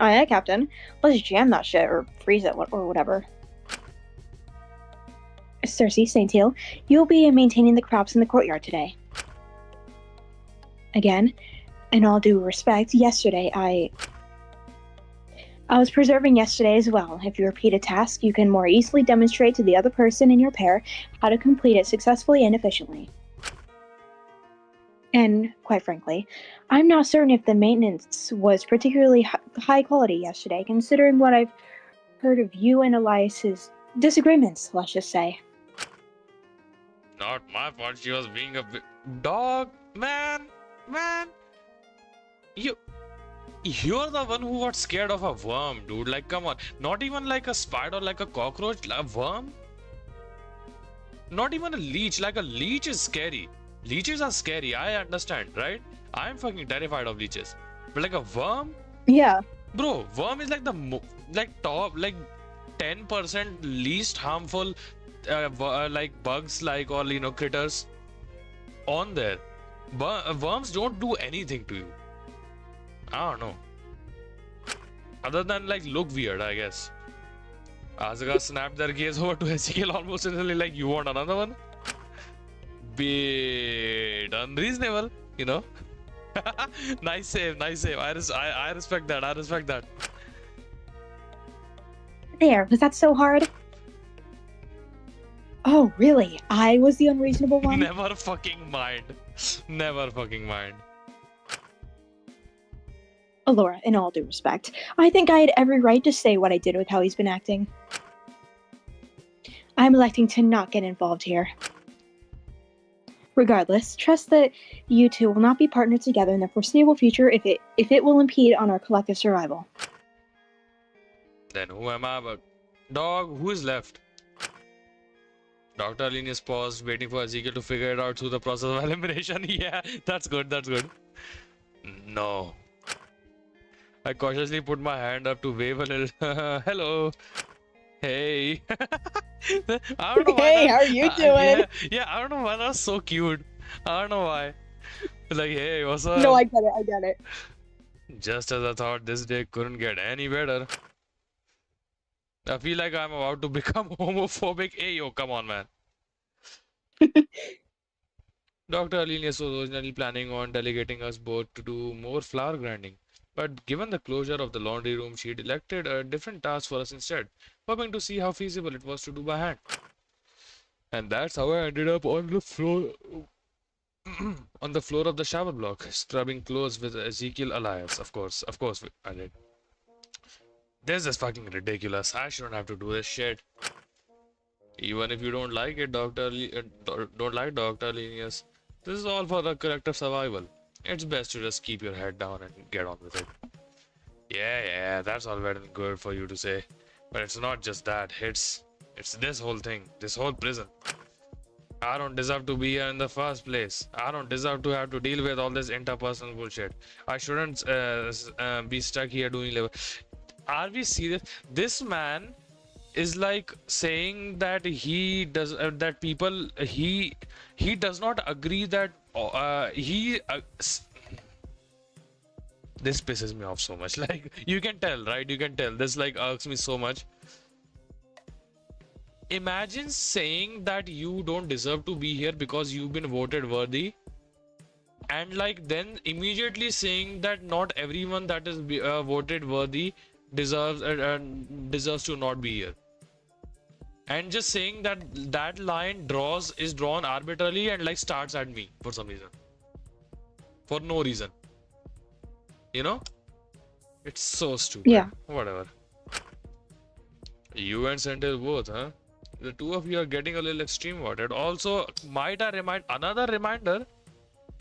Aye, aye, Captain. Let's jam that shit, or freeze it, or whatever. Cersei, St. Hill, you'll be maintaining the crops in the courtyard today. Again, in all due respect, yesterday I was preserving yesterday as well. If you repeat a task, you can more easily demonstrate to the other person in your pair how to complete it successfully and efficiently. And, quite frankly, I'm not certain if the maintenance was particularly high quality yesterday, considering what I've heard of you and Elias's disagreements, let's just say. Not my fault. She was being a dog, man. You, you're the one who got scared of a worm, dude. Like, come on. Not even like a spider, like a cockroach, like a worm. Not even a leech. Like a leech is scary. Leeches are scary. I understand, right? I'm fucking terrified of leeches. But like a worm, Yeah. bro, worm is like the top, like 10% least harmful, like bugs, like or critters on there. Worms don't do anything to you. I don't know. Other than like look weird, I guess. Asuka snapped their gaze over to Ezekiel almost instantly, like, you want another one? Bit unreasonable, you know. Nice save, nice save. I respect that. I respect that. There, was that so hard? Oh, really? I was the unreasonable one? Never fucking mind. Never fucking mind. Allura, in all due respect, I think I had every right to say what I did with how he's been acting. I'm electing to not get involved here. Regardless, trust that you two will not be partnered together in the foreseeable future if it will impede on our collective survival. Then who am I but? Dog, who is left? Dr. Linus paused, waiting for Ezekiel to figure it out through the process of elimination. Yeah, that's good, that's good. No. I cautiously put my hand up to wave a little. Hello. Hey. I don't know why Hey, that, how are you doing? yeah, I don't know why that's so cute. I don't know why. Like, hey, what's up? No, I get it. Just as I thought, this day couldn't get any better. I feel like I'm about to become homophobic. Hey, yo, come on, man. Dr. Alinius was originally planning on delegating us both to do more flower grinding. But given the closure of the laundry room, she elected a different task for us instead, hoping to see how feasible it was to do by hand. And that's how I ended up on the floor on the floor of the shower block, scrubbing clothes with Ezekiel Elias. Of course, I did. This is fucking ridiculous. I shouldn't have to do this shit. Even if you don't like it, don't like Dr. Linus, this is all for the collective survival. It's best to just keep your head down and get on with it. Yeah, that's all well and good for you to say. But it's not just that. It's this whole thing. This whole prison. I don't deserve to be here in the first place. I don't deserve to have to deal with all this interpersonal bullshit. I shouldn't be stuck here doing labor. Are we serious? This man is like saying that he does that people he does not agree that this pisses me off so much. Like, you can tell, right? You can tell this like irks me so much. Imagine saying that you don't deserve to be here because you've been voted worthy, and like then immediately saying that not everyone that is voted worthy deserves to not be here. And just saying that that line is drawn arbitrarily and like starts at me for some reason, for no reason, you know. It's so stupid. Yeah. Whatever. You and Sentinel both, huh? The two of you are getting a little extreme about it. Also, might I remind another reminder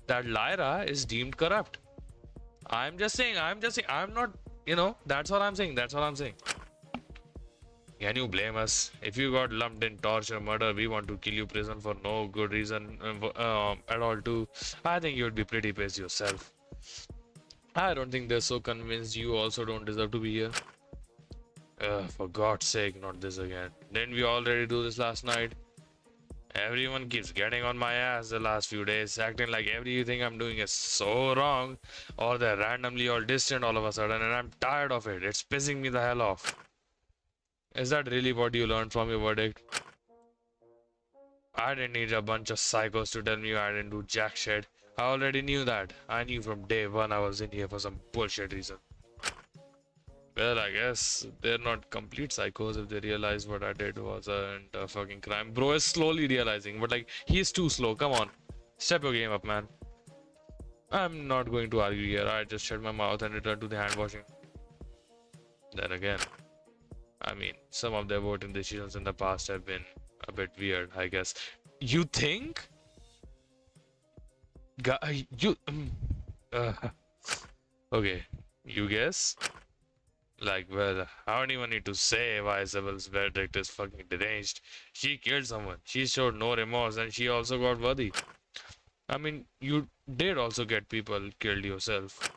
that Lyra is deemed corrupt. I'm just saying, I'm not, that's all I'm saying. Can you blame us? If you got lumped in torture, murder, we want to kill you prison for no good reason at all too. I think you would be pretty pissed yourself. I don't think they're so convinced you also don't deserve to be here. For God's sake, not this again. Didn't we already do this last night? Everyone keeps getting on my ass the last few days, acting like everything I'm doing is so wrong, or they're randomly all distant all of a sudden, and I'm tired of it. It's pissing me the hell off. Is that really what you learned from your verdict? I didn't need a bunch of psychos to tell me I didn't do jack shit. I already knew that. I knew from day one I was in here for some bullshit reason. Well, I guess they're not complete psychos if they realize what I did wasn't a fucking crime. Bro is slowly realizing, but like, he's too slow. Come on. Step your game up, man. I'm not going to argue here. I just shut my mouth and return to the hand washing. Then again, I mean, some of their voting decisions in the past have been a bit weird, I guess. You think? You. Uh, okay, you guess? Like, well, I don't even need to say why Isabel's verdict is fucking deranged. She killed someone. She showed no remorse and she also got worthy. I mean, you did also get people killed yourself.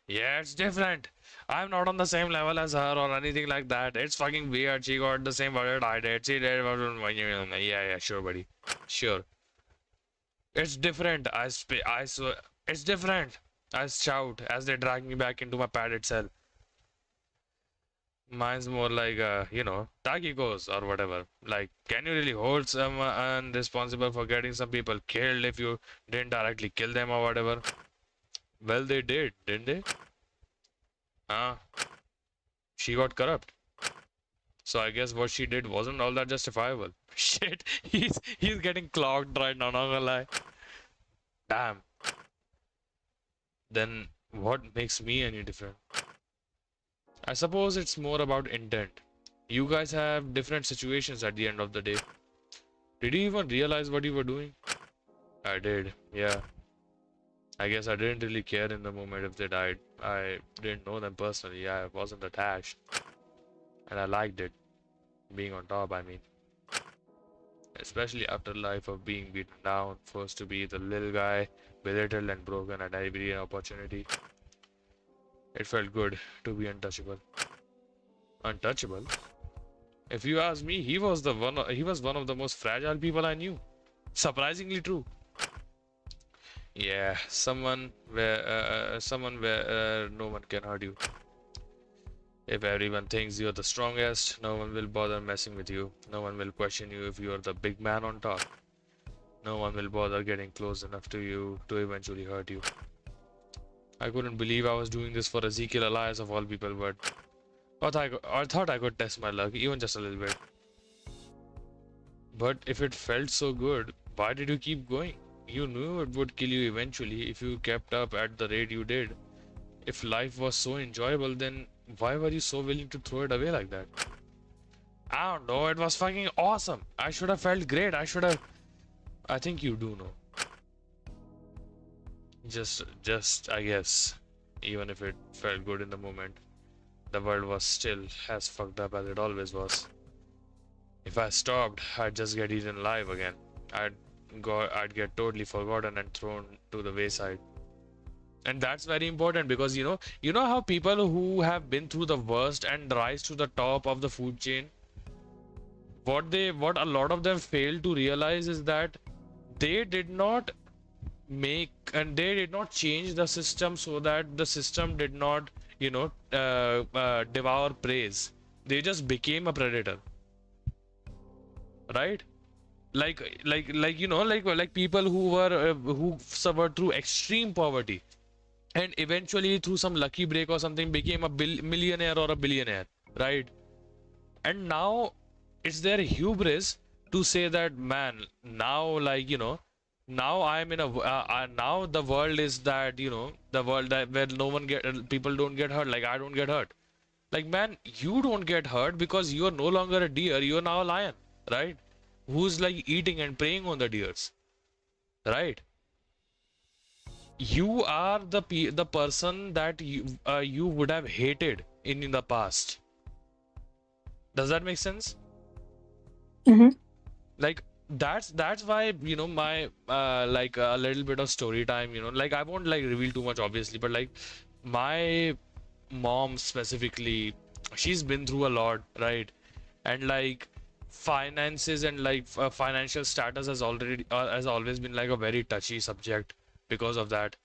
Yeah, it's different. I'm not on the same level as her or anything like that. It's fucking weird. She got the same verdict I did. She did. Yeah, sure, buddy. Sure. It's different. It's different. I shout as they drag me back into my padded cell. Mine's more like, tacos or whatever. Like, can you really hold someone responsible for getting some people killed if you didn't directly kill them or whatever? Well, they did, didn't they? Huh? She got corrupt. So I guess what she did wasn't all that justifiable. Shit, he's getting clogged right now, not gonna lie. Damn. Then what makes me any different? I suppose it's more about intent. You guys have different situations at the end of the day. Did you even realize what you were doing? I did, yeah. I guess I didn't really care in the moment if they died. I didn't know them personally. I wasn't attached. And I liked it. Being on top, I mean. Especially after a life of being beaten down, forced to be the little guy, belittled and broken at every opportunity. It felt good to be untouchable. Untouchable? If you ask me, he was one of the most fragile people I knew. Surprisingly true. Yeah, someone where no one can hurt you. If everyone thinks you're the strongest, no one will bother messing with you. No one will question you if you're the big man on top. No one will bother getting close enough to you to eventually hurt you. I couldn't believe I was doing this for Ezekiel Elias of all people, but I thought I could test my luck, even just a little bit. But if it felt so good, why did you keep going? You knew it would kill you eventually if you kept up at the rate you did. If life was so enjoyable, then why were you so willing to throw it away like that? I don't know, it was fucking awesome. I should have felt great. I think you do know. Just, I guess, even if it felt good in the moment, the world was still as fucked up as it always was. If I stopped, I'd just get eaten alive again. I'd get totally forgotten and thrown to the wayside. And that's very important because you know how people who have been through the worst and rise to the top of the food chain, what a lot of them fail to realize is that they did not change the system so that the system did not devour praise. They just became a predator, right? Like people who suffered through extreme poverty and eventually through some lucky break or something became a millionaire or a billionaire, right? And now it's their hubris to say that, man, now now I'm in now the world is that the world that where no one people don't get hurt, like I don't get hurt. Like, man, you don't get hurt because you're no longer a deer, you're now a lion, right? Who's like eating and preying on the deers, right? You are the person that you would have hated in the past. Does that make sense? Mm-hmm. Like, that's why my like a little bit of story time, like I won't like reveal too much obviously, but like my mom specifically, she's been through a lot, right? And like finances and like financial status has always been like a very touchy subject. Because of that,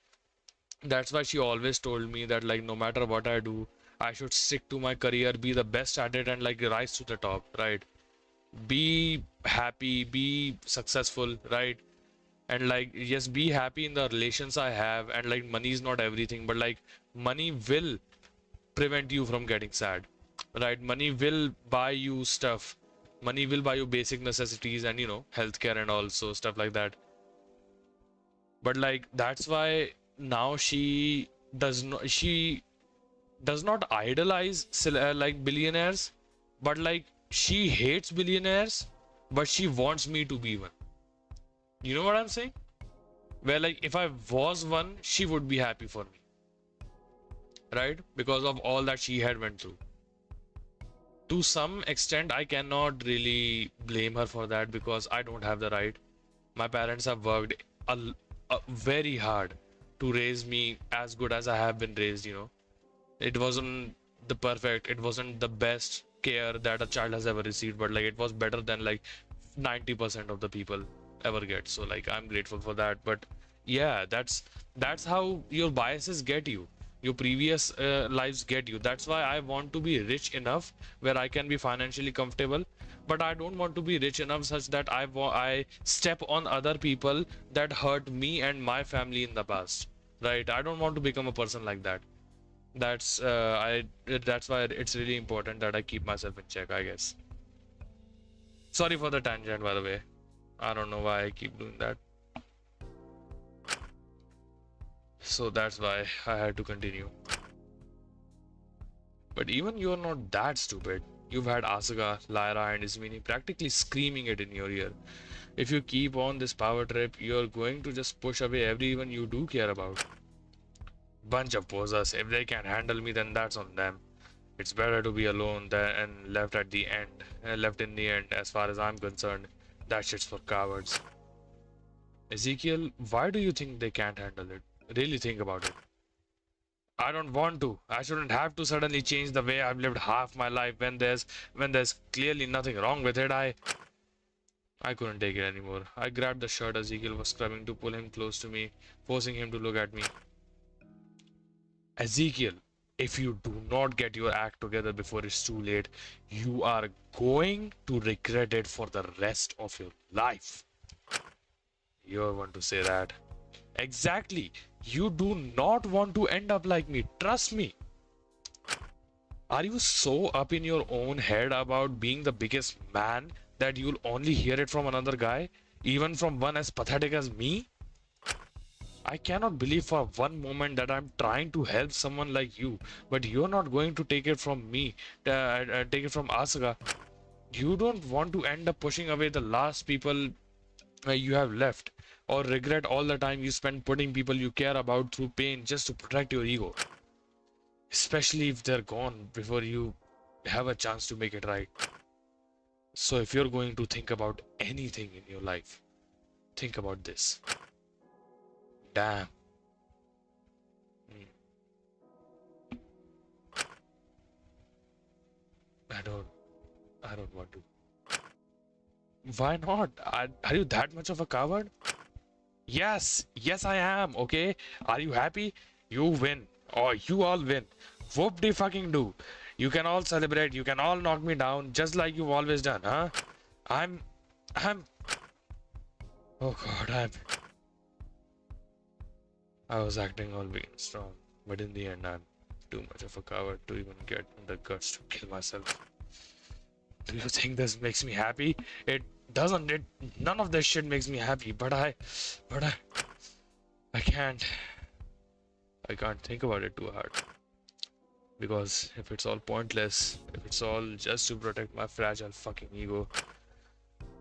that's why she always told me that like no matter what I do, I should stick to my career, be the best at it, and like rise to the top, right? Be happy, be successful, right? And like, yes, be happy in the relations I have, and like money is not everything, but like money will prevent you from getting sad, right? Money will buy you stuff. Money will buy you basic necessities and, healthcare and also stuff like that. But like, that's why now she does not idolize like billionaires, but like she hates billionaires, but she wants me to be one. You know what I'm saying? Where like if I was one, she would be happy for me, right? Because of all that she had went through. To some extent, I cannot really blame her for that because I don't have the right. My parents have worked very hard to raise me as good as I have been raised. It wasn't it wasn't the best care that a child has ever received, but like it was better than like 90% of the people ever get. So like I'm grateful for that. But yeah, that's how your biases get you. Your previous lives get you. That's why I want to be rich enough where I can be financially comfortable, but I don't want to be rich enough such that I step on other people that hurt me and my family in the past. Right? I don't want to become a person like that. That's why it's really important that I keep myself in check, I guess. Sorry for the tangent, by the way. I don't know why I keep doing that. So that's why I had to continue. But even you're not that stupid. You've had Asuka, Lyra, and Ismini practically screaming it in your ear. If you keep on this power trip, you're going to just push away everyone you do care about. Bunch of posers. If they can't handle me, then that's on them. It's better to be alone than and left at the end. Left in the end, as far as I'm concerned. That shit's for cowards. Ezekiel, why do you think they can't handle it? Really think about it. I don't want to. I shouldn't have to suddenly change the way I've lived half my life when there's clearly nothing wrong with it. I couldn't take it anymore. I grabbed the shirt Ezekiel was scrubbing to pull him close to me, forcing him to look at me. Ezekiel, if you do not get your act together before it's too late, you are going to regret it for the rest of your life. You're one to say that. Exactly. You do not want to end up like me. Trust me. Are you so up in your own head about being the biggest man that you'll only hear it from another guy? Even from one as pathetic as me? I cannot believe for one moment that I'm trying to help someone like you, but you're not going to take it from me, take it from Asuka. You don't want to end up pushing away the last people you have left, or regret all the time you spend putting people you care about through pain just to protect your ego. Especially if they're gone before you have a chance to make it right. So if you're going to think about anything in your life, think about this. Damn. I don't want to. Why not? Are you that much of a coward? Yes, I am, okay? Are you happy? You win. Or you all win. Whoop de fucking do. You can all celebrate. You can all knock me down just like you've always done, huh? I'm... Oh god, I was acting all big and strong, but in the end, I'm too much of a coward to even get the guts to kill myself. Do you think this makes me happy? It doesn't. None of this shit makes me happy, but I can't think about it too hard. Because if it's all pointless, if it's all just to protect my fragile fucking ego,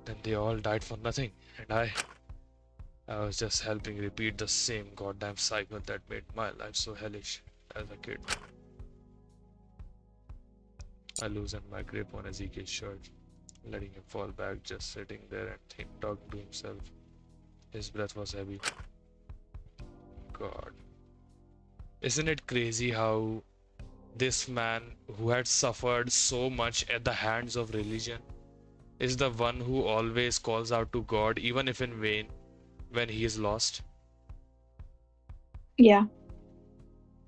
then they all died for nothing, and I was just helping repeat the same goddamn cycle that made my life so hellish as a kid. I loosened my grip on Ezekiel's shirt, letting him fall back, just sitting there and talking to himself. His breath was heavy. God. Isn't it crazy how this man who had suffered so much at the hands of religion is the one who always calls out to God, even if in vain, when he is lost? Yeah.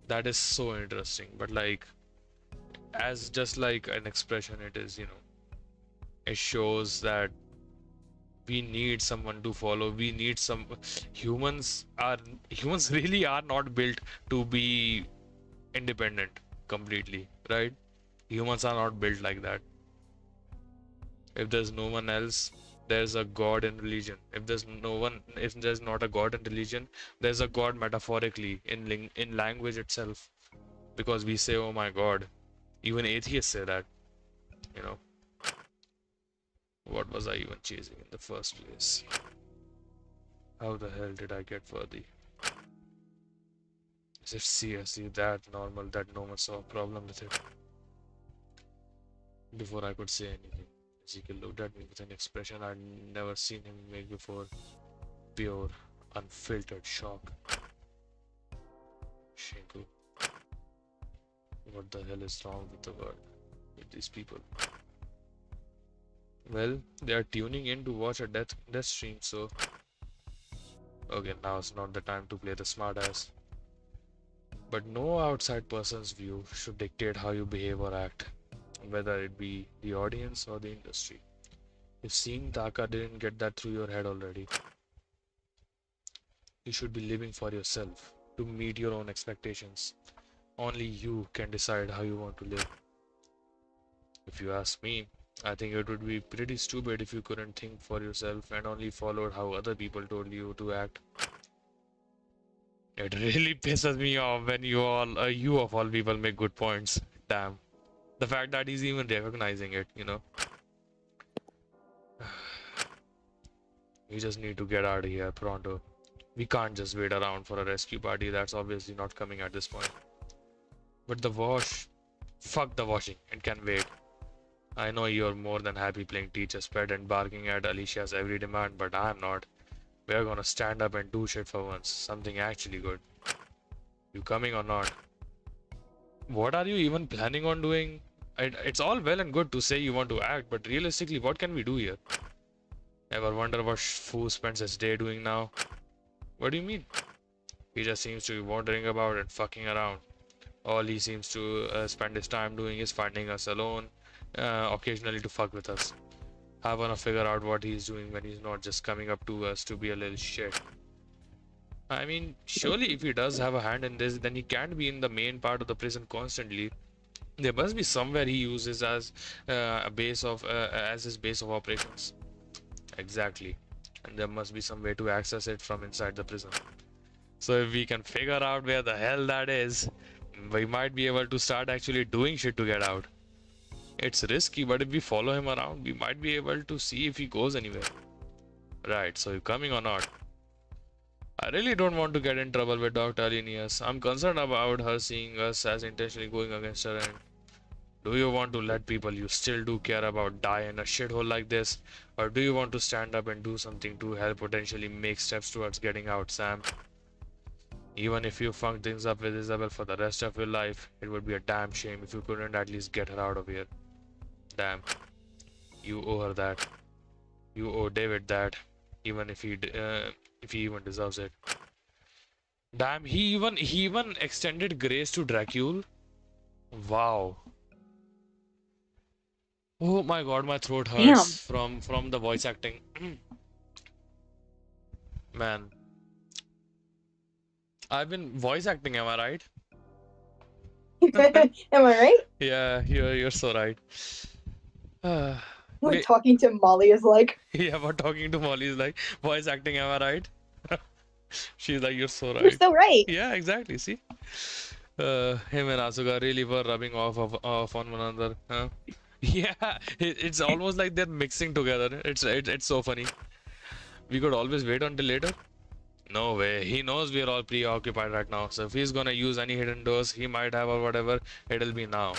That is so interesting. But like, as just like an expression, it is, it shows that we need someone to follow. We need some humans really are not built to be independent. completely, right? Humans are not built like that. If there's no one else, there's a god in religion. If there's not a god in religion, there's a god metaphorically in language itself. Because we say, oh my god. Even atheists say that, you know. What was I even chasing in the first place? How the hell did I get worthy? Is it seriously that normal that no one saw a problem with it? Before I could say anything, Ezekiel looked at me with an expression I'd never seen him make before. Pure, unfiltered shock. Shinku, what the hell is wrong with the world? With these people? Well, they are tuning in to watch a death stream, so... Okay, now's not the time to play the smartass. But no outside person's view should dictate how you behave or act, whether it be the audience or the industry. If seeing Taka didn't get that through your head already, you should be living for yourself, to meet your own expectations. Only you can decide how you want to live. If you ask me, I think it would be pretty stupid if you couldn't think for yourself and only followed how other people told you to act. It really pisses me off when you of all people make good points. Damn. The fact that he's even recognizing it, you know. We just need to get out of here pronto. We can't just wait around for a rescue party that's obviously not coming at this point. But the wash, fuck the washing, it can wait. I know you're more than happy playing teacher's pet and barking at Alicia's every demand, but I'm not. We're gonna stand up and do shit for once, something actually good. You coming or not? What are you even planning on doing? It's all well and good to say you want to act, but realistically, what can we do here? Ever wonder what Fu spends his day doing now? What do you mean? He just seems to be wandering about and fucking around. All he seems to spend his time doing is finding us alone, occasionally to fuck with us. I wanna figure out what he's doing when he's not just coming up to us to be a little shit. I mean, surely if he does have a hand in this, then he can't be in the main part of the prison constantly. There must be somewhere he uses as as his base of operations. Exactly. And there must be some way to access it from inside the prison. So if we can figure out where the hell that is, we might be able to start actually doing shit to get out. It's risky, but if we follow him around, we might be able to see if he goes anywhere. Right, so you coming or not? I really don't want to get in trouble with Dr. Alinius. I'm concerned about her seeing us as intentionally going against her end. Do you want to let people you still do care about die in a shithole like this? Or do you want to stand up and do something to help potentially make steps towards getting out, Sam? Even if you funk things up with Isabel for the rest of your life, it would be a damn shame if you couldn't at least get her out of here. Damn. You owe her that. You owe David that. Even if he even deserves it. Damn, he even extended grace to Dracule. Wow. Oh my god, my throat hurts from the voice acting. Man. I've been voice acting, am I right? Am I right? Yeah, you're so right. What talking to Molly is like. Yeah, but talking to Molly is like voice acting, am I right? She's like, you're so right. You're so right. Yeah, exactly. See, him and Asuka really were rubbing off on one another. Huh? Yeah, it's almost like they're mixing together. It's so funny. We could always wait until later. No way. He knows we're all preoccupied right now. So if he's gonna use any hidden doors he might have or whatever, it'll be now.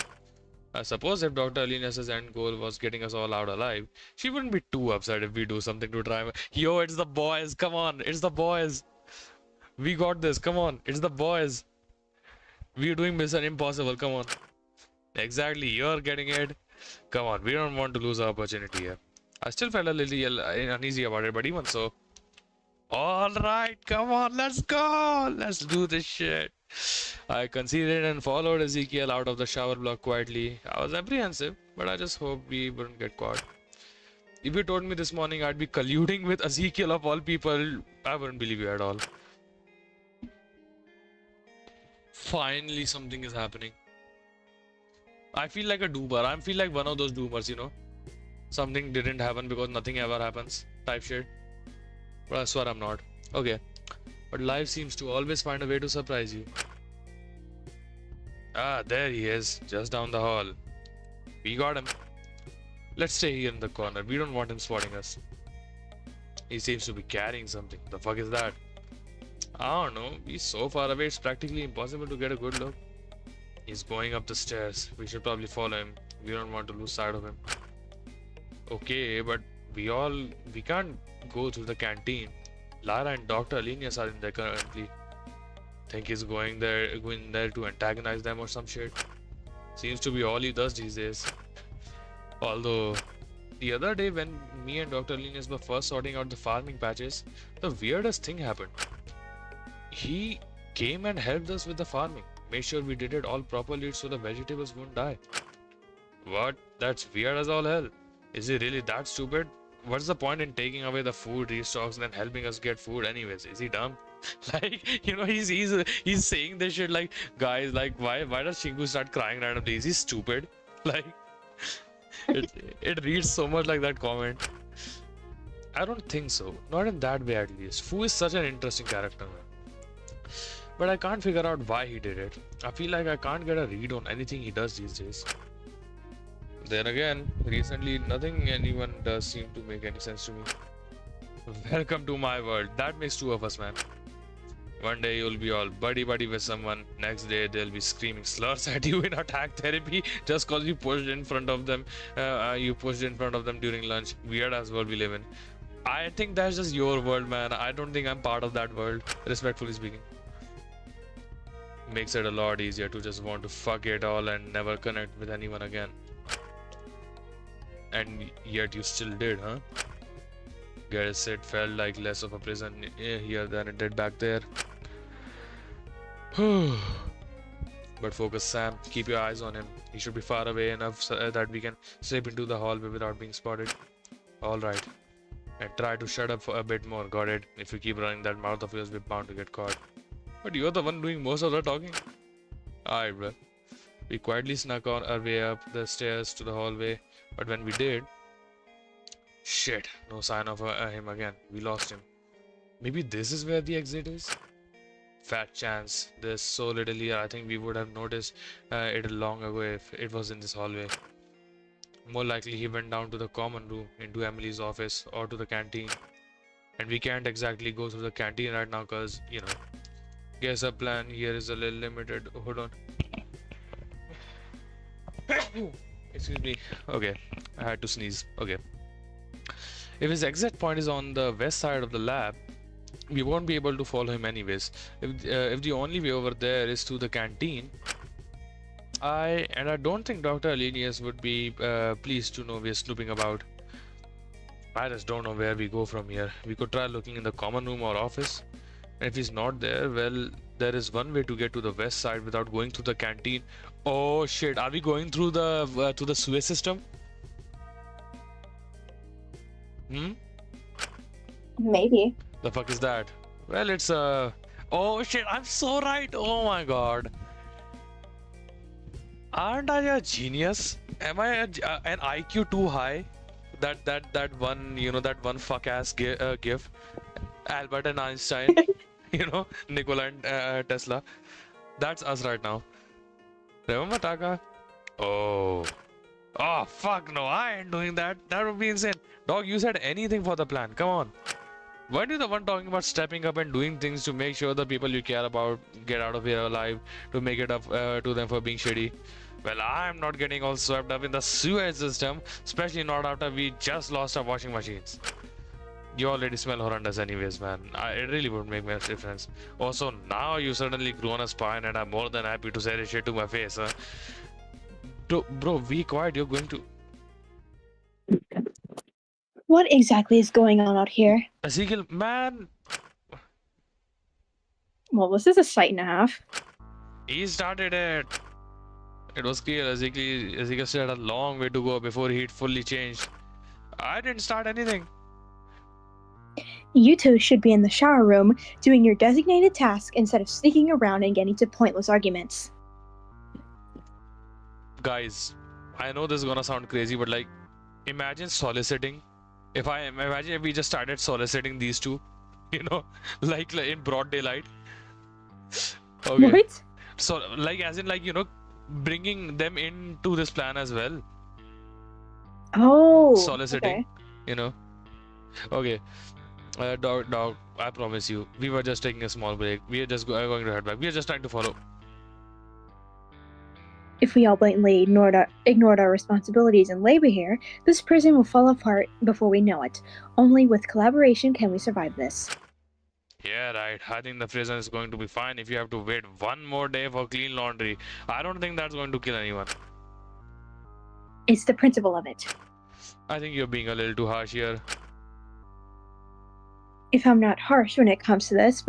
I suppose if Dr. Alinius' end goal was getting us all out alive, she wouldn't be too upset if we do something to try. Yo, it's the boys. Come on. It's the boys. We got this. Come on. It's the boys. We're doing Mission Impossible. Come on. Exactly. You're getting it. Come on. We don't want to lose our opportunity here. I still felt a little uneasy about it, but even so. Alright, come on, let's go! Let's do this shit. I conceded and followed Ezekiel out of the shower block quietly. I was apprehensive, but I just hoped we wouldn't get caught. If you told me this morning I'd be colluding with Ezekiel of all people, I wouldn't believe you at all. Finally, something is happening. I feel like a doomer. I feel like one of those doomers, you know. Something didn't happen because nothing ever happens type shit. But I swear I'm not. Okay. But life seems to always find a way to surprise you. Ah, there he is. Just down the hall. We got him. Let's stay here in the corner. We don't want him spotting us. He seems to be carrying something. The fuck is that? I don't know. He's so far away, it's practically impossible to get a good look. He's going up the stairs. We should probably follow him. We don't want to lose sight of him. Okay, but we can't go through the canteen. Lara and Dr. Alinius are in there currently. Think he's going there to antagonize them or some shit. Seems to be all he does these days. Although, the other day when me and Dr. Alinius were first sorting out the farming patches, the weirdest thing happened. He came and helped us with the farming. Made sure we did it all properly so the vegetables won't die. What? That's weird as all hell. Is he really that stupid? What's the point in taking away the food restocks and then helping us get food anyways? Is he dumb? Like, you know, he's saying this shit like, guys, like, why does Shinku start crying randomly? Is he stupid? Like, it reads so much like that comment. I don't think so. Not in that way at least. Fu is such an interesting character, man. But I can't figure out why he did it. I feel like I can't get a read on anything he does these days. Then again, recently nothing anyone does seem to make any sense to me. Welcome to my world. That makes two of us, man. One day you'll be all buddy-buddy with someone. Next day they'll be screaming slurs at you in attack therapy just cause you pushed in front of them. During lunch. Weird ass world we live in. I think that's just your world, man. I don't think I'm part of that world, respectfully speaking. Makes it a lot easier to just want to fuck it all and never connect with anyone again. And yet you still did, huh? Guess it felt like less of a prison here than it did back there. But focus, Sam. Keep your eyes on him. He should be far away enough so that we can slip into the hallway without being spotted. Alright. And try to shut up for a bit more. Got it? If you keep running that mouth of yours, we're bound to get caught. But you're the one doing most of the talking. Alright, bro. We quietly snuck on our way up the stairs to the hallway. But when we did... Shit. No sign of him again. We lost him. Maybe this is where the exit is? Fat chance. There's so little here. I think we would have noticed it long ago if it was in this hallway. More likely he went down to the common room, into Emily's office, or to the canteen. And we can't exactly go through the canteen right now cause, you know, guess our plan here is a little limited. Hold on. Excuse me. Okay, I had to sneeze. Okay. If his exit point is on the west side of the lab, we won't be able to follow him anyways. If the only way over there is to the canteen, I don't think Dr. Alinius would be pleased to know we're snooping about. I just don't know where we go from here. We could try looking in the common room or office. And if he's not there, well, there is one way to get to the west side without going through the canteen. Oh shit, are we going through the to the sewage system? Maybe. The fuck is that? Well, it's oh shit, I'm so right. Oh my god. Aren't I a genius? Am I an IQ too high? That one, you know, that one fuck ass gif. Albert and Einstein, you know, Nikola and Tesla. That's us right now. Remember Taka? Oh fuck no, I ain't doing that. That would be insane. Dog, you said anything for the plan. Come on. Weren't you the one talking about stepping up and doing things to make sure the people you care about get out of here alive, to make it up to them for being shitty? Well, I'm not getting all swept up in the sewage system, especially not after we just lost our washing machines. You already smell horrendous anyways, man. It really would make much difference. Also, now you suddenly grown a spine and I'm more than happy to say this shit to my face, huh? Bro, be quiet, you're going to... What exactly is going on out here? Ezekiel, man! Well, this is a sight and a half. He started it. It was clear Ezekiel still had a long way to go before he'd fully changed. I didn't start anything. You two should be in the shower room doing your designated task instead of sneaking around and getting into pointless arguments. guys, I know this is gonna sound crazy, but like, imagine soliciting. Imagine if we just started soliciting these two, you know, like in broad daylight. Okay. What? So like, as in like, bringing them into this plan as well. Oh, Soliciting, okay. you know. Okay. Dog, I promise you, we were just taking a small break. We are just going to head back. We are just trying to follow. If we all blatantly ignored our responsibilities and labor here, this prison will fall apart before we know it. Only with collaboration can we survive this. Yeah, right. I think the prison is going to be fine if you have to wait one more day for clean laundry. I don't think that's going to kill anyone. It's the principle of it. I think you're being a little too harsh here. If I'm not harsh when it comes to this,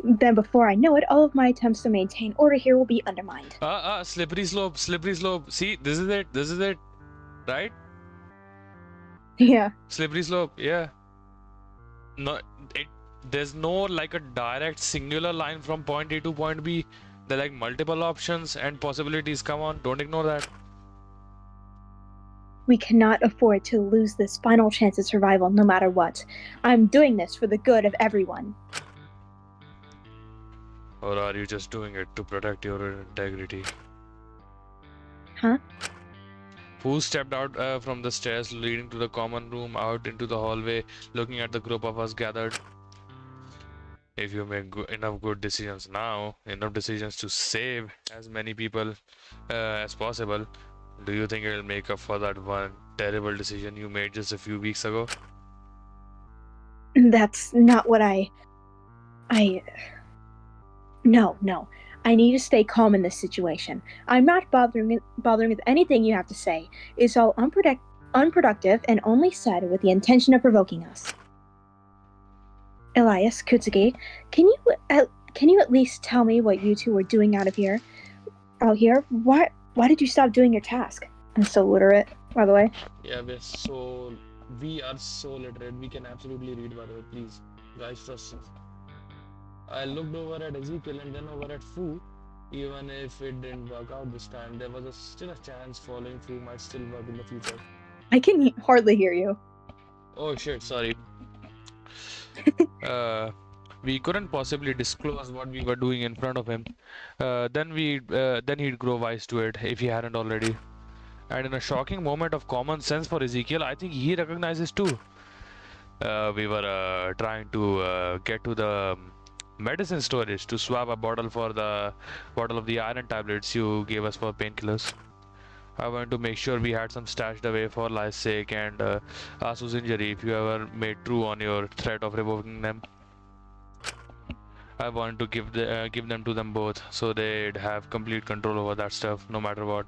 then before I know it, all of my attempts to maintain order here will be undermined. Slippery slope, slippery slope. See, this is it, right? Yeah. Slippery slope, yeah. No, there's no like a direct singular line from point A to point B. There are like multiple options and possibilities. Come on, don't ignore that. We cannot afford to lose this final chance at survival no matter what. I'm doing this for the good of everyone. Or are you just doing it to protect your integrity? Huh? Who stepped out from the stairs leading to the common room out into the hallway, looking at the group of us gathered? If you make enough good decisions now, enough decisions to save as many people as possible, do you think it'll make up for that one terrible decision you made just a few weeks ago? That's not what No. I need to stay calm in this situation. I'm not bothering with anything you have to say. It's all unproductive and only said with the intention of provoking us. Elias, Kutsugi, can you at least tell me what you two were doing out here? Why did you stop doing your task? I'm so literate, by the way. Yeah, we are so literate. We can absolutely read, by the way. Please, guys, trust us. I looked over at Ezekiel and then over at Fu. Even if it didn't work out this time, there was still a chance following Fu might still work in the future. I can hardly hear you. Oh shit, sorry. We couldn't possibly disclose what we were doing in front of him. Then he'd grow wise to it if he hadn't already. And in a shocking moment of common sense for Ezekiel, I think he recognizes too. We were trying to get to the medicine storage to swap a bottle for the bottle of the iron tablets you gave us for painkillers. I wanted to make sure we had some stashed away for life's sake and Asu's injury if you ever made true on your threat of revoking them. I wanted to give them to them both so they'd have complete control over that stuff no matter what.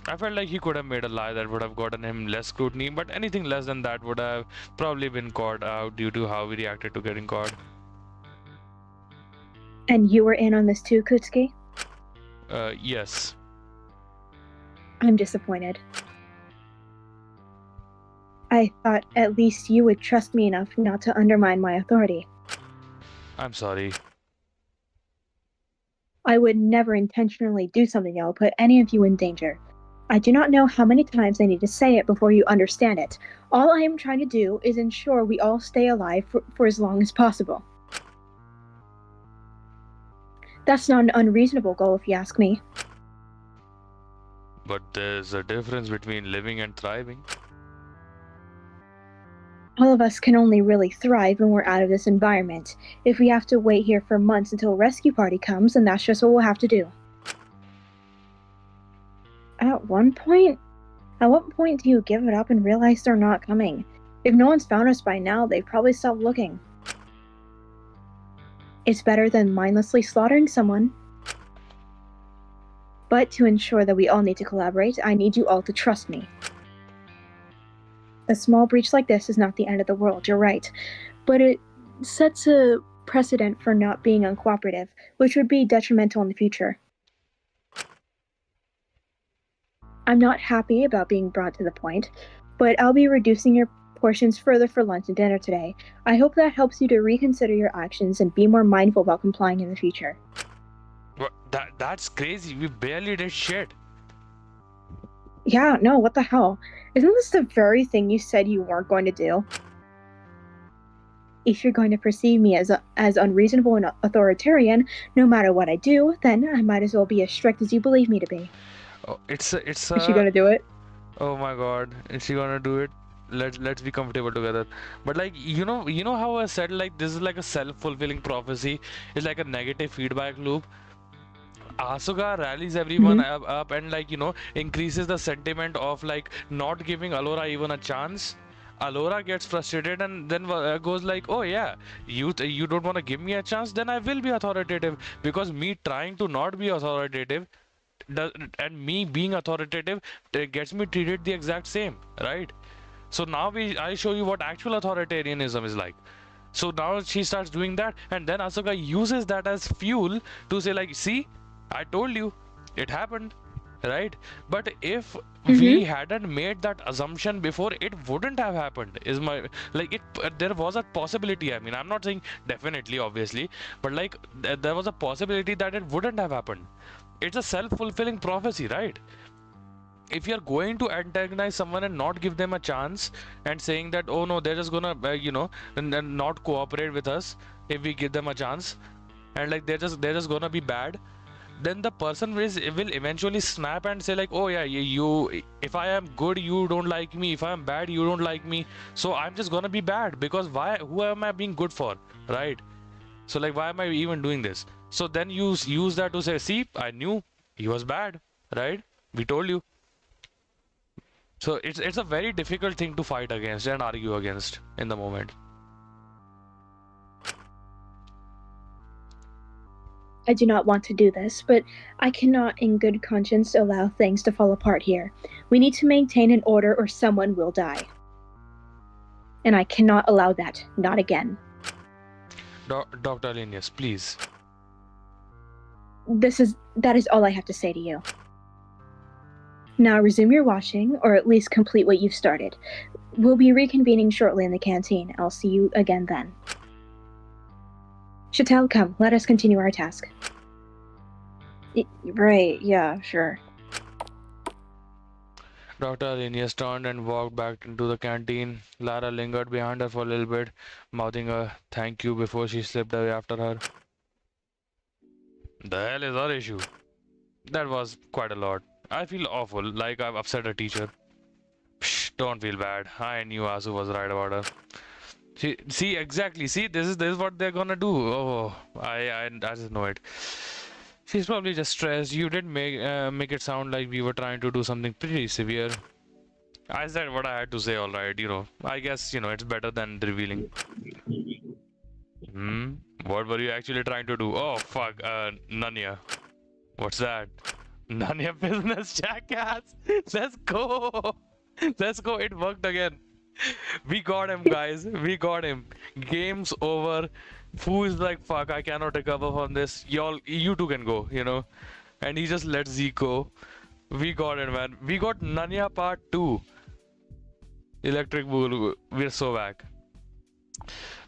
I felt like he could have made a lie that would have gotten him less scrutiny, but anything less than that would have probably been caught out due to how we reacted to getting caught. And you were in on this too, Kutsugi? Yes. I'm disappointed. I thought at least you would trust me enough not to undermine my authority. I'm sorry. I would never intentionally do something that will put any of you in danger. I do not know how many times I need to say it before you understand it. All I am trying to do is ensure we all stay alive for as long as possible. That's not an unreasonable goal if you ask me. But there's a difference between living and thriving. All of us can only really thrive when we're out of this environment. If we have to wait here for months until a rescue party comes, then that's just what we'll have to do. At what point do you give it up and realize they're not coming? If no one's found us by now, they've probably stopped looking. It's better than mindlessly slaughtering someone. But to ensure that we all need to collaborate, I need you all to trust me. A small breach like this is not the end of the world, you're right. But it sets a precedent for not being uncooperative, which would be detrimental in the future. I'm not happy about being brought to the point, but I'll be reducing your portions further for lunch and dinner today. I hope that helps you to reconsider your actions and be more mindful about complying in the future. That's crazy. We barely did shit. Yeah, no, what the hell? Isn't this the very thing you said you weren't going to do? If you're going to perceive me as unreasonable and authoritarian, no matter what I do, then I might as well be as strict as you believe me to be. Oh, it's Is she gonna do it? Oh my God, is she gonna do it? Let's be comfortable together. But like you know how I said like this is like a self-fulfilling prophecy. It's like a negative feedback loop. Asuka rallies everyone up and like increases the sentiment of like not giving Alora even a chance. Alora gets frustrated and then goes like, "Oh yeah, you don't want to give me a chance, then I will be authoritative because me trying to not be authoritative does, and me being authoritative gets me treated the exact same, right? So now I show you what actual authoritarianism is like." So now she starts doing that, and then Asuka uses that as fuel to say like, "See, I told you, it happened." Right? But if we hadn't made that assumption before, it wouldn't have happened. Is my like it? There was a possibility. I mean, I'm not saying definitely, obviously, but like there was a possibility that it wouldn't have happened. It's a self-fulfilling prophecy, right? If you're going to antagonize someone and not give them a chance and saying that, oh no, they're just gonna and not cooperate with us if we give them a chance, and like they're just gonna be bad, then the person will eventually snap and say like, oh yeah, you if I am good you don't like me, if I am bad you don't like me, so I'm just gonna be bad because who am I being good for, right? So like, why am I even doing this? So then you use that to say, see, I knew he was bad, right? We told you. So it's a very difficult thing to fight against and argue against in the moment. I do not want to do this, but I cannot in good conscience allow things to fall apart here. We need to maintain an order or someone will die. And I cannot allow that, not again. Dr. Linus, please. That is all I have to say to you. Now resume your washing, or at least complete what you've started. We'll be reconvening shortly in the canteen. I'll see you again then. Chattel, come, let us continue our task. Right, yeah, sure. Dr. Linus turned and walked back into the canteen. Lara lingered behind her for a little bit, mouthing a thank you before she slipped away after her. The hell is our issue? That was quite a lot. I feel awful, like I've upset a teacher. Psh, don't feel bad. I knew Asu was right about her. See, exactly. See, this is what they're gonna do. Oh, I just know it. She's probably just stressed. You did make it sound like we were trying to do something pretty severe. I said what I had to say, all right. I guess it's better than revealing. What were you actually trying to do? Oh fuck, Nanya. What's that? Nanya business, jackass. Let's go. Let's go. It worked again. We got him, guys. We got him. Game's over. Fu is like, fuck, I cannot recover from this. You two can go, And he just let Zeke go. We got it, man. We got Nanya Part 2. Electric Bull. We're so back.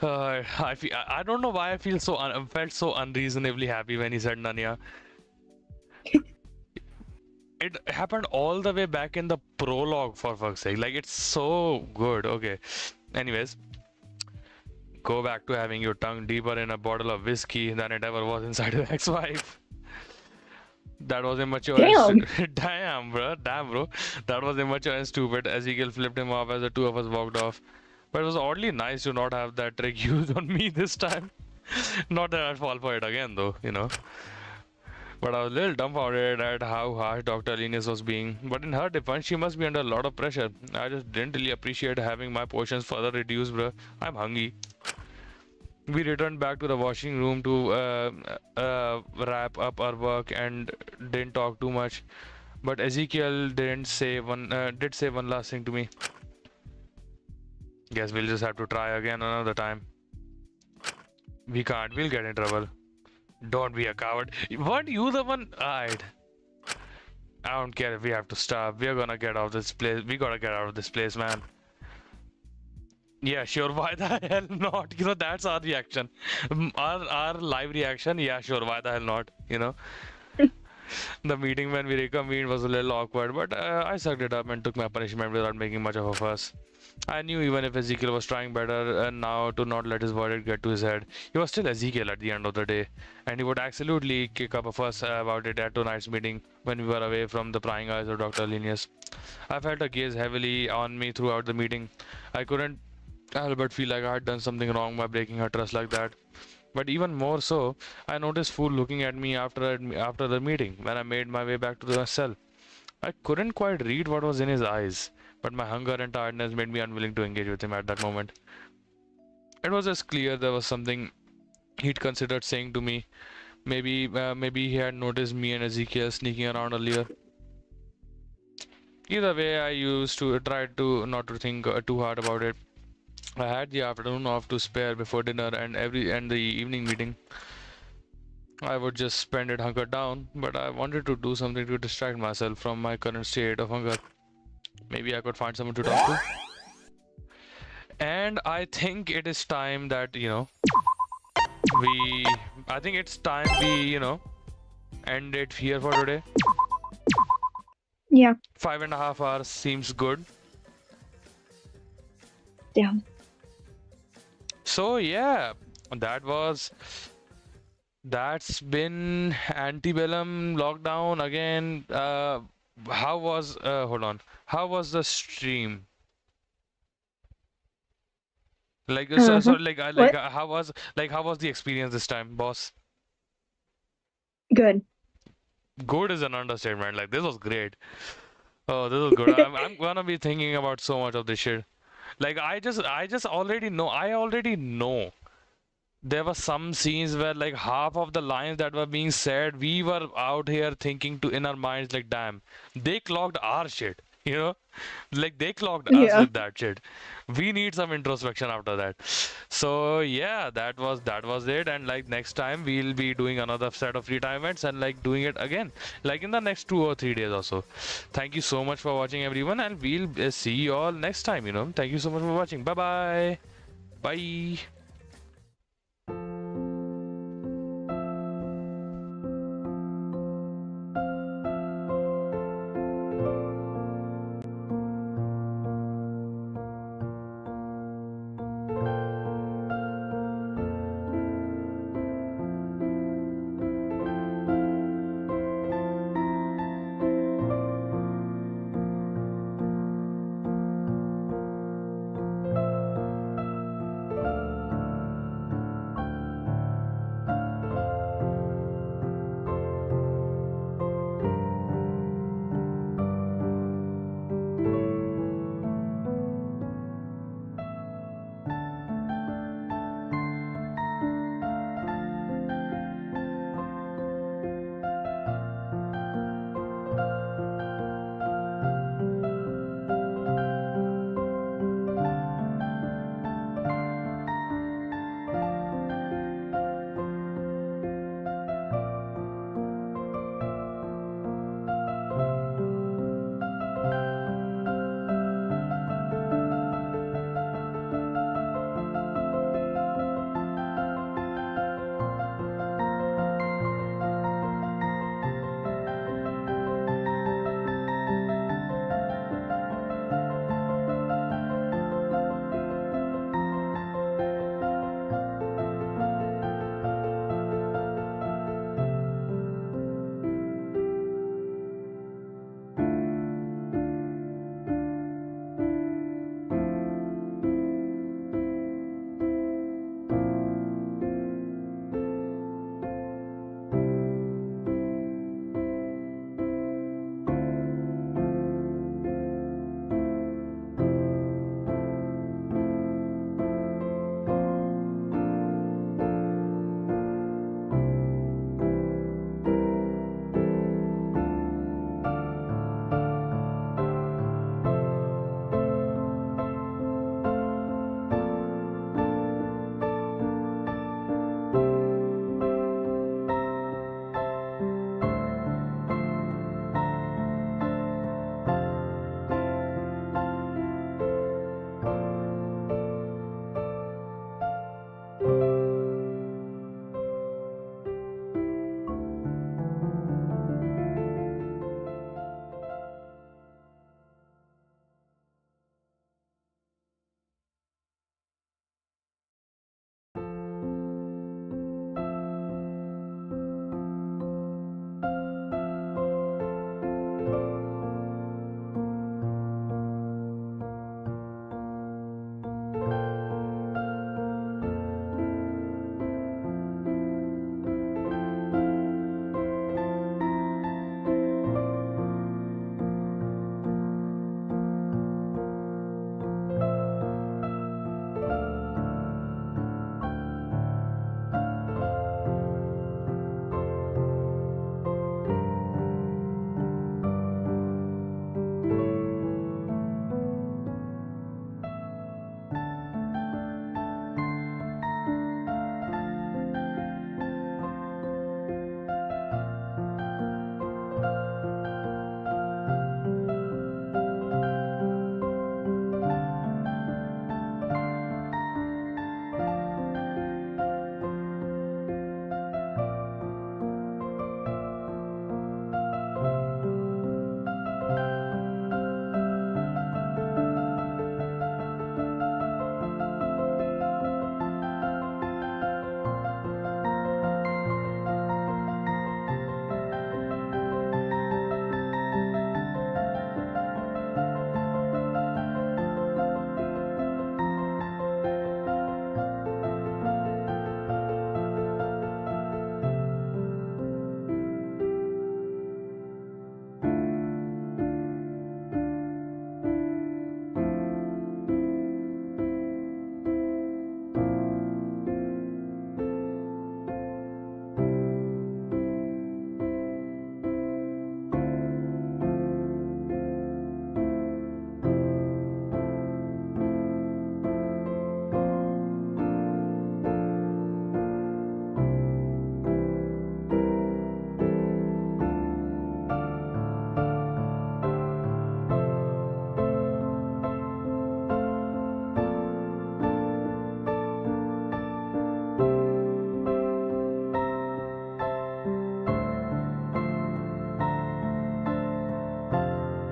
I don't know why I felt so unreasonably happy when he said Nanya. It happened all the way back in the prologue, for fuck's sake. Like, it's so good. Okay. Anyways, go back to having your tongue deeper in a bottle of whiskey than it ever was inside your ex-wife. That was immature. Damn. Damn, bro. That was immature and stupid. Ezekiel flipped him off as the two of us walked off. But it was oddly nice to not have that trick used on me this time. Not that I'd fall for it again, though, But I was a little dumbfounded at how harsh Dr. Linus was being. But in her defense, she must be under a lot of pressure. I just didn't really appreciate having my portions further reduced, bro. I'm hungry. We returned back to the washing room to wrap up our work and didn't talk too much. But Ezekiel did say one last thing to me. Guess we'll just have to try again another time. We can't. We'll get in trouble. Don't be a coward. Weren't you the one? Alright. I don't care if we have to starve. We're gonna get out of this place. We gotta get out of this place, man. Yeah, sure. Why the hell not? You know, that's our reaction. Our live reaction. Yeah, sure. Why the hell not? You know, the meeting when we reconvened was a little awkward, but I sucked it up and took my punishment without making much of a fuss. I knew even if Ezekiel was trying better and now to not let his verdict get to his head, he was still Ezekiel at the end of the day, and he would absolutely kick up a fuss about it at tonight's meeting when we were away from the prying eyes of Dr. Linnaeus. I felt a gaze heavily on me throughout the meeting. I couldn't help but feel like I had done something wrong by breaking her trust like that. But even more so, I noticed Fool looking at me after the meeting when I made my way back to the cell. I couldn't quite read what was in his eyes, but my hunger and tiredness made me unwilling to engage with him at that moment. It was as clear there was something he'd considered saying to me. Maybe he had noticed me and Ezekiel sneaking around earlier. Either way, I used to try to not to think too hard about it. I had the afternoon off to spare before dinner and the evening meeting. I would just spend it hunkered down, but I wanted to do something to distract myself from my current state of hunger. Maybe I could find someone to talk to. And I think it is time that, I think it's time we, end it here for today. Yeah. 5.5 hours seems good. Yeah. So yeah, that's been Antebellum Lockdown again. Hold on. How was the stream? What? How was the experience this time, boss? Good. Good is an understatement. Like, this was great. Oh, this was good. I'm gonna be thinking about so much of this shit. Like, I just already know. I already know. There were some scenes where like half of the lines that were being said, we were out here thinking to in our minds like, damn, they clocked our shit, like they clocked us Yeah. with that shit. We need some introspection after that. So yeah, that was it. And like next time we'll be doing another set of retirements and like doing it again, like in the next 2 or 3 days or so. Thank you so much for watching, everyone, and we'll see you all next time. Thank you so much for watching. Bye bye. Bye.